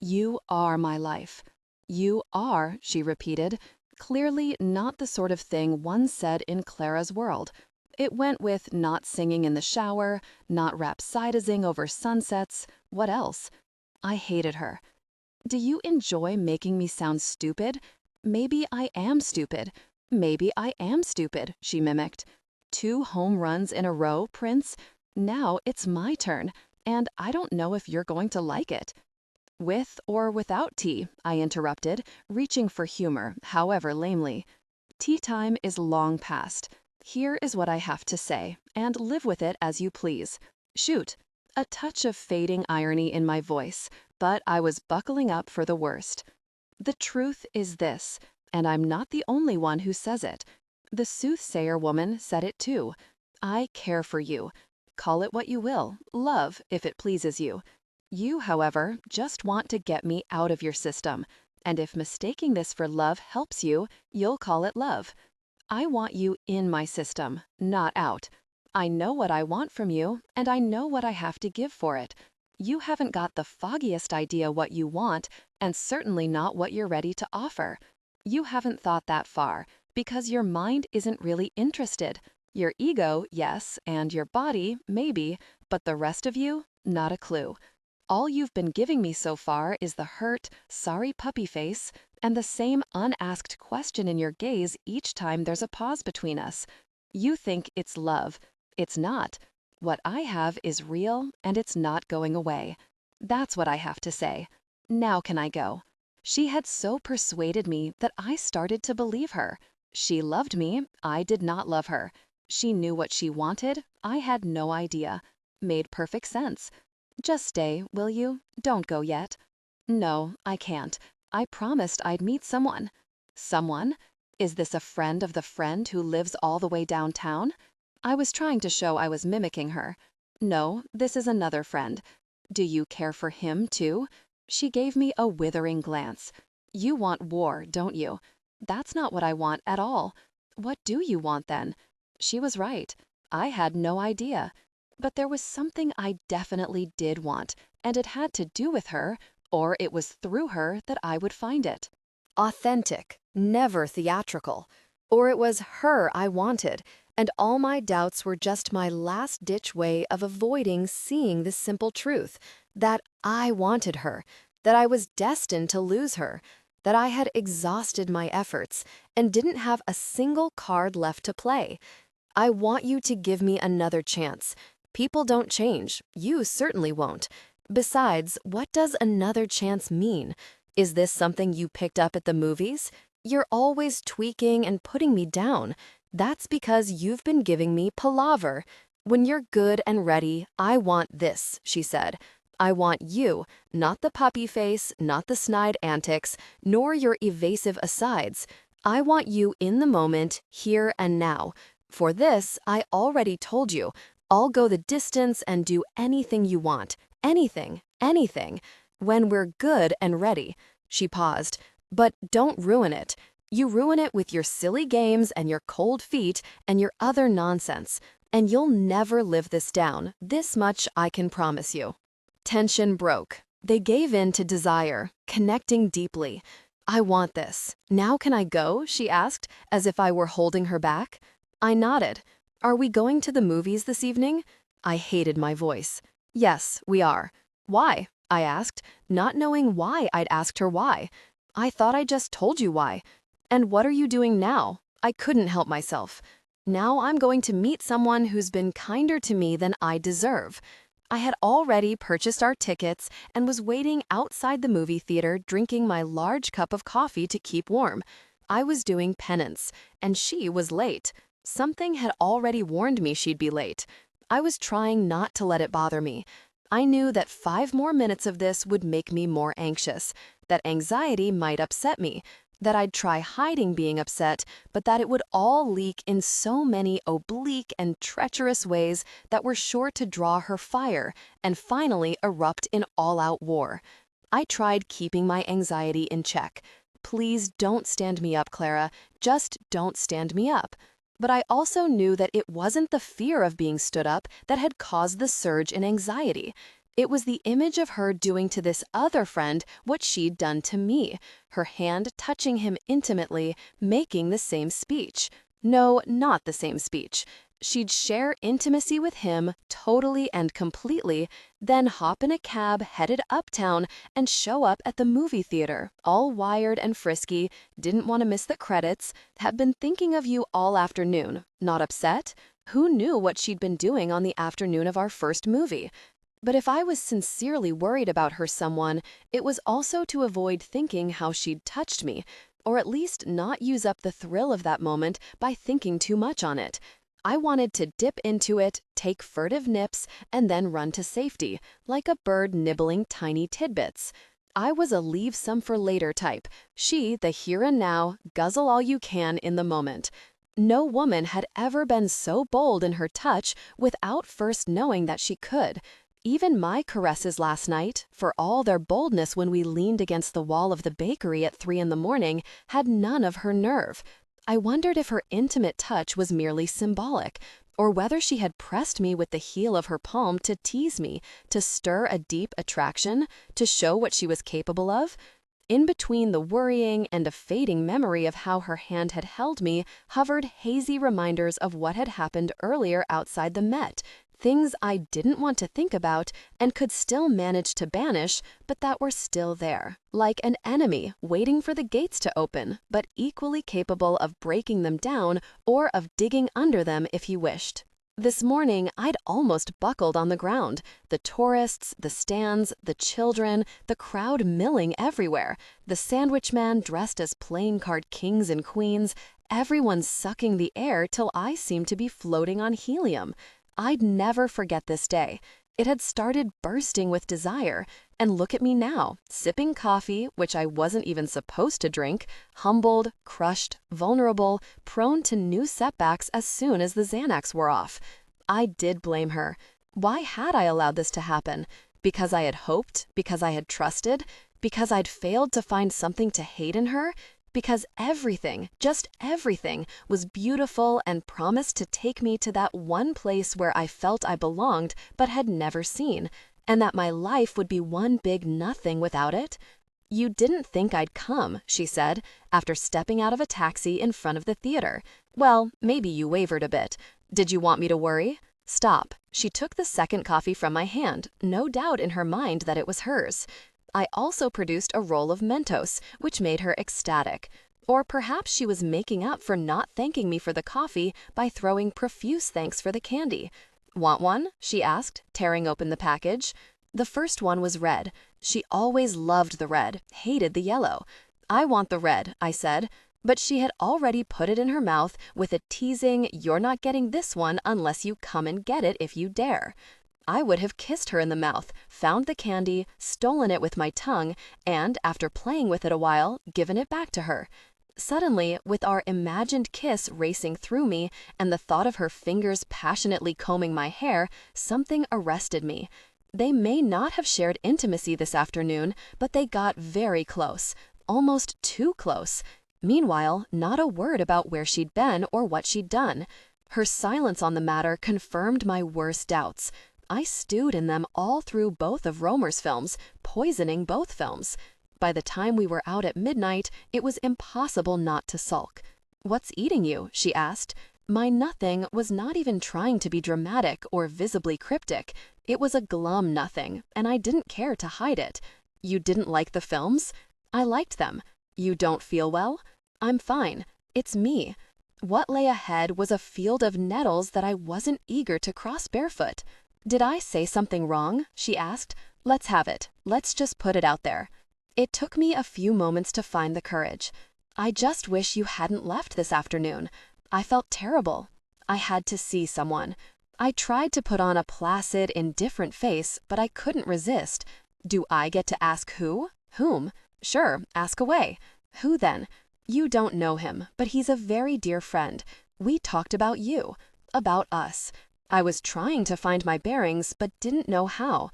You are my life. You are, she repeated, clearly not the sort of thing one said in Clara's world. It went with not singing in the shower, not rhapsodizing over sunsets. What else? I hated her. Do you enjoy making me sound stupid? Maybe I am stupid. Maybe I am stupid, she mimicked. 2 home runs in a row, Prince? Now it's my turn, and I don't know if you're going to like it. With or without tea, I interrupted, reaching for humor, however lamely. Tea time is long past. Here is what I have to say, and live with it as you please. Shoot. A touch of fading irony in my voice, but I was buckling up for the worst. The truth is this, and I'm not the only one who says it. The soothsayer woman said it too. I care for you. Call it what you will, love, if it pleases you. You, however, just want to get me out of your system, and if mistaking this for love helps you, you'll call it love. I want you in my system, not out. I know what I want from you, and I know what I have to give for it. You haven't got the foggiest idea what you want, and certainly not what you're ready to offer. You haven't thought that far, because your mind isn't really interested. Your ego, yes, and your body, maybe, but the rest of you, not a clue. All you've been giving me so far is the hurt, sorry puppy face, and the same unasked question in your gaze each time there's a pause between us. You think it's love. It's not. What I have is real, and it's not going away. That's what I have to say. Now can I go? She had so persuaded me that I started to believe her. She loved me. I did not love her. She knew what she wanted. I had no idea. Made perfect sense. Just stay, will you? Don't go yet. No, I can't. I promised I'd meet someone. Someone? Is this a friend of the friend who lives all the way downtown? I was trying to show I was mimicking her. No, this is another friend. Do you care for him, too? She gave me a withering glance. You want war, don't you? That's not what I want at all. What do you want, then? She was right. I had no idea. But there was something I definitely did want, and it had to do with her, or it was through her that I would find it. Authentic, never theatrical. Or it was her I wanted, and all my doubts were just my last-ditch way of avoiding seeing this simple truth, that I wanted her, that I was destined to lose her, that I had exhausted my efforts and didn't have a single card left to play. I want you to give me another chance. People don't change. You certainly won't. Besides, what does another chance mean? Is this something you picked up at the movies? You're always tweaking and putting me down. That's because you've been giving me palaver. When you're good and ready, I want this, she said. I want you, not the puppy face, not the snide antics, nor your evasive asides. I want you in the moment, here and now. For this, I already told you, I'll go the distance and do anything you want. Anything, anything. When we're good and ready. She paused. But don't ruin it. You ruin it with your silly games and your cold feet and your other nonsense. And you'll never live this down. This much I can promise you. Tension broke. They gave in to desire, connecting deeply. I want this. Now can I go? She asked, as if I were holding her back. I nodded. Are we going to the movies this evening? I hated my voice. Yes, we are. Why? I asked, not knowing why I'd asked her why. I thought I just told you why. And what are you doing now? I couldn't help myself. Now I'm going to meet someone who's been kinder to me than I deserve. I had already purchased our tickets and was waiting outside the movie theater drinking my large cup of coffee to keep warm. I was doing penance, and she was late. Something had already warned me she'd be late. I was trying not to let it bother me. I knew that 5 more minutes of this would make me more anxious, that anxiety might upset me, that I'd try hiding being upset, but that it would all leak in so many oblique and treacherous ways that were sure to draw her fire and finally erupt in all-out war. I tried keeping my anxiety in check. Please don't stand me up, Clara. Just don't stand me up. But I also knew that it wasn't the fear of being stood up that had caused the surge in anxiety. It was the image of her doing to this other friend what she'd done to me, her hand touching him intimately, making the same speech. No, not the same speech. She'd share intimacy with him totally and completely, then hop in a cab headed uptown and show up at the movie theater, all wired and frisky, didn't want to miss the credits, had been thinking of you all afternoon. Not upset? Who knew what she'd been doing on the afternoon of our first movie? But if I was sincerely worried about her someone, it was also to avoid thinking how she'd touched me, or at least not use up the thrill of that moment by thinking too much on it. I wanted to dip into it, take furtive nips, and then run to safety, like a bird nibbling tiny tidbits. I was a leave some for later type. She, the here and now, guzzle all you can in the moment. No woman had ever been so bold in her touch without first knowing that she could. Even my caresses last night, for all their boldness when we leaned against the wall of the bakery at 3 in the morning, had none of her nerve. I wondered if her intimate touch was merely symbolic, or whether she had pressed me with the heel of her palm to tease me, to stir a deep attraction, to show what she was capable of. In between the worrying and a fading memory of how her hand had held me hovered hazy reminders of what had happened earlier outside the Met, things I didn't want to think about and could still manage to banish, but that were still there, like an enemy waiting for the gates to open, but equally capable of breaking them down or of digging under them if he wished. This morning, I'd almost buckled on the ground. The tourists, the stands, the children, the crowd milling everywhere, the sandwich man dressed as playing card kings and queens, everyone sucking the air till I seemed to be floating on helium. I'd never forget this day. It had started bursting with desire, and look at me now, sipping coffee, which I wasn't even supposed to drink, humbled, crushed, vulnerable, prone to new setbacks as soon as the Xanax wore off. I did blame her. Why had I allowed this to happen? Because I had hoped? Because I had trusted? Because I'd failed to find something to hate in her? Because everything, just everything, was beautiful and promised to take me to that one place where I felt I belonged but had never seen, and that my life would be one big nothing without it? "You didn't think I'd come," she said, after stepping out of a taxi in front of the theater. "Well, maybe you wavered a bit. Did you want me to worry?" Stop. She took the second coffee from my hand, no doubt in her mind that it was hers. I also produced a roll of Mentos, which made her ecstatic. Or perhaps she was making up for not thanking me for the coffee by throwing profuse thanks for the candy. "Want one?" she asked, tearing open the package. The first one was red. She always loved the red, hated the yellow. "I want the red," I said. But she had already put it in her mouth with a teasing, "You're not getting this one unless you come and get it if you dare." I would have kissed her in the mouth, found the candy, stolen it with my tongue, and, after playing with it a while, given it back to her. Suddenly, with our imagined kiss racing through me and the thought of her fingers passionately combing my hair, something arrested me. They may not have shared intimacy this afternoon, but they got very close, almost too close. Meanwhile, not a word about where she'd been or what she'd done. Her silence on the matter confirmed my worst doubts. I stewed in them all through both of Romer's films, poisoning both films. By the time we were out at midnight, it was impossible not to sulk. "What's eating you?" she asked. My nothing was not even trying to be dramatic or visibly cryptic. It was a glum nothing, and I didn't care to hide it. "You didn't like the films?" "I liked them." "You don't feel well?" "I'm fine. It's me." What lay ahead was a field of nettles that I wasn't eager to cross barefoot. "Did I say something wrong?" she asked. "Let's have it. Let's just put it out there." It took me a few moments to find the courage. "I just wish you hadn't left this afternoon. I felt terrible. I had to see someone." I tried to put on a placid, indifferent face, but I couldn't resist. "Do I get to ask who? Whom? Sure, ask away." "Who then?" "You don't know him, but he's a very dear friend. We talked about you. About us." I was trying to find my bearings, but didn't know how.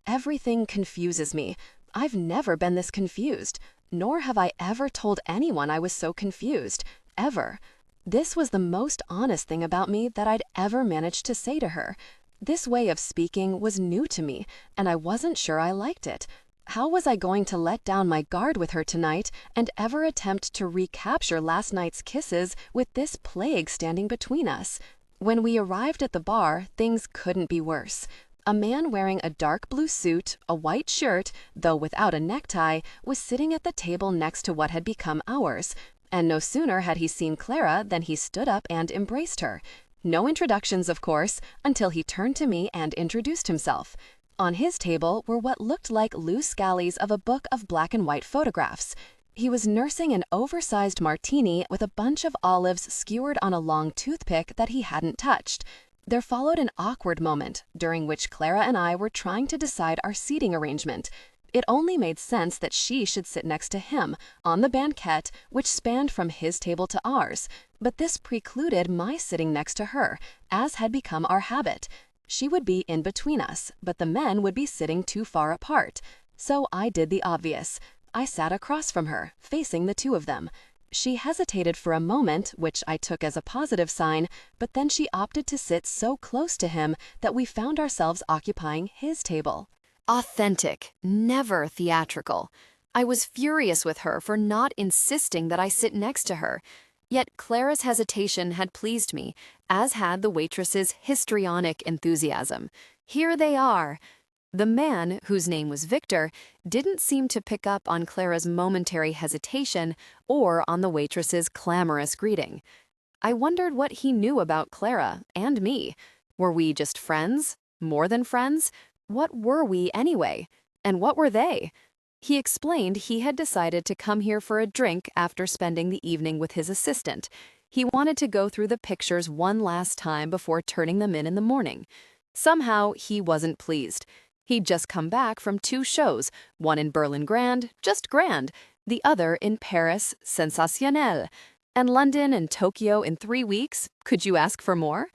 Everything confuses me. I've never been this confused, nor have I ever told anyone I was so confused, ever. This was the most honest thing about me that I'd ever managed to say to her. This way of speaking was new to me, and I wasn't sure I liked it. How was I going to let down my guard with her tonight and ever attempt to recapture last night's kisses with this plague standing between us? When we arrived at the bar, things couldn't be worse. A man wearing a dark blue suit, a white shirt, though without a necktie, was sitting at the table next to what had become ours. And no sooner had he seen Clara than he stood up and embraced her. No introductions, of course, until he turned to me and introduced himself. On his table were what looked like loose galleys of a book of black and white photographs. He was nursing an oversized martini with a bunch of olives skewered on a long toothpick that he hadn't touched. There followed an awkward moment, during which Clara and I were trying to decide our seating arrangement. It only made sense that she should sit next to him, on the banquette, which spanned from his table to ours, but this precluded my sitting next to her, as had become our habit. She would be in between us, but the men would be sitting too far apart. So I did the obvious. I sat across from her, facing the two of them. She hesitated for a moment, which I took as a positive sign, but then she opted to sit so close to him that we found ourselves occupying his table. Authentic, never theatrical. I was furious with her for not insisting that I sit next to her. Yet Clara's hesitation had pleased me, as had the waitress's histrionic enthusiasm. Here they are. The man, whose name was Victor, didn't seem to pick up on Clara's momentary hesitation or on the waitress's clamorous greeting. I wondered what he knew about Clara and me. Were we just friends? More than friends? What were we anyway? And what were they? He explained he had decided to come here for a drink after spending the evening with his assistant. He wanted to go through the pictures one last time before turning them in the morning. Somehow, he wasn't pleased. He'd just come back from 2 shows, one in Berlin Grand, just grand, the other in Paris, sensationnel, and London and Tokyo in 3 weeks. Could you ask for more?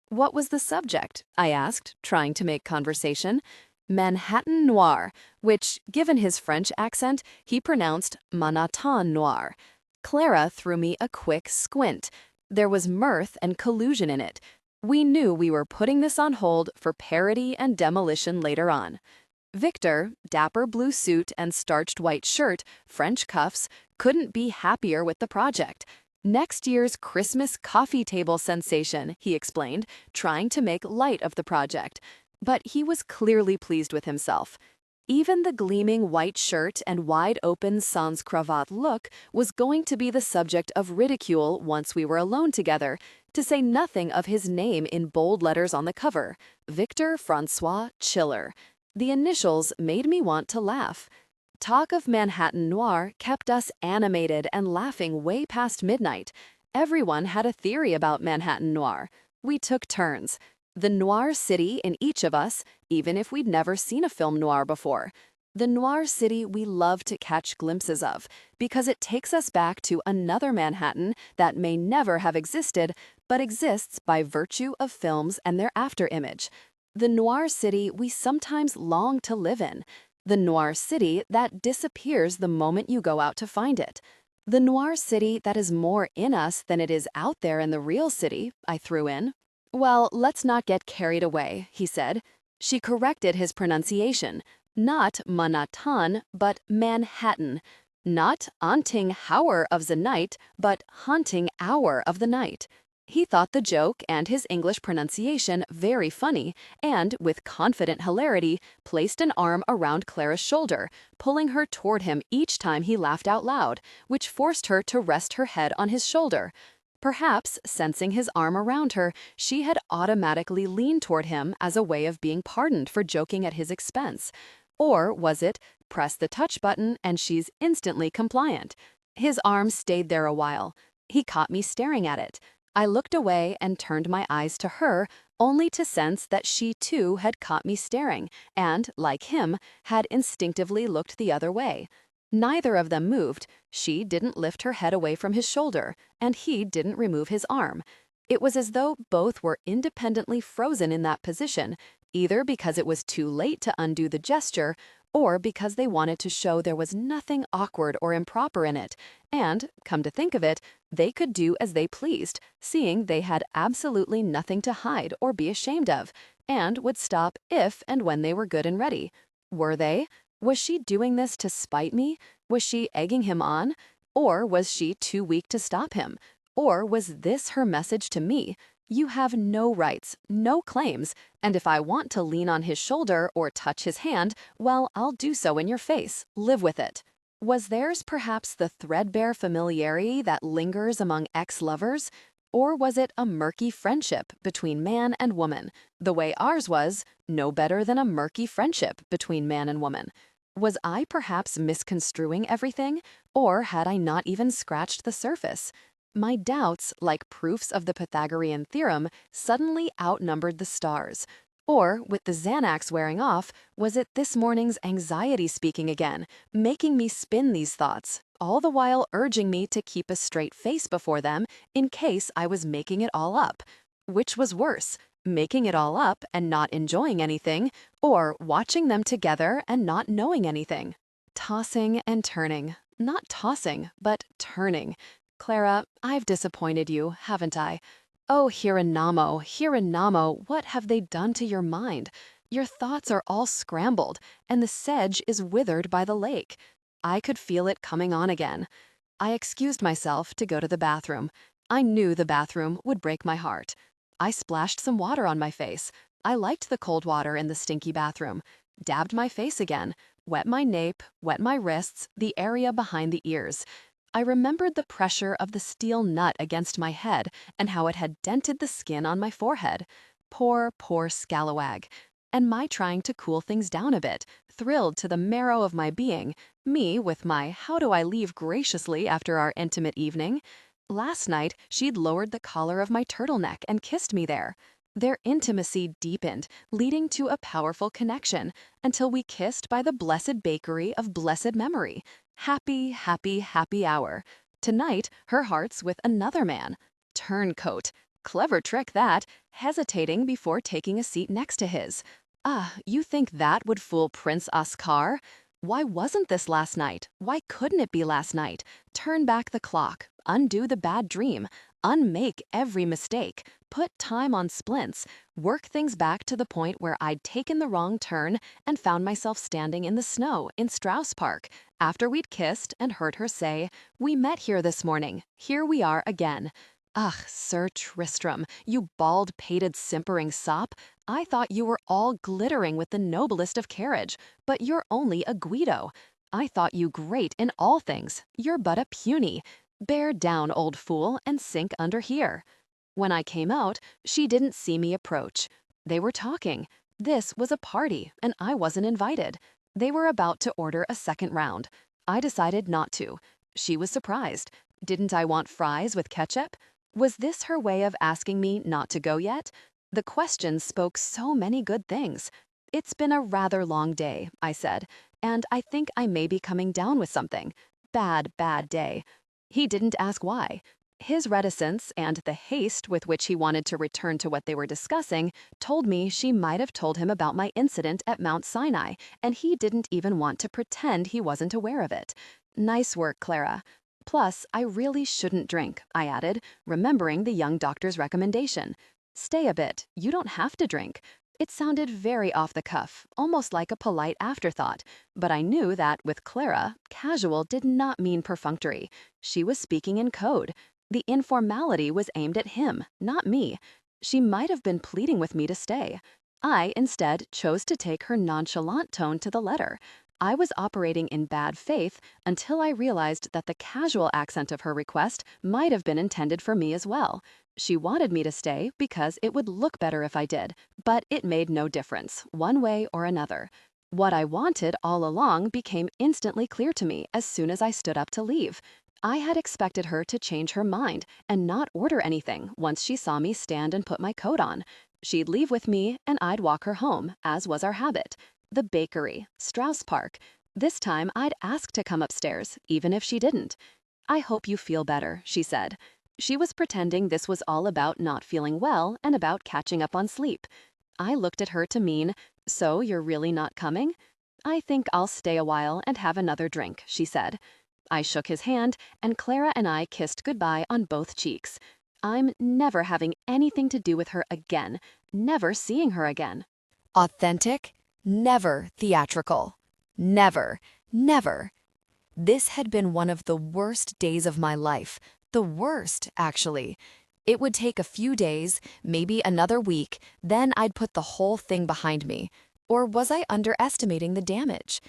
What was the subject? I asked, trying to make conversation. Manhattan noir, which, given his French accent, he pronounced Manhattan noir. Clara threw me a quick squint. There was mirth and collusion in it. We knew we were putting this on hold for parody and demolition later on. Victor, dapper blue suit and starched white shirt, French cuffs, couldn't be happier with the project. Next year's Christmas coffee table sensation, he explained, trying to make light of the project. But he was clearly pleased with himself. Even the gleaming white shirt and wide-open sans cravate look was going to be the subject of ridicule once we were alone together, to say nothing of his name in bold letters on the cover, Victor Francois Chiller. The initials made me want to laugh. Talk of Manhattan noir kept us animated and laughing way past midnight. Everyone had a theory about Manhattan noir. We took turns. The noir city in each of us, even if we'd never seen a film noir before. The noir city we love to catch glimpses of, because it takes us back to another Manhattan that may never have existed, but exists by virtue of films and their after-image. The noir city we sometimes long to live in. The noir city that disappears the moment you go out to find it. The noir city that is more in us than it is out there in the real city, I threw in. Well, let's not get carried away, he said. She corrected his pronunciation. Not Manhattan, but Manhattan. Not haunting hour of the night, but haunting hour of the night. He thought the joke and his English pronunciation very funny, and, with confident hilarity, placed an arm around Clara's shoulder, pulling her toward him each time he laughed out loud, which forced her to rest her head on his shoulder. Perhaps, sensing his arm around her, she had automatically leaned toward him as a way of being pardoned for joking at his expense. Or was it, press the touch button and she's instantly compliant? His arm stayed there a while. He caught me staring at it. I looked away and turned my eyes to her, only to sense that she too had caught me staring and, like him, had instinctively looked the other way. Neither of them moved. She didn't lift her head away from his shoulder, and he didn't remove his arm. It was as though both were independently frozen in that position, either because it was too late to undo the gesture, or because they wanted to show there was nothing awkward or improper in it, and, come to think of it, they could do as they pleased, seeing they had absolutely nothing to hide or be ashamed of, and would stop if and when they were good and ready. Were they? Was she doing this to spite me? Was she egging him on? Or was she too weak to stop him? Or was this her message to me? You have no rights, no claims, and if I want to lean on his shoulder or touch his hand, well, I'll do so in your face. Live with it. Was theirs perhaps the threadbare familiarity that lingers among ex-lovers? Or was it a murky friendship between man and woman, the way ours was, no better than a murky friendship between man and woman? Was I perhaps misconstruing everything, or had I not even scratched the surface? My doubts, like proofs of the Pythagorean theorem, suddenly outnumbered the stars. Or, with the Xanax wearing off, was it this morning's anxiety speaking again, making me spin these thoughts, all the while urging me to keep a straight face before them in case I was making it all up? Which was worse, making it all up and not enjoying anything, or watching them together and not knowing anything? Tossing and turning. Not tossing, but turning. Clara, I've disappointed you, haven't I? Oh, Hiranamo, what have they done to your mind? Your thoughts are all scrambled, and the sedge is withered by the lake. I could feel it coming on again. I excused myself to go to the bathroom. I knew the bathroom would break my heart. I splashed some water on my face. I liked the cold water in the stinky bathroom. Dabbed my face again. Wet my nape, wet my wrists, the area behind the ears. I remembered the pressure of the steel nut against my head and how it had dented the skin on my forehead. Poor, poor scalawag. And my trying to cool things down a bit, thrilled to the marrow of my being, me with my how do I leave graciously after our intimate evening. Last night, she'd lowered the collar of my turtleneck and kissed me there. Their intimacy deepened, leading to a powerful connection, until we kissed by the blessed bakery of blessed memory. Happy, happy, happy hour. Tonight, her heart's with another man. Turncoat. Clever trick that, hesitating before taking a seat next to his. Ah, you think that would fool Prince Oscar? Why wasn't this last night? Why couldn't it be last night? Turn back the clock, undo the bad dream, unmake every mistake, put time on splints, work things back to the point where I'd taken the wrong turn and found myself standing in the snow in Strauss Park after we'd kissed and heard her say, "We met here this morning. Here we are again." Ugh, Sir Tristram, you bald-pated simpering sop, I thought you were all glittering with the noblest of carriage, but you're only a Guido. I thought you great in all things. You're but a puny. Bear down, old fool, and sink under here. When I came out, she didn't see me approach. They were talking. This was a party, and I wasn't invited. They were about to order a second round. I decided not to. She was surprised. Didn't I want fries with ketchup? Was this her way of asking me not to go yet? The question spoke so many good things. It's been a rather long day, I said, and I think I may be coming down with something. Bad, bad day. He didn't ask why. His reticence and the haste with which he wanted to return to what they were discussing told me she might have told him about my incident at Mount Sinai, and he didn't even want to pretend he wasn't aware of it. Nice work, Clara. Plus, I really shouldn't drink, I added, remembering the young doctor's recommendation. Stay a bit, you don't have to drink. It sounded very off the cuff, almost like a polite afterthought, but I knew that with Clara, casual did not mean perfunctory. She was speaking in code. The informality was aimed at him, not me. She might have been pleading with me to stay. I, instead, chose to take her nonchalant tone to the letter. I was operating in bad faith until I realized that the casual accent of her request might have been intended for me as well. She wanted me to stay because it would look better if I did, but it made no difference, one way or another. What I wanted all along became instantly clear to me as soon as I stood up to leave. I had expected her to change her mind and not order anything once she saw me stand and put my coat on. She'd leave with me and I'd walk her home, as was our habit. The bakery, Strauss Park. This time I'd ask to come upstairs, even if she didn't. "I hope you feel better," she said. She was pretending this was all about not feeling well and about catching up on sleep. I looked at her to mean, "So you're really not coming?" "I think I'll stay a while and have another drink," she said. I shook his hand, and Clara and I kissed goodbye on both cheeks. I'm never having anything to do with her again, never seeing her again. Authentic, never theatrical. Never, never. This had been one of the worst days of my life. The worst, actually. It would take a few days, maybe another week, then I'd put the whole thing behind me. Or was I underestimating the damage?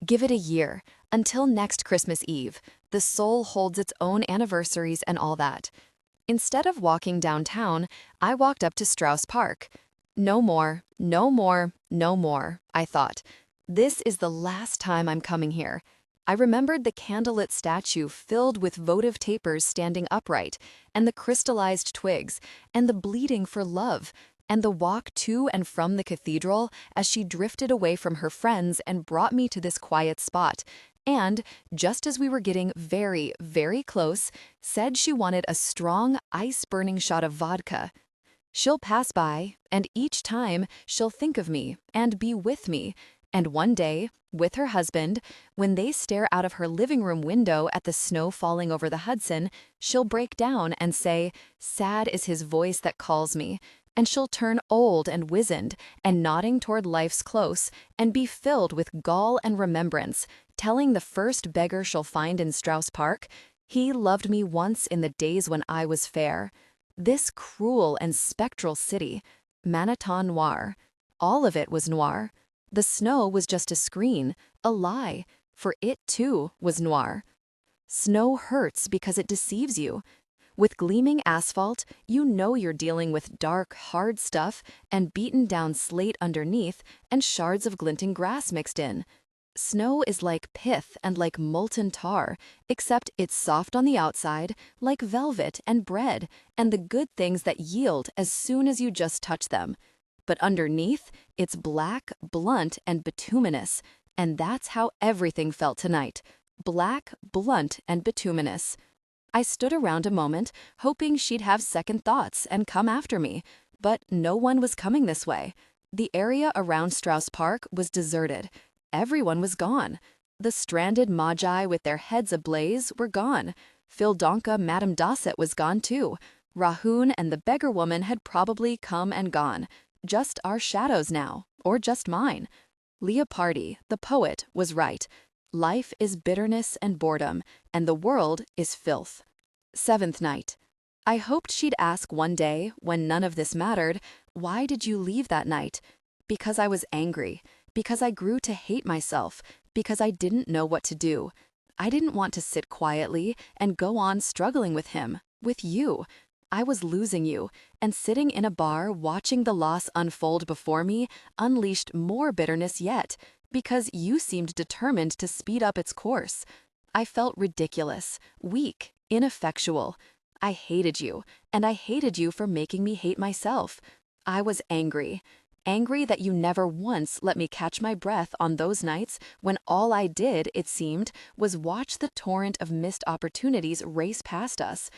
Give it a year, until next Christmas Eve. The soul holds its own anniversaries and all that. Instead of walking downtown, I walked up to Strauss Park. No more, no more, no more, I thought. This is the last time I'm coming here. I remembered the candlelit statue filled with votive tapers standing upright, and the crystallized twigs, and the bleeding for love, and the walk to and from the cathedral as she drifted away from her friends and brought me to this quiet spot, and, just as we were getting very, very close, said she wanted a strong, ice-burning shot of vodka. She'll pass by, and each time she'll think of me and be with me, and one day, with her husband, when they stare out of her living room window at the snow falling over the Hudson, she'll break down and say, "Sad is his voice that calls me," and she'll turn old and wizened and nodding toward life's close and be filled with gall and remembrance, telling the first beggar she'll find in Strauss Park, "He loved me once in the days when I was fair." This cruel and spectral city, Manitou noir. All of it was noir. The snow was just a screen, a lie, for it too was noir. Snow hurts because it deceives you. With gleaming asphalt, you know you're dealing with dark, hard stuff and beaten down slate underneath and shards of glinting grass mixed in. Snow is like pith and like molten tar, except it's soft on the outside, like velvet and bread, and the good things that yield as soon as you just touch them. But underneath, it's black, blunt, and bituminous, and that's how everything felt tonight. Black, blunt, and bituminous. I stood around a moment, hoping she'd have second thoughts and come after me, but no one was coming this way. The area around Strauss Park was deserted. Everyone was gone. The stranded magi with their heads ablaze were gone. Phildonka Madame Dosset was gone too. Rahoon and the beggar woman had probably come and gone. Just our shadows now, or just mine. Leopardi, the poet, was right. Life is bitterness and boredom, and the world is filth. Seventh night. I hoped she'd ask one day, when none of this mattered, "Why did you leave that night?" Because I was angry. Because I grew to hate myself. Because I didn't know what to do. I didn't want to sit quietly and go on struggling with him, with you. I was losing you, and sitting in a bar watching the loss unfold before me unleashed more bitterness yet, because you seemed determined to speed up its course. I felt ridiculous, weak, ineffectual. I hated you, and I hated you for making me hate myself. I was angry. Angry that you never once let me catch my breath on those nights when all I did, it seemed, was watch the torrent of missed opportunities race past us.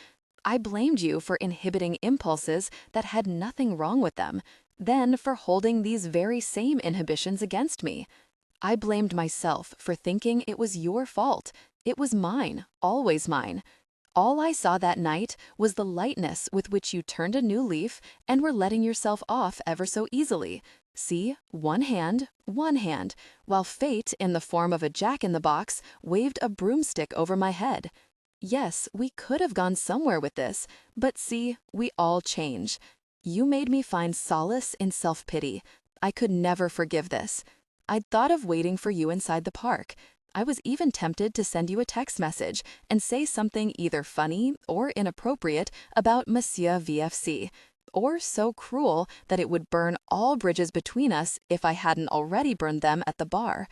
I blamed you for inhibiting impulses that had nothing wrong with them, then for holding these very same inhibitions against me. I blamed myself for thinking it was your fault. It was mine, always mine. All I saw that night was the lightness with which you turned a new leaf and were letting yourself off ever so easily. See, one hand, while fate, in the form of a jack-in-the-box, waved a broomstick over my head. Yes, we could have gone somewhere with this, but see, we all change. You made me find solace in self-pity. I could never forgive this. I'd thought of waiting for you inside the park. I was even tempted to send you a text message and say something either funny or inappropriate about Monsieur VFC, or so cruel that it would burn all bridges between us if I hadn't already burned them at the bar.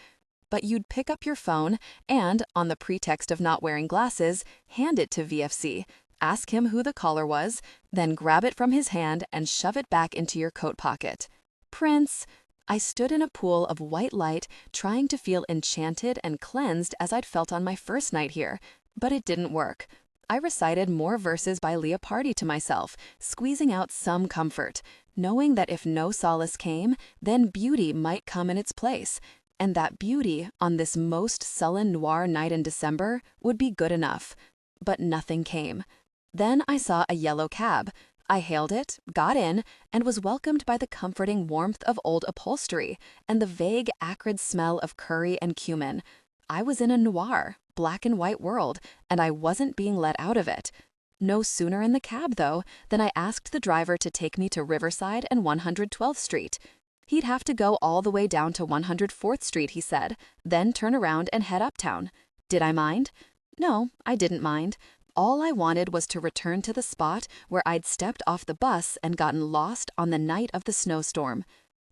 But you'd pick up your phone and, on the pretext of not wearing glasses, hand it to VFC, ask him who the caller was, then grab it from his hand and shove it back into your coat pocket. Prince! I stood in a pool of white light, trying to feel enchanted and cleansed as I'd felt on my first night here, but it didn't work. I recited more verses by Leopardi to myself, squeezing out some comfort, knowing that if no solace came, then beauty might come in its place, and that beauty, on this most sullen noir night in December, would be good enough. But nothing came. Then I saw a yellow cab. I hailed it, got in, and was welcomed by the comforting warmth of old upholstery and the vague, acrid smell of curry and cumin. I was in a noir, black and white world, and I wasn't being let out of it. No sooner in the cab, though, than I asked the driver to take me to Riverside and 112th Street. He'd have to go all the way down to 104th Street, he said, then turn around and head uptown. Did I mind? No, I didn't mind. All I wanted was to return to the spot where I'd stepped off the bus and gotten lost on the night of the snowstorm.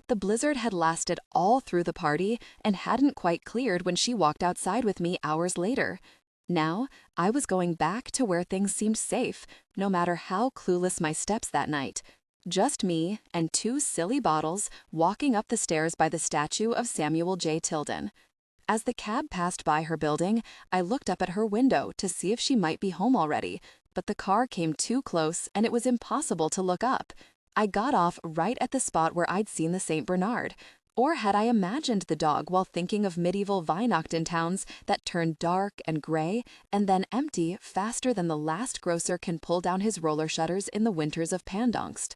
The blizzard had lasted all through the party and hadn't quite cleared when she walked outside with me hours later. Now, I was going back to where things seemed safe, no matter how clueless my steps that night. Just me and two silly bottles walking up the stairs by the statue of Samuel J. Tilden. As the cab passed by her building, I looked up at her window to see if she might be home already, but the car came too close and it was impossible to look up. I got off right at the spot where I'd seen the St. Bernard. Or had I imagined the dog while thinking of medieval Weihnachten towns that turned dark and gray and then empty faster than the last grocer can pull down his roller shutters in the winters of Pandongst?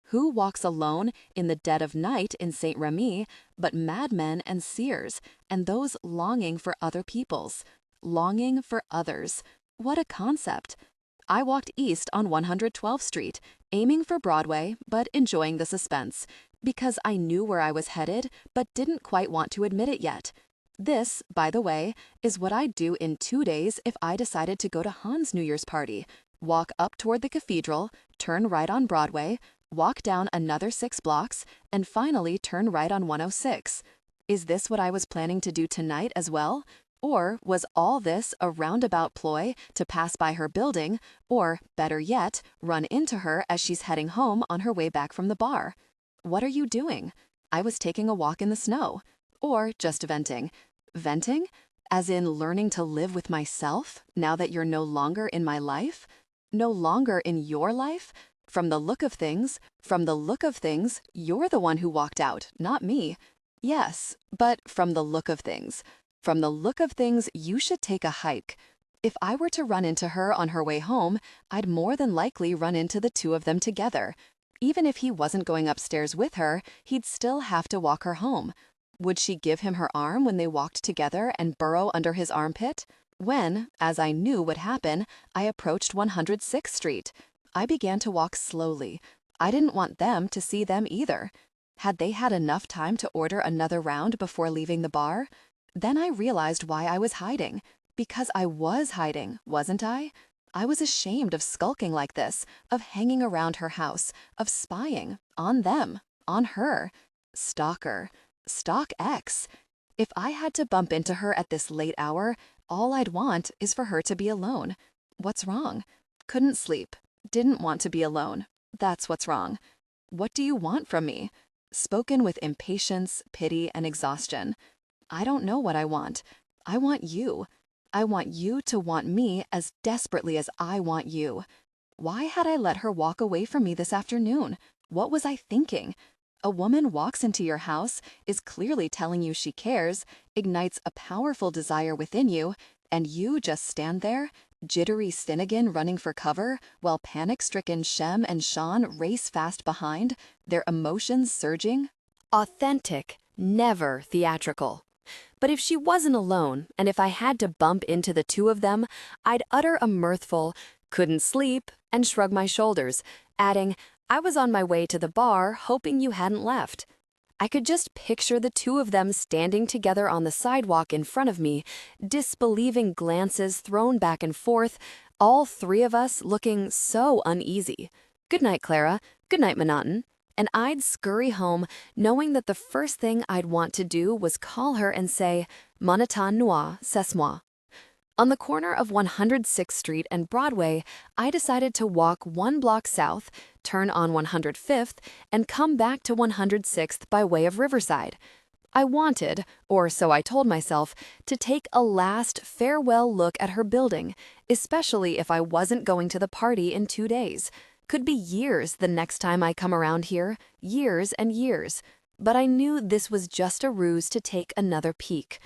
Who walks alone in the dead of night in St. Remy but madmen and seers, and those longing for other peoples? Longing for others. What a concept! I walked east on 112th Street, aiming for Broadway but enjoying the suspense, because I knew where I was headed but didn't quite want to admit it yet. This, by the way, is what I'd do in 2 days if I decided to go to Hans' New Year's party. Walk up toward the cathedral, turn right on Broadway, walk down another 6 blocks, and finally turn right on 106. Is this what I was planning to do tonight as well? Or was all this a roundabout ploy to pass by her building, or, better yet, run into her as she's heading home on her way back from the bar? What are you doing? I was taking a walk in the snow. Or just venting. Venting? As in learning to live with myself, now that you're no longer in my life? No longer in your life? From the look of things, you're the one who walked out, not me. Yes, but from the look of things. From the look of things, you should take a hike. If I were to run into her on her way home, I'd more than likely run into the two of them together. Even if he wasn't going upstairs with her, he'd still have to walk her home. Would she give him her arm when they walked together and burrow under his armpit? When, as I knew would happen, I approached 106th Street. I began to walk slowly. I didn't want them to see them either. Had they had enough time to order another round before leaving the bar? Then I realized why I was hiding. Because I was hiding, wasn't I? I was ashamed of skulking like this, of hanging around her house, of spying on them, on her. Stalker. Stalk X. If I had to bump into her at this late hour, all I'd want is for her to be alone. What's wrong? Couldn't sleep. Didn't want to be alone. That's what's wrong. What do you want from me? Spoken with impatience, pity, and exhaustion. I don't know what I want. I want you. I want you to want me as desperately as I want you. Why had I let her walk away from me this afternoon? What was I thinking? A woman walks into your house, is clearly telling you she cares, ignites a powerful desire within you, and you just stand there, jittery Finnegan running for cover, while panic-stricken Shem and Sean race fast behind, their emotions surging? Authentic, never theatrical. But if she wasn't alone, and if I had to bump into the two of them, I'd utter a mirthful, couldn't sleep, and shrug my shoulders, adding, I was on my way to the bar, hoping you hadn't left. I could just picture the two of them standing together on the sidewalk in front of me, disbelieving glances thrown back and forth, all three of us looking so uneasy. "Good night, Clara. Good night, Monoton." And I'd scurry home, knowing that the first thing I'd want to do was call her and say, "Monoton noir, c'est moi." On the corner of 106th Street and Broadway, I decided to walk 1 block south, turn on 105th, and come back to 106th by way of Riverside. I wanted, or so I told myself, to take a last farewell look at her building, especially if I wasn't going to the party in 2 days. Could be years the next time I come around here, years and years. But I knew this was just a ruse to take another peek.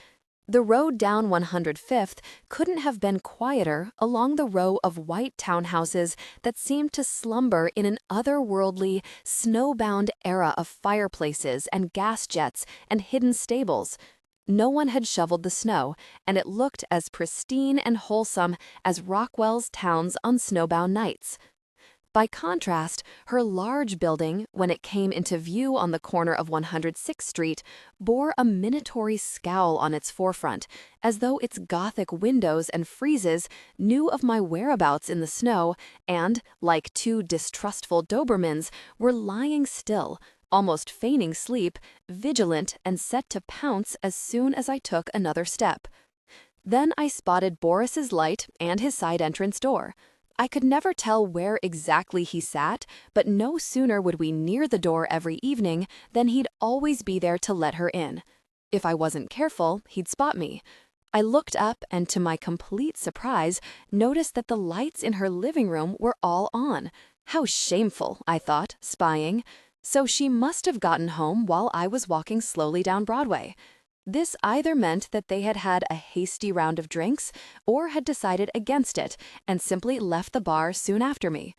The road down 105th couldn't have been quieter along the row of white townhouses that seemed to slumber in an otherworldly, snowbound era of fireplaces and gas jets and hidden stables. No one had shoveled the snow, and it looked as pristine and wholesome as Rockwell's towns on snowbound nights. By contrast, her large building, when it came into view on the corner of 106th Street, bore a minatory scowl on its forefront, as though its Gothic windows and friezes knew of my whereabouts in the snow and, like two distrustful Dobermans, were lying still, almost feigning sleep, vigilant and set to pounce as soon as I took another step. Then I spotted Boris's light and his side entrance door. I could never tell where exactly he sat, but no sooner would we near the door every evening than he'd always be there to let her in. If I wasn't careful, he'd spot me. I looked up and, to my complete surprise, noticed that the lights in her living room were all on. How shameful, I thought, spying. So she must have gotten home while I was walking slowly down Broadway. This either meant that they had had a hasty round of drinks or had decided against it and simply left the bar soon after me.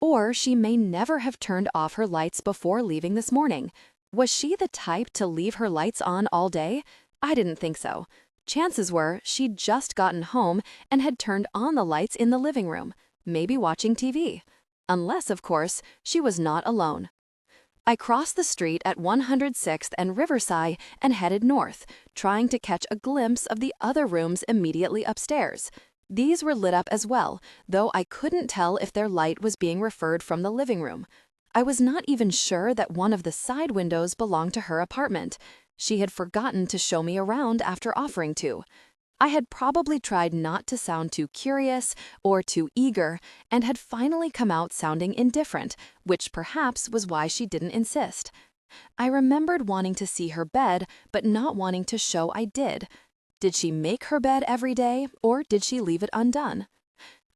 Or she may never have turned off her lights before leaving this morning. Was she the type to leave her lights on all day? I didn't think so. Chances were she'd just gotten home and had turned on the lights in the living room, maybe watching TV. Unless, of course, she was not alone. I crossed the street at 106th and Riverside and headed north, trying to catch a glimpse of the other rooms immediately upstairs. These were lit up as well, though I couldn't tell if their light was being referred from the living room. I was not even sure that one of the side windows belonged to her apartment. She had forgotten to show me around after offering to. I had probably tried not to sound too curious or too eager and had finally come out sounding indifferent, which perhaps was why she didn't insist. I remembered wanting to see her bed, but not wanting to show I did. Did she make her bed every day, or did she leave it undone?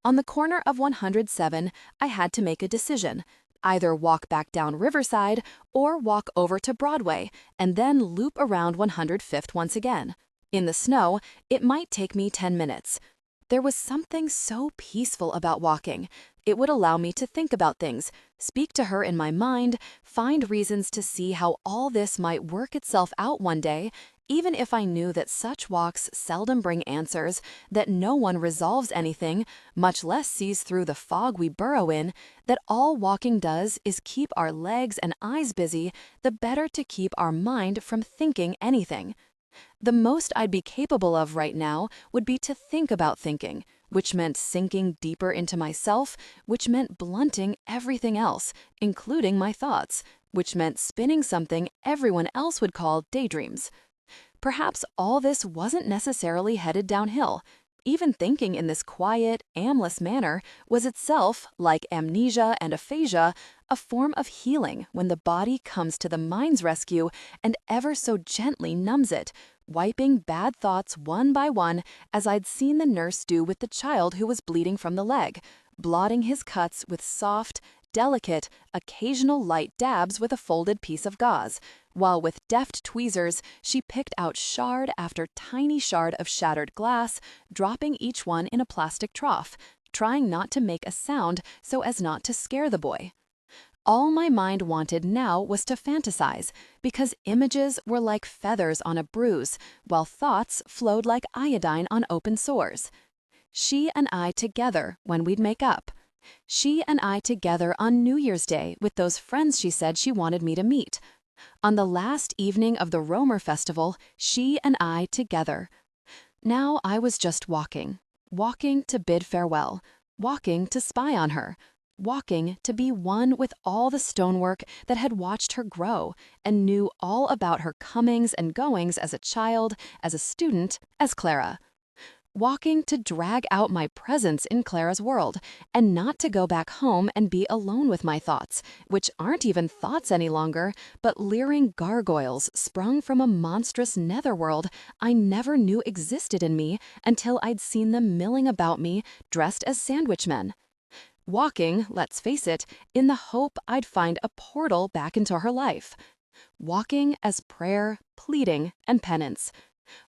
On the corner of 107, I had to make a decision. Either walk back down Riverside or walk over to Broadway and then loop around 105th once again. In the snow, it might take me 10 minutes. There was something so peaceful about walking. It would allow me to think about things, speak to her in my mind, find reasons to see how all this might work itself out one day, even if I knew that such walks seldom bring answers, that no one resolves anything, much less sees through the fog we burrow in, that all walking does is keep our legs and eyes busy, the better to keep our mind from thinking anything. The most I'd be capable of right now would be to think about thinking, which meant sinking deeper into myself, which meant blunting everything else, including my thoughts, which meant spinning something everyone else would call daydreams. Perhaps all this wasn't necessarily headed downhill. Even thinking in this quiet, aimless manner was itself, like amnesia and aphasia, a form of healing when the body comes to the mind's rescue and ever so gently numbs it, wiping bad thoughts one by one as I'd seen the nurse do with the child who was bleeding from the leg, blotting his cuts with soft, delicate, occasional light dabs with a folded piece of gauze, while with deft tweezers she picked out shard after tiny shard of shattered glass, dropping each one in a plastic trough, trying not to make a sound so as not to scare the boy. All my mind wanted now was to fantasize, because images were like feathers on a bruise, while thoughts flowed like iodine on open sores. She and I together when we'd make up. She and I together on New Year's Day with those friends she said she wanted me to meet. On the last evening of the Romer festival, she and I together. Now I was just walking to bid farewell, walking to spy on her, walking to be one with all the stonework that had watched her grow and knew all about her comings and goings as a child, as a student, as Clara. Walking to drag out my presence in Clara's world, and not to go back home and be alone with my thoughts, which aren't even thoughts any longer, but leering gargoyles sprung from a monstrous netherworld I never knew existed in me until I'd seen them milling about me, dressed as sandwich men. Walking, let's face it, in the hope I'd find a portal back into her life. Walking as prayer, pleading, and penance.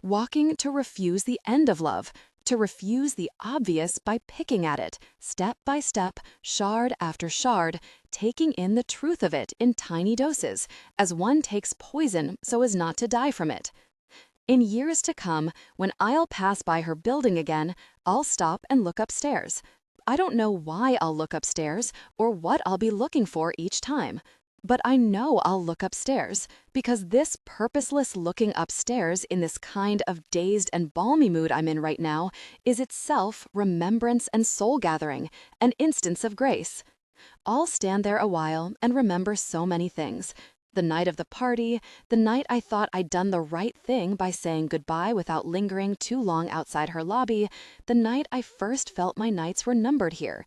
Walking to refuse the end of love, to refuse the obvious by picking at it, step by step, shard after shard, taking in the truth of it in tiny doses, as one takes poison so as not to die from it. In years to come, when I'll pass by her building again, I'll stop and look upstairs. I don't know why I'll look upstairs or what I'll be looking for each time. But I know I'll look upstairs, because this purposeless looking upstairs in this kind of dazed and balmy mood I'm in right now is itself remembrance and soul gathering, an instance of grace. I'll stand there a while and remember so many things. The night of the party, the night I thought I'd done the right thing by saying goodbye without lingering too long outside her lobby, the night I first felt my nights were numbered here.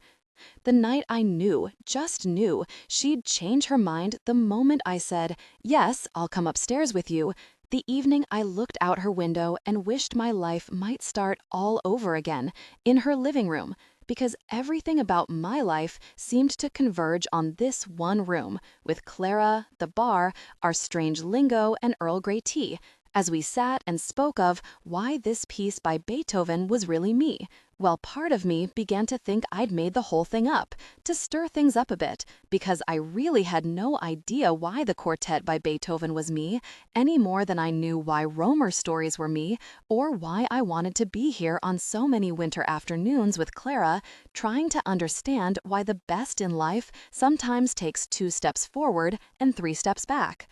The night I knew, just knew, she'd change her mind the moment I said, "Yes, I'll come upstairs with you." The evening I looked out her window and wished my life might start all over again, in her living room, because everything about my life seemed to converge on this one room, with Clara, the bar, our strange lingo, and Earl Grey tea, as we sat and spoke of why this piece by Beethoven was really me, while part of me began to think I'd made the whole thing up, to stir things up a bit, because I really had no idea why the quartet by Beethoven was me, any more than I knew why Romer stories were me, or why I wanted to be here on so many winter afternoons with Clara, trying to understand why the best in life sometimes takes 2 steps forward and 3 steps back.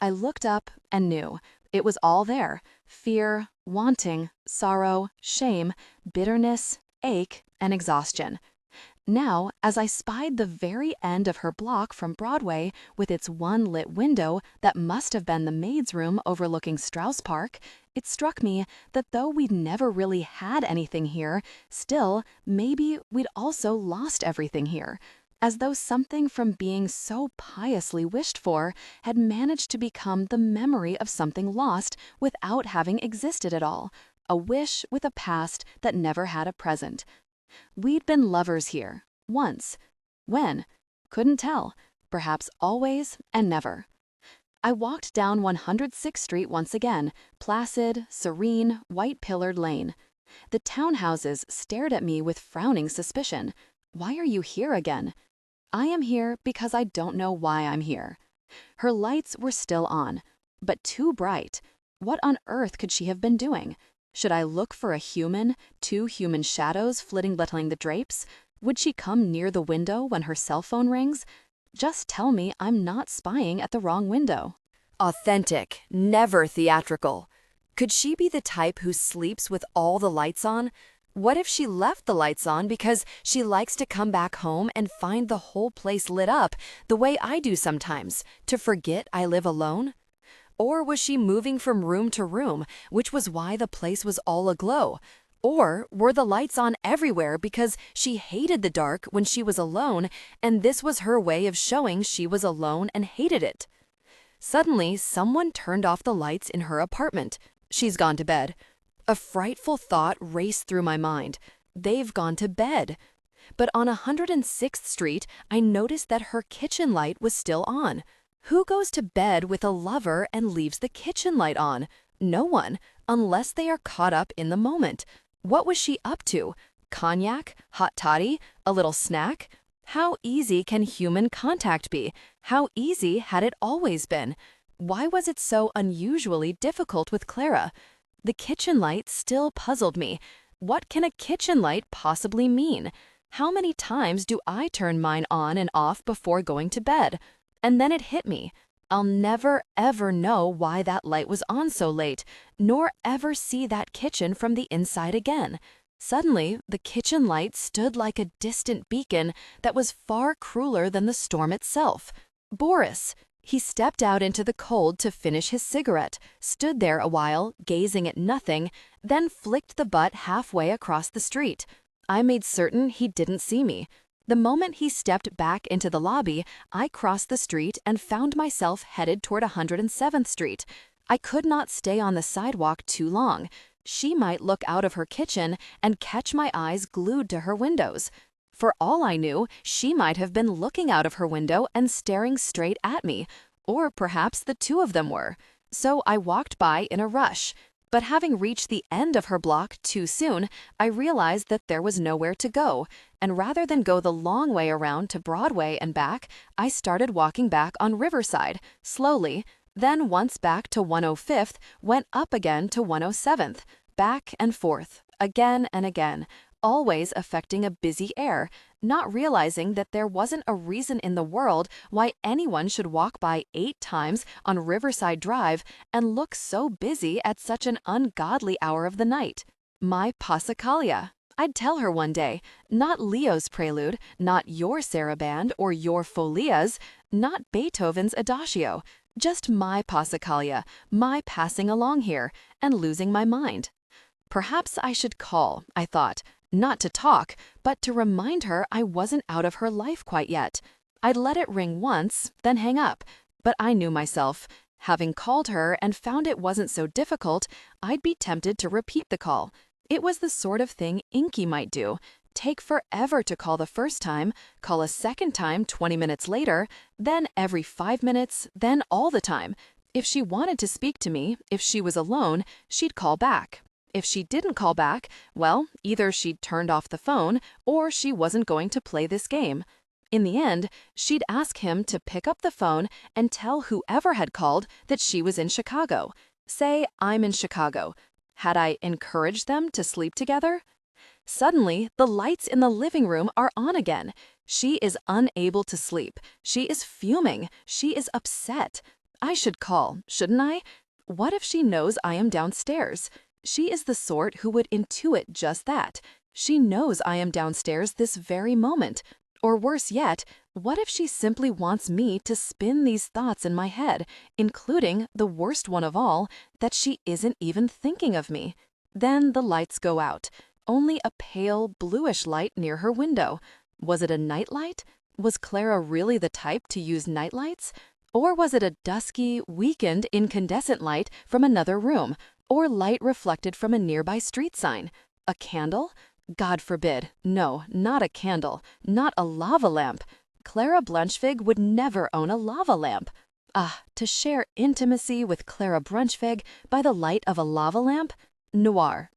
I looked up and knew. It was all there: fear, wanting, sorrow, shame, bitterness, ache, and exhaustion. Now, as I spied the very end of her block from Broadway with its one lit window that must have been the maid's room overlooking Strauss Park, it struck me that though we'd never really had anything here, still, maybe we'd also lost everything here. As though something from being so piously wished for had managed to become the memory of something lost without having existed at all, a wish with a past that never had a present. We'd been lovers here, once. When? Couldn't tell. Perhaps always and never. I walked down 106th Street once again, placid, serene, white-pillared lane. The townhouses stared at me with frowning suspicion. Why are you here again? I am here because I don't know why I'm here. Her lights were still on, but too bright. What on earth could she have been doing? Should I look for a human, 2 human shadows flitting between the drapes? Would she come near the window when her cell phone rings? Just tell me I'm not spying at the wrong window. Authentic, never theatrical. Could she be the type who sleeps with all the lights on? What if she left the lights on because she likes to come back home and find the whole place lit up the way I do sometimes, to forget I live alone? Or was she moving from room to room, which was why the place was all aglow? Or were the lights on everywhere because she hated the dark when she was alone, and this was her way of showing she was alone and hated it? Suddenly, someone turned off the lights in her apartment. She's gone to bed. A frightful thought raced through my mind. They've gone to bed. But on 106th Street, I noticed that her kitchen light was still on. Who goes to bed with a lover and leaves the kitchen light on? No one, unless they are caught up in the moment. What was she up to? Cognac? Hot toddy? A little snack? How easy can human contact be? How easy had it always been? Why was it so unusually difficult with Clara? The kitchen light still puzzled me. What can a kitchen light possibly mean? How many times do I turn mine on and off before going to bed? And then it hit me. I'll never, ever know why that light was on so late, nor ever see that kitchen from the inside again. Suddenly, the kitchen light stood like a distant beacon that was far crueler than the storm itself. Boris! He stepped out into the cold to finish his cigarette, stood there a while, gazing at nothing, then flicked the butt halfway across the street. I made certain he didn't see me. The moment he stepped back into the lobby, I crossed the street and found myself headed toward 107th Street. I could not stay on the sidewalk too long. She might look out of her kitchen and catch my eyes glued to her windows. For all I knew, she might have been looking out of her window and staring straight at me, or perhaps the two of them were. So I walked by in a rush. But having reached the end of her block too soon, I realized that there was nowhere to go, and rather than go the long way around to Broadway and back, I started walking back on Riverside, slowly, then once back to 105th, went up again to 107th, back and forth, again and again, always affecting a busy air, not realizing that there wasn't a reason in the world why anyone should walk by 8 times on Riverside Drive and look so busy at such an ungodly hour of the night. My Passacaglia. I'd tell her one day, not Leo's Prelude, not your Sarabande or your Folias, not Beethoven's Adagio, just my Passacaglia, my passing along here, and losing my mind. Perhaps I should call, I thought, not to talk, but to remind her I wasn't out of her life quite yet. I'd let it ring once, then hang up, but I knew myself. Having called her and found it wasn't so difficult, I'd be tempted to repeat the call. It was the sort of thing Inky might do. Take forever to call the first time, call a second time 20 minutes later, then every 5 minutes, then all the time. If she wanted to speak to me, if she was alone, she'd call back. If she didn't call back, well, either she'd turned off the phone or she wasn't going to play this game. In the end, she'd ask him to pick up the phone and tell whoever had called that she was in Chicago. Say, I'm in Chicago. Had I encouraged them to sleep together? Suddenly, the lights in the living room are on again. She is unable to sleep. She is fuming. She is upset. I should call, shouldn't I? What if she knows I am downstairs? She is the sort who would intuit just that. She knows I am downstairs this very moment. Or worse yet, what if she simply wants me to spin these thoughts in my head, including the worst one of all, that she isn't even thinking of me? Then the lights go out. Only a pale, bluish light near her window. Was it a night light? Was Clara really the type to use night lights? Or was it a dusky, weakened, incandescent light from another room? Or light reflected from a nearby street sign? A candle? God forbid. No, not a candle. Not a lava lamp. Clara Brunschvig would never own a lava lamp. Ah, to share intimacy with Clara Brunschvig by the light of a lava lamp? Noir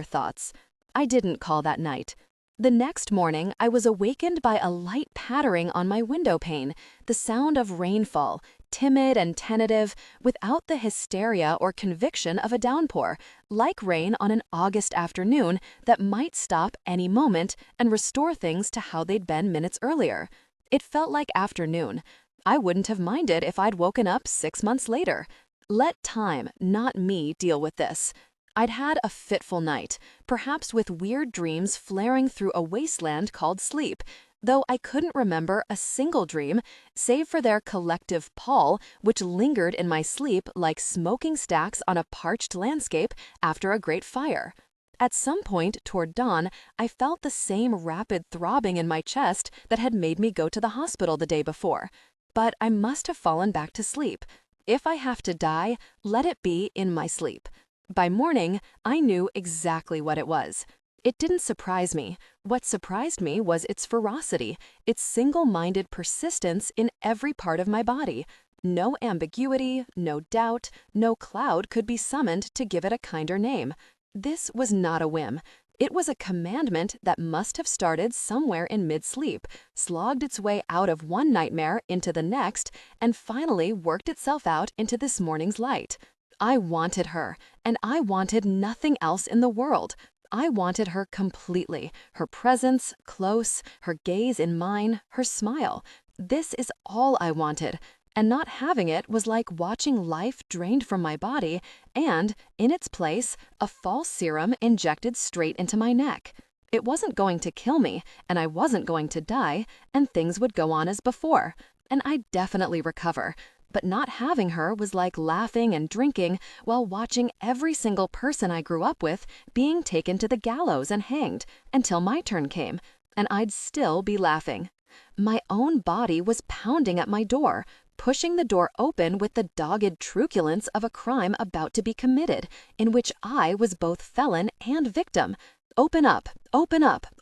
thoughts. I didn't call that night. The next morning, I was awakened by a light pattering on my window pane, the sound of rainfall, timid and tentative, without the hysteria or conviction of a downpour, like rain on an August afternoon that might stop any moment and restore things to how they'd been minutes earlier. It felt like afternoon. I wouldn't have minded if I'd woken up 6 months later. Let time, not me, deal with this. I'd had a fitful night, perhaps with weird dreams flaring through a wasteland called sleep, though I couldn't remember a single dream, save for their collective pall, which lingered in my sleep like smoking stacks on a parched landscape after a great fire. At some point toward dawn, I felt the same rapid throbbing in my chest that had made me go to the hospital the day before. But I must have fallen back to sleep. If I have to die, let it be in my sleep. By morning, I knew exactly what it was. It didn't surprise me. What surprised me was its ferocity, its single-minded persistence in every part of my body. No ambiguity, no doubt, no cloud could be summoned to give it a kinder name. This was not a whim. It was a commandment that must have started somewhere in mid-sleep, slogged its way out of one nightmare into the next, and finally worked itself out into this morning's light. I wanted her, and I wanted nothing else in the world. I wanted her completely, her presence, close, her gaze in mine, her smile. This is all I wanted. and not having it was like watching life drained from my body and, in its place, a false serum injected straight into my neck. It wasn't going to kill me, and I wasn't going to die, and things would go on as before, and I'd definitely recover. But not having her was like laughing and drinking while watching every single person I grew up with being taken to the gallows and hanged until my turn came, and I'd still be laughing. My own body was pounding at my door, pushing the door open with the dogged truculence of a crime about to be committed, in which I was both felon and victim. Open up,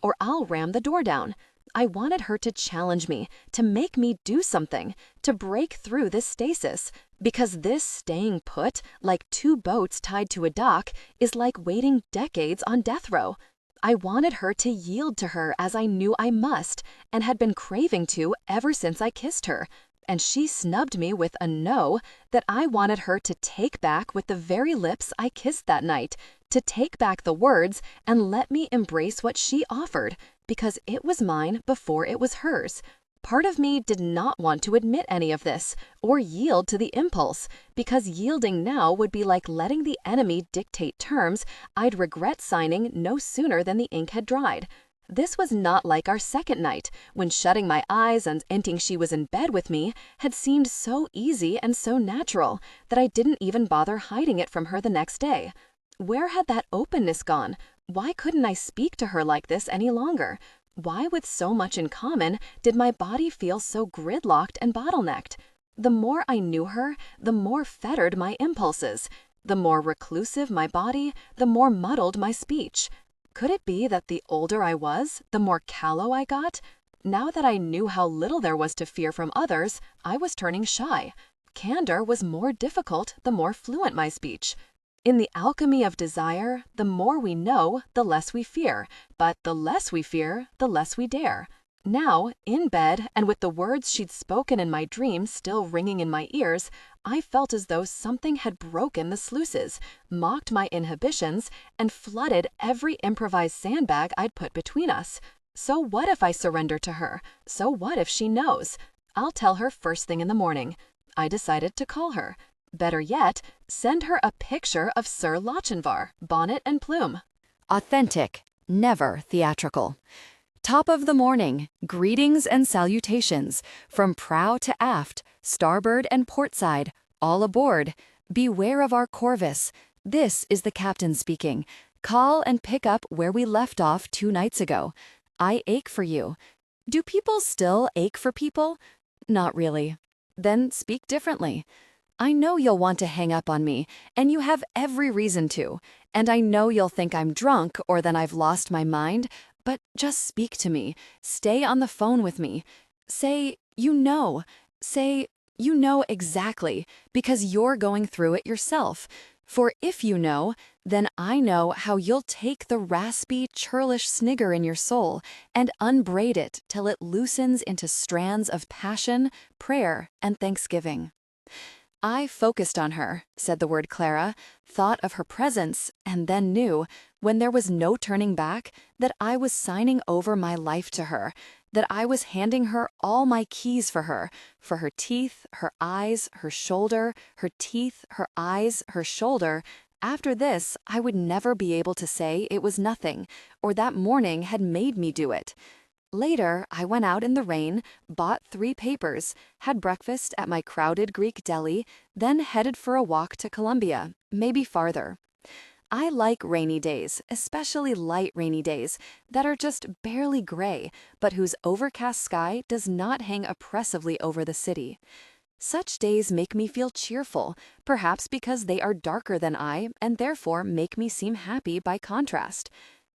or I'll ram the door down. I wanted her to challenge me, to make me do something, to break through this stasis, because this staying put, like two boats tied to a dock, is like waiting decades on death row. I wanted her to yield to her as I knew I must, and had been craving to ever since I kissed her. And she snubbed me with a no that I wanted her to take back with the very lips I kissed that night, to take back the words and let me embrace what she offered, because it was mine before it was hers. Part of me did not want to admit any of this, or yield to the impulse, because yielding now would be like letting the enemy dictate terms I'd regret signing no sooner than the ink had dried. This was not like our second night, when shutting my eyes and hinting she was in bed with me had seemed so easy and so natural that I didn't even bother hiding it from her the next day. Where had that openness gone? Why couldn't I speak to her like this any longer? Why, with so much in common, did my body feel so gridlocked and bottlenecked? The more I knew her, the more fettered my impulses. The more reclusive my body, the more muddled my speech. Could it be that the older I was, the more callow I got? Now that I knew how little there was to fear from others, I was turning shy. Candor was more difficult the more fluent my speech. In the alchemy of desire, the more we know, the less we fear, but the less we fear, the less we dare. Now, in bed, and with the words she'd spoken in my dreams still ringing in my ears, I felt as though something had broken the sluices, mocked my inhibitions, and flooded every improvised sandbag I'd put between us. So what if I surrender to her? So what if she knows? I'll tell her first thing in the morning. I decided to call her. Better yet, send her a picture of Sir Lochinvar, bonnet and plume. Authentic, never theatrical. Top of the morning, greetings and salutations, from prow to aft, starboard and portside, all aboard. Beware of our corvus. This is the captain speaking. Call and pick up where we left off 2 nights ago. I ache for you. Do people still ache for people? Not really. Then speak differently. I know you'll want to hang up on me, and you have every reason to. And I know you'll think I'm drunk or that I've lost my mind, but just speak to me. Stay on the phone with me. Say, you know. Say, you know exactly, because you're going through it yourself. For if you know, then I know how you'll take the raspy, churlish snigger in your soul and unbraid it till it loosens into strands of passion, prayer, and thanksgiving. I focused on her, said the word Clara, thought of her presence, and then knew, when there was no turning back, that I was signing over my life to her, that I was handing her all my keys for her teeth, her eyes, her shoulder, her teeth, her eyes, her shoulder. After this, I would never be able to say it was nothing, or that morning had made me do it. Later, I went out in the rain, bought 3 papers, had breakfast at my crowded Greek deli, then headed for a walk to Columbia, maybe farther. I like rainy days, especially light rainy days, that are just barely gray, but whose overcast sky does not hang oppressively over the city. Such days make me feel cheerful, perhaps because they are darker than I and therefore make me seem happy by contrast.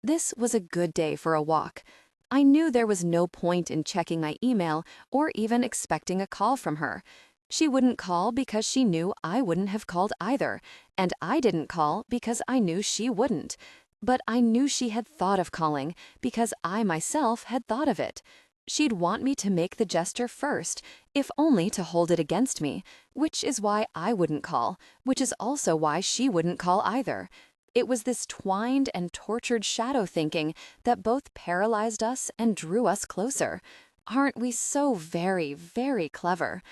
This was a good day for a walk. I knew there was no point in checking my email or even expecting a call from her. She wouldn't call because she knew I wouldn't have called either, and I didn't call because I knew she wouldn't. But I knew she had thought of calling because I myself had thought of it. She'd want me to make the gesture first, if only to hold it against me, which is why I wouldn't call, which is also why she wouldn't call either. It was this twined and tortured shadow thinking that both paralyzed us and drew us closer. Aren't we so very, very clever?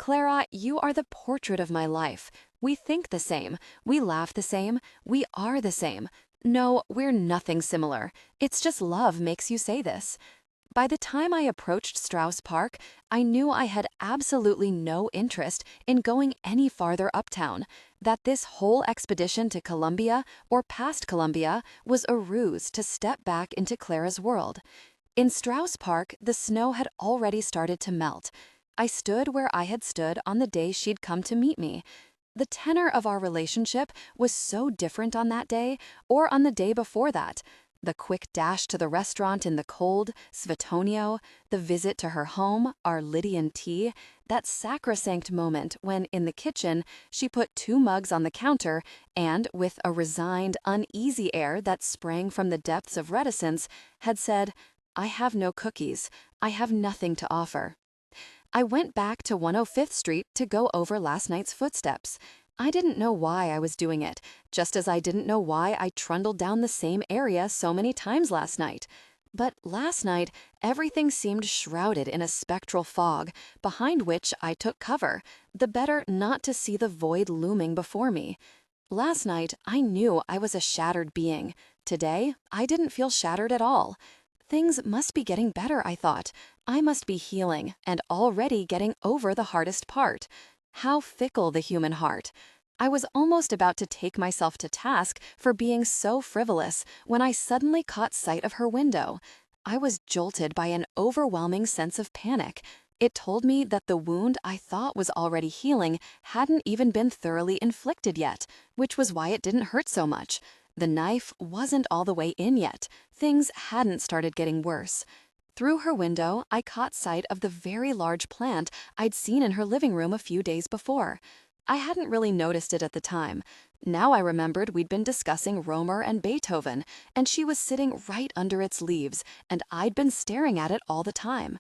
Clara, you are the portrait of my life. We think the same. We laugh the same. We are the same. No, we're nothing similar. It's just love makes you say this. By the time I approached Strauss Park, I knew I had absolutely no interest in going any farther uptown, that this whole expedition to Columbia or past Columbia was a ruse to step back into Clara's world. In Strauss Park, the snow had already started to melt. I stood where I had stood on the day she'd come to meet me. The tenor of our relationship was so different on that day or on the day before that. The quick dash to the restaurant in the cold, Svetonio, the visit to her home, our Lydian tea, that sacrosanct moment when, in the kitchen, she put 2 mugs on the counter and, with a resigned, uneasy air that sprang from the depths of reticence, had said, "I have no cookies. I have nothing to offer." I went back to 105th Street to go over last night's footsteps. I didn't know why I was doing it, just as I didn't know why I trundled down the same area so many times last night. But last night, everything seemed shrouded in a spectral fog, behind which I took cover, the better not to see the void looming before me. Last night, I knew I was a shattered being. Today, I didn't feel shattered at all. Things must be getting better, I thought. I must be healing and already getting over the hardest part. How fickle the human heart. I was almost about to take myself to task for being so frivolous when I suddenly caught sight of her window. I was jolted by an overwhelming sense of panic. It told me that the wound I thought was already healing hadn't even been thoroughly inflicted yet, which was why it didn't hurt so much. The knife wasn't all the way in yet. Things hadn't started getting worse. Through her window, I caught sight of the very large plant I'd seen in her living room a few days before. I hadn't really noticed it at the time. Now I remembered we'd been discussing Romer and Beethoven, and she was sitting right under its leaves, and I'd been staring at it all the time.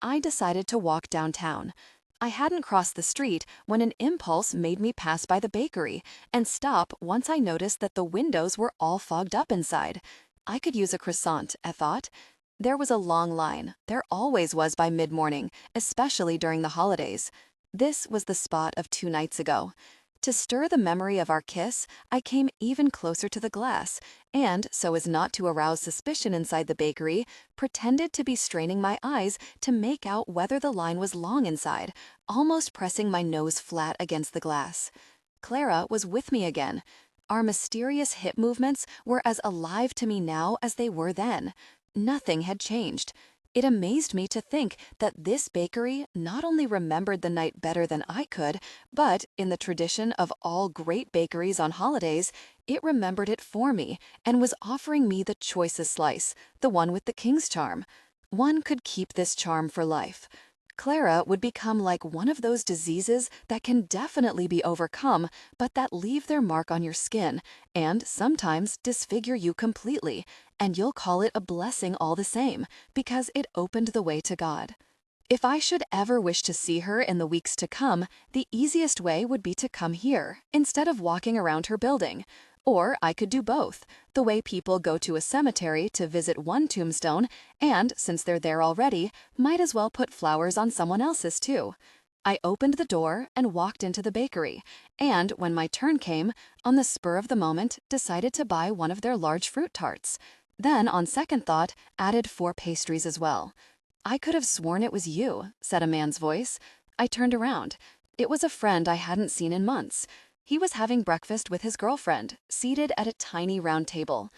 I decided to walk downtown. I hadn't crossed the street when an impulse made me pass by the bakery and stop once I noticed that the windows were all fogged up inside. I could use a croissant, I thought. There was a long line. There always was by mid-morning, especially during the holidays. This was the spot of 2 nights ago. To stir the memory of our kiss, I came even closer to the glass and, so as not to arouse suspicion inside the bakery, pretended to be straining my eyes to make out whether the line was long inside, almost pressing my nose flat against the glass. Clara was with me again. Our mysterious hip movements were as alive to me now as they were then. Nothing had changed. It amazed me to think that this bakery not only remembered the night better than I could, but, in the tradition of all great bakeries on holidays, it remembered it for me and was offering me the choicest slice, the one with the king's charm. One could keep this charm for life. Clara would become like one of those diseases that can definitely be overcome, but that leave their mark on your skin and sometimes disfigure you completely, and you'll call it a blessing all the same, because it opened the way to God. If I should ever wish to see her in the weeks to come, the easiest way would be to come here, instead of walking around her building. Or I could do both, the way people go to a cemetery to visit one tombstone, and, since they're there already, might as well put flowers on someone else's too. I opened the door and walked into the bakery, and when my turn came, on the spur of the moment, decided to buy one of their large fruit tarts. Then, on second thought, added 4 pastries as well. "I could have sworn it was you," said a man's voice. I turned around. It was a friend I hadn't seen in months. He was having breakfast with his girlfriend, seated at a tiny round table.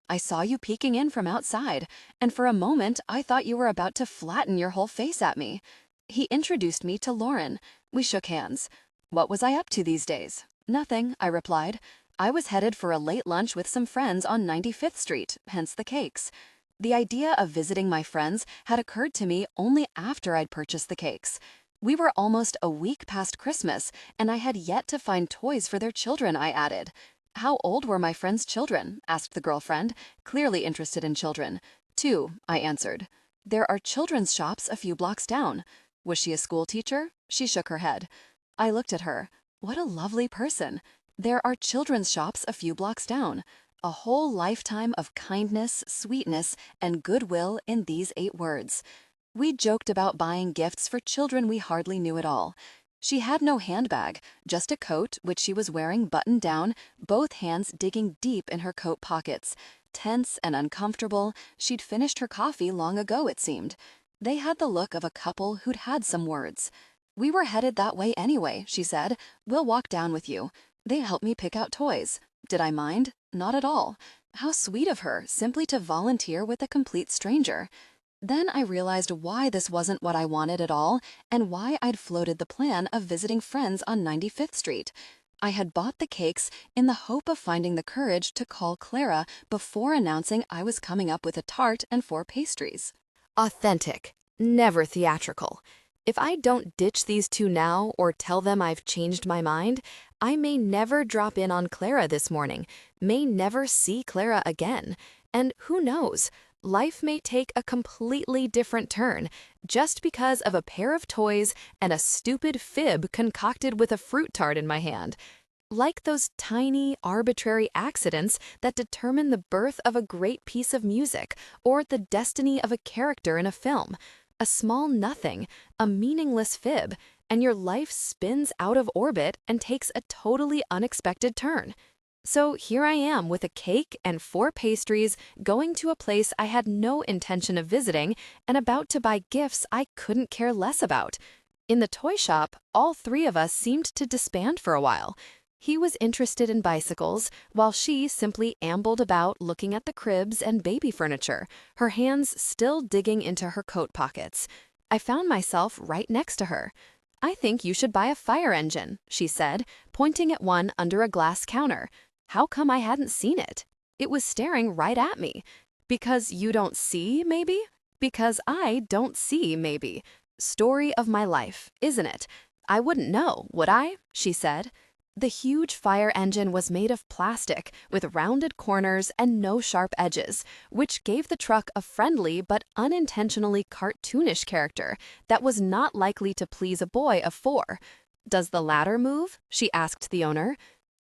"I saw you peeking in from outside, and for a moment I thought you were about to flatten your whole face at me." He introduced me to Lauren. We shook hands. What was I up to these days? "Nothing," I replied. I was headed for a late lunch with some friends on 95th Street, hence the cakes. The idea of visiting my friends had occurred to me only after I'd purchased the cakes. We were almost a week past Christmas, and I had yet to find toys for their children, I added. "How old were my friends' children?" asked the girlfriend, clearly interested in children. "2," I answered. "There are children's shops a few blocks down." Was she a school teacher? She shook her head. I looked at her. What a lovely person. There are children's shops a few blocks down. A whole lifetime of kindness, sweetness, and goodwill in these 8 words. We joked about buying gifts for children we hardly knew at all. She had no handbag, just a coat which she was wearing buttoned down, both hands digging deep in her coat pockets. Tense and uncomfortable, she'd finished her coffee long ago, it seemed. They had the look of a couple who'd had some words. "We were headed that way anyway," she said. "We'll walk down with you." They helped me pick out toys. Did I mind? Not at all. How sweet of her, simply to volunteer with a complete stranger. Then I realized why this wasn't what I wanted at all, and why I'd floated the plan of visiting friends on 95th Street. I had bought the cakes in the hope of finding the courage to call Clara before announcing I was coming up with a tart and 4 pastries. Authentic, never theatrical. If I don't ditch these two now or tell them I've changed my mind, I may never drop in on Clara this morning, may never see Clara again. And who knows, life may take a completely different turn just because of a pair of toys and a stupid fib concocted with a fruit tart in my hand. Like those tiny, arbitrary accidents that determine the birth of a great piece of music or the destiny of a character in a film. A small nothing, a meaningless fib, and your life spins out of orbit and takes a totally unexpected turn. So here I am with a cake and 4 pastries, going to a place I had no intention of visiting and about to buy gifts I couldn't care less about. In the toy shop, all 3 of us seemed to disband for a while. He was interested in bicycles, while she simply ambled about looking at the cribs and baby furniture, her hands still digging into her coat pockets. I found myself right next to her. "I think you should buy a fire engine," she said, pointing at one under a glass counter. How come I hadn't seen it? It was staring right at me. Because you don't see, maybe? Because I don't see, maybe. Story of my life, isn't it? I wouldn't know, would I? She said. The huge fire engine was made of plastic with rounded corners and no sharp edges, which gave the truck a friendly but unintentionally cartoonish character that was not likely to please a boy of 4. "Does the ladder move?" she asked the owner.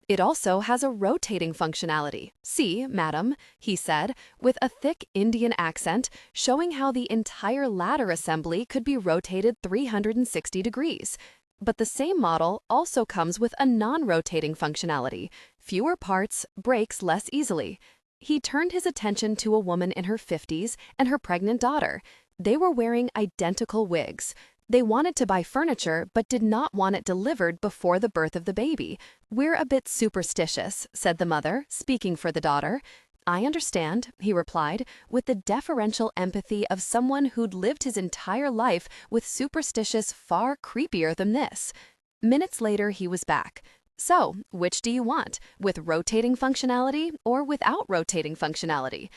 "It also has a rotating functionality. See, madam," he said, with a thick Indian accent, showing how the entire ladder assembly could be rotated 360 degrees. But the same model also comes with a non-rotating functionality. Fewer parts, breaks less easily. He turned his attention to a woman in her 50s and her pregnant daughter. They were wearing identical wigs. They wanted to buy furniture, but did not want it delivered before the birth of the baby. "We're a bit superstitious," said the mother, speaking for the daughter. "I understand," he replied, with the deferential empathy of someone who'd lived his entire life with superstitious far creepier than this. Minutes later, he was back. "So, which do you want, with rotating functionality or without rotating functionality?"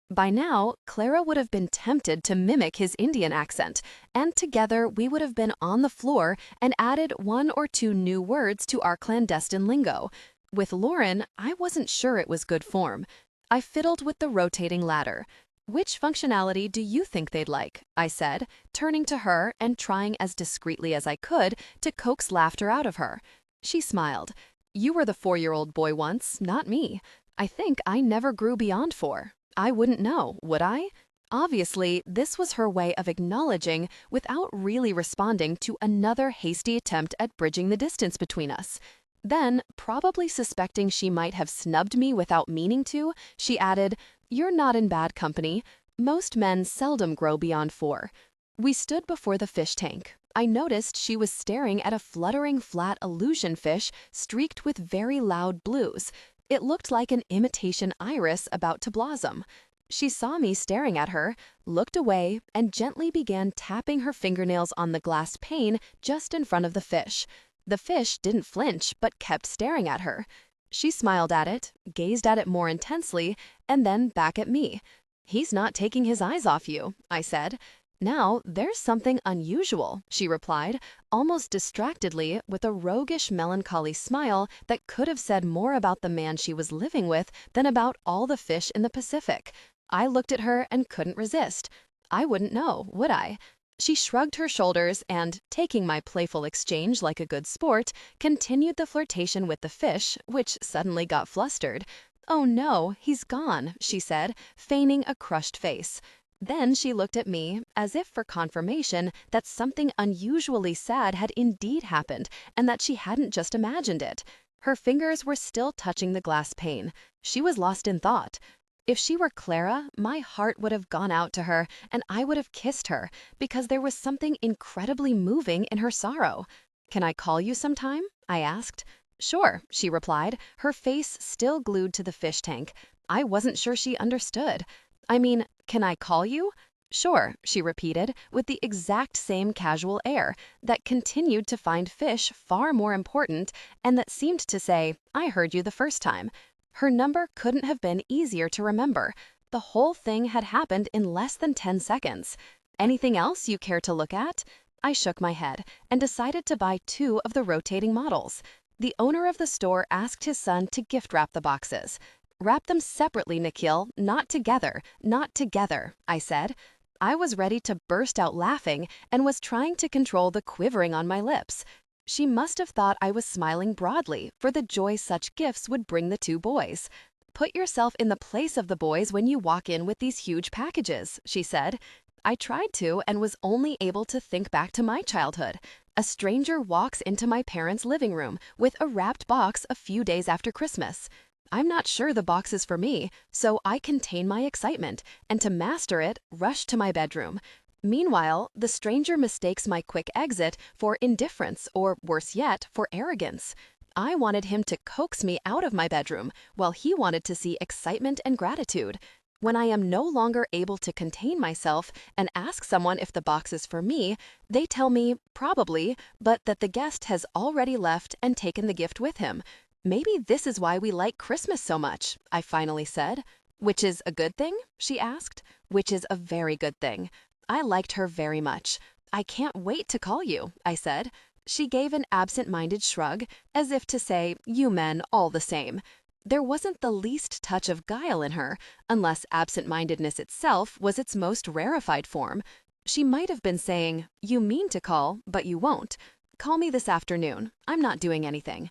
By now, Clara would have been tempted to mimic his Indian accent, and together we would have been on the floor and added 1 or 2 new words to our clandestine lingo. With Lauren, I wasn't sure it was good form. I fiddled with the rotating ladder. "Which functionality do you think they'd like?" I said, turning to her and trying as discreetly as I could to coax laughter out of her. She smiled. "You were the 4-year-old boy once, not me. I think I never grew beyond 4. I wouldn't know, would I?" Obviously, this was her way of acknowledging without really responding to another hasty attempt at bridging the distance between us. Then, probably suspecting she might have snubbed me without meaning to, she added, "You're not in bad company. Most men seldom grow beyond 4. We stood before the fish tank. I noticed she was staring at a fluttering flat illusion fish streaked with very loud blues. It looked like an imitation iris about to blossom. She saw me staring at her, looked away, and gently began tapping her fingernails on the glass pane just in front of the fish. The fish didn't flinch, but kept staring at her. She smiled at it, gazed at it more intensely, and then back at me. "He's not taking his eyes off you," I said. "Now, there's something unusual," she replied, almost distractedly, with a roguish melancholy smile that could have said more about the man she was living with than about all the fish in the Pacific. I looked at her and couldn't resist. I wouldn't know, would I? She shrugged her shoulders and, taking my playful exchange like a good sport, continued the flirtation with the fish, which suddenly got flustered. "Oh no, he's gone," she said, feigning a crushed face. Then she looked at me, as if for confirmation that something unusually sad had indeed happened and that she hadn't just imagined it. Her fingers were still touching the glass pane. She was lost in thought. If she were Clara, my heart would have gone out to her and I would have kissed her because there was something incredibly moving in her sorrow. "Can I call you sometime?" I asked. "Sure," she replied, her face still glued to the fish tank. I wasn't sure she understood. "I mean, can I call you?" "Sure," she repeated, with the exact same casual air that continued to find fish far more important and that seemed to say, "I heard you the first time." Her number couldn't have been easier to remember. The whole thing had happened in less than 10 seconds. "Anything else you care to look at?" I shook my head and decided to buy 2 of the rotating models. The owner of the store asked his son to gift wrap the boxes. "Wrap them separately, Nikhil, not together, not together," I said. I was ready to burst out laughing and was trying to control the quivering on my lips. She must have thought I was smiling broadly for the joy such gifts would bring the 2 boys. "Put yourself in the place of the boys when you walk in with these huge packages," she said. I tried to and was only able to think back to my childhood. A stranger walks into my parents' living room with a wrapped box a few days after Christmas. I'm not sure the box is for me, so I contain my excitement and to master it, rush to my bedroom. Meanwhile, the stranger mistakes my quick exit for indifference or, worse yet, for arrogance. I wanted him to coax me out of my bedroom, while he wanted to see excitement and gratitude. When I am no longer able to contain myself and ask someone if the box is for me, they tell me, probably, but that the guest has already left and taken the gift with him. "Maybe this is why we like Christmas so much," I finally said. "Which is a good thing?" she asked. "Which is a very good thing." I liked her very much. "I can't wait to call you," I said. She gave an absent-minded shrug, as if to say, "You men, all the same." There wasn't the least touch of guile in her, unless absent-mindedness itself was its most rarefied form. She might have been saying, "You mean to call, but you won't. Call me this afternoon. I'm not doing anything."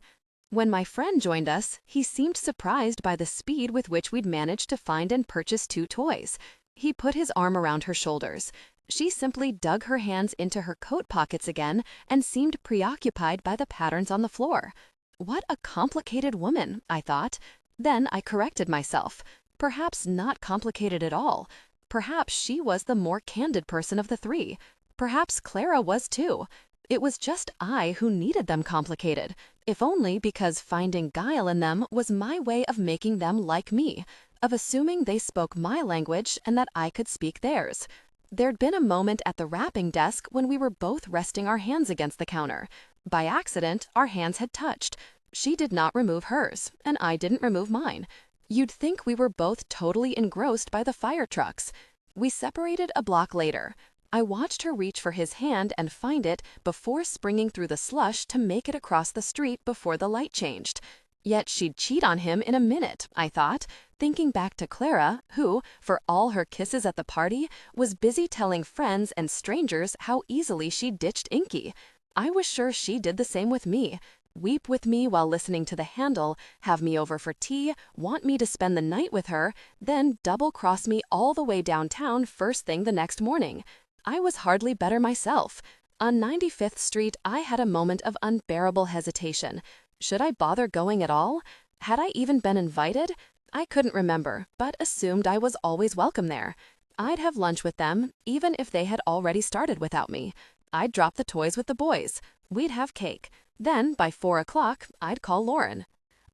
When my friend joined us, he seemed surprised by the speed with which we'd managed to find and purchase 2 toys. He put his arm around her shoulders. She simply dug her hands into her coat pockets again and seemed preoccupied by the patterns on the floor. What a complicated woman, I thought. Then I corrected myself. Perhaps not complicated at all. Perhaps she was the more candid person of the 3. Perhaps Clara was too. It was just I who needed them complicated, if only because finding guile in them was my way of making them like me, of assuming they spoke my language and that I could speak theirs. There'd been a moment at the wrapping desk when we were both resting our hands against the counter. By accident, our hands had touched. She did not remove hers, and I didn't remove mine. You'd think we were both totally engrossed by the fire trucks. We separated a block later. I watched her reach for his hand and find it before springing through the slush to make it across the street before the light changed. Yet she'd cheat on him in a minute, I thought, thinking back to Clara, who, for all her kisses at the party, was busy telling friends and strangers how easily she ditched Inky. I was sure she did the same with me. Weep with me while listening to The Handle, have me over for tea, want me to spend the night with her, then double-cross me all the way downtown first thing the next morning. I was hardly better myself. On 95th Street, I had a moment of unbearable hesitation. Should I bother going at all? Had I even been invited? I couldn't remember, but assumed I was always welcome there. I'd have lunch with them, even if they had already started without me. I'd drop the toys with the boys. We'd have cake. Then, by 4 o'clock, I'd call Lauren.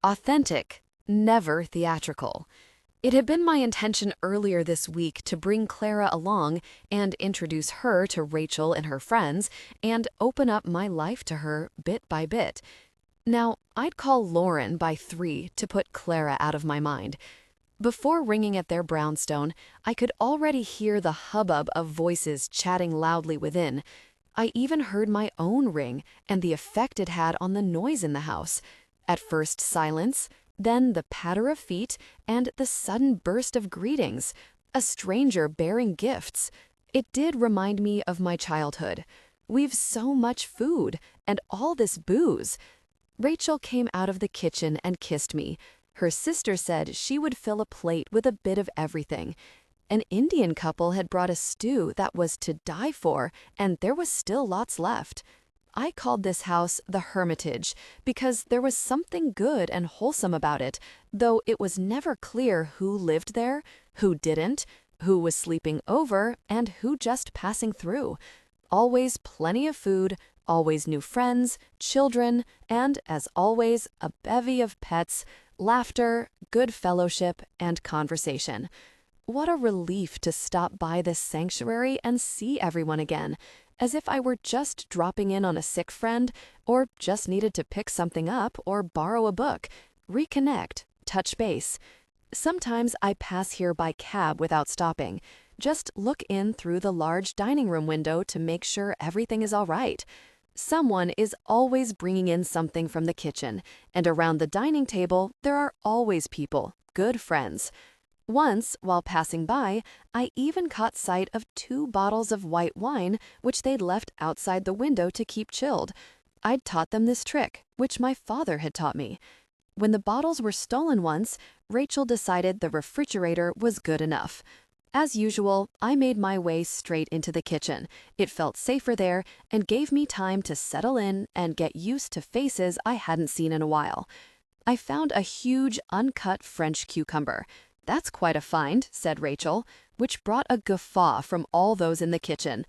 Authentic, never theatrical. It had been my intention earlier this week to bring Clara along and introduce her to Rachel and her friends and open up my life to her bit by bit. Now, I'd call Lauren by 3 to put Clara out of my mind. Before ringing at their brownstone, I could already hear the hubbub of voices chatting loudly within. I even heard my own ring and the effect it had on the noise in the house. At first silence, then the patter of feet and the sudden burst of greetings. A stranger bearing gifts. It did remind me of my childhood. We've so much food and all this booze. Rachel came out of the kitchen and kissed me. Her sister said she would fill a plate with a bit of everything. An Indian couple had brought a stew that was to die for, and there was still lots left. I called this house the Hermitage because there was something good and wholesome about it, though it was never clear who lived there, who didn't, who was sleeping over, and who just passing through. Always plenty of food, always new friends, children, and, as always, a bevy of pets, laughter, good fellowship, and conversation. What a relief to stop by this sanctuary and see everyone again, as if I were just dropping in on a sick friend, or just needed to pick something up or borrow a book, reconnect, touch base. Sometimes I pass here by cab without stopping. Just look in through the large dining room window to make sure everything is all right. Someone is always bringing in something from the kitchen, and around the dining table there are always people, good friends. Once, while passing by, I even caught sight of 2 bottles of white wine which they'd left outside the window to keep chilled. I'd taught them this trick, which my father had taught me. When the bottles were stolen once, Rachel decided the refrigerator was good enough. As usual, I made my way straight into the kitchen. It felt safer there and gave me time to settle in and get used to faces I hadn't seen in a while. I found a huge, uncut French cucumber. "That's quite a find," said Rachel, which brought a guffaw from all those in the kitchen.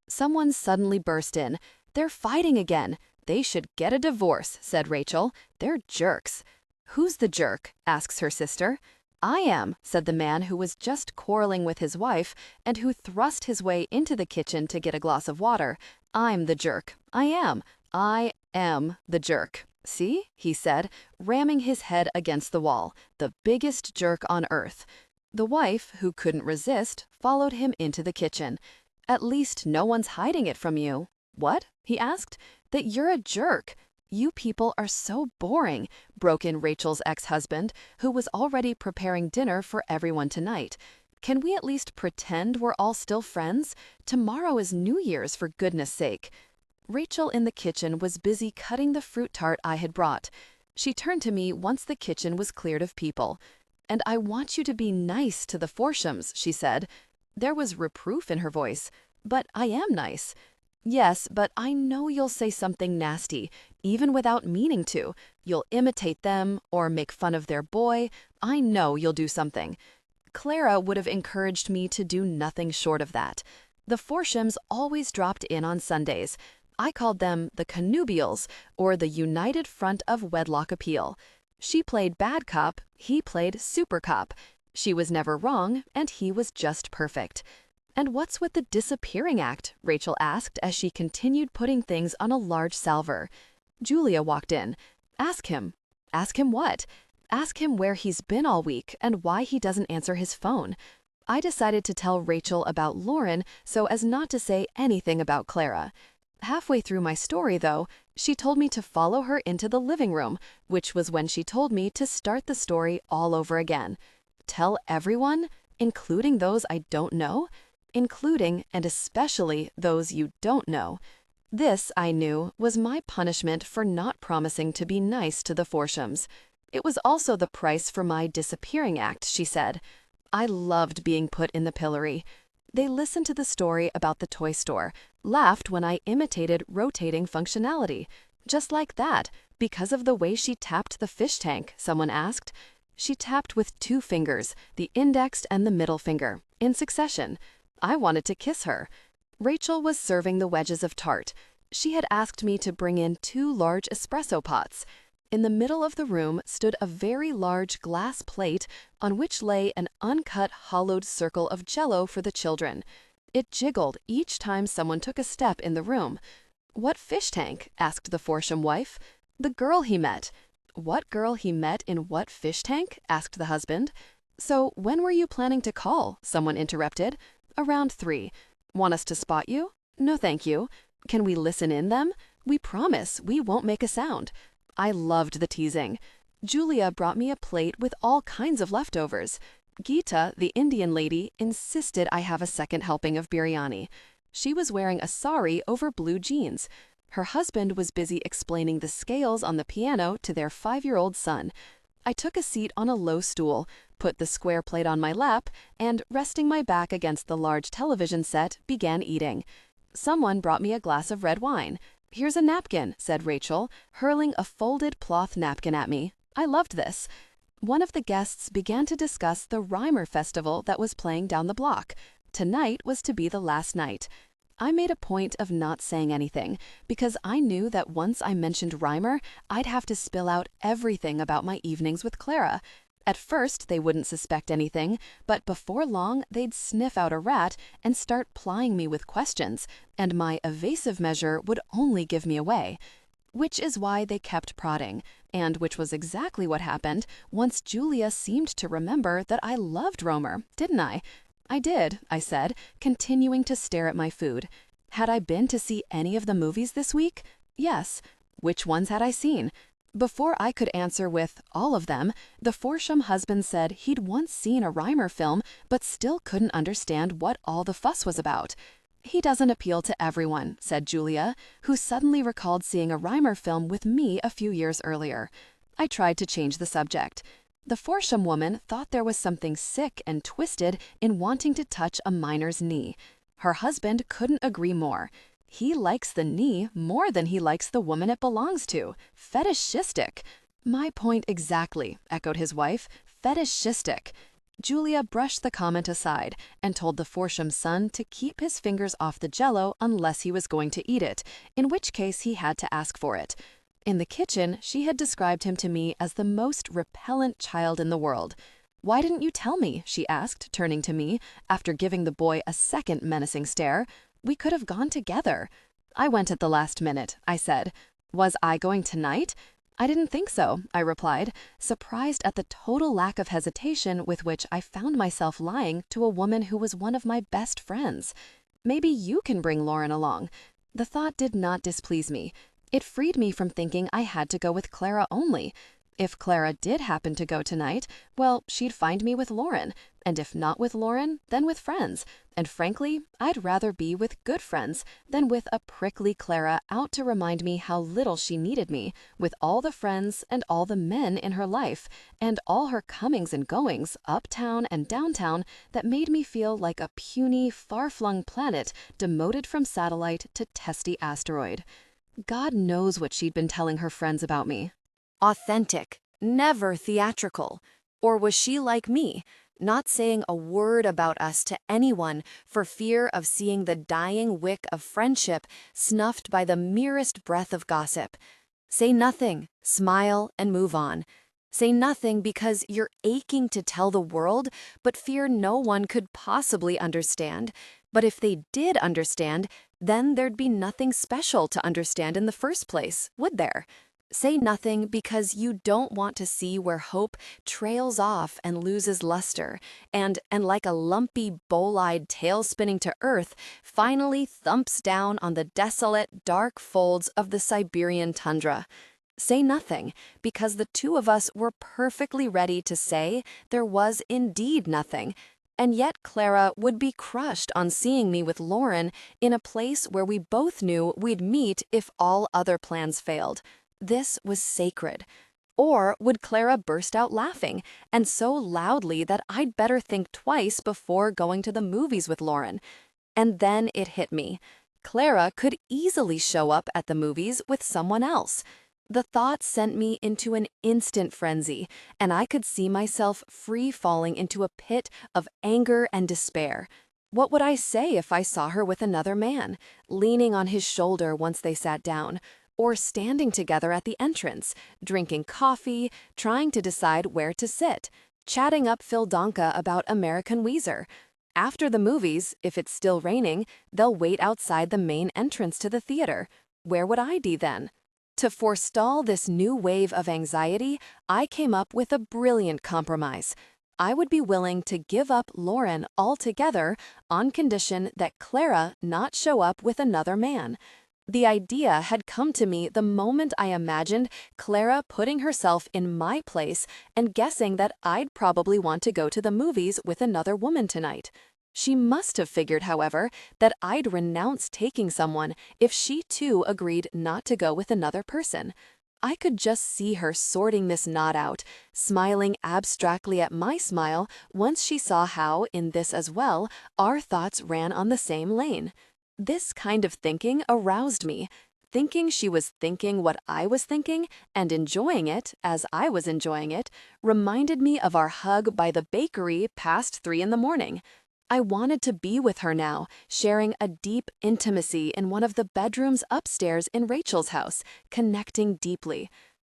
Someone suddenly burst in. "They're fighting again. They should get a divorce," said Rachel. "They're jerks." "Who's the jerk?" asks her sister. "I am," said the man who was just quarreling with his wife and who thrust his way into the kitchen to get a glass of water. "I'm the jerk. I am the jerk. See?" he said, ramming his head against the wall. "The biggest jerk on earth." The wife, who couldn't resist, followed him into the kitchen. "At least no one's hiding it from you." "What?" he asked. "That you're a jerk. You people are so boring," broke in Rachel's ex-husband, who was already preparing dinner for everyone tonight. "Can we at least pretend we're all still friends? Tomorrow is New Year's, for goodness sake." Rachel in the kitchen was busy cutting the fruit tart I had brought. She turned to me once the kitchen was cleared of people. "And I want you to be nice to the Forshams," she said. There was reproof in her voice. "But I am nice." "Yes, but I know you'll say something nasty, even without meaning to. You'll imitate them, or make fun of their boy. I know you'll do something." Clara would have encouraged me to do nothing short of that. The Forshams always dropped in on Sundays. I called them the Connubials, or the United Front of Wedlock Appeal. She played bad cop, he played super cop. She was never wrong, and he was just perfect. "And what's with the disappearing act?" Rachel asked as she continued putting things on a large salver. Julia walked in. "Ask him." "Ask him what?" "Ask him where he's been all week and why he doesn't answer his phone." I decided to tell Rachel about Lauren so as not to say anything about Clara. Halfway through my story, though, she told me to follow her into the living room, which was when she told me to start the story all over again. Tell everyone, including those I don't know? Including and especially those you don't know. This, I knew, was my punishment for not promising to be nice to the Forshams. It was also the price for my disappearing act, she said. I loved being put in the pillory. They listened to the story about the toy store, laughed when I imitated rotating functionality. "Just like that, because of the way she tapped the fish tank," someone asked. She tapped with 2 fingers, the index and the middle finger, in succession. I wanted to kiss her. Rachel was serving the wedges of tart. She had asked me to bring in 2 large espresso pots. In the middle of the room stood a very large glass plate on which lay an uncut hollowed circle of Jell-O for the children. It jiggled each time someone took a step in the room. "What fish tank?" asked the Forsham wife. "The girl he met." "What girl he met in what fish tank?" asked the husband. "So when were you planning to call?" someone interrupted. "Around 3. Want us to spot you?" "No, thank you." "Can we listen in them?" "We promise we won't make a sound." I loved the teasing. Julia brought me a plate with all kinds of leftovers. Geeta, the Indian lady, insisted I have a second helping of biryani. She was wearing a sari over blue jeans. Her husband was busy explaining the scales on the piano to their 5-year-old son. I took a seat on a low stool. put the square plate on my lap, and resting my back against the large television set, began eating. Someone brought me a glass of red wine. "Here's a napkin," said Rachel, hurling a folded cloth napkin at me. I loved this. One of the guests began to discuss the Rhymer Festival that was playing down the block. Tonight was to be the last night. I made a point of not saying anything, because I knew that once I mentioned Rhymer, I'd have to spill out everything about my evenings with Clara. At first, they wouldn't suspect anything, but before long, they'd sniff out a rat and start plying me with questions, and my evasive measure would only give me away. Which is why they kept prodding, and which was exactly what happened once Julia seemed to remember that I loved Romer, didn't I? "I did," I said, continuing to stare at my food. Had I been to see any of the movies this week? Yes. Which ones had I seen? Before I could answer with "all of them," the Forsham husband said he'd once seen a Rhymer film, but still couldn't understand what all the fuss was about. "He doesn't appeal to everyone," said Julia, who suddenly recalled seeing a Rhymer film with me a few years earlier. I tried to change the subject. The Forsham woman thought there was something sick and twisted in wanting to touch a minor's knee. Her husband couldn't agree more. He likes the knee more than he likes the woman it belongs to. Fetishistic. "My point exactly," echoed his wife. Fetishistic. Julia brushed the comment aside and told the Forsham son to keep his fingers off the jello unless he was going to eat it, in which case he had to ask for it. In the kitchen, she had described him to me as the most repellent child in the world. "Why didn't you tell me?" she asked, turning to me, after giving the boy a second menacing stare. "We could have gone together." "I went at the last minute," I said. "Was I going tonight?" "I didn't think so," I replied, surprised at the total lack of hesitation with which I found myself lying to a woman who was one of my best friends. "Maybe you can bring Lauren along." The thought did not displease me. It freed me from thinking I had to go with Clara only. If Clara did happen to go tonight, well, she'd find me with Lauren, and if not with Lauren, then with friends. And frankly, I'd rather be with good friends than with a prickly Clara out to remind me how little she needed me, with all the friends and all the men in her life, and all her comings and goings, uptown and downtown, that made me feel like a puny, far-flung planet demoted from satellite to testy asteroid. God knows what she'd been telling her friends about me. Authentic, never theatrical. Or was she like me, not saying a word about us to anyone for fear of seeing the dying wick of friendship snuffed by the merest breath of gossip? Say nothing, smile, and move on. Say nothing because you're aching to tell the world, but fear no one could possibly understand. But if they did understand, then there'd be nothing special to understand in the first place, would there? Say nothing because you don't want to see where hope trails off and loses luster, and like a lumpy, bowl-eyed tail spinning to earth, finally thumps down on the desolate, dark folds of the Siberian tundra. Say nothing because the two of us were perfectly ready to say there was indeed nothing. And yet Clara would be crushed on seeing me with Lauren in a place where we both knew we'd meet if all other plans failed. This was sacred. Or would Clara burst out laughing, and so loudly that I'd better think twice before going to the movies with Lauren? And then it hit me. Clara could easily show up at the movies with someone else. The thought sent me into an instant frenzy, and I could see myself free-falling into a pit of anger and despair. What would I say if I saw her with another man, leaning on his shoulder once they sat down, or standing together at the entrance, drinking coffee, trying to decide where to sit, chatting up Phil Donka about American Weezer? After the movies, if it's still raining, they'll wait outside the main entrance to the theater. Where would I be then? To forestall this new wave of anxiety, I came up with a brilliant compromise. I would be willing to give up Lauren altogether on condition that Clara not show up with another man. The idea had come to me the moment I imagined Clara putting herself in my place and guessing that I'd probably want to go to the movies with another woman tonight. She must have figured, however, that I'd renounce taking someone if she too agreed not to go with another person. I could just see her sorting this knot out, smiling abstractly at my smile once she saw how, in this as well, our thoughts ran on the same lane. This kind of thinking aroused me. Thinking she was thinking what I was thinking and enjoying it as I was enjoying it reminded me of our hug by the bakery past 3 in the morning. I wanted to be with her now, sharing a deep intimacy in one of the bedrooms upstairs in Rachel's house, connecting deeply.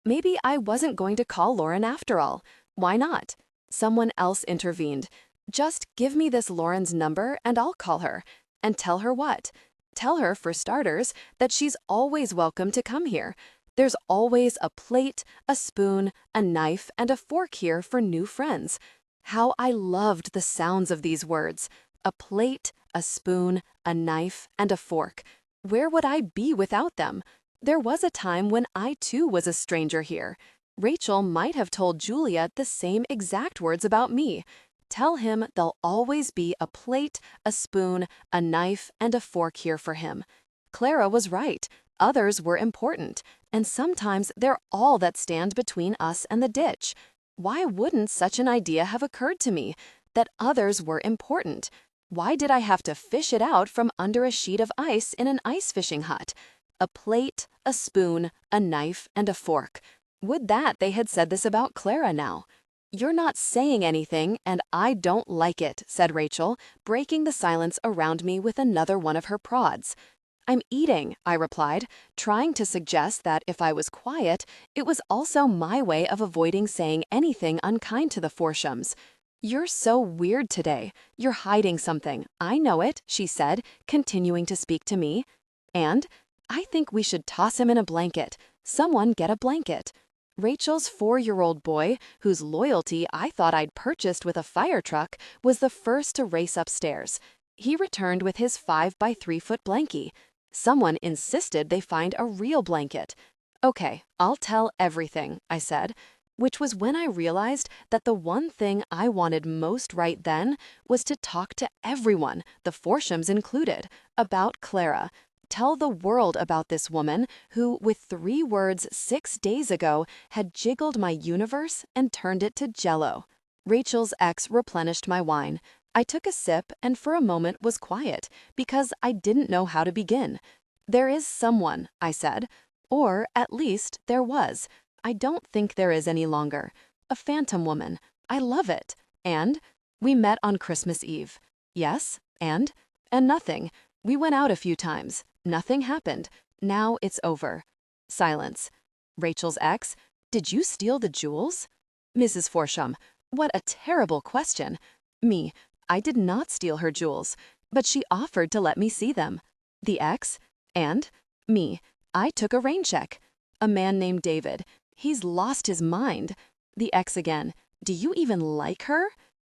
Maybe I wasn't going to call Lauren after all. Why not? Someone else intervened. Just give me this Lauren's number and I'll call her. And tell her what? Tell her, for starters, that she's always welcome to come here. There's always a plate, a spoon, a knife, and a fork here for new friends. How I loved the sounds of these words. A plate, a spoon, a knife, and a fork. Where would I be without them? There was a time when I too was a stranger here. Rachel might have told Julia the same exact words about me. Tell him there'll always be a plate, a spoon, a knife, and a fork here for him. Clara was right. Others were important, and sometimes they're all that stand between us and the ditch. Why wouldn't such an idea have occurred to me? That others were important. Why did I have to fish it out from under a sheet of ice in an ice fishing hut? A plate, a spoon, a knife, and a fork. Would that they had said this about Clara now. "You're not saying anything, and I don't like it," said Rachel, breaking the silence around me with another one of her prods. "I'm eating," I replied, trying to suggest that if I was quiet, it was also my way of avoiding saying anything unkind to the Forshams. "You're so weird today. You're hiding something. I know it," she said, continuing to speak to me. And, "I think we should toss him in a blanket. Someone get a blanket." Rachel's 4-year-old boy, whose loyalty I thought I'd purchased with a fire truck, was the first to race upstairs. He returned with his 5-by-3-foot blankie. Someone insisted they find a real blanket. "Okay, I'll tell everything," I said, which was when I realized that the one thing I wanted most right then was to talk to everyone, the Forshams included, about Clara. Tell the world about this woman who, with 3 words 6 days ago, had jiggled my universe and turned it to jello. Rachel's ex replenished my wine. I took a sip and for a moment was quiet because I didn't know how to begin. "There is someone," I said. "Or, at least, there was. I don't think there is any longer. A phantom woman. I love it. And we met on Christmas Eve." "Yes, and?" "And nothing. We went out a few times. Nothing happened. Now it's over." Silence. Rachel's ex: "Did you steal the jewels?" Mrs. Forsham: "What a terrible question." Me: "I did not steal her jewels, but she offered to let me see them." The ex: "And?" Me: "I took a rain check." A man named David: "He's lost his mind." The ex again: "Do you even like her?"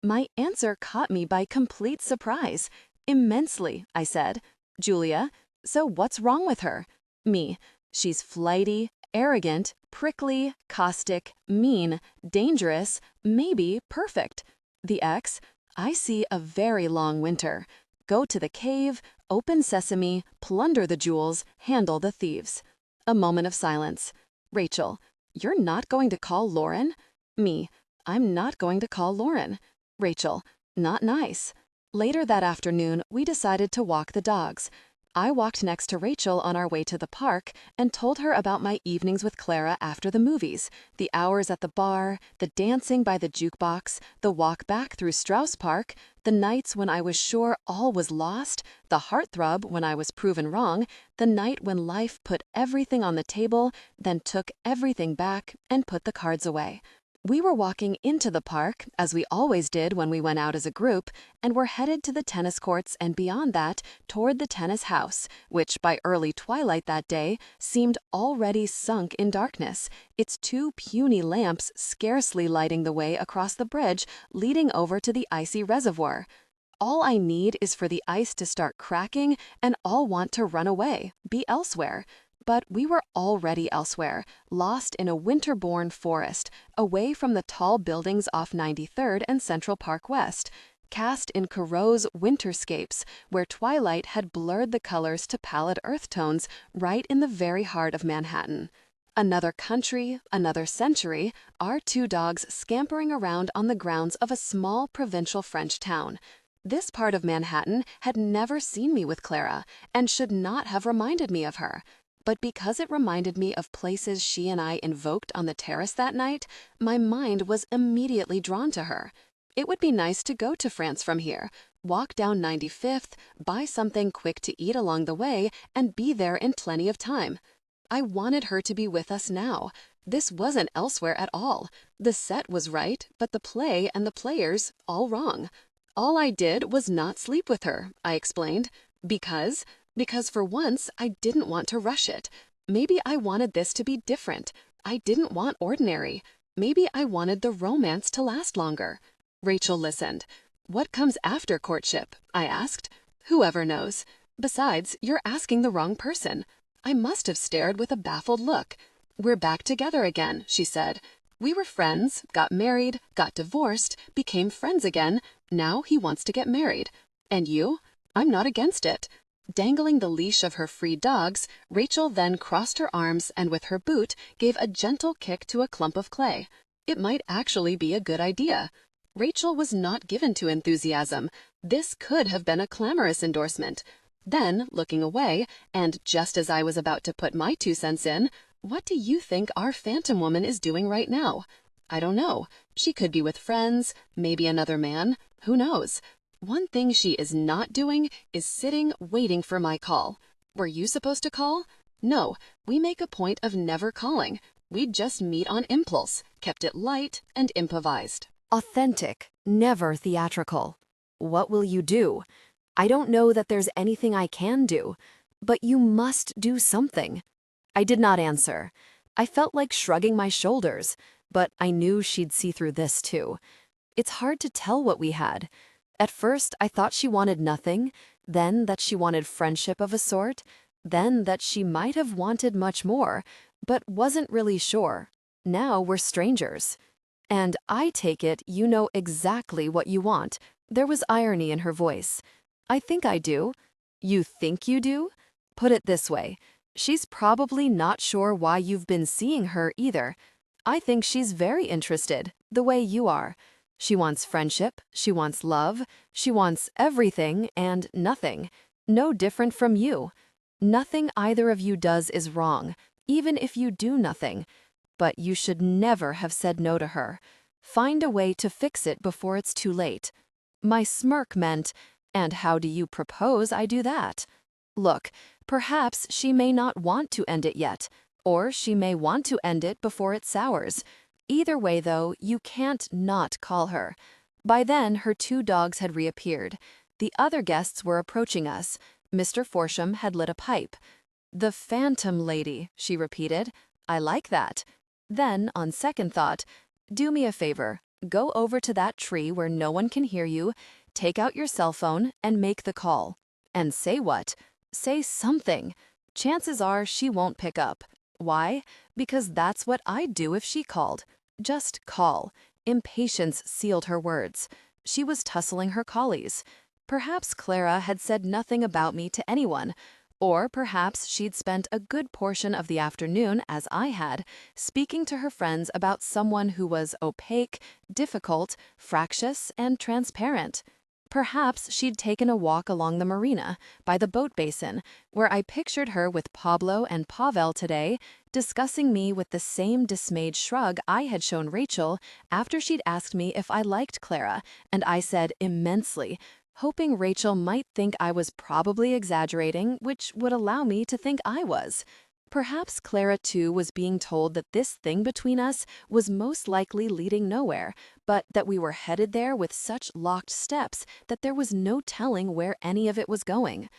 My answer caught me by complete surprise. "Immensely," I said. Julia: "So what's wrong with her?" Me: "She's flighty, arrogant, prickly, caustic, mean, dangerous, maybe perfect." The ex: "I see a very long winter. Go to the cave, open sesame, plunder the jewels, handle the thieves." A moment of silence. Rachel: "You're not going to call Lauren?" Me: "I'm not going to call Lauren." Rachel: "Not nice." Later that afternoon, we decided to walk the dogs. I walked next to Rachel on our way to the park and told her about my evenings with Clara after the movies, the hours at the bar, the dancing by the jukebox, the walk back through Strauss Park, the nights when I was sure all was lost, the heartthrob when I was proven wrong, the night when life put everything on the table, then took everything back and put the cards away. We were walking into the park, as we always did when we went out as a group, and were headed to the tennis courts and beyond that toward the tennis house, which by early twilight that day seemed already sunk in darkness, its 2 puny lamps scarcely lighting the way across the bridge leading over to the icy reservoir. All I need is for the ice to start cracking and I'll want to run away, be elsewhere. But we were already elsewhere, lost in a winter-born forest, away from the tall buildings off 93rd and Central Park West, cast in Corot's winterscapes, where twilight had blurred the colors to pallid earth tones right in the very heart of Manhattan. Another country, another century, our two dogs scampering around on the grounds of a small provincial French town. This part of Manhattan had never seen me with Clara and should not have reminded me of her. But because it reminded me of places she and I invoked on the terrace that night, my mind was immediately drawn to her. It would be nice to go to France from here, walk down 95th, buy something quick to eat along the way, and be there in plenty of time. I wanted her to be with us now. This wasn't elsewhere at all. The set was right, but the play and the players all wrong. All I did was not sleep with her, I explained. Because for once I didn't want to rush it. Maybe I wanted this to be different. I didn't want ordinary. Maybe I wanted the romance to last longer. Rachel listened. "What comes after courtship?" I asked. "Whoever knows. Besides, you're asking the wrong person." I must have stared with a baffled look. "We're back together again," she said. "We were friends, got married, got divorced, became friends again. Now he wants to get married. And you? I'm not against it." Dangling the leash of her free dogs, Rachel then crossed her arms and with her boot gave a gentle kick to a clump of clay. It might actually be a good idea. Rachel was not given to enthusiasm. This could have been a clamorous endorsement. Then, looking away, and just as I was about to put my 2 cents in, "What do you think our phantom woman is doing right now?" "I don't know. She could be with friends, maybe another man. Who knows? One thing she is not doing is sitting waiting for my call. Were you supposed to call? No, we make a point of never calling. We just meet on impulse, kept it light and improvised." Authentic, never theatrical. What will you do? I don't know that there's anything I can do, but you must do something. I did not answer. I felt like shrugging my shoulders, but I knew she'd see through this too. It's hard to tell what we had. At first, I thought she wanted nothing, then that she wanted friendship of a sort, then that she might have wanted much more, but wasn't really sure. Now we're strangers. And I take it you know exactly what you want. There was irony in her voice. I think I do. You think you do? Put it this way. She's probably not sure why you've been seeing her either. I think she's very interested, the way you are. She wants friendship, she wants love, she wants everything and nothing. No different from you. Nothing either of you does is wrong, even if you do nothing. But you should never have said no to her. Find a way to fix it before it's too late. My smirk meant, "And how do you propose I do that?" Look, perhaps she may not want to end it yet, or she may want to end it before it sours. Either way, though, you can't not call her. By then, her 2 dogs had reappeared. The other guests were approaching us. Mr. Forsham had lit a pipe. "The phantom lady," she repeated. "I like that." Then, on second thought, "Do me a favor. Go over to that tree where no one can hear you, take out your cell phone, and make the call. And say what? Say something. Chances are she won't pick up. Why? Because that's what I'd do if she called. Just call." Impatience sealed her words. She was tussling her collies. Perhaps Clara had said nothing about me to anyone. Or perhaps she'd spent a good portion of the afternoon, as I had, speaking to her friends about someone who was opaque, difficult, fractious, and transparent. Perhaps she'd taken a walk along the marina, by the boat basin, where I pictured her with Pablo and Pavel today, discussing me with the same dismayed shrug I had shown Rachel after she'd asked me if I liked Clara, and I said immensely, hoping Rachel might think I was probably exaggerating, which would allow me to think I was. Perhaps Clara, too, was being told that this thing between us was most likely leading nowhere, but that we were headed there with such locked steps that there was no telling where any of it was going.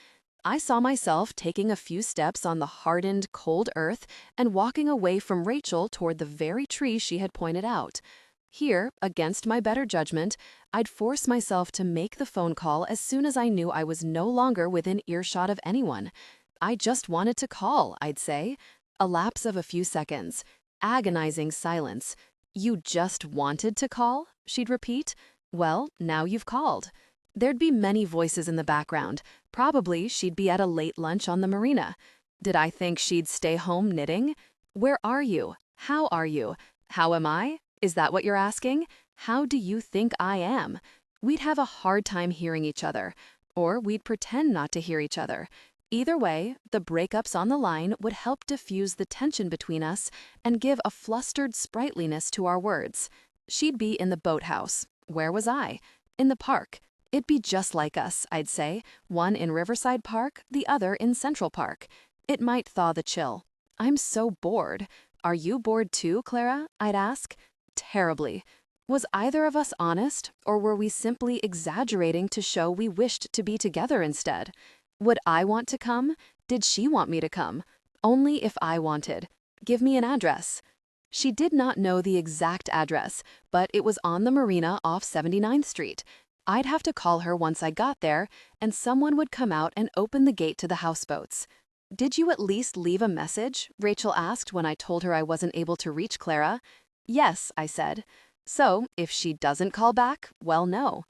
I saw myself taking a few steps on the hardened, cold earth and walking away from Rachel toward the very tree she had pointed out. Here, against my better judgment, I'd force myself to make the phone call as soon as I knew I was no longer within earshot of anyone. I just wanted to call, I'd say. A lapse of a few seconds. Agonizing silence. "You just wanted to call?" she'd repeat. "Well, now you've called." There'd be many voices in the background. Probably she'd be at a late lunch on the marina. Did I think she'd stay home knitting? Where are you? How are you? How am I? Is that what you're asking? How do you think I am? We'd have a hard time hearing each other, or we'd pretend not to hear each other. Either way, the breakups on the line would help diffuse the tension between us and give a flustered sprightliness to our words. She'd be in the boathouse. Where was I? In the park. It'd be just like us, I'd say, one in Riverside Park, the other in Central Park. It might thaw the chill. I'm so bored. Are you bored too, Clara? I'd ask. Terribly. Was either of us honest, or were we simply exaggerating to show we wished to be together instead? Would I want to come? Did she want me to come? Only if I wanted. Give me an address. She did not know the exact address, but it was on the marina off 79th Street. I'd have to call her once I got there, and someone would come out and open the gate to the houseboats. Did you at least leave a message? Rachel asked when I told her I wasn't able to reach Clara. Yes, I said. So, if she doesn't call back, well, no.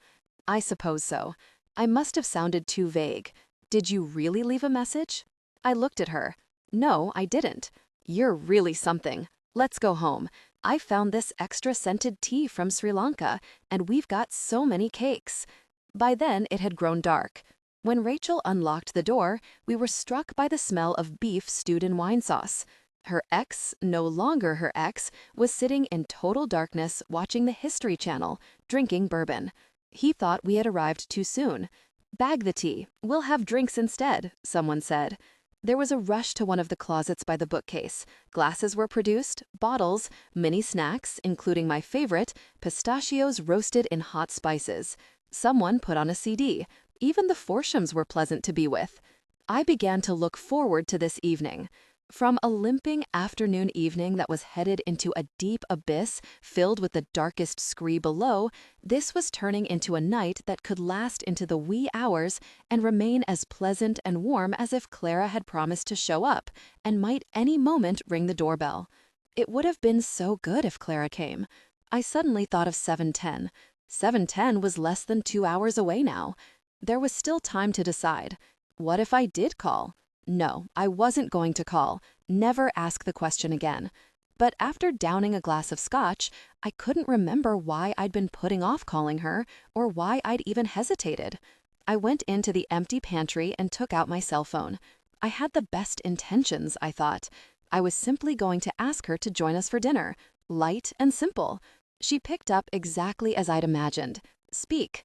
I suppose so. I must have sounded too vague. Did you really leave a message? I looked at her. No, I didn't. You're really something. Let's go home. I found this extra scented tea from Sri Lanka, and we've got so many cakes. By then, it had grown dark. When Rachel unlocked the door, we were struck by the smell of beef stewed in wine sauce. Her ex, no longer her ex, was sitting in total darkness watching the History Channel, drinking bourbon. He thought we had arrived too soon. Bag the tea. We'll have drinks instead, someone said. There was a rush to one of the closets by the bookcase. Glasses were produced, bottles, mini snacks, including my favorite, pistachios roasted in hot spices. Someone put on a CD. Even the Forshams were pleasant to be with. I began to look forward to this evening. From a limping afternoon evening that was headed into a deep abyss filled with the darkest scree below, this was turning into a night that could last into the wee hours and remain as pleasant and warm as if Clara had promised to show up and might any moment ring the doorbell. It would have been so good if Clara came. I suddenly thought of 7:10. 7:10 was less than 2 hours away now. There was still time to decide. What if I did call? No, I wasn't going to call. Never ask the question again. But after downing a glass of scotch, I couldn't remember why I'd been putting off calling her or why I'd even hesitated. I went into the empty pantry and took out my cell phone. I had the best intentions, I thought. I was simply going to ask her to join us for dinner. Light and simple. She picked up exactly as I'd imagined. Speak.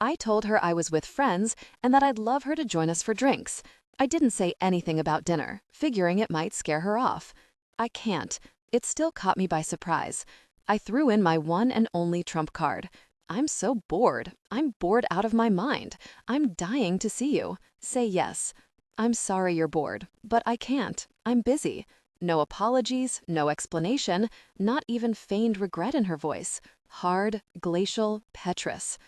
I told her I was with friends and that I'd love her to join us for drinks. I didn't say anything about dinner, figuring it might scare her off. I can't. It still caught me by surprise. I threw in my one and only trump card. I'm so bored. I'm bored out of my mind. I'm dying to see you. Say yes. I'm sorry you're bored, but I can't. I'm busy. No apologies, no explanation, not even feigned regret in her voice. Hard, glacial, petrous.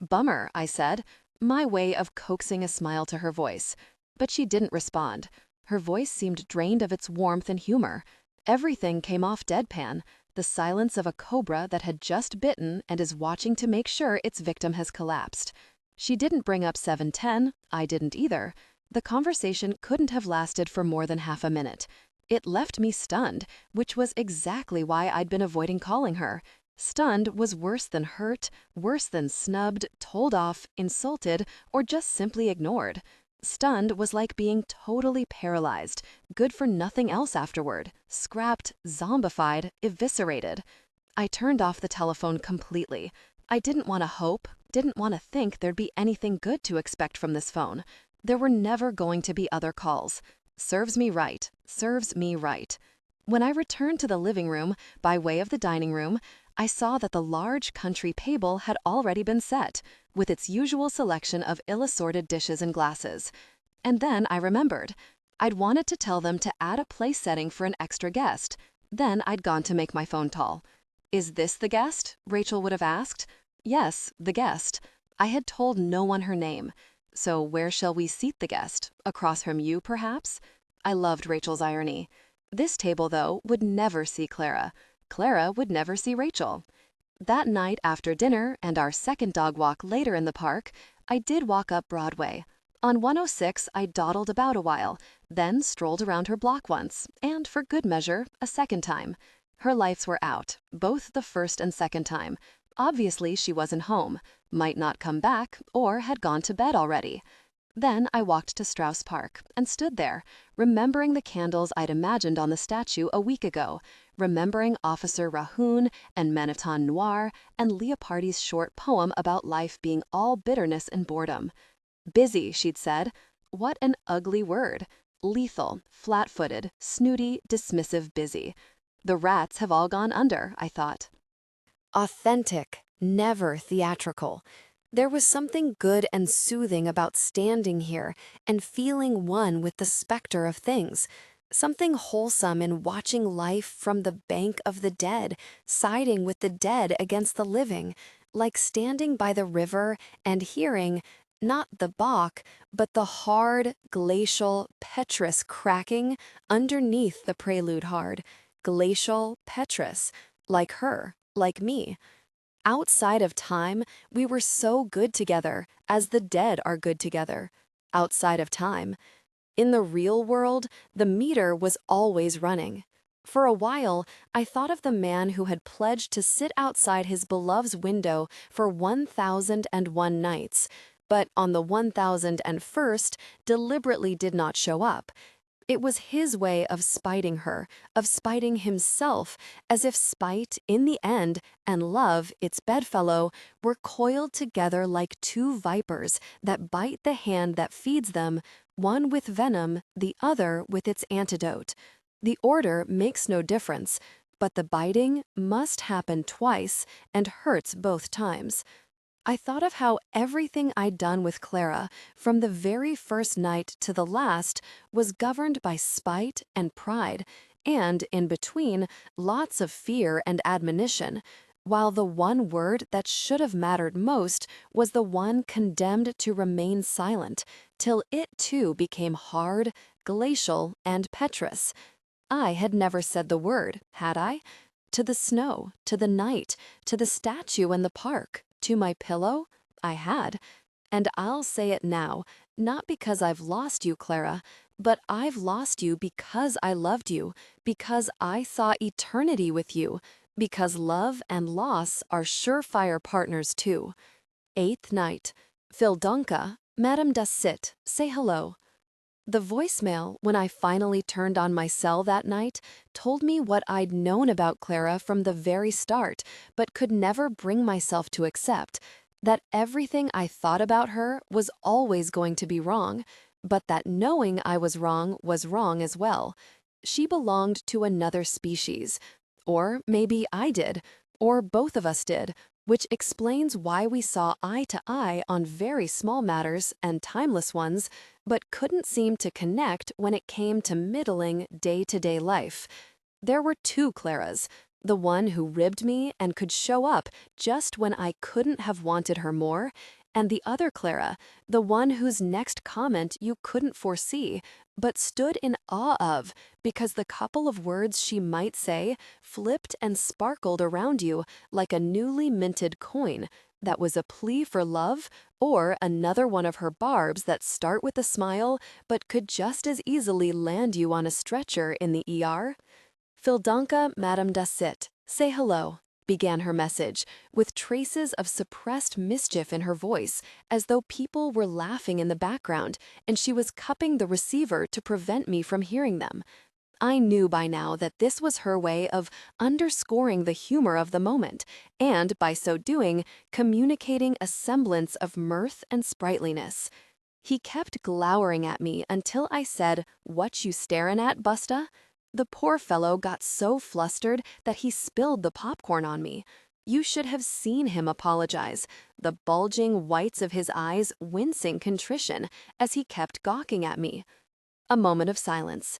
Bummer, I said, my way of coaxing a smile to her voice. But she didn't respond. Her voice seemed drained of its warmth and humor. Everything came off deadpan, the silence of a cobra that had just bitten and is watching to make sure its victim has collapsed. She didn't bring up 7:10, I didn't either. The conversation couldn't have lasted for more than half a minute. It left me stunned, which was exactly why I'd been avoiding calling her. Stunned was worse than hurt, worse than snubbed, told off, insulted, or just simply ignored. Stunned was like being totally paralyzed, good for nothing else afterward, scrapped, zombified, eviscerated. I turned off the telephone completely. I didn't want to hope, didn't want to think there'd be anything good to expect from this phone. There were never going to be other calls. Serves me right, serves me right. When I returned to the living room, by way of the dining room, I saw that the large country table had already been set, with its usual selection of ill-assorted dishes and glasses. And then I remembered. I'd wanted to tell them to add a place setting for an extra guest. Then I'd gone to make my phone call. Is this the guest? Rachel would have asked. Yes, the guest. I had told no one her name. So where shall we seat the guest? Across from you, perhaps? I loved Rachel's irony. This table, though, would never see Clara. Clara would never see Rachel. That night after dinner and our second dog walk later in the park, I did walk up Broadway. On 106, I dawdled about a while, then strolled around her block once, and for good measure, a second time. Her lights were out, both the first and second time. Obviously, she wasn't home, might not come back, or had gone to bed already. Then I walked to Strauss Park and stood there, remembering the candles I'd imagined on the statue a week ago, remembering Officer Rahoon and Manitou Noir and Leopardi's short poem about life being all bitterness and boredom. Busy, she'd said. What an ugly word. Lethal, flat-footed, snooty, dismissive busy. The rats have all gone under, I thought. Authentic, never theatrical. There was something good and soothing about standing here and feeling one with the specter of things. Something wholesome in watching life from the bank of the dead, siding with the dead against the living, like standing by the river and hearing, not the Bach, but the hard, glacial, petrous cracking underneath the prelude hard. Glacial, petrous, like her, like me. Outside of time, we were so good together, as the dead are good together. Outside of time. In the real world, the meter was always running. For a while, I thought of the man who had pledged to sit outside his beloved's window for 1,001 nights, but on the 1,001st deliberately did not show up. It was his way of spiting her, of spiting himself, as if spite, in the end, and love, its bedfellow, were coiled together like two vipers that bite the hand that feeds them, one with venom, the other with its antidote. The order makes no difference, but the biting must happen twice and hurts both times. I thought of how everything I'd done with Clara, from the very first night to the last, was governed by spite and pride, and, in between, lots of fear and admonition, while the one word that should have mattered most was the one condemned to remain silent, till it too became hard, glacial, and petrous. I had never said the word, had I? To the snow, to the night, to the statue in the park. To my pillow? I had. And I'll say it now, not because I've lost you, Clara, but I've lost you because I loved you, because I saw eternity with you, because love and loss are surefire partners too. 8th night. Fildonka, Madame Dassit, say hello. The voicemail, when I finally turned on my cell that night, told me what I'd known about Clara from the very start, but could never bring myself to accept, that everything I thought about her was always going to be wrong, but that knowing I was wrong as well. She belonged to another species. Or maybe I did, or both of us did, which explains why we saw eye to eye on very small matters and timeless ones, but couldn't seem to connect when it came to middling day-to-day life. There were two Claras, the one who ribbed me and could show up just when I couldn't have wanted her more, and the other Clara, the one whose next comment you couldn't foresee, but stood in awe of, because the couple of words she might say flipped and sparkled around you like a newly minted coin that was a plea for love or another one of her barbs that start with a smile but could just as easily land you on a stretcher in the ER. Fildonka, Madame Dassit, say hello, began her message, with traces of suppressed mischief in her voice, as though people were laughing in the background and she was cupping the receiver to prevent me from hearing them. I knew by now that this was her way of underscoring the humor of the moment, and, by so doing, communicating a semblance of mirth and sprightliness. He kept glowering at me until I said, "What you starin' at, Busta?" The poor fellow got so flustered that he spilled the popcorn on me. You should have seen him apologize, the bulging whites of his eyes wincing contrition as he kept gawking at me. A moment of silence.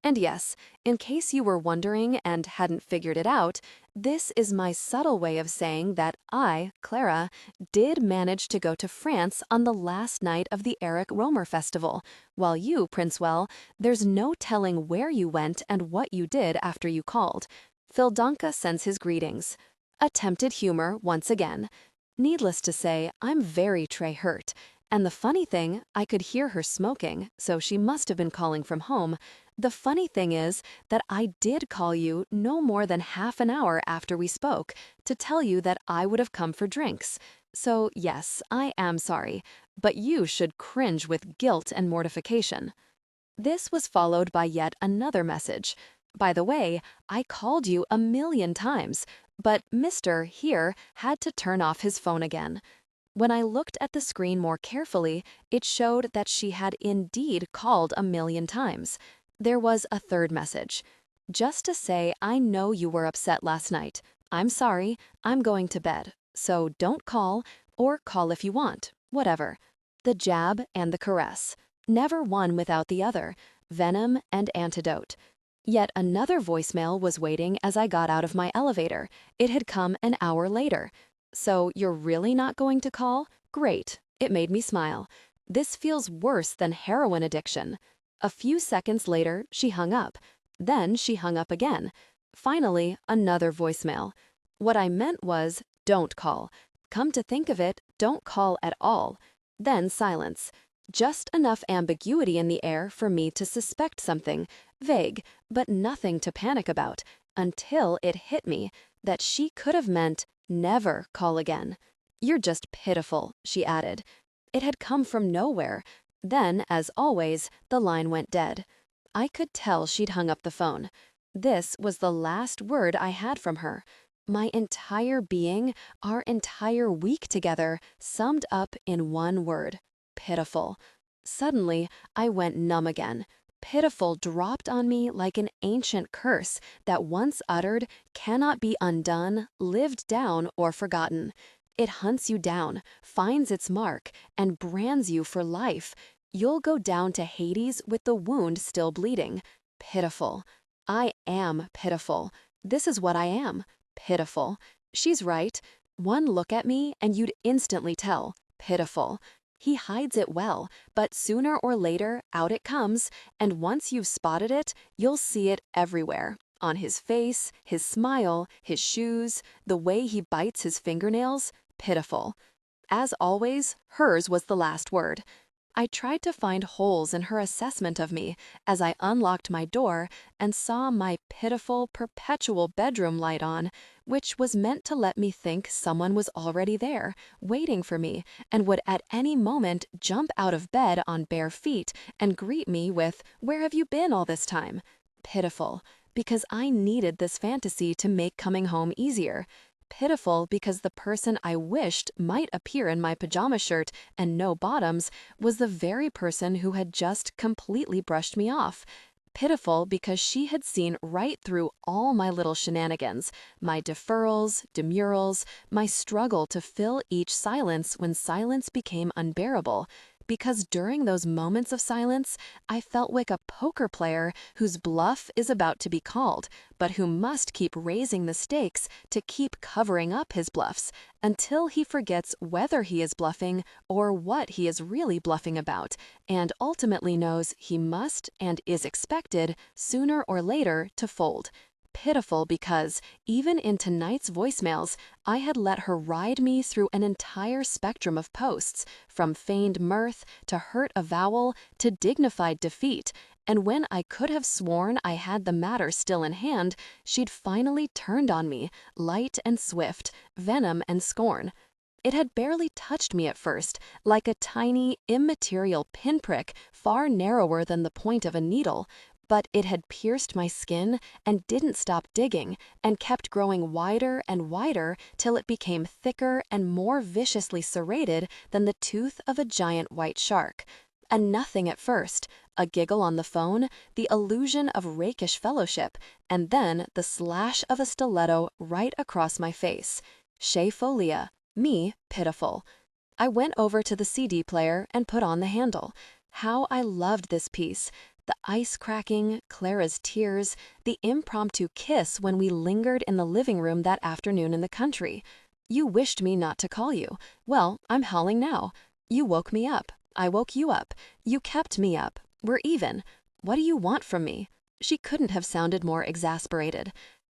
And yes, in case you were wondering and hadn't figured it out, this is my subtle way of saying that I, Clara, did manage to go to France on the last night of the Eric Romer Festival, while you, Princewell, there's no telling where you went and what you did after you called. Fildonka sends his greetings. Attempted humor once again. Needless to say, I'm very hurt, And the funny thing, I could hear her smoking, so she must have been calling from home. The funny thing is that I did call you no more than half an hour after we spoke to tell you that I would have come for drinks. So yes, I am sorry, but you should cringe with guilt and mortification. This was followed by yet another message. By the way, I called you a million times, but Mr. here had to turn off his phone again. When I looked at the screen more carefully, it showed that she had indeed called a million times. There was a third message. Just to say I know you were upset last night. I'm sorry, I'm going to bed. So don't call, or call if you want, whatever. The jab and the caress. Never one without the other. Venom and antidote. Yet another voicemail was waiting as I got out of my elevator. It had come an hour later. So you're really not going to call? Great. It made me smile. This feels worse than heroin addiction. A few seconds later, she hung up. Then she hung up again. Finally, another voicemail. What I meant was, don't call. Come to think of it, don't call at all. Then silence. Just enough ambiguity in the air for me to suspect something, vague, but nothing to panic about, until it hit me that she could have meant never call again. You're just pitiful, she added. It had come from nowhere. Then, as always, the line went dead. I could tell she'd hung up the phone. This was the last word I had from her. My entire being, our entire week together, summed up in one word. Pitiful. Suddenly, I went numb again. Pitiful dropped on me like an ancient curse that once uttered cannot be undone, lived down, or forgotten. It hunts you down, finds its mark, and brands you for life. You'll go down to Hades with the wound still bleeding. Pitiful. I am pitiful. This is what I am. Pitiful. She's right. One look at me and you'd instantly tell. Pitiful. He hides it well, but sooner or later, out it comes, and once you've spotted it, you'll see it everywhere. On his face, his smile, his shoes, the way he bites his fingernails. Pitiful. As always, hers was the last word. I tried to find holes in her assessment of me as I unlocked my door and saw my pitiful, perpetual bedroom light on, which was meant to let me think someone was already there, waiting for me, and would at any moment jump out of bed on bare feet and greet me with, "Where have you been all this time?" Pitiful, because I needed this fantasy to make coming home easier. Pitiful because the person I wished might appear in my pajama shirt and no bottoms was the very person who had just completely brushed me off. Pitiful because she had seen right through all my little shenanigans, my deferrals, demurrals, my struggle to fill each silence when silence became unbearable. Because during those moments of silence, I felt like a poker player whose bluff is about to be called, but who must keep raising the stakes to keep covering up his bluffs until he forgets whether he is bluffing or what he is really bluffing about, and ultimately knows he must and is expected sooner or later to fold. Pitiful because, even in tonight's voicemails, I had let her ride me through an entire spectrum of posts, from feigned mirth to hurt avowal to dignified defeat, and when I could have sworn I had the matter still in hand, she'd finally turned on me, light and swift, venom and scorn. It had barely touched me at first, like a tiny, immaterial pinprick far narrower than the point of a needle, but it had pierced my skin and didn't stop digging and kept growing wider and wider till it became thicker and more viciously serrated than the tooth of a giant white shark. A nothing at first, a giggle on the phone, the illusion of rakish fellowship, and then the slash of a stiletto right across my face. Chez Folia, me pitiful. I went over to the CD player and put on the handle. How I loved this piece. The ice cracking, Clara's tears, the impromptu kiss when we lingered in the living room that afternoon in the country. You wished me not to call you. Well, I'm howling now. You woke me up. I woke you up. You kept me up. We're even. What do you want from me? She couldn't have sounded more exasperated.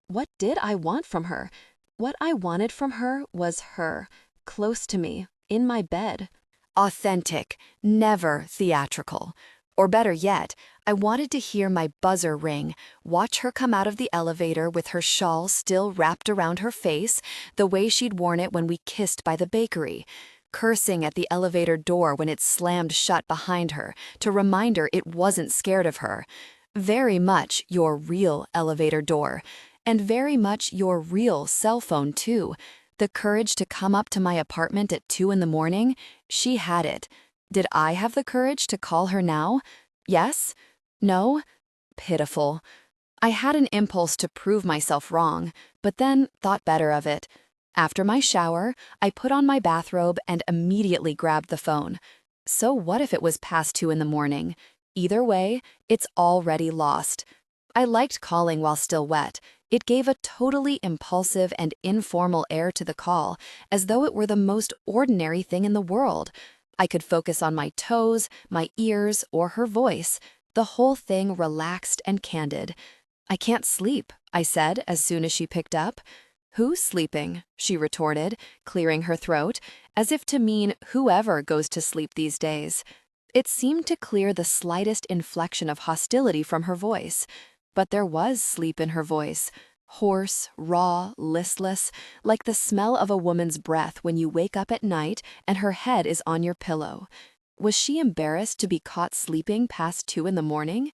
What did I want from her? What I wanted from her was her, close to me, in my bed. authentic, never theatrical. Or better yet, I wanted to hear my buzzer ring, watch her come out of the elevator with her shawl still wrapped around her face, the way she'd worn it when we kissed by the bakery, cursing at the elevator door when it slammed shut behind her to remind her it wasn't scared of her. Very much your real elevator door, and very much your real cell phone too. The courage to come up to my apartment at 2 in the morning, she had it. Did I have the courage to call her now? Yes? No? Pitiful. I had an impulse to prove myself wrong, but then thought better of it. After my shower, I put on my bathrobe and immediately grabbed the phone. So what if it was past 2 in the morning? Either way, it's already lost. I liked calling while still wet. It gave a totally impulsive and informal air to the call, as though it were the most ordinary thing in the world. I could focus on my toes, my ears, or her voice. The whole thing relaxed and candid. "I can't sleep," I said as soon as she picked up. "Who's sleeping?" she retorted, clearing her throat, as if to mean whoever goes to sleep these days. It seemed to clear the slightest inflection of hostility from her voice. But there was sleep in her voice. Hoarse, raw, listless, like the smell of a woman's breath when you wake up at night and her head is on your pillow. Was she embarrassed to be caught sleeping past 2 in the morning?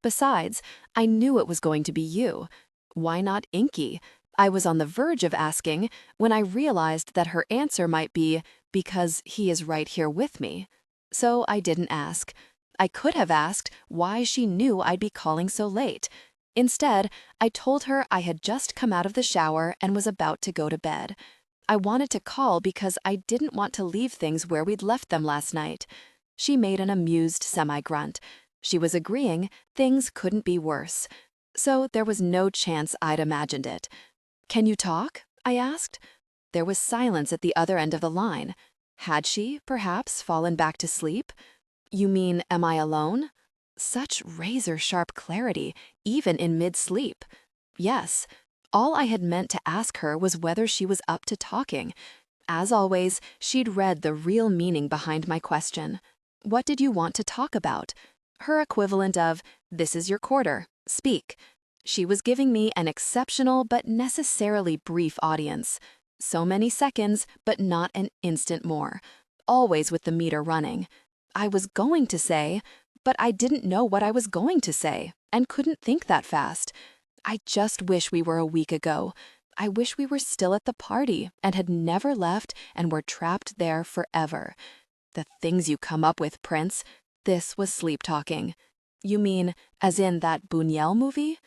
Besides, I knew it was going to be you. Why not Inky? I was on the verge of asking when I realized that her answer might be, because he is right here with me. So I didn't ask. I could have asked why she knew I'd be calling so late. Instead, I told her I had just come out of the shower and was about to go to bed. I wanted to call because I didn't want to leave things where we'd left them last night. She made an amused semi-grunt. She was agreeing things couldn't be worse. So there was no chance I'd imagined it. "Can you talk?" I asked. There was silence at the other end of the line. Had she, perhaps, fallen back to sleep? "You mean, am I alone?" Such razor-sharp clarity, even in mid-sleep. Yes. All I had meant to ask her was whether she was up to talking. As always, she'd read the real meaning behind my question. What did you want to talk about? Her equivalent of, "This is your quarter. Speak." She was giving me an exceptional but necessarily brief audience. So many seconds, but not an instant more. Always with the meter running. I was going to say, but I didn't know what I was going to say, and couldn't think that fast. I just wish we were a week ago. I wish we were still at the party and had never left and were trapped there forever. The things you come up with, Prince. This was sleep talking. You mean, as in that Buñuel movie?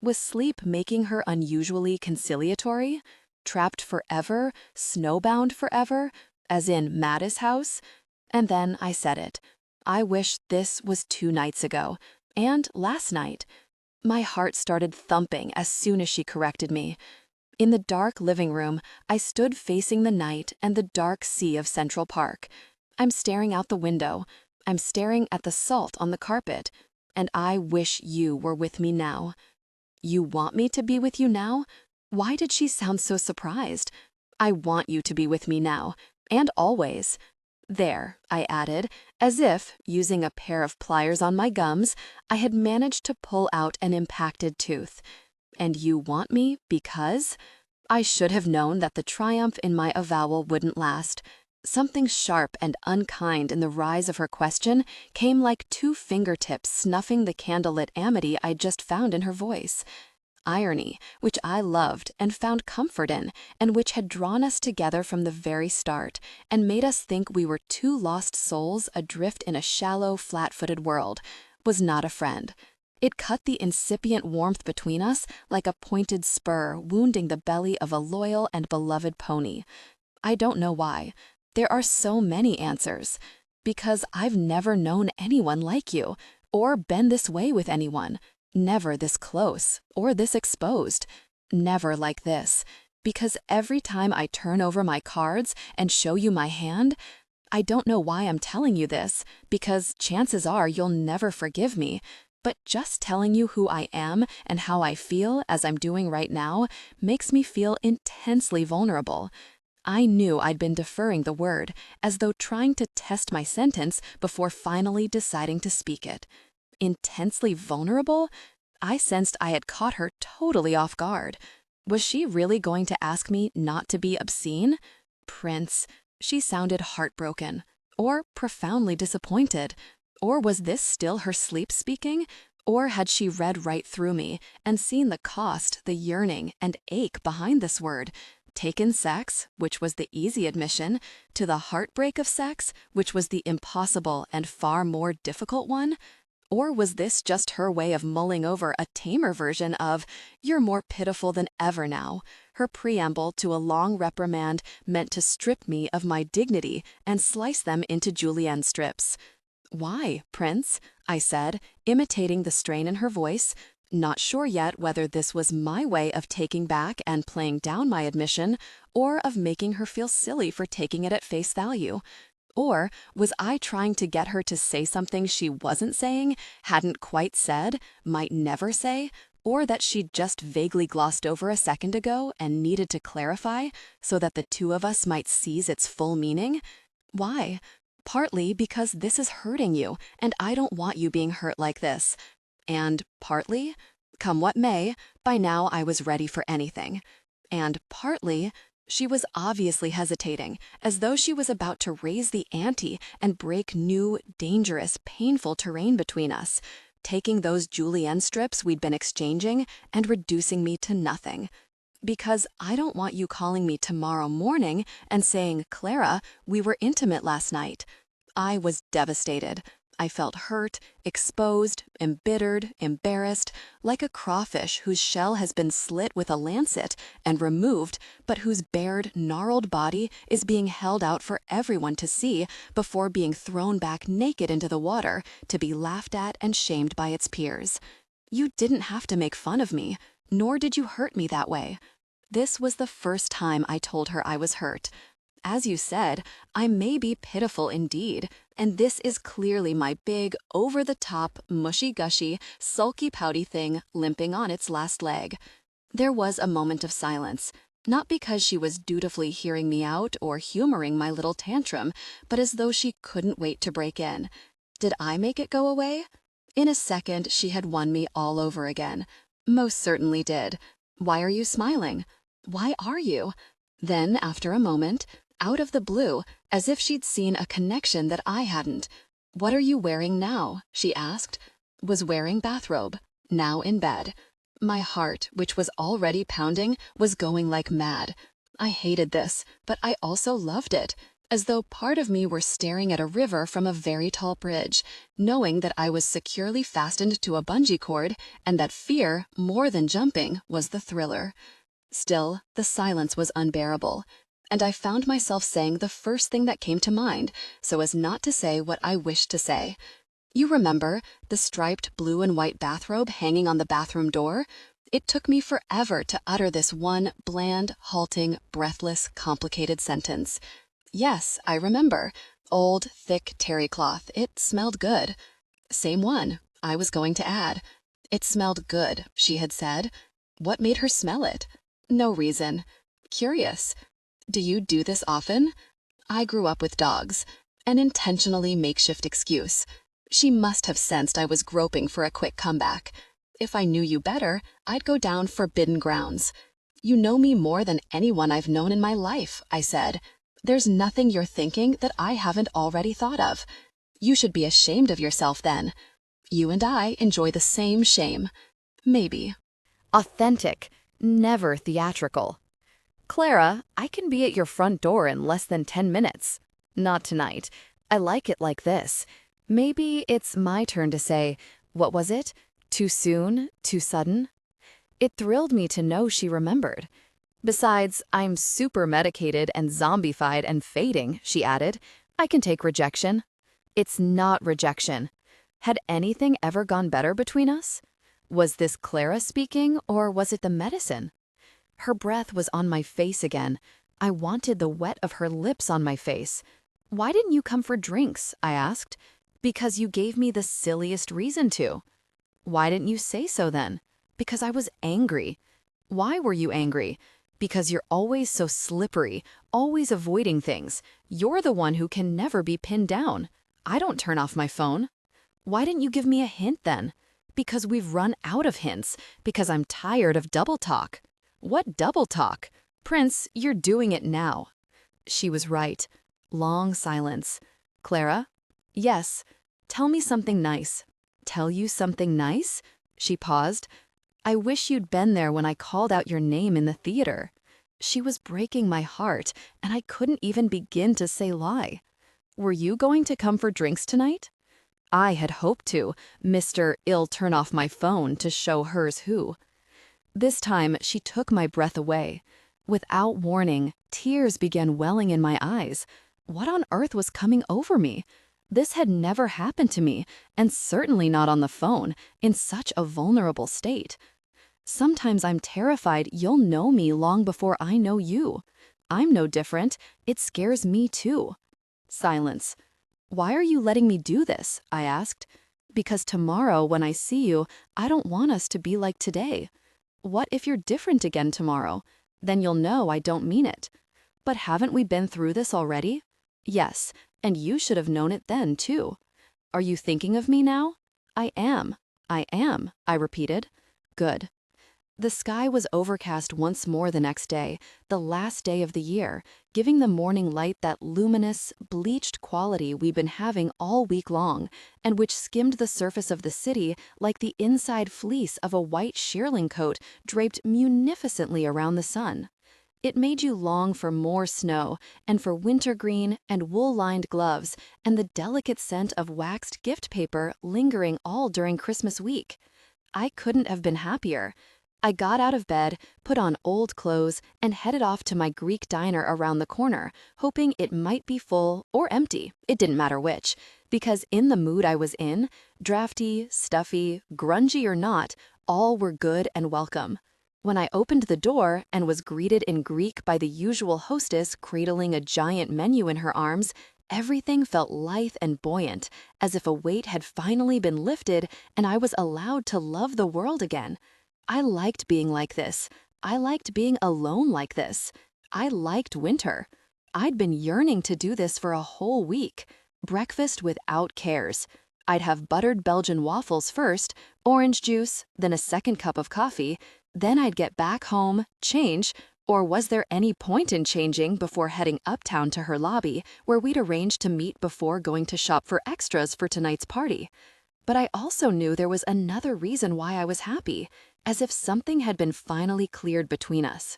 Was sleep making her unusually conciliatory? Trapped forever? Snowbound forever? As in Mattis' house? And then I said it. I wish this was 2 nights ago, and last night. My heart started thumping as soon as she corrected me. In the dark living room, I stood facing the night and the dark sea of Central Park. I'm staring out the window. I'm staring at the salt on the carpet. And I wish you were with me now. You want me to be with you now? Why did she sound so surprised? I want you to be with me now, and always. There, I added, as if, using a pair of pliers on my gums, I had managed to pull out an impacted tooth. And you want me because? I should have known that the triumph in my avowal wouldn't last. Something sharp and unkind in the rise of her question came like 2 fingertips snuffing the candlelit amity I'd just found in her voice. Irony, which I loved and found comfort in, and which had drawn us together from the very start, and made us think we were 2 lost souls adrift in a shallow, flat-footed world, was not a friend. It cut the incipient warmth between us like a pointed spur wounding the belly of a loyal and beloved pony. I don't know why. There are so many answers. Because I've never known anyone like you, or been this way with anyone. Never this close, or this exposed. Never like this. Because every time I turn over my cards and show you my hand, I don't know why I'm telling you this, because chances are you'll never forgive me, but just telling you who I am and how I feel as I'm doing right now makes me feel intensely vulnerable. I knew I'd been deferring the word, as though trying to test my sentence before finally deciding to speak it. Intensely vulnerable? I sensed I had caught her totally off guard. Was she really going to ask me not to be obscene? Prince, she sounded heartbroken, or profoundly disappointed. Or was this still her sleep speaking? Or had she read right through me and seen the cost, the yearning, and ache behind this word? Taken sex, which was the easy admission, to the heartbreak of sex, which was the impossible and far more difficult one? Or was this just her way of mulling over a tamer version of, "You're more pitiful than ever now," her preamble to a long reprimand meant to strip me of my dignity and slice them into julienne strips? "Why, Prince?" I said, imitating the strain in her voice, not sure yet whether this was my way of taking back and playing down my admission, or of making her feel silly for taking it at face value. Or was I trying to get her to say something she wasn't saying, hadn't quite said, might never say, or that she'd just vaguely glossed over a second ago and needed to clarify so that the two of us might seize its full meaning? Why? Partly because this is hurting you, and I don't want you being hurt like this. And partly, come what may, by now I was ready for anything. And partly, she was obviously hesitating, as though she was about to raise the ante and break new, dangerous, painful terrain between us, taking those julienne strips we'd been exchanging and reducing me to nothing. Because I don't want you calling me tomorrow morning and saying, "Clara, we were intimate last night." I was devastated. I felt hurt, exposed, embittered, embarrassed, like a crawfish whose shell has been slit with a lancet and removed, but whose bared, gnarled body is being held out for everyone to see before being thrown back naked into the water to be laughed at and shamed by its peers. You didn't have to make fun of me, nor did you hurt me that way. This was the first time I told her I was hurt. As you said, I may be pitiful indeed, and this is clearly my big, over-the-top, mushy-gushy, sulky-pouty thing limping on its last leg. There was a moment of silence, not because she was dutifully hearing me out or humoring my little tantrum, but as though she couldn't wait to break in. Did I make it go away? In a second, she had won me all over again. Most certainly did. Why are you smiling? Why are you? Then, after a moment, out of the blue, as if she'd seen a connection that I hadn't. "What are you wearing now?" she asked. Was wearing bathrobe, now in bed. My heart, which was already pounding, was going like mad. I hated this, but I also loved it, as though part of me were staring at a river from a very tall bridge, knowing that I was securely fastened to a bungee cord, and that fear, more than jumping, was the thriller. Still, the silence was unbearable, and I found myself saying the first thing that came to mind, so as not to say what I wished to say. "You remember the striped blue and white bathrobe hanging on the bathroom door?" It took me forever to utter this one bland, halting, breathless, complicated sentence. Yes, I remember. Old, thick terry cloth. It smelled good. Same one, I was going to add. It smelled good, she had said. What made her smell it? No reason. Curious. Do you do this often? I grew up with dogs. An intentionally makeshift excuse. She must have sensed I was groping for a quick comeback. If I knew you better, I'd go down forbidden grounds. "You know me more than anyone I've known in my life," I said. "There's nothing you're thinking that I haven't already thought of. You should be ashamed of yourself then. You and I enjoy the same shame. Maybe." Authentic, never theatrical. "Clara, I can be at your front door in less than 10 minutes. Not tonight. I like it like this. Maybe it's my turn to say, what was it? Too soon? Too sudden?" It thrilled me to know she remembered. "Besides, I'm super medicated and zombified and fading," she added. "I can take rejection." It's not rejection. Had anything ever gone better between us? Was this Clara speaking, or was it the medicine? Her breath was on my face again. I wanted the wet of her lips on my face. "Why didn't you come for drinks?" I asked. "Because you gave me the silliest reason to." "Why didn't you say so then?" "Because I was angry." "Why were you angry?" Because you're always so slippery, always avoiding things. You're the one who can never be pinned down. I don't turn off my phone. Why didn't you give me a hint then? Because we've run out of hints. Because I'm tired of double talk. What double talk? Prince, you're doing it now. She was right. Long silence. Clara? Yes. Tell me something nice. Tell you something nice? She paused. I wish you'd been there when I called out your name in the theater. She was breaking my heart, and I couldn't even begin to say lie. Were you going to come for drinks tonight? I had hoped to, Mr. I'll turn off my phone to show hers who. This time, she took my breath away. Without warning, tears began welling in my eyes. What on earth was coming over me? This had never happened to me, and certainly not on the phone, in such a vulnerable state. Sometimes I'm terrified you'll know me long before I know you. I'm no different. It scares me too. Silence. Why are you letting me do this? I asked. Because tomorrow when I see you, I don't want us to be like today. What if you're different again tomorrow? Then you'll know I don't mean it. But haven't we been through this already? Yes, and you should have known it then too. Are you thinking of me now? I am, I repeated. Good. The sky was overcast once more the next day, the last day of the year, giving the morning light that luminous, bleached quality we've been having all week long, and which skimmed the surface of the city like the inside fleece of a white shearling coat draped munificently around the sun. It made you long for more snow, and for wintergreen and wool-lined gloves, and the delicate scent of waxed gift paper lingering all during Christmas week. I couldn't have been happier. I got out of bed, put on old clothes, and headed off to my Greek diner around the corner, hoping it might be full or empty, it didn't matter which, because in the mood I was in, drafty, stuffy, grungy or not, all were good and welcome. When I opened the door and was greeted in Greek by the usual hostess cradling a giant menu in her arms, everything felt lithe and buoyant, as if a weight had finally been lifted and I was allowed to love the world again. I liked being like this. I liked being alone like this. I liked winter. I'd been yearning to do this for a whole week. Breakfast without cares. I'd have buttered Belgian waffles first, orange juice, then a second cup of coffee. Then I'd get back home, change, or was there any point in changing before heading uptown to her lobby, where we'd arranged to meet before going to shop for extras for tonight's party? But I also knew there was another reason why I was happy, as if something had been finally cleared between us.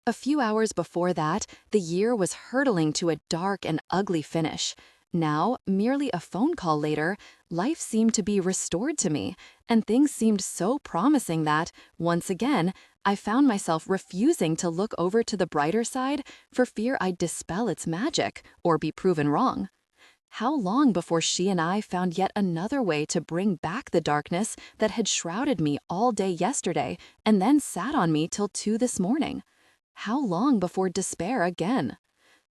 A few hours before that, the year was hurtling to a dark and ugly finish. Now, merely a phone call later, life seemed to be restored to me, and things seemed so promising that, once again, I found myself refusing to look over to the brighter side for fear I'd dispel its magic or be proven wrong. How long before she and I found yet another way to bring back the darkness that had shrouded me all day yesterday and then sat on me till 2 this morning? How long before despair again?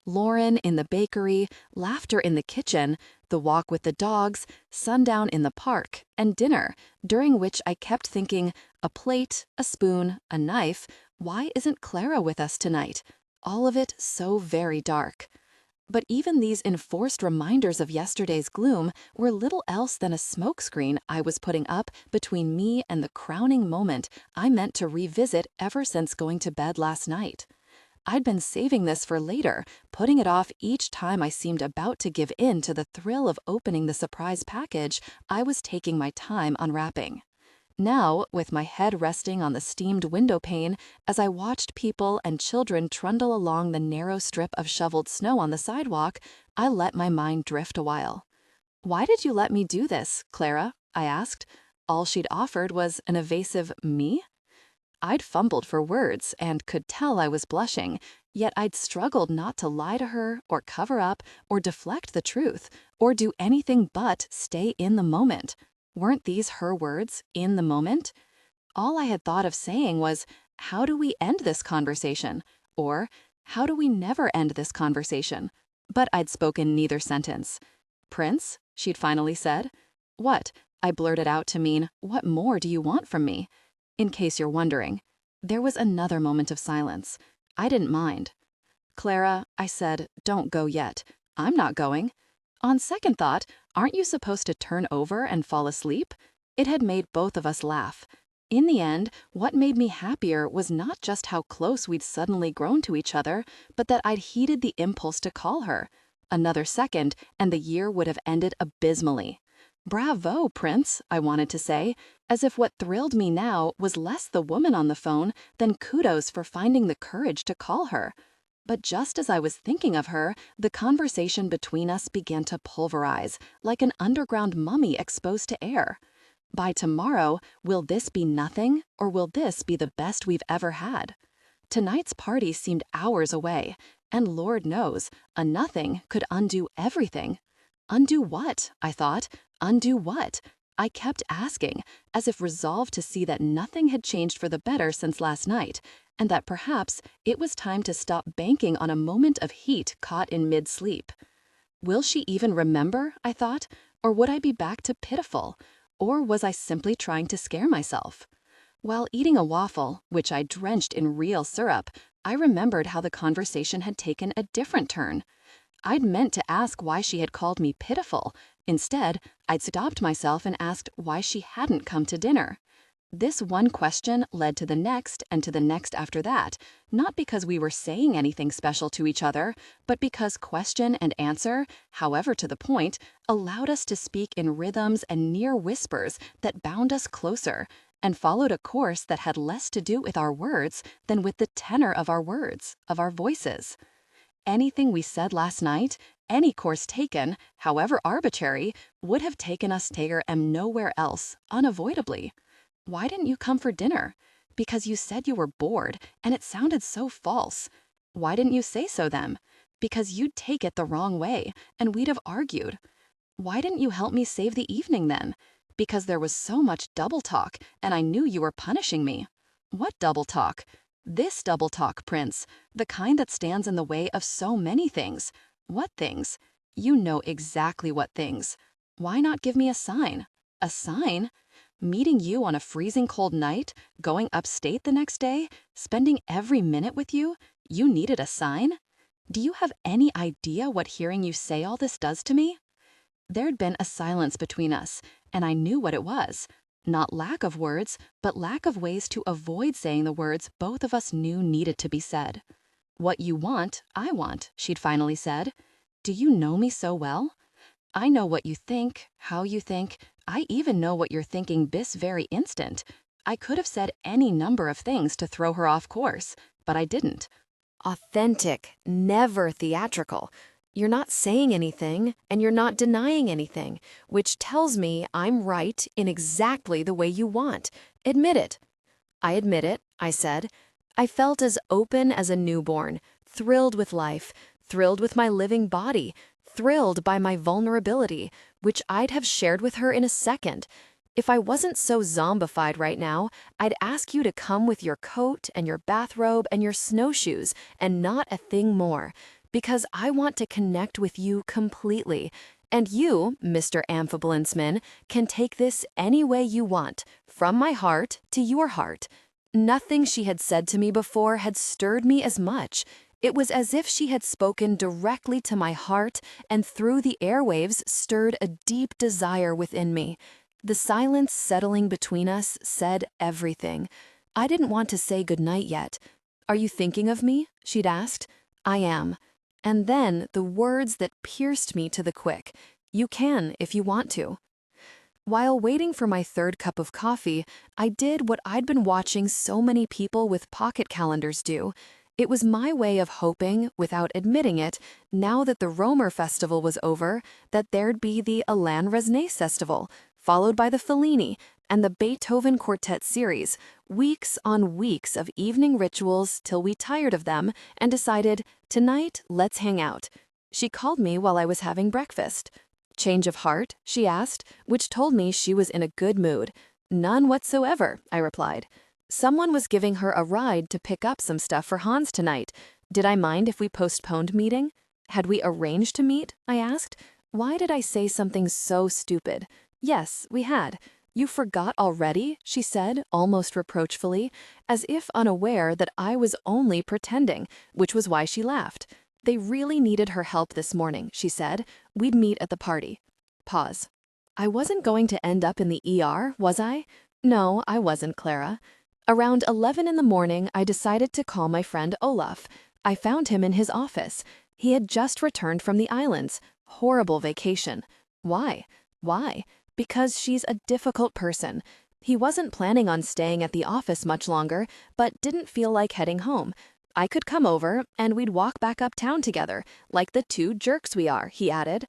Lauren in the bakery, laughter in the kitchen, the walk with the dogs, sundown in the park, and dinner, during which I kept thinking, a plate, a spoon, a knife, why isn't Clara with us tonight? All of it so very dark. But even these enforced reminders of yesterday's gloom were little else than a smokescreen I was putting up between me and the crowning moment I meant to revisit ever since going to bed last night. I'd been saving this for later, putting it off each time I seemed about to give in to the thrill of opening the surprise package I was taking my time unwrapping. Now, with my head resting on the steamed window pane, as I watched people and children trundle along the narrow strip of shoveled snow on the sidewalk, I let my mind drift a while. "Why did you let me do this, Clara?" I asked. All she'd offered was an evasive me? I'd fumbled for words and could tell I was blushing, yet I'd struggled not to lie to her or cover up or deflect the truth or do anything but stay in the moment. Weren't these her words, in the moment? All I had thought of saying was, how do we end this conversation? Or, how do we never end this conversation? But I'd spoken neither sentence. "Prince?" she'd finally said. "What?" I blurted out to mean, "What more do you want from me?" In case you're wondering. There was another moment of silence. I didn't mind. "Clara," I said, "don't go yet. I'm not going. On second thought, aren't you supposed to turn over and fall asleep?" It had made both of us laugh. In the end, what made me happier was not just how close we'd suddenly grown to each other, but that I'd heeded the impulse to call her. Another second, and the year would have ended abysmally. "Bravo, Prince," I wanted to say, as if what thrilled me now was less the woman on the phone than kudos for finding the courage to call her. But just as I was thinking of her, the conversation between us began to pulverize, like an underground mummy exposed to air. By tomorrow, will this be nothing, or will this be the best we've ever had? Tonight's party seemed hours away, and Lord knows, a nothing could undo everything. Undo what? I thought. Undo what? I kept asking, as if resolved to see that nothing had changed for the better since last night, and that perhaps it was time to stop banking on a moment of heat caught in mid-sleep. Will she even remember, I thought, or would I be back to pitiful? Or was I simply trying to scare myself? While eating a waffle, which I drenched in real syrup, I remembered how the conversation had taken a different turn. I'd meant to ask why she had called me pitiful. Instead, I'd stopped myself and asked why she hadn't come to dinner. This one question led to the next and to the next after that, not because we were saying anything special to each other, but because question and answer, however to the point, allowed us to speak in rhythms and near whispers that bound us closer, and followed a course that had less to do with our words than with the tenor of our words, of our voices. Anything we said last night, any course taken, however arbitrary, would have taken us there and nowhere else, unavoidably. Why didn't you come for dinner? Because you said you were bored, and it sounded so false. Why didn't you say so then? Because you'd take it the wrong way, and we'd have argued. Why didn't you help me save the evening then? Because there was so much double talk, and I knew you were punishing me. What double talk? This double talk, Prince, the kind that stands in the way of so many things. What things? You know exactly what things. Why not give me a sign? A sign? Meeting you on a freezing cold night, going upstate the next day, spending every minute with you, you needed a sign? Do you have any idea what hearing you say all this does to me? There'd been a silence between us, and I knew what it was. Not lack of words, but lack of ways to avoid saying the words both of us knew needed to be said. "What you want, I want," she'd finally said. "Do you know me so well? I know what you think, how you think. I even know what you're thinking this very instant." I could have said any number of things to throw her off course, but I didn't. Authentic, never theatrical. You're not saying anything, and you're not denying anything, which tells me I'm right in exactly the way you want. Admit it. I admit it, I said. I felt as open as a newborn, thrilled with life, thrilled with my living body, thrilled by my vulnerability, which I'd have shared with her in a second. If I wasn't so zombified right now, I'd ask you to come with your coat and your bathrobe and your snowshoes and not a thing more, because I want to connect with you completely. And you, Mr. Ambivalence, can take this any way you want, from my heart to your heart. Nothing she had said to me before had stirred me as much. It was as if she had spoken directly to my heart and through the airwaves stirred a deep desire within me. The silence settling between us said everything. I didn't want to say goodnight yet. "Are you thinking of me?" she'd asked. "I am." And then the words that pierced me to the quick. "You can if you want to." While waiting for my third cup of coffee, I did what I'd been watching so many people with pocket calendars do. It was my way of hoping, without admitting it, now that the Romer Festival was over, that there'd be the Alain Resnais Festival, followed by the Fellini, and the Beethoven Quartet series, weeks on weeks of evening rituals till we tired of them and decided, tonight, let's hang out. She called me while I was having breakfast. "Change of heart?" she asked, which told me she was in a good mood. "None whatsoever," I replied. Someone was giving her a ride to pick up some stuff for Hans tonight. Did I mind if we postponed meeting? Had we arranged to meet? I asked. Why did I say something so stupid? Yes, we had. You forgot already, she said, almost reproachfully, as if unaware that I was only pretending, which was why she laughed. They really needed her help this morning, she said. We'd meet at the party. Pause. I wasn't going to end up in the ER, was I? No, I wasn't, Clara. Around 11 in the morning, I decided to call my friend Olaf. I found him in his office. He had just returned from the islands. Horrible vacation. Why? Why? Because she's a difficult person. He wasn't planning on staying at the office much longer, but didn't feel like heading home. I could come over, and we'd walk back uptown together, like the two jerks we are, he added.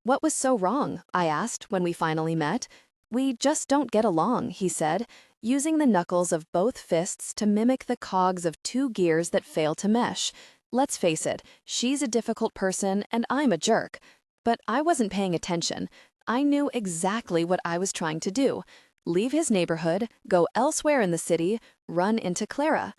What was so wrong? I asked when we finally met. We just don't get along, he said, using the knuckles of both fists to mimic the cogs of two gears that fail to mesh. Let's face it, she's a difficult person and I'm a jerk. But I wasn't paying attention. I knew exactly what I was trying to do. Leave his neighborhood, go elsewhere in the city, run into Clara.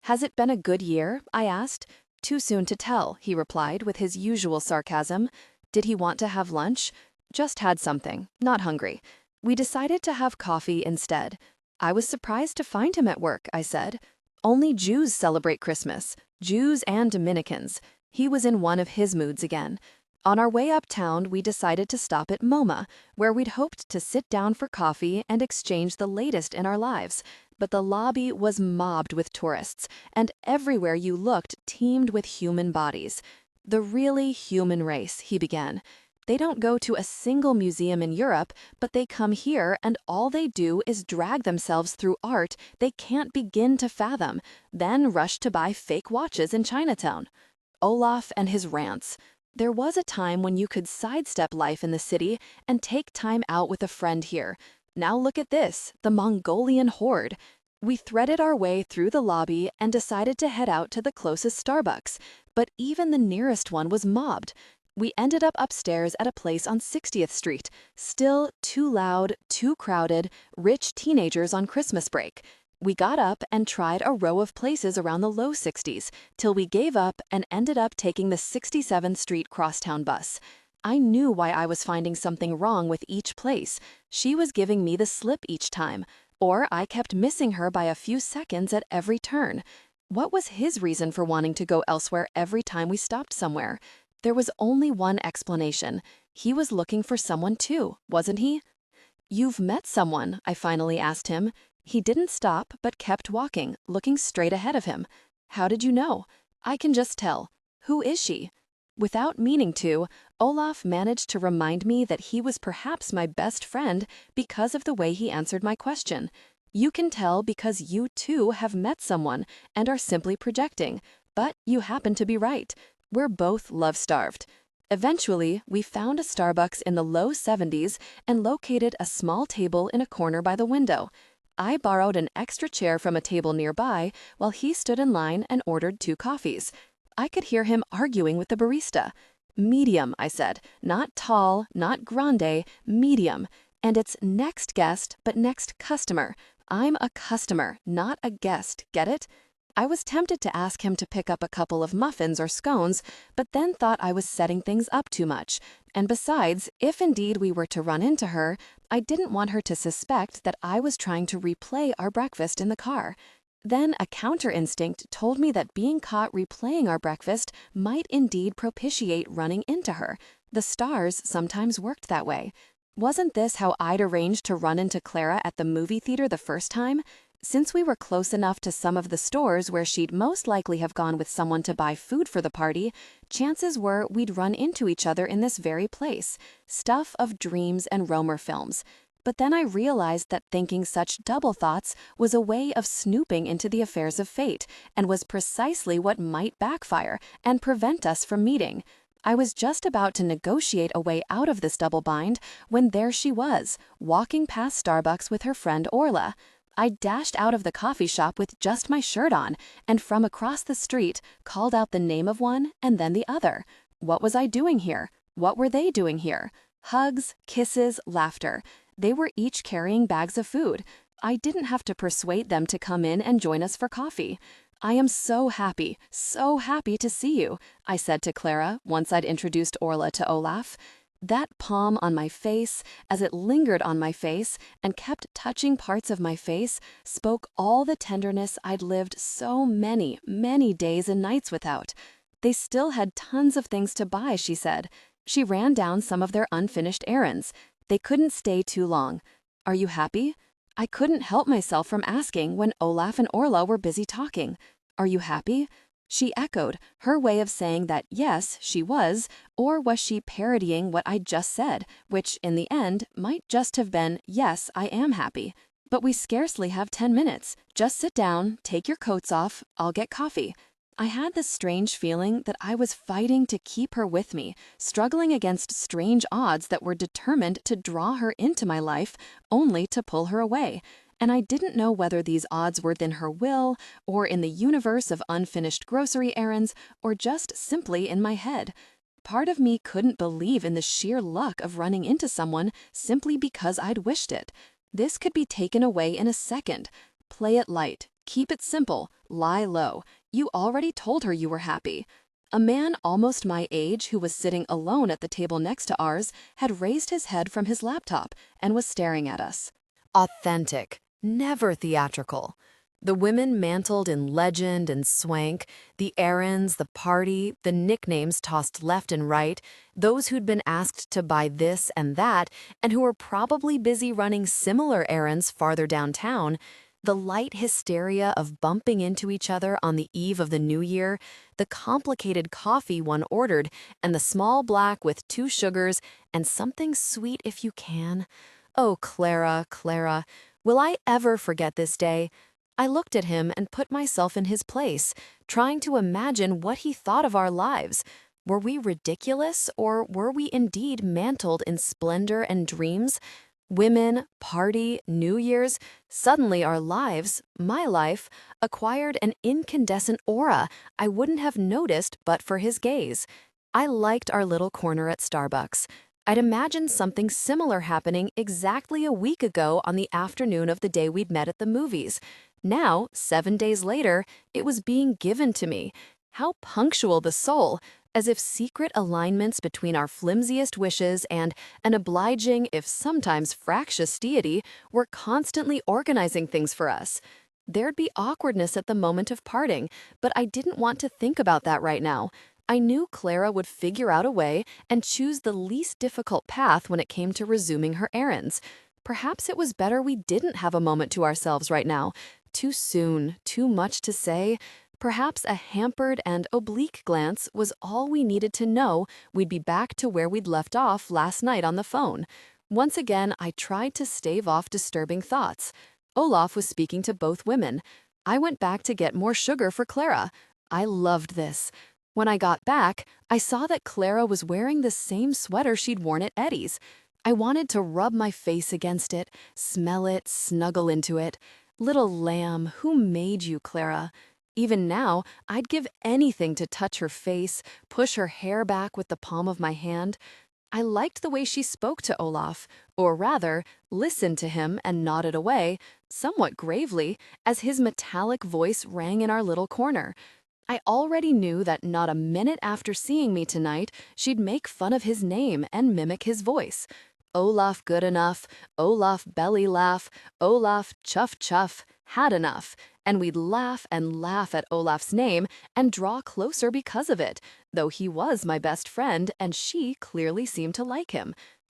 Has it been a good year? I asked. Too soon to tell, he replied with his usual sarcasm. Did he want to have lunch? Just had something, not hungry. We decided to have coffee instead. I was surprised to find him at work, I said. Only Jews celebrate Christmas, Jews and Dominicans. He was in one of his moods again. On our way uptown, we decided to stop at MoMA, where we'd hoped to sit down for coffee and exchange the latest in our lives. But the lobby was mobbed with tourists, and everywhere you looked teemed with human bodies. The really human race, he began. They don't go to a single museum in Europe, but they come here and all they do is drag themselves through art they can't begin to fathom, then rush to buy fake watches in Chinatown. Olaf and his rants. There was a time when you could sidestep life in the city and take time out with a friend here. Now look at this, the Mongolian horde. We threaded our way through the lobby and decided to head out to the closest Starbucks, but even the nearest one was mobbed. We ended up upstairs at a place on 60th Street, still too loud, too crowded, rich teenagers on Christmas break. We got up and tried a row of places around the low 60s, till we gave up and ended up taking the 67th Street crosstown bus. I knew why I was finding something wrong with each place. She was giving me the slip each time, or I kept missing her by a few seconds at every turn. What was his reason for wanting to go elsewhere every time we stopped somewhere? There was only one explanation. He was looking for someone too, wasn't he? You've met someone, I finally asked him. He didn't stop, but kept walking, looking straight ahead of him. How did you know? I can just tell. Who is she? Without meaning to, Olaf managed to remind me that he was perhaps my best friend because of the way he answered my question. You can tell because you too have met someone and are simply projecting, but you happen to be right. We're both love-starved. Eventually, we found a Starbucks in the low 70s and located a small table in a corner by the window. I borrowed an extra chair from a table nearby while he stood in line and ordered 2 coffees. I could hear him arguing with the barista. Medium, I said. Not tall, not grande, medium. And it's next guest, but next customer. I'm a customer, not a guest, get it? I was tempted to ask him to pick up a couple of muffins or scones, but then thought I was setting things up too much. And besides, if indeed we were to run into her, I didn't want her to suspect that I was trying to replay our breakfast in the car. Then a counter instinct told me that being caught replaying our breakfast might indeed propitiate running into her. The stars sometimes worked that way. Wasn't this how I'd arranged to run into Clara at the movie theater the first time? Since we were close enough to some of the stores where she'd most likely have gone with someone to buy food for the party, chances were we'd run into each other in this very place. Stuff of dreams and Romer films. But then I realized that thinking such double thoughts was a way of snooping into the affairs of fate, and was precisely what might backfire and prevent us from meeting. I was just about to negotiate a way out of this double bind when there she was, walking past Starbucks with her friend Orla. I dashed out of the coffee shop with just my shirt on, and from across the street called out the name of one and then the other. What was I doing here? What were they doing here? Hugs, kisses, laughter. They were each carrying bags of food. I didn't have to persuade them to come in and join us for coffee. I am so happy to see you, I said to Clara once I'd introduced Orla to Olaf. That palm on my face, as it lingered on my face and kept touching parts of my face, spoke all the tenderness I'd lived so many, many days and nights without. They still had tons of things to buy, she said. She ran down some of their unfinished errands. They couldn't stay too long. Are you happy? I couldn't help myself from asking when Olaf and Orla were busy talking. Are you happy? She echoed, her way of saying that yes, she was, or was she parodying what I'd just said, which in the end might just have been, yes, I am happy. But we scarcely have 10 minutes. Just sit down, take your coats off, I'll get coffee. I had this strange feeling that I was fighting to keep her with me, struggling against strange odds that were determined to draw her into my life, only to pull her away. And I didn't know whether these odds were in her will, or in the universe of unfinished grocery errands, or just simply in my head. Part of me couldn't believe in the sheer luck of running into someone simply because I'd wished it. This could be taken away in a second. Play it light, keep it simple, lie low. You already told her you were happy. A man almost my age who was sitting alone at the table next to ours had raised his head from his laptop and was staring at us. Authentic, never theatrical. The women mantled in legend and swank, the errands, the party, the nicknames tossed left and right, those who'd been asked to buy this and that, and who were probably busy running similar errands farther downtown. The light hysteria of bumping into each other on the eve of the new year, the complicated coffee one ordered, and the small black with 2 sugars and something sweet if you can. Oh, Clara, Clara, will I ever forget this day? I looked at him and put myself in his place, trying to imagine what he thought of our lives. Were we ridiculous, or were we indeed mantled in splendor and dreams? Women, party, New Year's, suddenly our lives, my life, acquired an incandescent aura I wouldn't have noticed but for his gaze. I liked our little corner at Starbucks. I'd imagined something similar happening exactly a week ago on the afternoon of the day we'd met at the movies. Now, 7 days later, it was being given to me. How punctual the soul! As if secret alignments between our flimsiest wishes and an obliging, if sometimes fractious deity were constantly organizing things for us. There'd be awkwardness at the moment of parting, but I didn't want to think about that right now. I knew Clara would figure out a way and choose the least difficult path when it came to resuming her errands. Perhaps it was better we didn't have a moment to ourselves right now. Too soon, too much to say. Perhaps a hampered and oblique glance was all we needed to know we'd be back to where we'd left off last night on the phone. Once again, I tried to stave off disturbing thoughts. Olaf was speaking to both women. I went back to get more sugar for Clara. I loved this. When I got back, I saw that Clara was wearing the same sweater she'd worn at Eddie's. I wanted to rub my face against it, smell it, snuggle into it. Little lamb, who made you, Clara? Even now, I'd give anything to touch her face, push her hair back with the palm of my hand. I liked the way she spoke to Olaf, or rather, listened to him and nodded away, somewhat gravely, as his metallic voice rang in our little corner. I already knew that not a minute after seeing me tonight, she'd make fun of his name and mimic his voice. Olaf good enough, Olaf belly laugh, Olaf chuff chuff, had enough, and we'd laugh and laugh at Olaf's name and draw closer because of it, though he was my best friend and she clearly seemed to like him.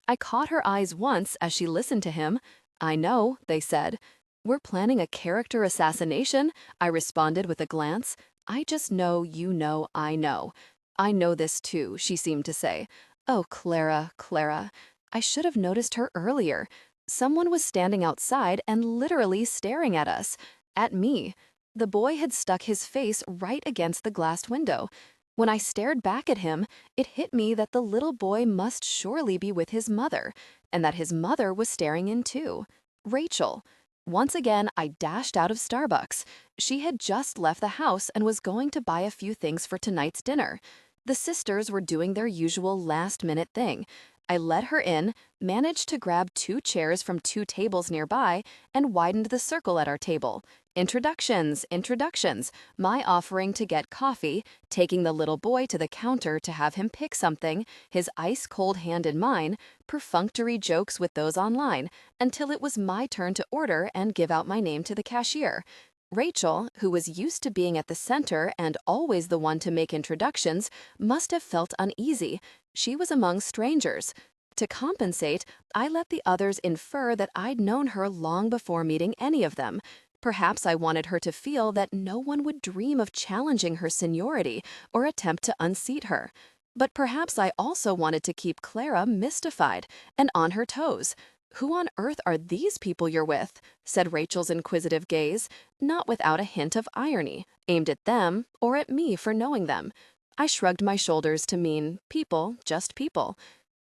I caught her eyes once as she listened to him. I know, they said. We're planning a character assassination, I responded with a glance. I just know you know I know. I know this too, she seemed to say. Oh, Clara, Clara. I should have noticed her earlier. Someone was standing outside and literally staring at us. At me. The boy had stuck his face right against the glass window. When I stared back at him, it hit me that the little boy must surely be with his mother, and that his mother was staring in too. Rachel. Once again, I dashed out of Starbucks. She had just left the house and was going to buy a few things for tonight's dinner. The sisters were doing their usual last-minute thing. I let her in, managed to grab 2 chairs from 2 tables nearby, and widened the circle at our table. Introductions, introductions, my offering to get coffee, taking the little boy to the counter to have him pick something, his ice-cold hand in mine, perfunctory jokes with those online, until it was my turn to order and give out my name to the cashier. Rachel, who was used to being at the center and always the one to make introductions, must have felt uneasy. She was among strangers. To compensate, I let the others infer that I'd known her long before meeting any of them. Perhaps I wanted her to feel that no one would dream of challenging her seniority or attempt to unseat her. But perhaps I also wanted to keep Clara mystified and on her toes. "Who on earth are these people you're with?" said Rachel's inquisitive gaze, not without a hint of irony, aimed at them or at me for knowing them. I shrugged my shoulders to mean people, just people.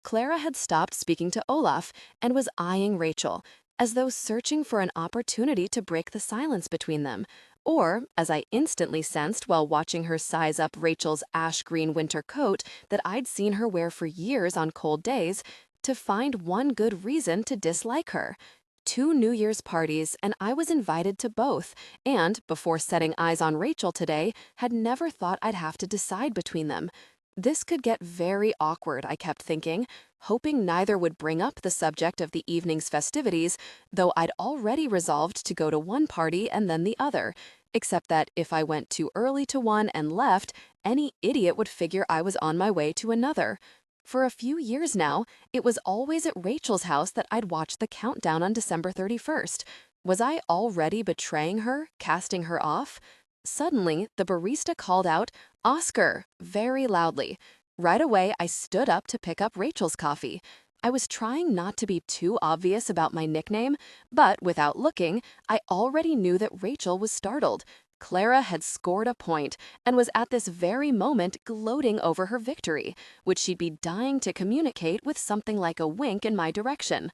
Clara had stopped speaking to Olaf and was eyeing Rachel, as though searching for an opportunity to break the silence between them. Or, as I instantly sensed while watching her size up Rachel's ash-green winter coat that I'd seen her wear for years on cold days, to find one good reason to dislike her. 2 New Year's parties, and I was invited to both, and, before setting eyes on Rachel today, had never thought I'd have to decide between them. This could get very awkward, I kept thinking, hoping neither would bring up the subject of the evening's festivities, though I'd already resolved to go to one party and then the other, except that if I went too early to one and left, any idiot would figure I was on my way to another. For a few years now, it was always at Rachel's house that I'd watch the countdown on December 31st. Was I already betraying her, casting her off? Suddenly, the barista called out, "Oscar," very loudly. Right away, I stood up to pick up Rachel's coffee. I was trying not to be too obvious about my nickname, but without looking, I already knew that Rachel was startled. Clara had scored a point and was at this very moment gloating over her victory, which she'd be dying to communicate with something like a wink in my direction.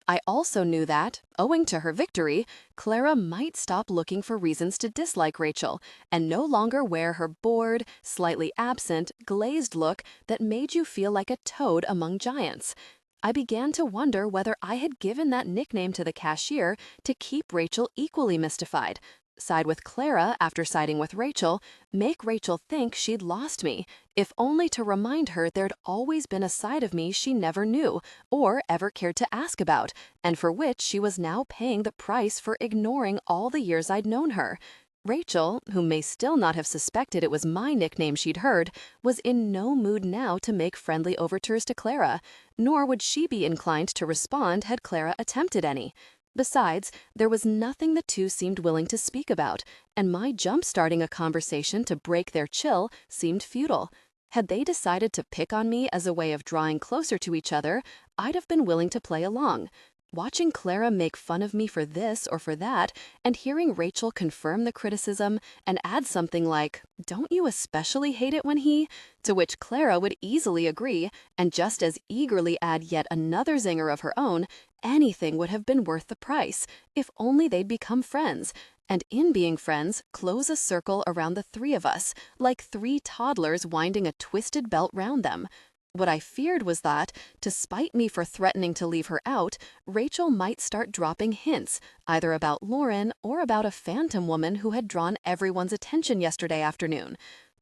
I also knew that, owing to her victory, Clara might stop looking for reasons to dislike Rachel and no longer wear her bored, slightly absent, glazed look that made you feel like a toad among giants. I began to wonder whether I had given that nickname to the cashier to keep Rachel equally mystified. Side with Clara after siding with Rachel, make Rachel think she'd lost me, if only to remind her there'd always been a side of me she never knew or ever cared to ask about, and for which she was now paying the price for ignoring all the years I'd known her. Rachel, who may still not have suspected it was my nickname she'd heard, was in no mood now to make friendly overtures to Clara, nor would she be inclined to respond had Clara attempted any. Besides, there was nothing the two seemed willing to speak about, and my jump-starting a conversation to break their chill seemed futile. Had they decided to pick on me as a way of drawing closer to each other, I'd have been willing to play along. Watching Clara make fun of me for this or for that, and hearing Rachel confirm the criticism and add something like, "Don't you especially hate it when he?" to which Clara would easily agree, and just as eagerly add yet another zinger of her own, anything would have been worth the price, if only they'd become friends, and in being friends, close a circle around the three of us, like 3 toddlers winding a twisted belt round them. What I feared was that, to spite me for threatening to leave her out, Rachel might start dropping hints, either about Lauren or about a phantom woman who had drawn everyone's attention yesterday afternoon.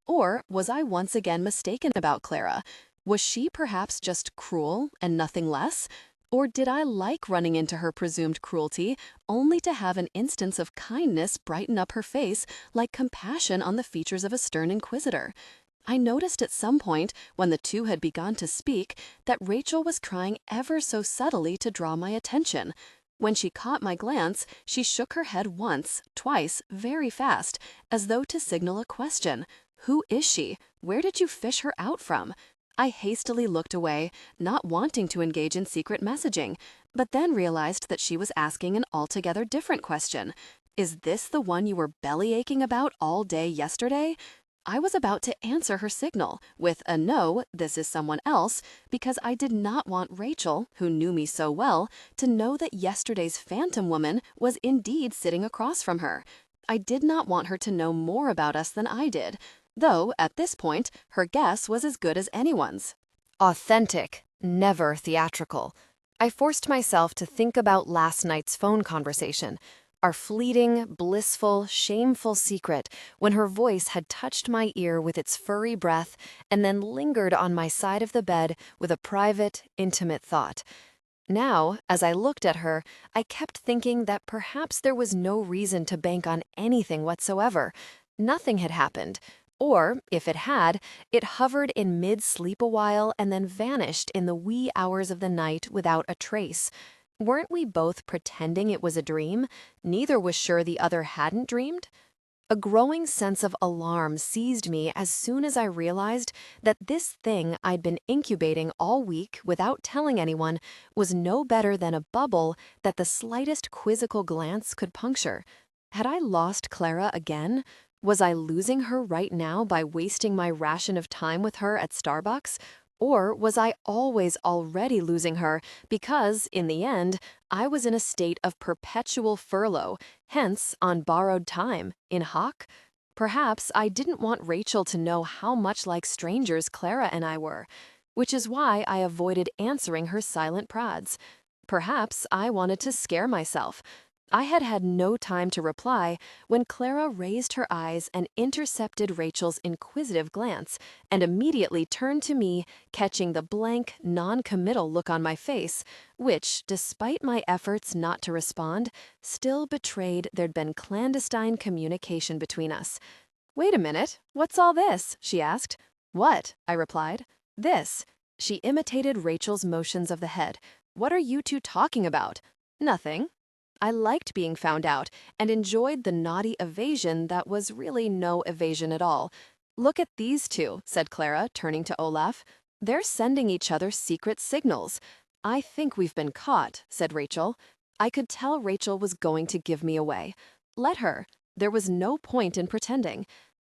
Or was I once again mistaken about Clara? Was she perhaps just cruel and nothing less? Or did I like running into her presumed cruelty only to have an instance of kindness brighten up her face like compassion on the features of a stern inquisitor? I noticed at some point, when the two had begun to speak, that Rachel was trying ever so subtly to draw my attention. When she caught my glance, she shook her head once, twice, very fast, as though to signal a question. "Who is she? Where did you fish her out from?" I hastily looked away, not wanting to engage in secret messaging, but then realized that she was asking an altogether different question. "Is this the one you were belly-aching about all day yesterday?" I was about to answer her signal with a "no, this is someone else," because I did not want Rachel, who knew me so well, to know that yesterday's phantom woman was indeed sitting across from her. I did not want her to know more about us than I did, though at this point her guess was as good as anyone's. Authentic, never theatrical. I forced myself to think about last night's phone conversation. our fleeting, blissful, shameful secret when her voice had touched my ear with its furry breath and then lingered on my side of the bed with a private, intimate thought. Now, as I looked at her, I kept thinking that perhaps there was no reason to bank on anything whatsoever. Nothing had happened. Or, if it had, it hovered in mid-sleep a while and then vanished in the wee hours of the night without a trace. Weren't we both pretending it was a dream? Neither was sure the other hadn't dreamed. A growing sense of alarm seized me as soon as I realized that this thing I'd been incubating all week without telling anyone was no better than a bubble that the slightest quizzical glance could puncture. Had I lost Clara again? Was I losing her right now by wasting my ration of time with her at Starbucks? Or was I always already losing her because, in the end, I was in a state of perpetual furlough, hence on borrowed time, in hock? Perhaps I didn't want Rachel to know how much like strangers Clara and I were, which is why I avoided answering her silent prods. Perhaps I wanted to scare myself. I had had no time to reply when Clara raised her eyes and intercepted Rachel's inquisitive glance and immediately turned to me, catching the blank, non-committal look on my face, which, despite my efforts not to respond, still betrayed there'd been clandestine communication between us. "Wait a minute, what's all this?" she asked. "What?" I replied. "This." She imitated Rachel's motions of the head. "What are you two talking about?" "Nothing." I liked being found out and enjoyed the naughty evasion that was really no evasion at all. "Look at these two," said Clara, turning to Olaf. "They're sending each other secret signals." "I think we've been caught," said Rachel. I could tell Rachel was going to give me away. Let her. There was no point in pretending.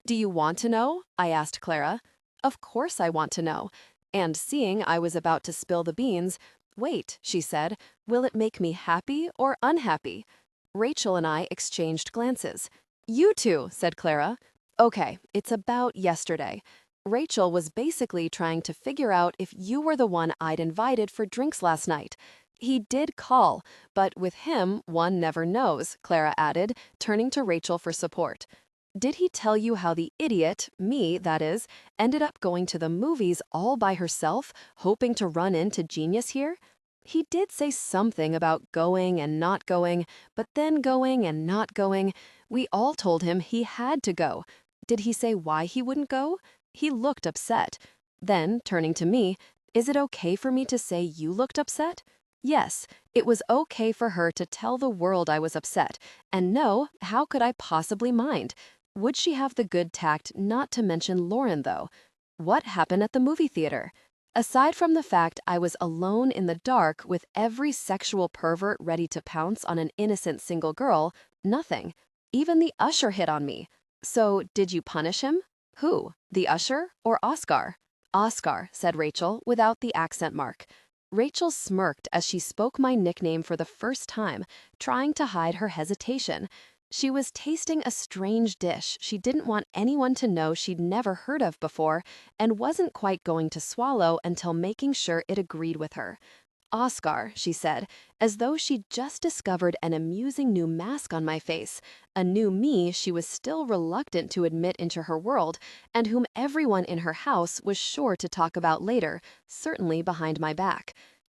"Do you want to know?" I asked Clara. "Of course I want to know." And seeing I was about to spill the beans, "Wait," she said, "will it make me happy or unhappy?" Rachel and I exchanged glances. "You two," said Clara. "Okay, it's about yesterday. Rachel was basically trying to figure out if you were the one I'd invited for drinks last night. He did call, but with him, one never knows," Clara added, turning to Rachel for support. "Did he tell you how the idiot, me that is, ended up going to the movies all by herself, hoping to run into genius here?" "He did say something about going and not going, but then going and not going. We all told him he had to go. Did he say why he wouldn't go?" He looked upset. Then, turning to me, "Is it okay for me to say you looked upset?" Yes, it was okay for her to tell the world I was upset, and no, how could I possibly mind? Would she have the good tact not to mention Lauren, though? What happened at the movie theater? Aside from the fact I was alone in the dark with every sexual pervert ready to pounce on an innocent single girl, nothing. Even the usher hit on me. So, did you punish him? Who? The usher or Oscar? Oscar, said Rachel, without the accent mark. Rachel smirked as she spoke my nickname for the first time, trying to hide her hesitation. She was tasting a strange dish she didn't want anyone to know she'd never heard of before and wasn't quite going to swallow until making sure it agreed with her. "Oscar," she said, as though she'd just discovered an amusing new mask on my face, a new me she was still reluctant to admit into her world, and whom everyone in her house was sure to talk about later, certainly behind my back.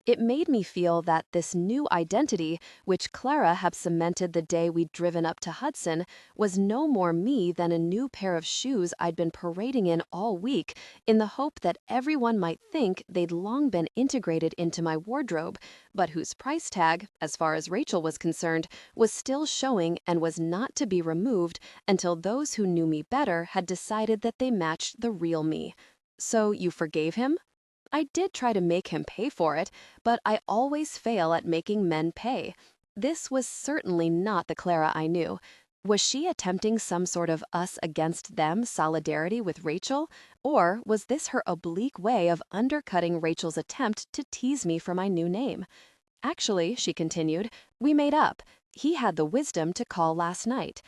It made me feel that this new identity, which Clara had cemented the day we'd driven up to Hudson, was no more me than a new pair of shoes I'd been parading in all week in the hope that everyone might think they'd long been integrated into my wardrobe, but whose price tag, as far as Rachel was concerned, was still showing and was not to be removed until those who knew me better had decided that they matched the real me. "So you forgave him?" I did try to make him pay for it, but I always fail at making men pay. This was certainly not the Clara I knew. Was she attempting some sort of us against them solidarity with Rachel, or was this her oblique way of undercutting Rachel's attempt to tease me for my new name? "Actually," she continued, "we made up. He had the wisdom to call last night."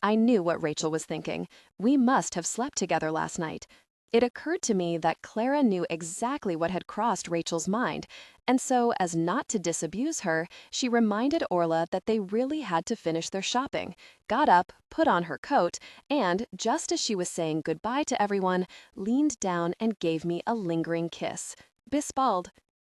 I knew what Rachel was thinking. We must have slept together last night. It occurred to me that Clara knew exactly what had crossed Rachel's mind, and so, as not to disabuse her, she reminded Orla that they really had to finish their shopping, got up, put on her coat, and, just as she was saying goodbye to everyone, leaned down and gave me a lingering kiss. Bis bald.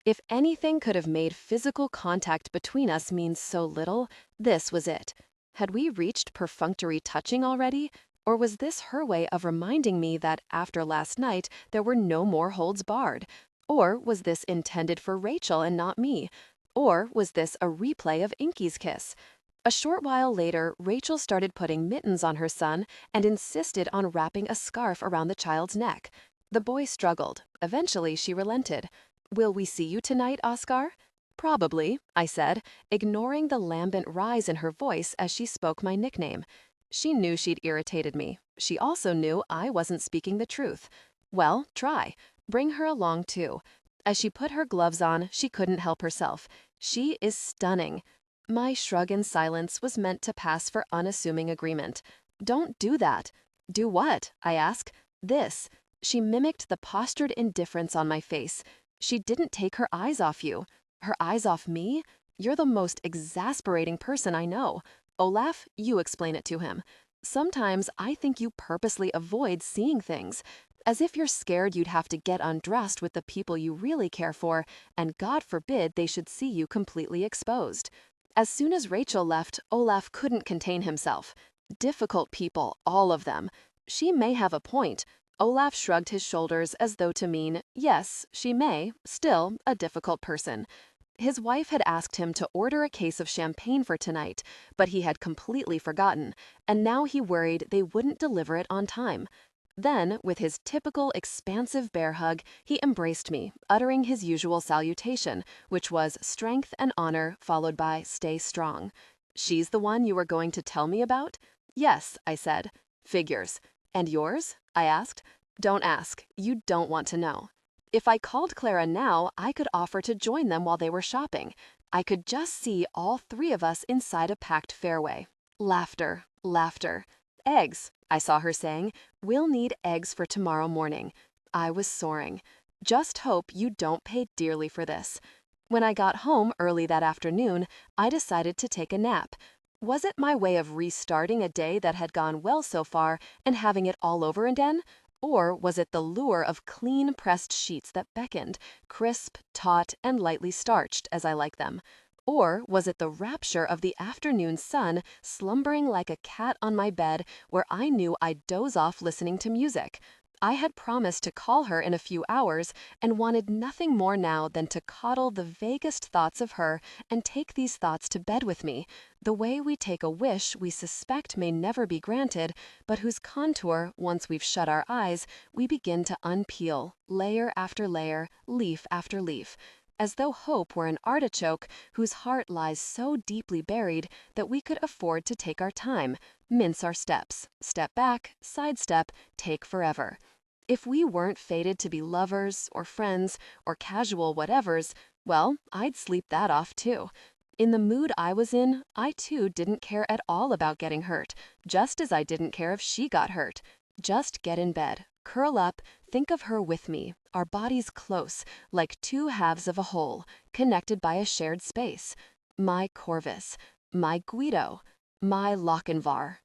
If anything could have made physical contact between us mean so little, this was it. Had we reached perfunctory touching already? Or was this her way of reminding me that after last night there were no more holds barred? Or was this intended for Rachel and not me? Or was this a replay of Inky's kiss? A short while later, Rachel started putting mittens on her son and insisted on wrapping a scarf around the child's neck. The boy struggled. Eventually, she relented. "Will we see you tonight, Oscar?" "Probably," I said, ignoring the lambent rise in her voice as she spoke my nickname. She knew she'd irritated me. She also knew I wasn't speaking the truth. Well, try. Bring her along, too. As she put her gloves on, she couldn't help herself. She is stunning. My shrug in silence was meant to pass for unassuming agreement. "Don't do that." "Do what?" I asked. "This." She mimicked the postured indifference on my face. "She didn't take her eyes off you." "Her eyes off me? You're the most exasperating person I know. Olaf, you explain it to him. Sometimes I think you purposely avoid seeing things, as if you're scared you'd have to get undressed with the people you really care for, and God forbid they should see you completely exposed." As soon as Rachel left, Olaf couldn't contain himself. Difficult people, all of them. She may have a point. Olaf shrugged his shoulders as though to mean, yes, she may, still a difficult person. His wife had asked him to order a case of champagne for tonight, but he had completely forgotten, and now he worried they wouldn't deliver it on time. Then, with his typical expansive bear hug, he embraced me, uttering his usual salutation, which was strength and honor followed by stay strong. "She's the one you were going to tell me about?" "Yes," I said. "Figures. And yours?" I asked. "Don't ask. You don't want to know." If I called Clara now, I could offer to join them while they were shopping. I could just see all three of us inside a packed fairway. Laughter, laughter. "Eggs," I saw her saying. "We'll need eggs for tomorrow morning." I was soaring. Just hope you don't pay dearly for this. When I got home early that afternoon, I decided to take a nap. Was it my way of restarting a day that had gone well so far and having it all over again? Or was it the lure of clean pressed sheets that beckoned, crisp, taut, and lightly starched, as I like them? Or was it the rapture of the afternoon sun slumbering like a cat on my bed where I knew I'd doze off listening to music? I had promised to call her in a few hours and wanted nothing more now than to coddle the vaguest thoughts of her and take these thoughts to bed with me, the way we take a wish we suspect may never be granted, but whose contour, once we've shut our eyes, we begin to unpeel, layer after layer, leaf after leaf, as though hope were an artichoke whose heart lies so deeply buried that we could afford to take our time, mince our steps, step back, sidestep, take forever. If we weren't fated to be lovers or friends or casual whatevers, well, I'd sleep that off too. In the mood I was in, I too didn't care at all about getting hurt, just as I didn't care if she got hurt. Just get in bed, curl up, think of her with me, our bodies close, like two halves of a whole, connected by a shared space. My Corvus, my Guido, my Lochinvar.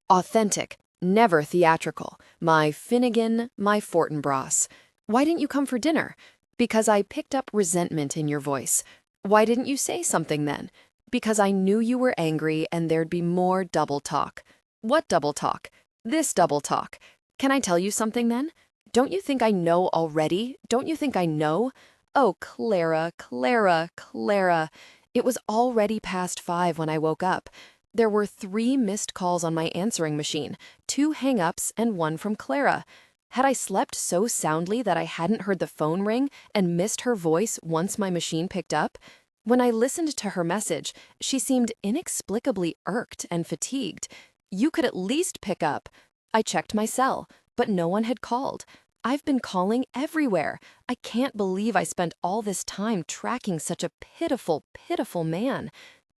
Authentic, never theatrical. My Finnegan, my Fortinbras. Why didn't you come for dinner? Because I picked up resentment in your voice. Why didn't you say something then? Because I knew you were angry and there'd be more double talk. What double talk? This double talk. Can I tell you something then? Don't you think I know already? Don't you think I know? Oh, Clara, Clara, Clara. It was already past 5 when I woke up. There were 3 missed calls on my answering machine, 2 hang-ups and 1 from Clara. Had I slept so soundly that I hadn't heard the phone ring and missed her voice once my machine picked up? When I listened to her message, she seemed inexplicably irked and fatigued. You could at least pick up. I checked my cell, but no one had called. I've been calling everywhere. I can't believe I spent all this time tracking such a pitiful, pitiful man.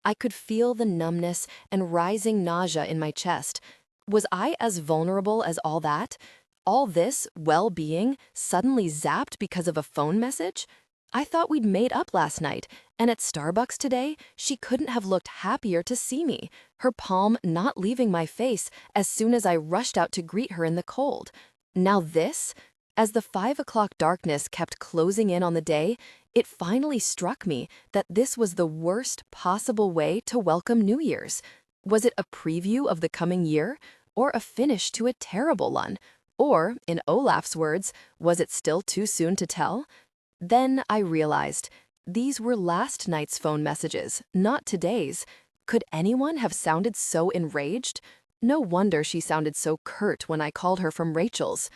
I could feel the numbness and rising nausea in my chest. Was I as vulnerable as all that? All this well-being suddenly zapped because of a phone message? I thought we'd made up last night, and at Starbucks today, she couldn't have looked happier to see me, her palm not leaving my face as soon as I rushed out to greet her in the cold. Now this? As the 5 o'clock darkness kept closing in on the day, it finally struck me that this was the worst possible way to welcome New Year's. Was it a preview of the coming year, or a finish to a terrible one? Or, in Olaf's words, was it still too soon to tell? Then I realized these were last night's phone messages, not today's. Could anyone have sounded so enraged? No wonder she sounded so curt when I called her from Rachel's.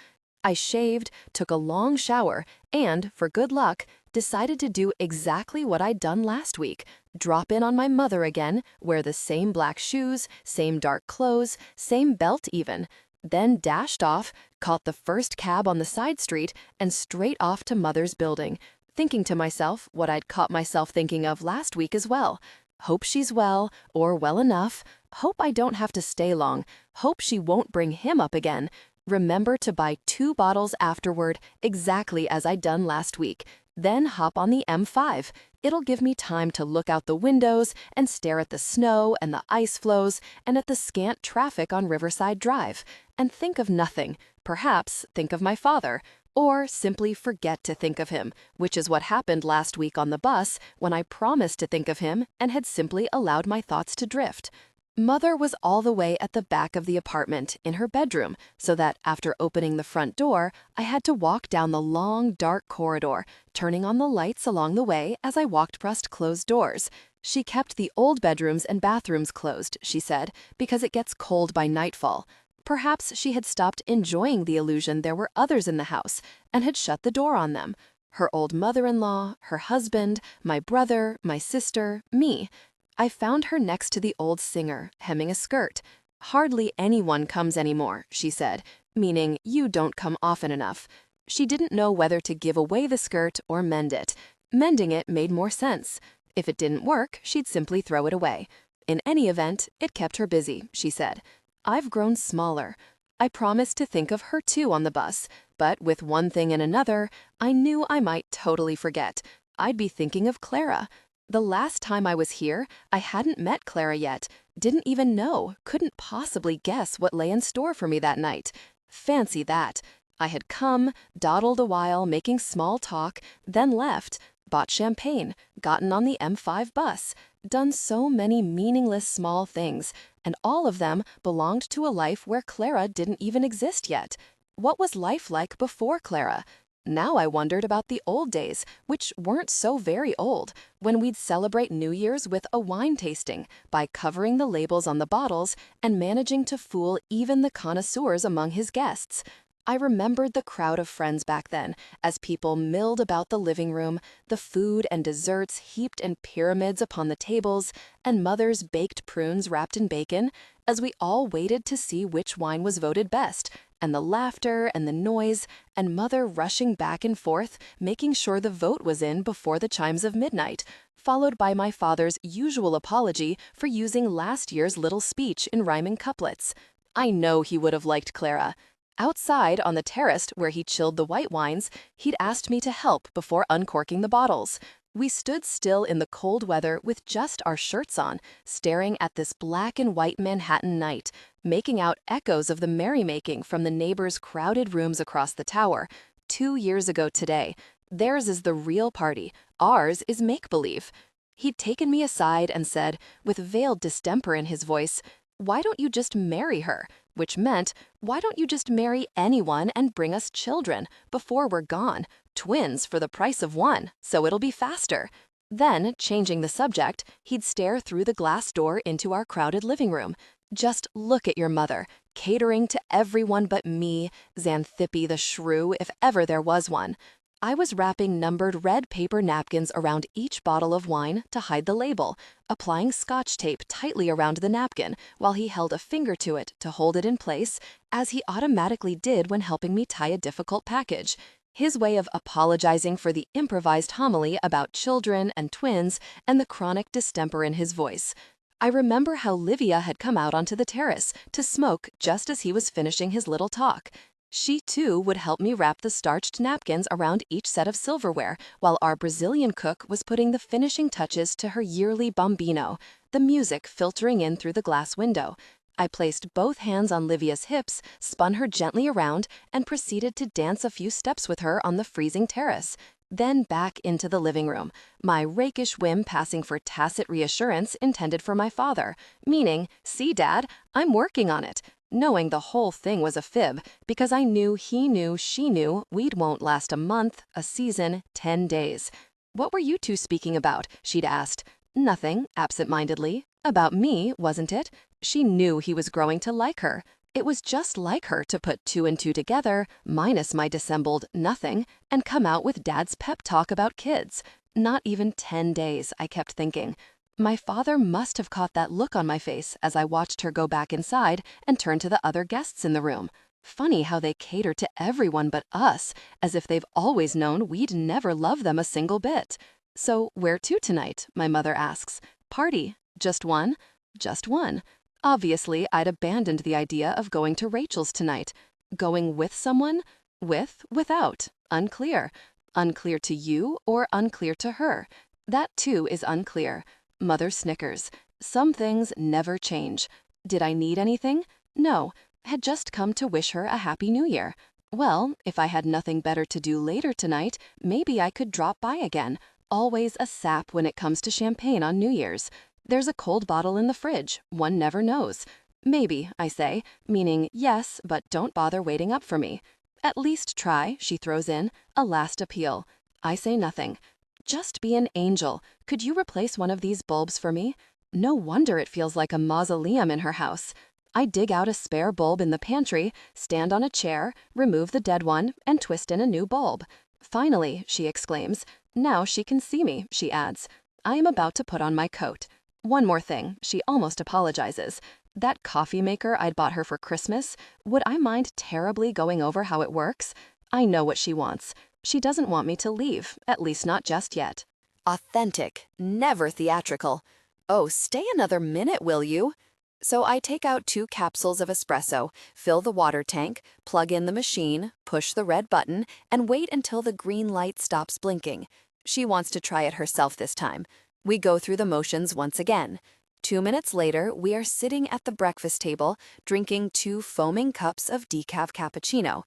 I shaved, took a long shower, and, for good luck, decided to do exactly what I'd done last week. Drop in on my mother again, wear the same black shoes, same dark clothes, same belt even. Then dashed off, caught the first cab on the side street, and straight off to Mother's building, thinking to myself what I'd caught myself thinking of last week as well. Hope she's well, or well enough. Hope I don't have to stay long. Hope she won't bring him up again. Remember to buy 2 bottles afterward, exactly as I'd done last week. Then hop on the M5. It'll give me time to look out the windows and stare at the snow and the ice floes and at the scant traffic on Riverside Drive. And think of nothing. Perhaps think of my father. Or simply forget to think of him, which is what happened last week on the bus when I promised to think of him and had simply allowed my thoughts to drift. Mother was all the way at the back of the apartment, in her bedroom, so that after opening the front door, I had to walk down the long, dark corridor, turning on the lights along the way as I walked past closed doors. She kept the old bedrooms and bathrooms closed, she said, because it gets cold by nightfall. Perhaps she had stopped enjoying the illusion there were others in the house and had shut the door on them. Her old mother-in-law, her husband, my brother, my sister, me. I found her next to the old singer, hemming a skirt. Hardly anyone comes anymore, she said, meaning you don't come often enough. She didn't know whether to give away the skirt or mend it. Mending it made more sense. If it didn't work, she'd simply throw it away. In any event, it kept her busy, she said. I've grown smaller. I promised to think of her too on the bus, but with one thing and another, I knew I might totally forget. I'd be thinking of Clara. The last time I was here, I hadn't met Clara yet, didn't even know, couldn't possibly guess what lay in store for me that night. Fancy that. I had come, dawdled a while, making small talk, then left, bought champagne, gotten on the M5 bus, done so many meaningless small things, and all of them belonged to a life where Clara didn't even exist yet. What was life like before Clara? Now I wondered about the old days, which weren't so very old, when we'd celebrate New Year's with a wine tasting by covering the labels on the bottles and managing to fool even the connoisseurs among his guests. I remembered the crowd of friends back then, as people milled about the living room, the food and desserts heaped in pyramids upon the tables, and Mother's baked prunes wrapped in bacon, as we all waited to see which wine was voted best, and the laughter and the noise, and Mother rushing back and forth, making sure the vote was in before the chimes of midnight, followed by my father's usual apology for using last year's little speech in rhyming couplets. I know he would have liked Clara. Outside, on the terrace where he chilled the white wines, he'd asked me to help before uncorking the bottles. We stood still in the cold weather with just our shirts on, staring at this black and white Manhattan night, making out echoes of the merrymaking from the neighbors' crowded rooms across the tower. 2 years ago today, theirs is the real party, ours is make-believe. He'd taken me aside and said, with veiled distemper in his voice, "Why don't you just marry her?" Which meant, why don't you just marry anyone and bring us children before we're gone? Twins for the price of one, so it'll be faster. Then, changing the subject, he'd stare through the glass door into our crowded living room. Just look at your mother, catering to everyone but me, Xanthippe the shrew, if ever there was one. I was wrapping numbered red paper napkins around each bottle of wine to hide the label, applying Scotch tape tightly around the napkin while he held a finger to it to hold it in place, as he automatically did when helping me tie a difficult package. His way of apologizing for the improvised homily about children and twins and the chronic distemper in his voice. I remember how Livia had come out onto the terrace to smoke just as he was finishing his little talk. She too would help me wrap the starched napkins around each set of silverware, while our Brazilian cook was putting the finishing touches to her yearly bambino, the music filtering in through the glass window. I placed both hands on Livia's hips, spun her gently around, and proceeded to dance a few steps with her on the freezing terrace. Then back into the living room, my rakish whim passing for tacit reassurance intended for my father, meaning, "See, Dad, I'm working on it," knowing the whole thing was a fib, because I knew he knew she knew we'd won't last a month, a season, 10 days. "What were you two speaking about?" she'd asked. "Nothing," absent-mindedly. "About me, wasn't it?" She knew he was growing to like her. It was just like her to put 2 and 2 together, minus my dissembled nothing, and come out with Dad's pep talk about kids. Not even 10 days, I kept thinking. My father must have caught that look on my face as I watched her go back inside and turn to the other guests in the room. Funny how they cater to everyone but us, as if they've always known we'd never love them a single bit. "So, where to tonight?" my mother asks. "Party. Just one?" "Just one." Obviously, I'd abandoned the idea of going to Rachel's tonight. Going with someone? Without? Unclear. Unclear to you or unclear to her? That too is unclear. Mother snickers. Some things never change. Did I need anything? No. Had just come to wish her a happy new year. Well, if I had nothing better to do later tonight, maybe I could drop by again. Always a sap when it comes to champagne on New Year's. There's a cold bottle in the fridge. One never knows. Maybe, I say, meaning yes, but don't bother waiting up for me. At least try, she throws in, a last appeal. I say nothing. Just be an angel. Could you replace one of these bulbs for me? No wonder it feels like a mausoleum in her house. I dig out a spare bulb in the pantry, stand on a chair, remove the dead one, and twist in a new bulb. "Finally," she exclaims. "Now she can see me," she adds. I am about to put on my coat. One more thing, she almost apologizes. That coffee maker I'd bought her for Christmas, would I mind terribly going over how it works? I know what she wants. She doesn't want me to leave, at least not just yet. Authentic, never theatrical. "Oh, stay another minute, will you?" So I take out 2 capsules of espresso, fill the water tank, plug in the machine, push the red button, and wait until the green light stops blinking. She wants to try it herself this time. We go through the motions once again. 2 minutes later, we are sitting at the breakfast table, drinking 2 foaming cups of decaf cappuccino.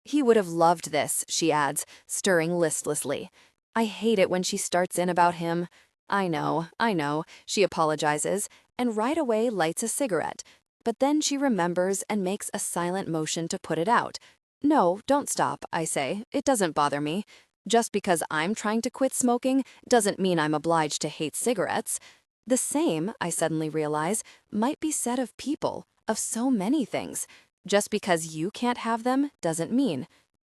"He would have loved this," she adds, stirring listlessly. I hate it when she starts in about him. I know, she apologizes, and right away lights a cigarette. But then she remembers and makes a silent motion to put it out. "No, don't stop," I say. "It doesn't bother me. Just because I'm trying to quit smoking doesn't mean I'm obliged to hate cigarettes." The same, I suddenly realize, might be said of people, of so many things. Just because you can't have them doesn't mean.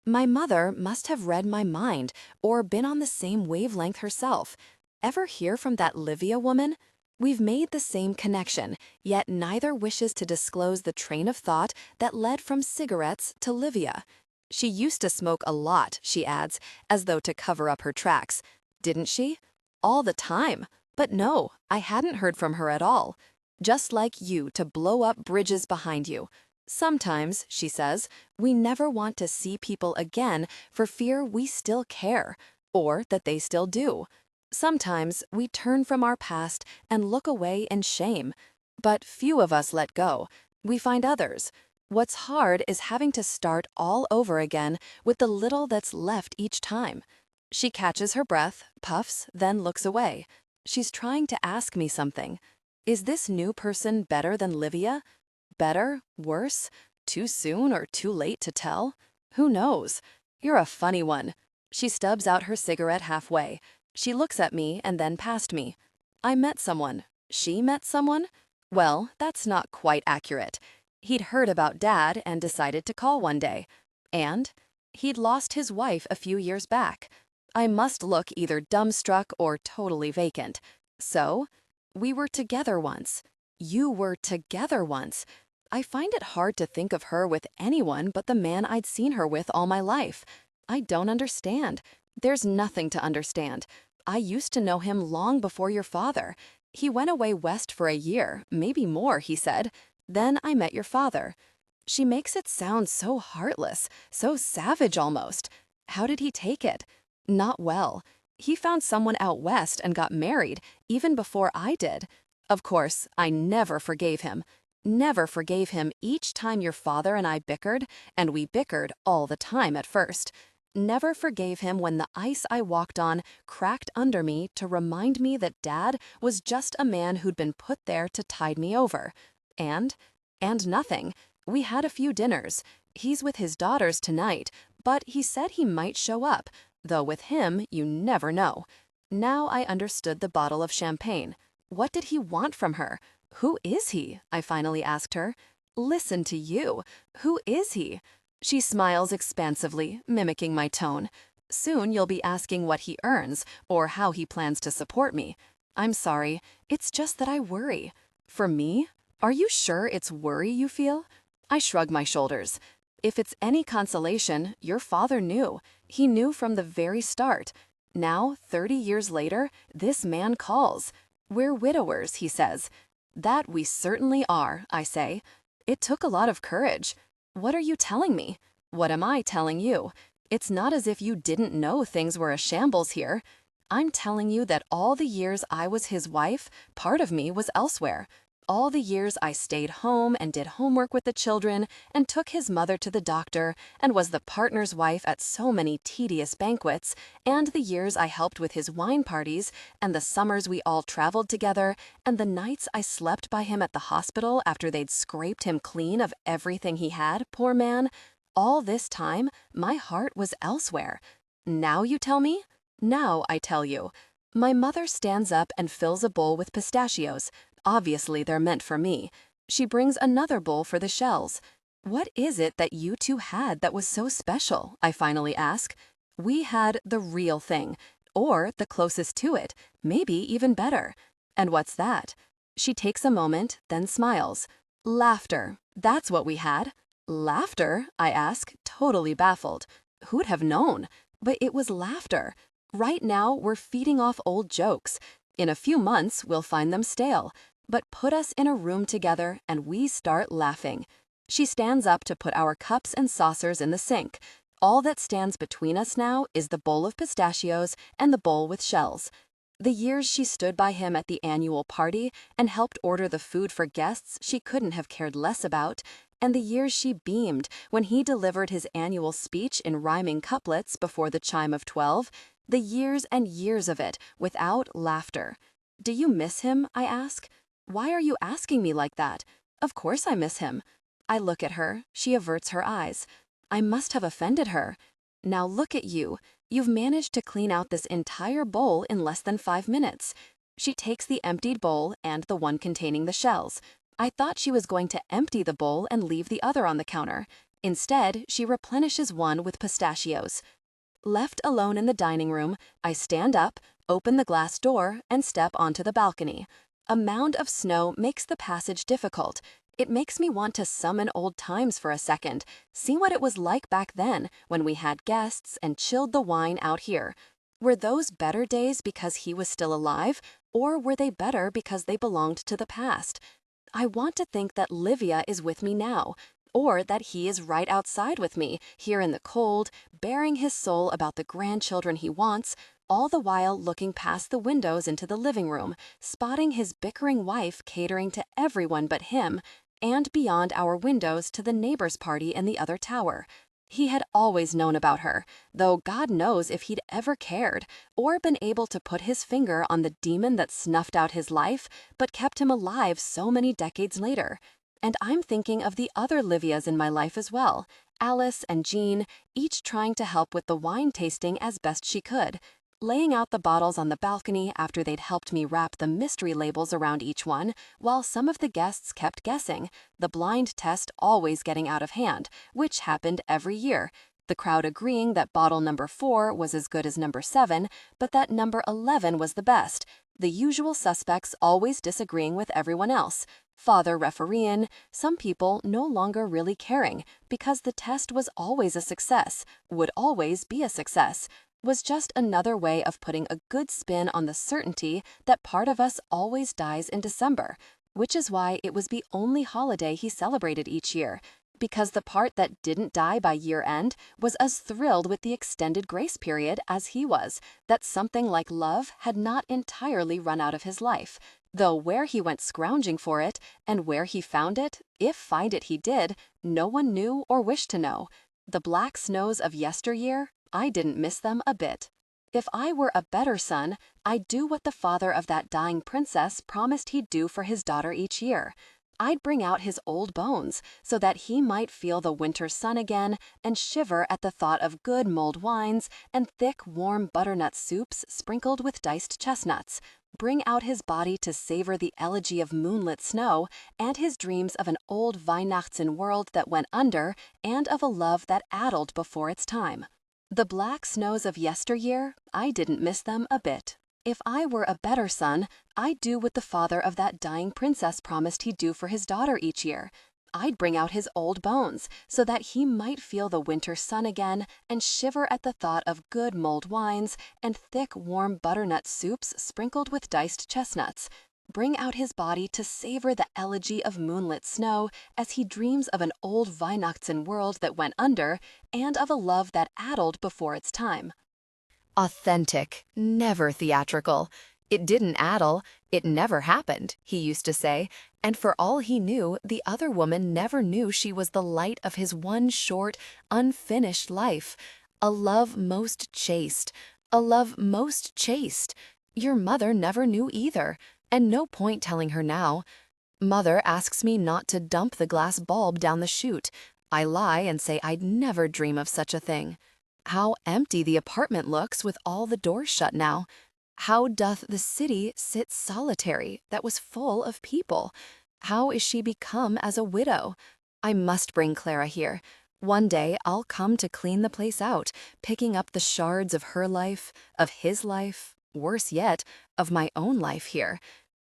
My mother must have read my mind or been on the same wavelength herself. Ever hear from that Livia woman? We've made the same connection, yet neither wishes to disclose the train of thought that led from cigarettes to Livia. She used to smoke a lot, she adds, as though to cover up her tracks. Didn't she? All the time. But no, I hadn't heard from her at all. Just like you to blow up bridges behind you. Sometimes, she says, we never want to see people again for fear we still care, or that they still do. Sometimes we turn from our past and look away in shame. But few of us let go. We find others. What's hard is having to start all over again with the little that's left each time. She catches her breath, puffs, then looks away. She's trying to ask me something. Is this new person better than Livia? Better? Worse? Too soon or too late to tell? Who knows? You're a funny one. She stubs out her cigarette halfway. She looks at me and then past me. I met someone. She met someone? Well, that's not quite accurate. He'd heard about Dad and decided to call one day. And he'd lost his wife a few years back. I must look either dumbstruck or totally vacant. So, we were together once. You were together once. I find it hard to think of her with anyone but the man I'd seen her with all my life. I don't understand. There's nothing to understand. I used to know him long before your father. He went away west for a year, maybe more, he said. Then I met your father. She makes it sound so heartless, so savage almost. How did he take it? Not well. He found someone out west and got married, even before I did. Of course, I never forgave him. Never forgave him each time your father and I bickered, and we bickered all the time at first. Never forgave him when the ice I walked on cracked under me to remind me that Dad was just a man who'd been put there to tide me over. And nothing. We had a few dinners. He's with his daughters tonight, but he said he might show up, though with him, you never know. Now I understood the bottle of champagne. What did he want from her? Who is he? I finally asked her. Listen to you. Who is he? She smiles expansively, mimicking my tone. Soon you'll be asking what he earns, or how he plans to support me. I'm sorry, it's just that I worry. For me? Are you sure it's worry you feel? I shrug my shoulders. If it's any consolation, your father knew. He knew from the very start. Now, 30 years later, this man calls. We're widowers, he says. That we certainly are, I say. It took a lot of courage. What are you telling me? What am I telling you? It's not as if you didn't know things were a shambles here. I'm telling you that all the years I was his wife, part of me was elsewhere. All the years I stayed home and did homework with the children and took his mother to the doctor and was the partner's wife at so many tedious banquets, and the years I helped with his wine parties and the summers we all traveled together and the nights I slept by him at the hospital after they'd scraped him clean of everything he had, poor man, all this time my heart was elsewhere. Now you tell me? Now I tell you. My mother stands up and fills a bowl with pistachios. Obviously, they're meant for me. She brings another bowl for the shells. What is it that you two had that was so special? I finally ask. We had the real thing, or the closest to it, maybe even better. And what's that? She takes a moment, then smiles. Laughter. That's what we had. Laughter? I ask, totally baffled. Who'd have known? But it was laughter. Right now, we're feeding off old jokes. In a few months, we'll find them stale. But put us in a room together and we start laughing. She stands up to put our cups and saucers in the sink. All that stands between us now is the bowl of pistachios and the bowl with shells. The years she stood by him at the annual party and helped order the food for guests she couldn't have cared less about, and the years she beamed when he delivered his annual speech in rhyming couplets before the chime of 12, the years and years of it without laughter. Do you miss him? I ask. Why are you asking me like that? Of course I miss him. I look at her. She averts her eyes. I must have offended her. Now look at you. You've managed to clean out this entire bowl in less than 5 minutes. She takes the emptied bowl and the one containing the shells. I thought she was going to empty the bowl and leave the other on the counter. Instead, she replenishes one with pistachios. Left alone in the dining room, I stand up, open the glass door, and step onto the balcony. A mound of snow makes the passage difficult. It makes me want to summon old times for a second, see what it was like back then when we had guests and chilled the wine out here. Were those better days because he was still alive, or were they better because they belonged to the past? I want to think that Livia is with me now, or that he is right outside with me, here in the cold, bearing his soul about the grandchildren he wants, all the while looking past the windows into the living room, spotting his bickering wife catering to everyone but him, and beyond our windows to the neighbor's party in the other tower. He had always known about her, though God knows if he'd ever cared, or been able to put his finger on the demon that snuffed out his life, but kept him alive so many decades later. And I'm thinking of the other Livias in my life as well, Alice and Jean, each trying to help with the wine tasting as best she could, laying out the bottles on the balcony after they'd helped me wrap the mystery labels around each one, while some of the guests kept guessing, the blind test always getting out of hand, which happened every year, the crowd agreeing that bottle number 4 was as good as number 7, but that number 11 was the best, the usual suspects always disagreeing with everyone else, father refereeing, some people no longer really caring, because the test was always a success, would always be a success, was just another way of putting a good spin on the certainty that part of us always dies in December, which is why it was the only holiday he celebrated each year. Because the part that didn't die by year end was as thrilled with the extended grace period as he was, that something like love had not entirely run out of his life, though where he went scrounging for it, and where he found it, if find it he did, no one knew or wished to know. The black snows of yesteryear, I didn't miss them a bit. If I were a better son, I'd do what the father of that dying princess promised he'd do for his daughter each year. I'd bring out his old bones so that he might feel the winter sun again and shiver at the thought of good mulled wines and thick, warm butternut soups sprinkled with diced chestnuts. Bring out his body to savor the elegy of moonlit snow and his dreams of an old Weihnachten world that went under and of a love that addled before its time. The black snows of yesteryear, I didn't miss them a bit. If I were a better son, I'd do what the father of that dying princess promised he'd do for his daughter each year. I'd bring out his old bones so that he might feel the winter sun again and shiver at the thought of good mulled wines and thick, warm butternut soups sprinkled with diced chestnuts. Bring out his body to savor the elegy of moonlit snow as he dreams of an old Weihnachten world that went under and of a love that addled before its time. Authentic, never theatrical. It didn't addle, it never happened, he used to say, and for all he knew, the other woman never knew she was the light of his one short, unfinished life. A love most chaste, a love most chaste. Your mother never knew either, and no point telling her now. Mother asks me not to dump the glass bulb down the chute. I lie and say I'd never dream of such a thing. How empty the apartment looks with all the doors shut now. How doth the city sit solitary that was full of people? How is she become as a widow? I must bring Clara here. One day I'll come to clean the place out, picking up the shards of her life, of his life, worse yet, of my own life here.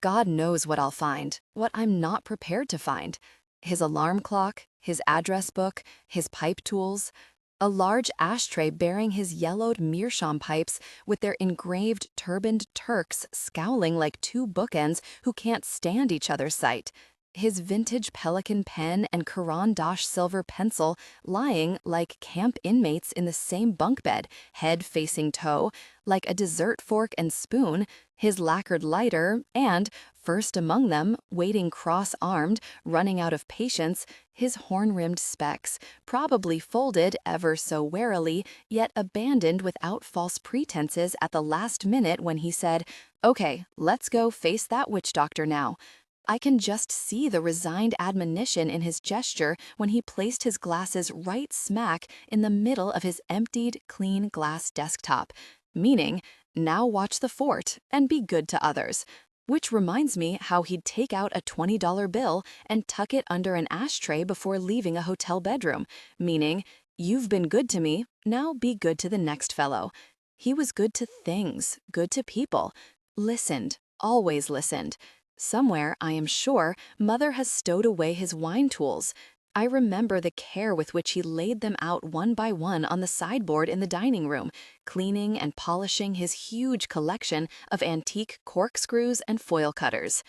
God knows what I'll find, what I'm not prepared to find. His alarm clock, his address book, his pipe tools. A large ashtray bearing his yellowed meerschaum pipes with their engraved turbaned Turks scowling like two bookends who can't stand each other's sight. His vintage Pelican pen and Caran d'Ache silver pencil lying like camp inmates in the same bunk bed, head facing toe, like a dessert fork and spoon, his lacquered lighter, and, first among them, waiting cross-armed, running out of patience, his horn-rimmed specs, probably folded ever so warily, yet abandoned without false pretenses at the last minute when he said, "Okay, let's go face that witch doctor now." I can just see the resigned admonition in his gesture when he placed his glasses right smack in the middle of his emptied, clean glass desktop, meaning, now watch the fort and be good to others. Which reminds me how he'd take out a $20 bill and tuck it under an ashtray before leaving a hotel bedroom, meaning, you've been good to me, now be good to the next fellow. He was good to things, good to people, listened, always listened. Somewhere, I am sure, Mother has stowed away his wine tools. I remember the care with which he laid them out one by one on the sideboard in the dining room, cleaning and polishing his huge collection of antique corkscrews and foil cutters.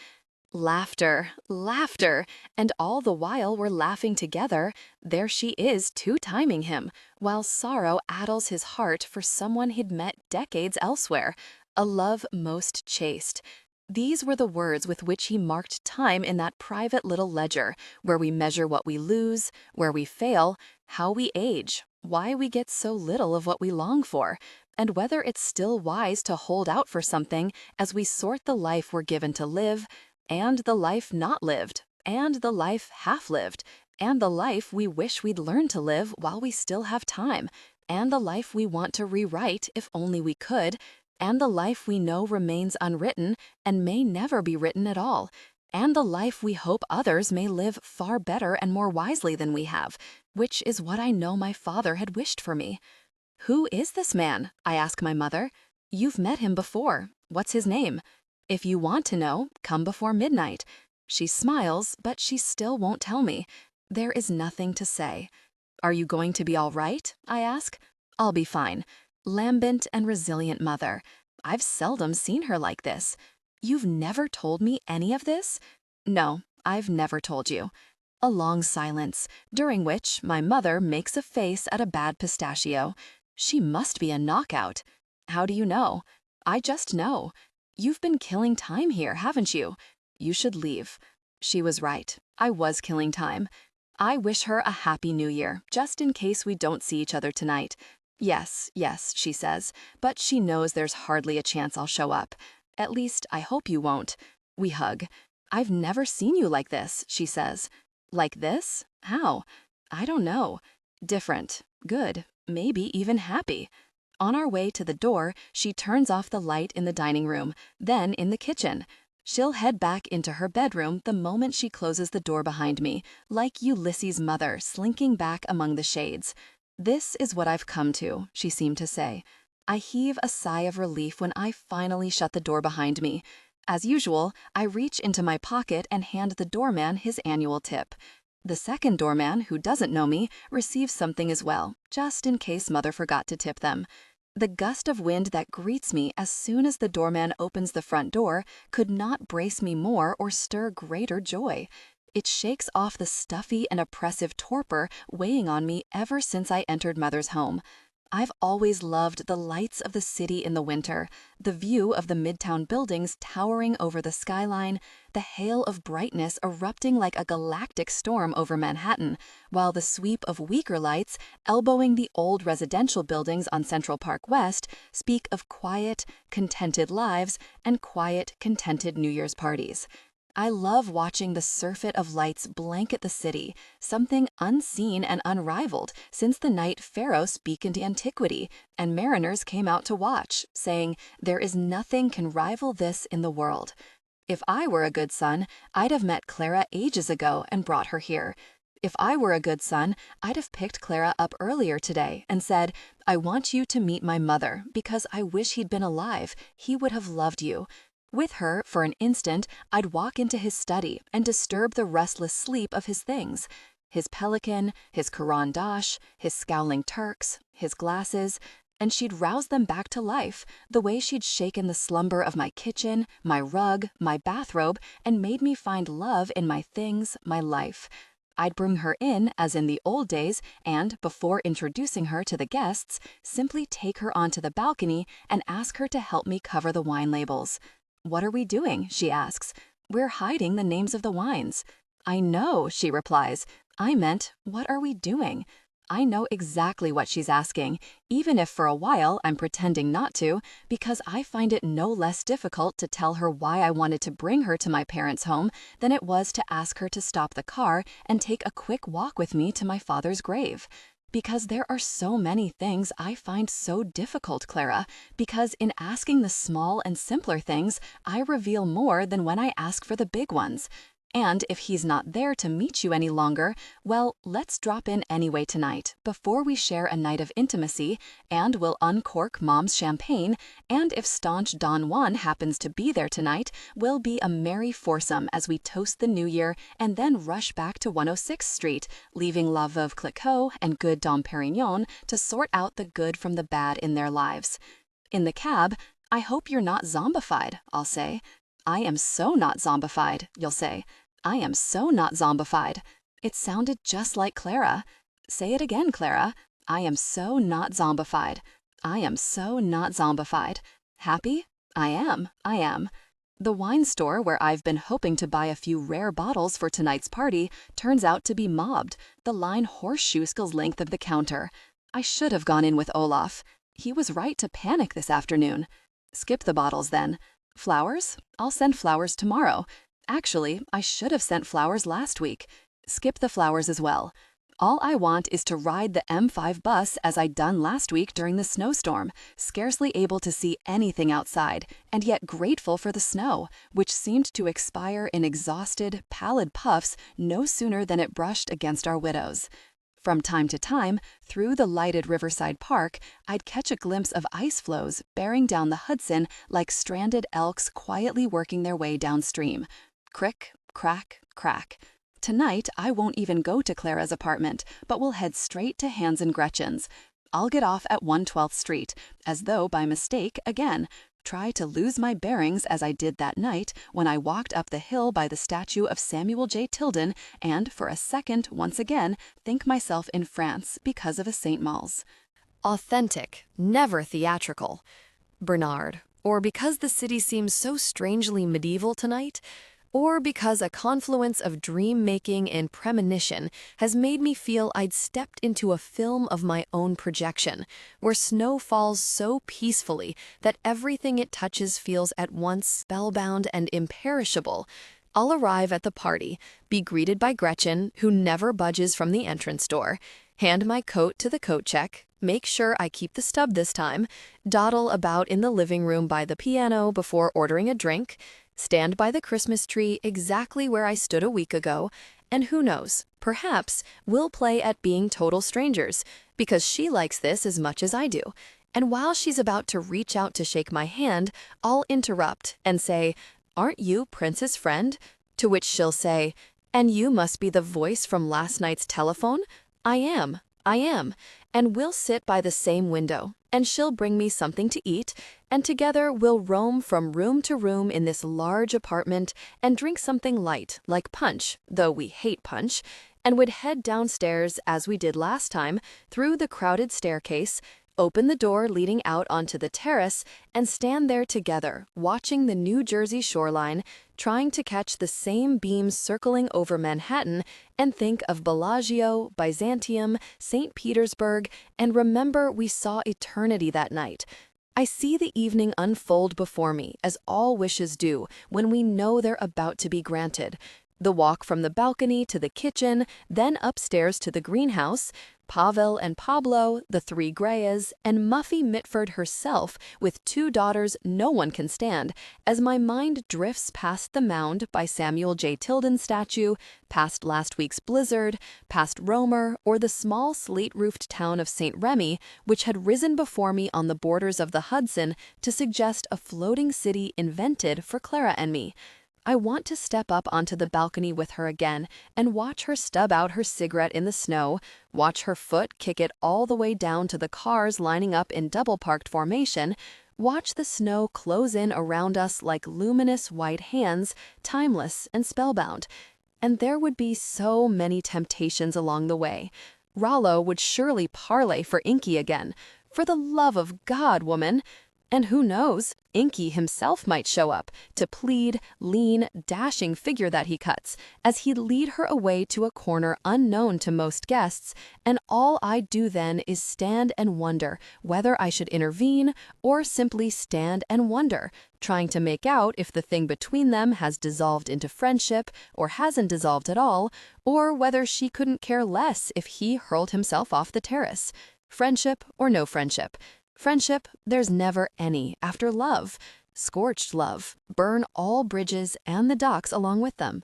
Laughter, laughter, and all the while we're laughing together, there she is two-timing him, while sorrow addles his heart for someone he'd met decades elsewhere, a love most chaste. These were the words with which he marked time in that private little ledger, where we measure what we lose, where we fail, how we age, why we get so little of what we long for, and whether it's still wise to hold out for something as we sort the life we're given to live, and the life not lived, and the life half-lived, and the life we wish we'd learned to live while we still have time, and the life we want to rewrite if only we could, and the life we know remains unwritten and may never be written at all, and the life we hope others may live far better and more wisely than we have, which is what I know my father had wished for me. "Who is this man?" I ask my mother. "You've met him before. What's his name? If you want to know, come before midnight." She smiles, but she still won't tell me. There is nothing to say. "Are you going to be all right?" I ask. "I'll be fine." Lambent and resilient mother. I've seldom seen her like this. "You've never told me any of this?" "No, I've never told you." A long silence, during which my mother makes a face at a bad pistachio. She must be a knockout. How do you know? I just know. You've been killing time here, haven't you? You should leave. She was right. I was killing time. I wish her a happy new year, just in case we don't see each other tonight. Yes, yes, she says, but she knows there's hardly a chance I'll show up. At least, I hope you won't. We hug. I've never seen you like this, she says. Like this? How? I don't know. Different. Good. Maybe even happy. On our way to the door, she turns off the light in the dining room, then in the kitchen. She'll head back into her bedroom the moment she closes the door behind me, like Ulysses' mother slinking back among the shades. This is what I've come to, she seemed to say. I heave a sigh of relief when I finally shut the door behind me. As usual, I reach into my pocket and hand the doorman his annual tip. The second doorman, who doesn't know me, receives something as well, just in case Mother forgot to tip them. The gust of wind that greets me as soon as the doorman opens the front door could not brace me more or stir greater joy. It shakes off the stuffy and oppressive torpor weighing on me ever since I entered Mother's home. I've always loved the lights of the city in the winter, the view of the midtown buildings towering over the skyline, the hail of brightness erupting like a galactic storm over Manhattan, while the sweep of weaker lights, elbowing the old residential buildings on Central Park West, speak of quiet, contented lives and quiet, contented New Year's parties. I love watching the surfeit of lights blanket the city, something unseen and unrivaled since the night Pharos beaconed antiquity, and mariners came out to watch, saying, "There is nothing can rival this in the world." If I were a good son, I'd have met Clara ages ago and brought her here. If I were a good son, I'd have picked Clara up earlier today and said, "I want you to meet my mother because I wish he'd been alive. He would have loved you." With her, for an instant, I'd walk into his study and disturb the restless sleep of his things. His pelican, his Quran dash, his scowling Turks, his glasses, and she'd rouse them back to life, the way she'd shaken the slumber of my kitchen, my rug, my bathrobe, and made me find love in my things, my life. I'd bring her in, as in the old days, and, before introducing her to the guests, simply take her onto the balcony and ask her to help me cover the wine labels. "What are we doing?" she asks. "We're hiding the names of the wines." "I know," she replies. "I meant, what are we doing?" I know exactly what she's asking, even if for a while I'm pretending not to, because I find it no less difficult to tell her why I wanted to bring her to my parents' home than it was to ask her to stop the car and take a quick walk with me to my father's grave. Because there are so many things I find so difficult, Clara, because in asking the small and simpler things, I reveal more than when I ask for the big ones. And if he's not there to meet you any longer, well, let's drop in anyway tonight, before we share a night of intimacy, and we'll uncork Mom's champagne, and if staunch Don Juan happens to be there tonight, we'll be a merry foursome as we toast the new year and then rush back to 106th Street, leaving La Veuve Clicquot and good Dom Perignon to sort out the good from the bad in their lives. In the cab, "I hope you're not zombified," I'll say. "I am so not zombified," you'll say. "I am so not zombified." It sounded just like Clara. Say it again, Clara. "I am so not zombified. I am so not zombified." Happy? I am. The wine store where I've been hoping to buy a few rare bottles for tonight's party turns out to be mobbed, the line horseshoe-skills length of the counter. I should have gone in with Olaf. He was right to panic this afternoon. Skip the bottles then. Flowers? I'll send flowers tomorrow. Actually, I should have sent flowers last week. Skip the flowers as well. All I want is to ride the M5 bus as I'd done last week during the snowstorm, scarcely able to see anything outside, and yet grateful for the snow, which seemed to expire in exhausted, pallid puffs no sooner than it brushed against our widows. From time to time, through the lighted Riverside Park, I'd catch a glimpse of ice floes bearing down the Hudson like stranded elks quietly working their way downstream. Crick, crack, crack. Tonight, I won't even go to Clara's apartment, but will head straight to Hans and Gretchen's. I'll get off at 112th Street, as though by mistake again. try to lose my bearings as I did that night when I walked up the hill by the statue of Samuel J. Tilden and, for a second, once again, think myself in France because of a St. Mal's. Authentic, never theatrical. Bernard, or because the city seems so strangely medieval tonight, or because a confluence of dream-making and premonition has made me feel I'd stepped into a film of my own projection, where snow falls so peacefully that everything it touches feels at once spellbound and imperishable. I'll arrive at the party, be greeted by Gretchen, who never budges from the entrance door, hand my coat to the coat check, make sure I keep the stub this time, dawdle about in the living room by the piano before ordering a drink, stand by the Christmas tree exactly where I stood a week ago, and who knows, perhaps we'll play at being total strangers, because she likes this as much as I do. And while she's about to reach out to shake my hand, I'll interrupt and say, "Aren't you Prince's friend?" To which she'll say, "And you must be the voice from last night's telephone?" I am. And we'll sit by the same window, and she'll bring me something to eat, and together we'll roam from room to room in this large apartment and drink something light, like punch, though we hate punch, and would head downstairs, as we did last time, through the crowded staircase, open the door leading out onto the terrace, and stand there together, watching the New Jersey shoreline, trying to catch the same beams circling over Manhattan, and think of Bellagio, Byzantium, St. Petersburg, and remember we saw eternity that night. I see the evening unfold before me, as all wishes do, when we know they're about to be granted. The walk from the balcony to the kitchen, then upstairs to the greenhouse, Pavel and Pablo, the three Greyas, and Muffy Mitford herself, with two daughters no one can stand, as my mind drifts past the mound by Samuel J. Tilden statue, past last week's blizzard, past Romer, or the small slate-roofed town of St. Remy, which had risen before me on the borders of the Hudson to suggest a floating city invented for Clara and me. I want to step up onto the balcony with her again and watch her stub out her cigarette in the snow, watch her foot kick it all the way down to the cars lining up in double-parked formation, watch the snow close in around us like luminous white hands, timeless and spellbound. And there would be so many temptations along the way. Rollo would surely parlay for Inky again. For the love of God, woman! And who knows, Inky himself might show up to plead, lean, dashing figure that he cuts, as he'd lead her away to a corner unknown to most guests, and all I'd do then is stand and wonder whether I should intervene or simply stand and wonder, trying to make out if the thing between them has dissolved into friendship or hasn't dissolved at all, or whether she couldn't care less if he hurled himself off the terrace. Friendship or no friendship. Friendship, there's never any after love. Scorched love, burn all bridges and the docks along with them.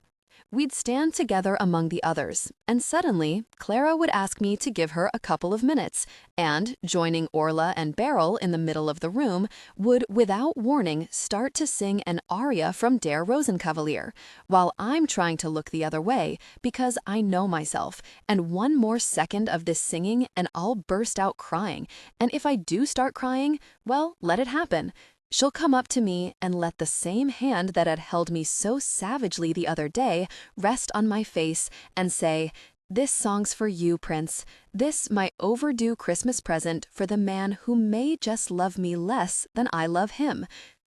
We'd stand together among the others, and suddenly, Clara would ask me to give her a couple of minutes, and, joining Orla and Beryl in the middle of the room, would, without warning, start to sing an aria from Der Rosenkavalier, while I'm trying to look the other way, because I know myself, and one more second of this singing and I'll burst out crying, and if I do start crying, well, let it happen. She'll come up to me and let the same hand that had held me so savagely the other day rest on my face and say, "This song's for you, Prince. This my overdue Christmas present for the man who may just love me less than I love him."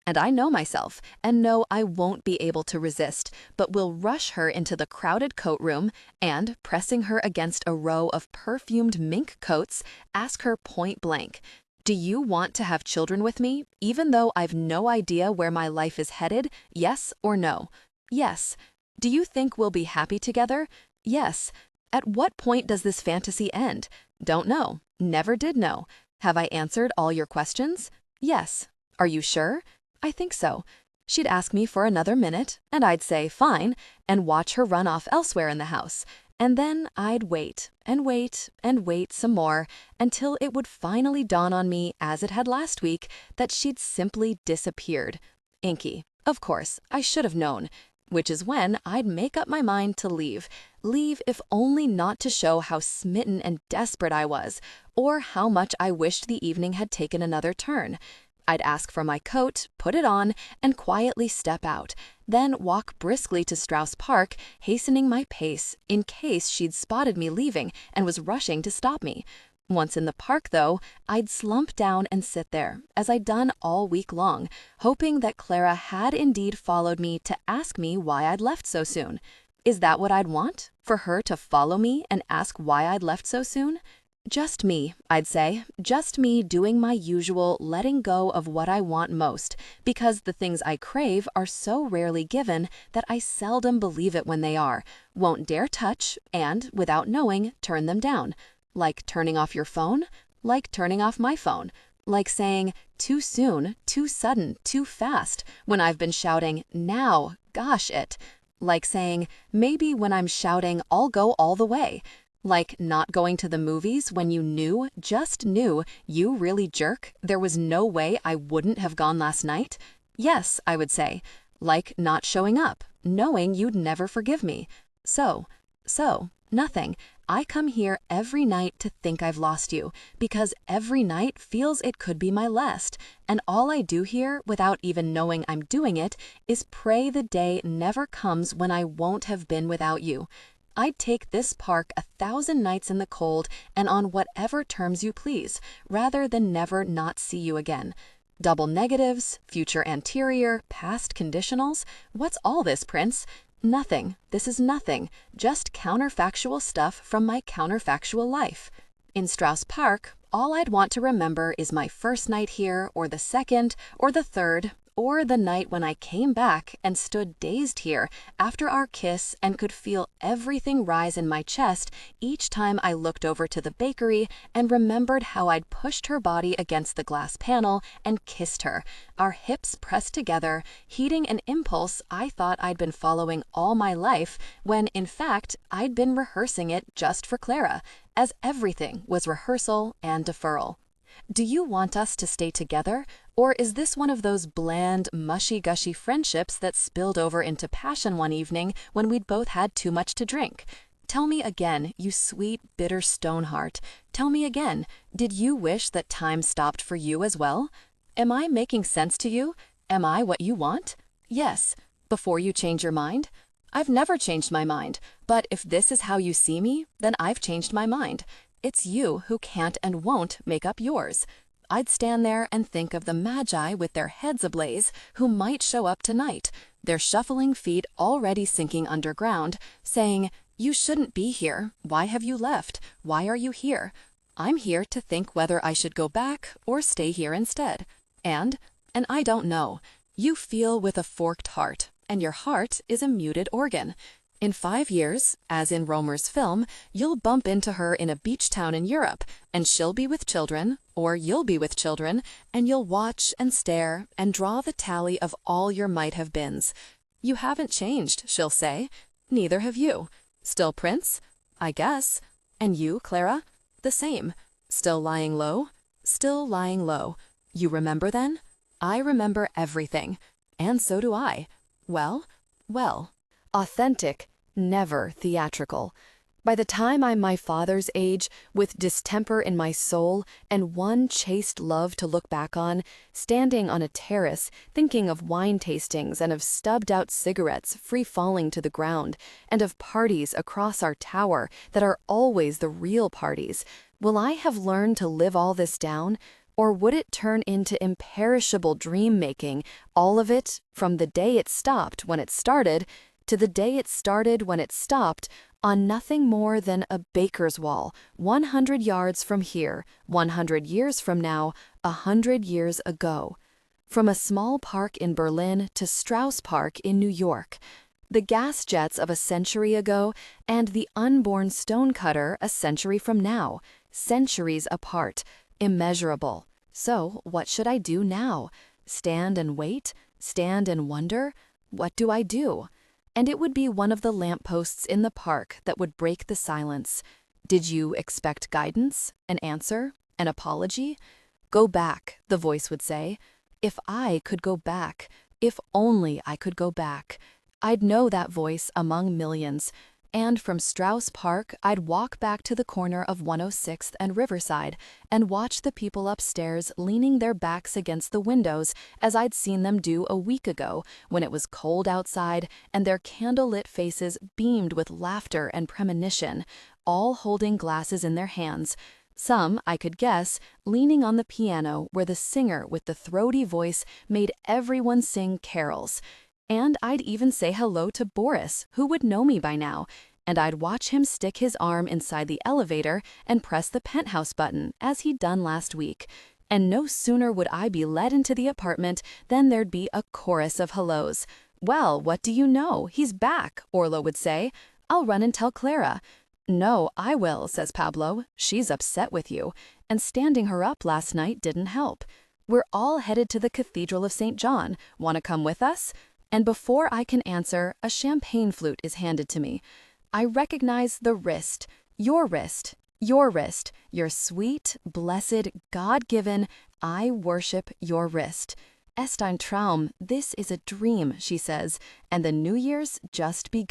And I know myself, and know I won't be able to resist, but will rush her into the crowded coat room and, pressing her against a row of perfumed mink coats, ask her point blank, "Do you want to have children with me, even though I've no idea where my life is headed? Yes or no?" Yes. "Do you think we'll be happy together?" Yes. "At what point does this fantasy end?" Don't know. Never did know. "Have I answered all your questions?" Yes. "Are you sure?" I think so. She'd ask me for another minute, and I'd say, fine, and watch her run off elsewhere in the house. And then I'd wait, and wait, and wait some more, until it would finally dawn on me, as it had last week, that she'd simply disappeared. Inky. Of course, I should have known. Which is when I'd make up my mind to leave. Leave, if only not to show how smitten and desperate I was, or how much I wished the evening had taken another turn. I'd ask for my coat, put it on, and quietly step out, then walk briskly to Strauss Park, hastening my pace in case she'd spotted me leaving and was rushing to stop me. Once in the park, though, I'd slump down and sit there, as I'd done all week long, hoping that Clara had indeed followed me to ask me why I'd left so soon. Is that what I'd want? For her to follow me and ask why I'd left so soon? Just me, I'd say, just me doing my usual letting go of what I want most, because the things I crave are so rarely given that I seldom believe it when they are, won't dare touch, and, without knowing, turn them down. Like turning off your phone, like turning off my phone, like saying too soon, too sudden, too fast when I've been shouting now, gosh it, like saying maybe when I'm shouting I'll go all the way, like not going to the movies when you knew, just knew, you really jerk, there was no way I wouldn't have gone last night. Yes, I would say, like not showing up, knowing you'd never forgive me. So, nothing. I come here every night to think I've lost you, because every night feels it could be my last, and all I do here, without even knowing I'm doing it, is pray the day never comes when I won't have been without you. I'd take this park 1,000 nights in the cold and on whatever terms you please, rather than never not see you again. Double negatives, future anterior, past conditionals, what's all this, Prince? Nothing. This is nothing. Just counterfactual stuff from my counterfactual life. In Strauss Park, all I'd want to remember is my first night here, or the second, or the third, or the night when I came back and stood dazed here after our kiss and could feel everything rise in my chest each time I looked over to the bakery and remembered how I'd pushed her body against the glass panel and kissed her, our hips pressed together, heeding an impulse I thought I'd been following all my life, when in fact I'd been rehearsing it just for Clara, as everything was rehearsal and deferral. Do you want us to stay together, or is this one of those bland, mushy-gushy friendships that spilled over into passion one evening when we'd both had too much to drink? Tell me again, you sweet, bitter Stoneheart. Tell me again, did you wish that time stopped for you as well? Am I making sense to you? Am I what you want? Yes. Before you change your mind? I've never changed my mind, but if this is how you see me, then I've changed my mind. It's you who can't and won't make up yours. I'd stand there and think of the magi with their heads ablaze who might show up tonight, their shuffling feet already sinking underground, saying, "You shouldn't be here. Why have you left? Why are you here?" I'm here to think whether I should go back or stay here instead. And I don't know. You feel with a forked heart, and your heart is a muted organ. In 5 years, as in Romer's film, you'll bump into her in a beach town in Europe, and she'll be with children, or you'll be with children, and you'll watch and stare and draw the tally of all your might-have-beens. You haven't changed, she'll say. Neither have you. Still Prince? I guess. And you, Clara? The same. Still lying low? Still lying low. You remember then? I remember everything. And so do I. Well. Authentic, never theatrical. By the time I'm my father's age, with distemper in my soul and one chaste love to look back on, standing on a terrace, thinking of wine tastings and of stubbed-out cigarettes free-falling to the ground, and of parties across our tower that are always the real parties, will I have learned to live all this down? Or would it turn into imperishable dream-making, all of it, from the day it stopped when it started, to the day it started when it stopped, on nothing more than a baker's wall, 100 yards from here, 100 years from now, 100 years ago. From a small park in Berlin to Strauss Park in New York. The gas jets of a century ago and the unborn stonecutter a century from now. Centuries apart, immeasurable. So what should I do now? Stand and wait? Stand and wonder? What do I do? And it would be one of the lampposts in the park that would break the silence. Did you expect guidance, an answer, an apology? Go back, the voice would say. If I could go back, if only I could go back. I'd know that voice among millions. And from Strauss Park, I'd walk back to the corner of 106th and Riverside and watch the people upstairs leaning their backs against the windows as I'd seen them do a week ago when it was cold outside and their candlelit faces beamed with laughter and premonition, all holding glasses in their hands. Some, I could guess, leaning on the piano where the singer with the throaty voice made everyone sing carols. And I'd even say hello to Boris, who would know me by now, and I'd watch him stick his arm inside the elevator and press the penthouse button, as he'd done last week. And no sooner would I be led into the apartment than there'd be a chorus of hellos. "Well, what do you know? He's back," Orlo would say. "I'll run and tell Clara." "No, I will," says Pablo. "She's upset with you. And standing her up last night didn't help. We're all headed to the Cathedral of St. John. Want to come with us?" And before I can answer, a champagne flute is handed to me. I recognize the wrist, your wrist, your sweet, blessed, God-given, I worship your wrist. "Est ein Traum, this is a dream," she says, "and the New Year's just begun."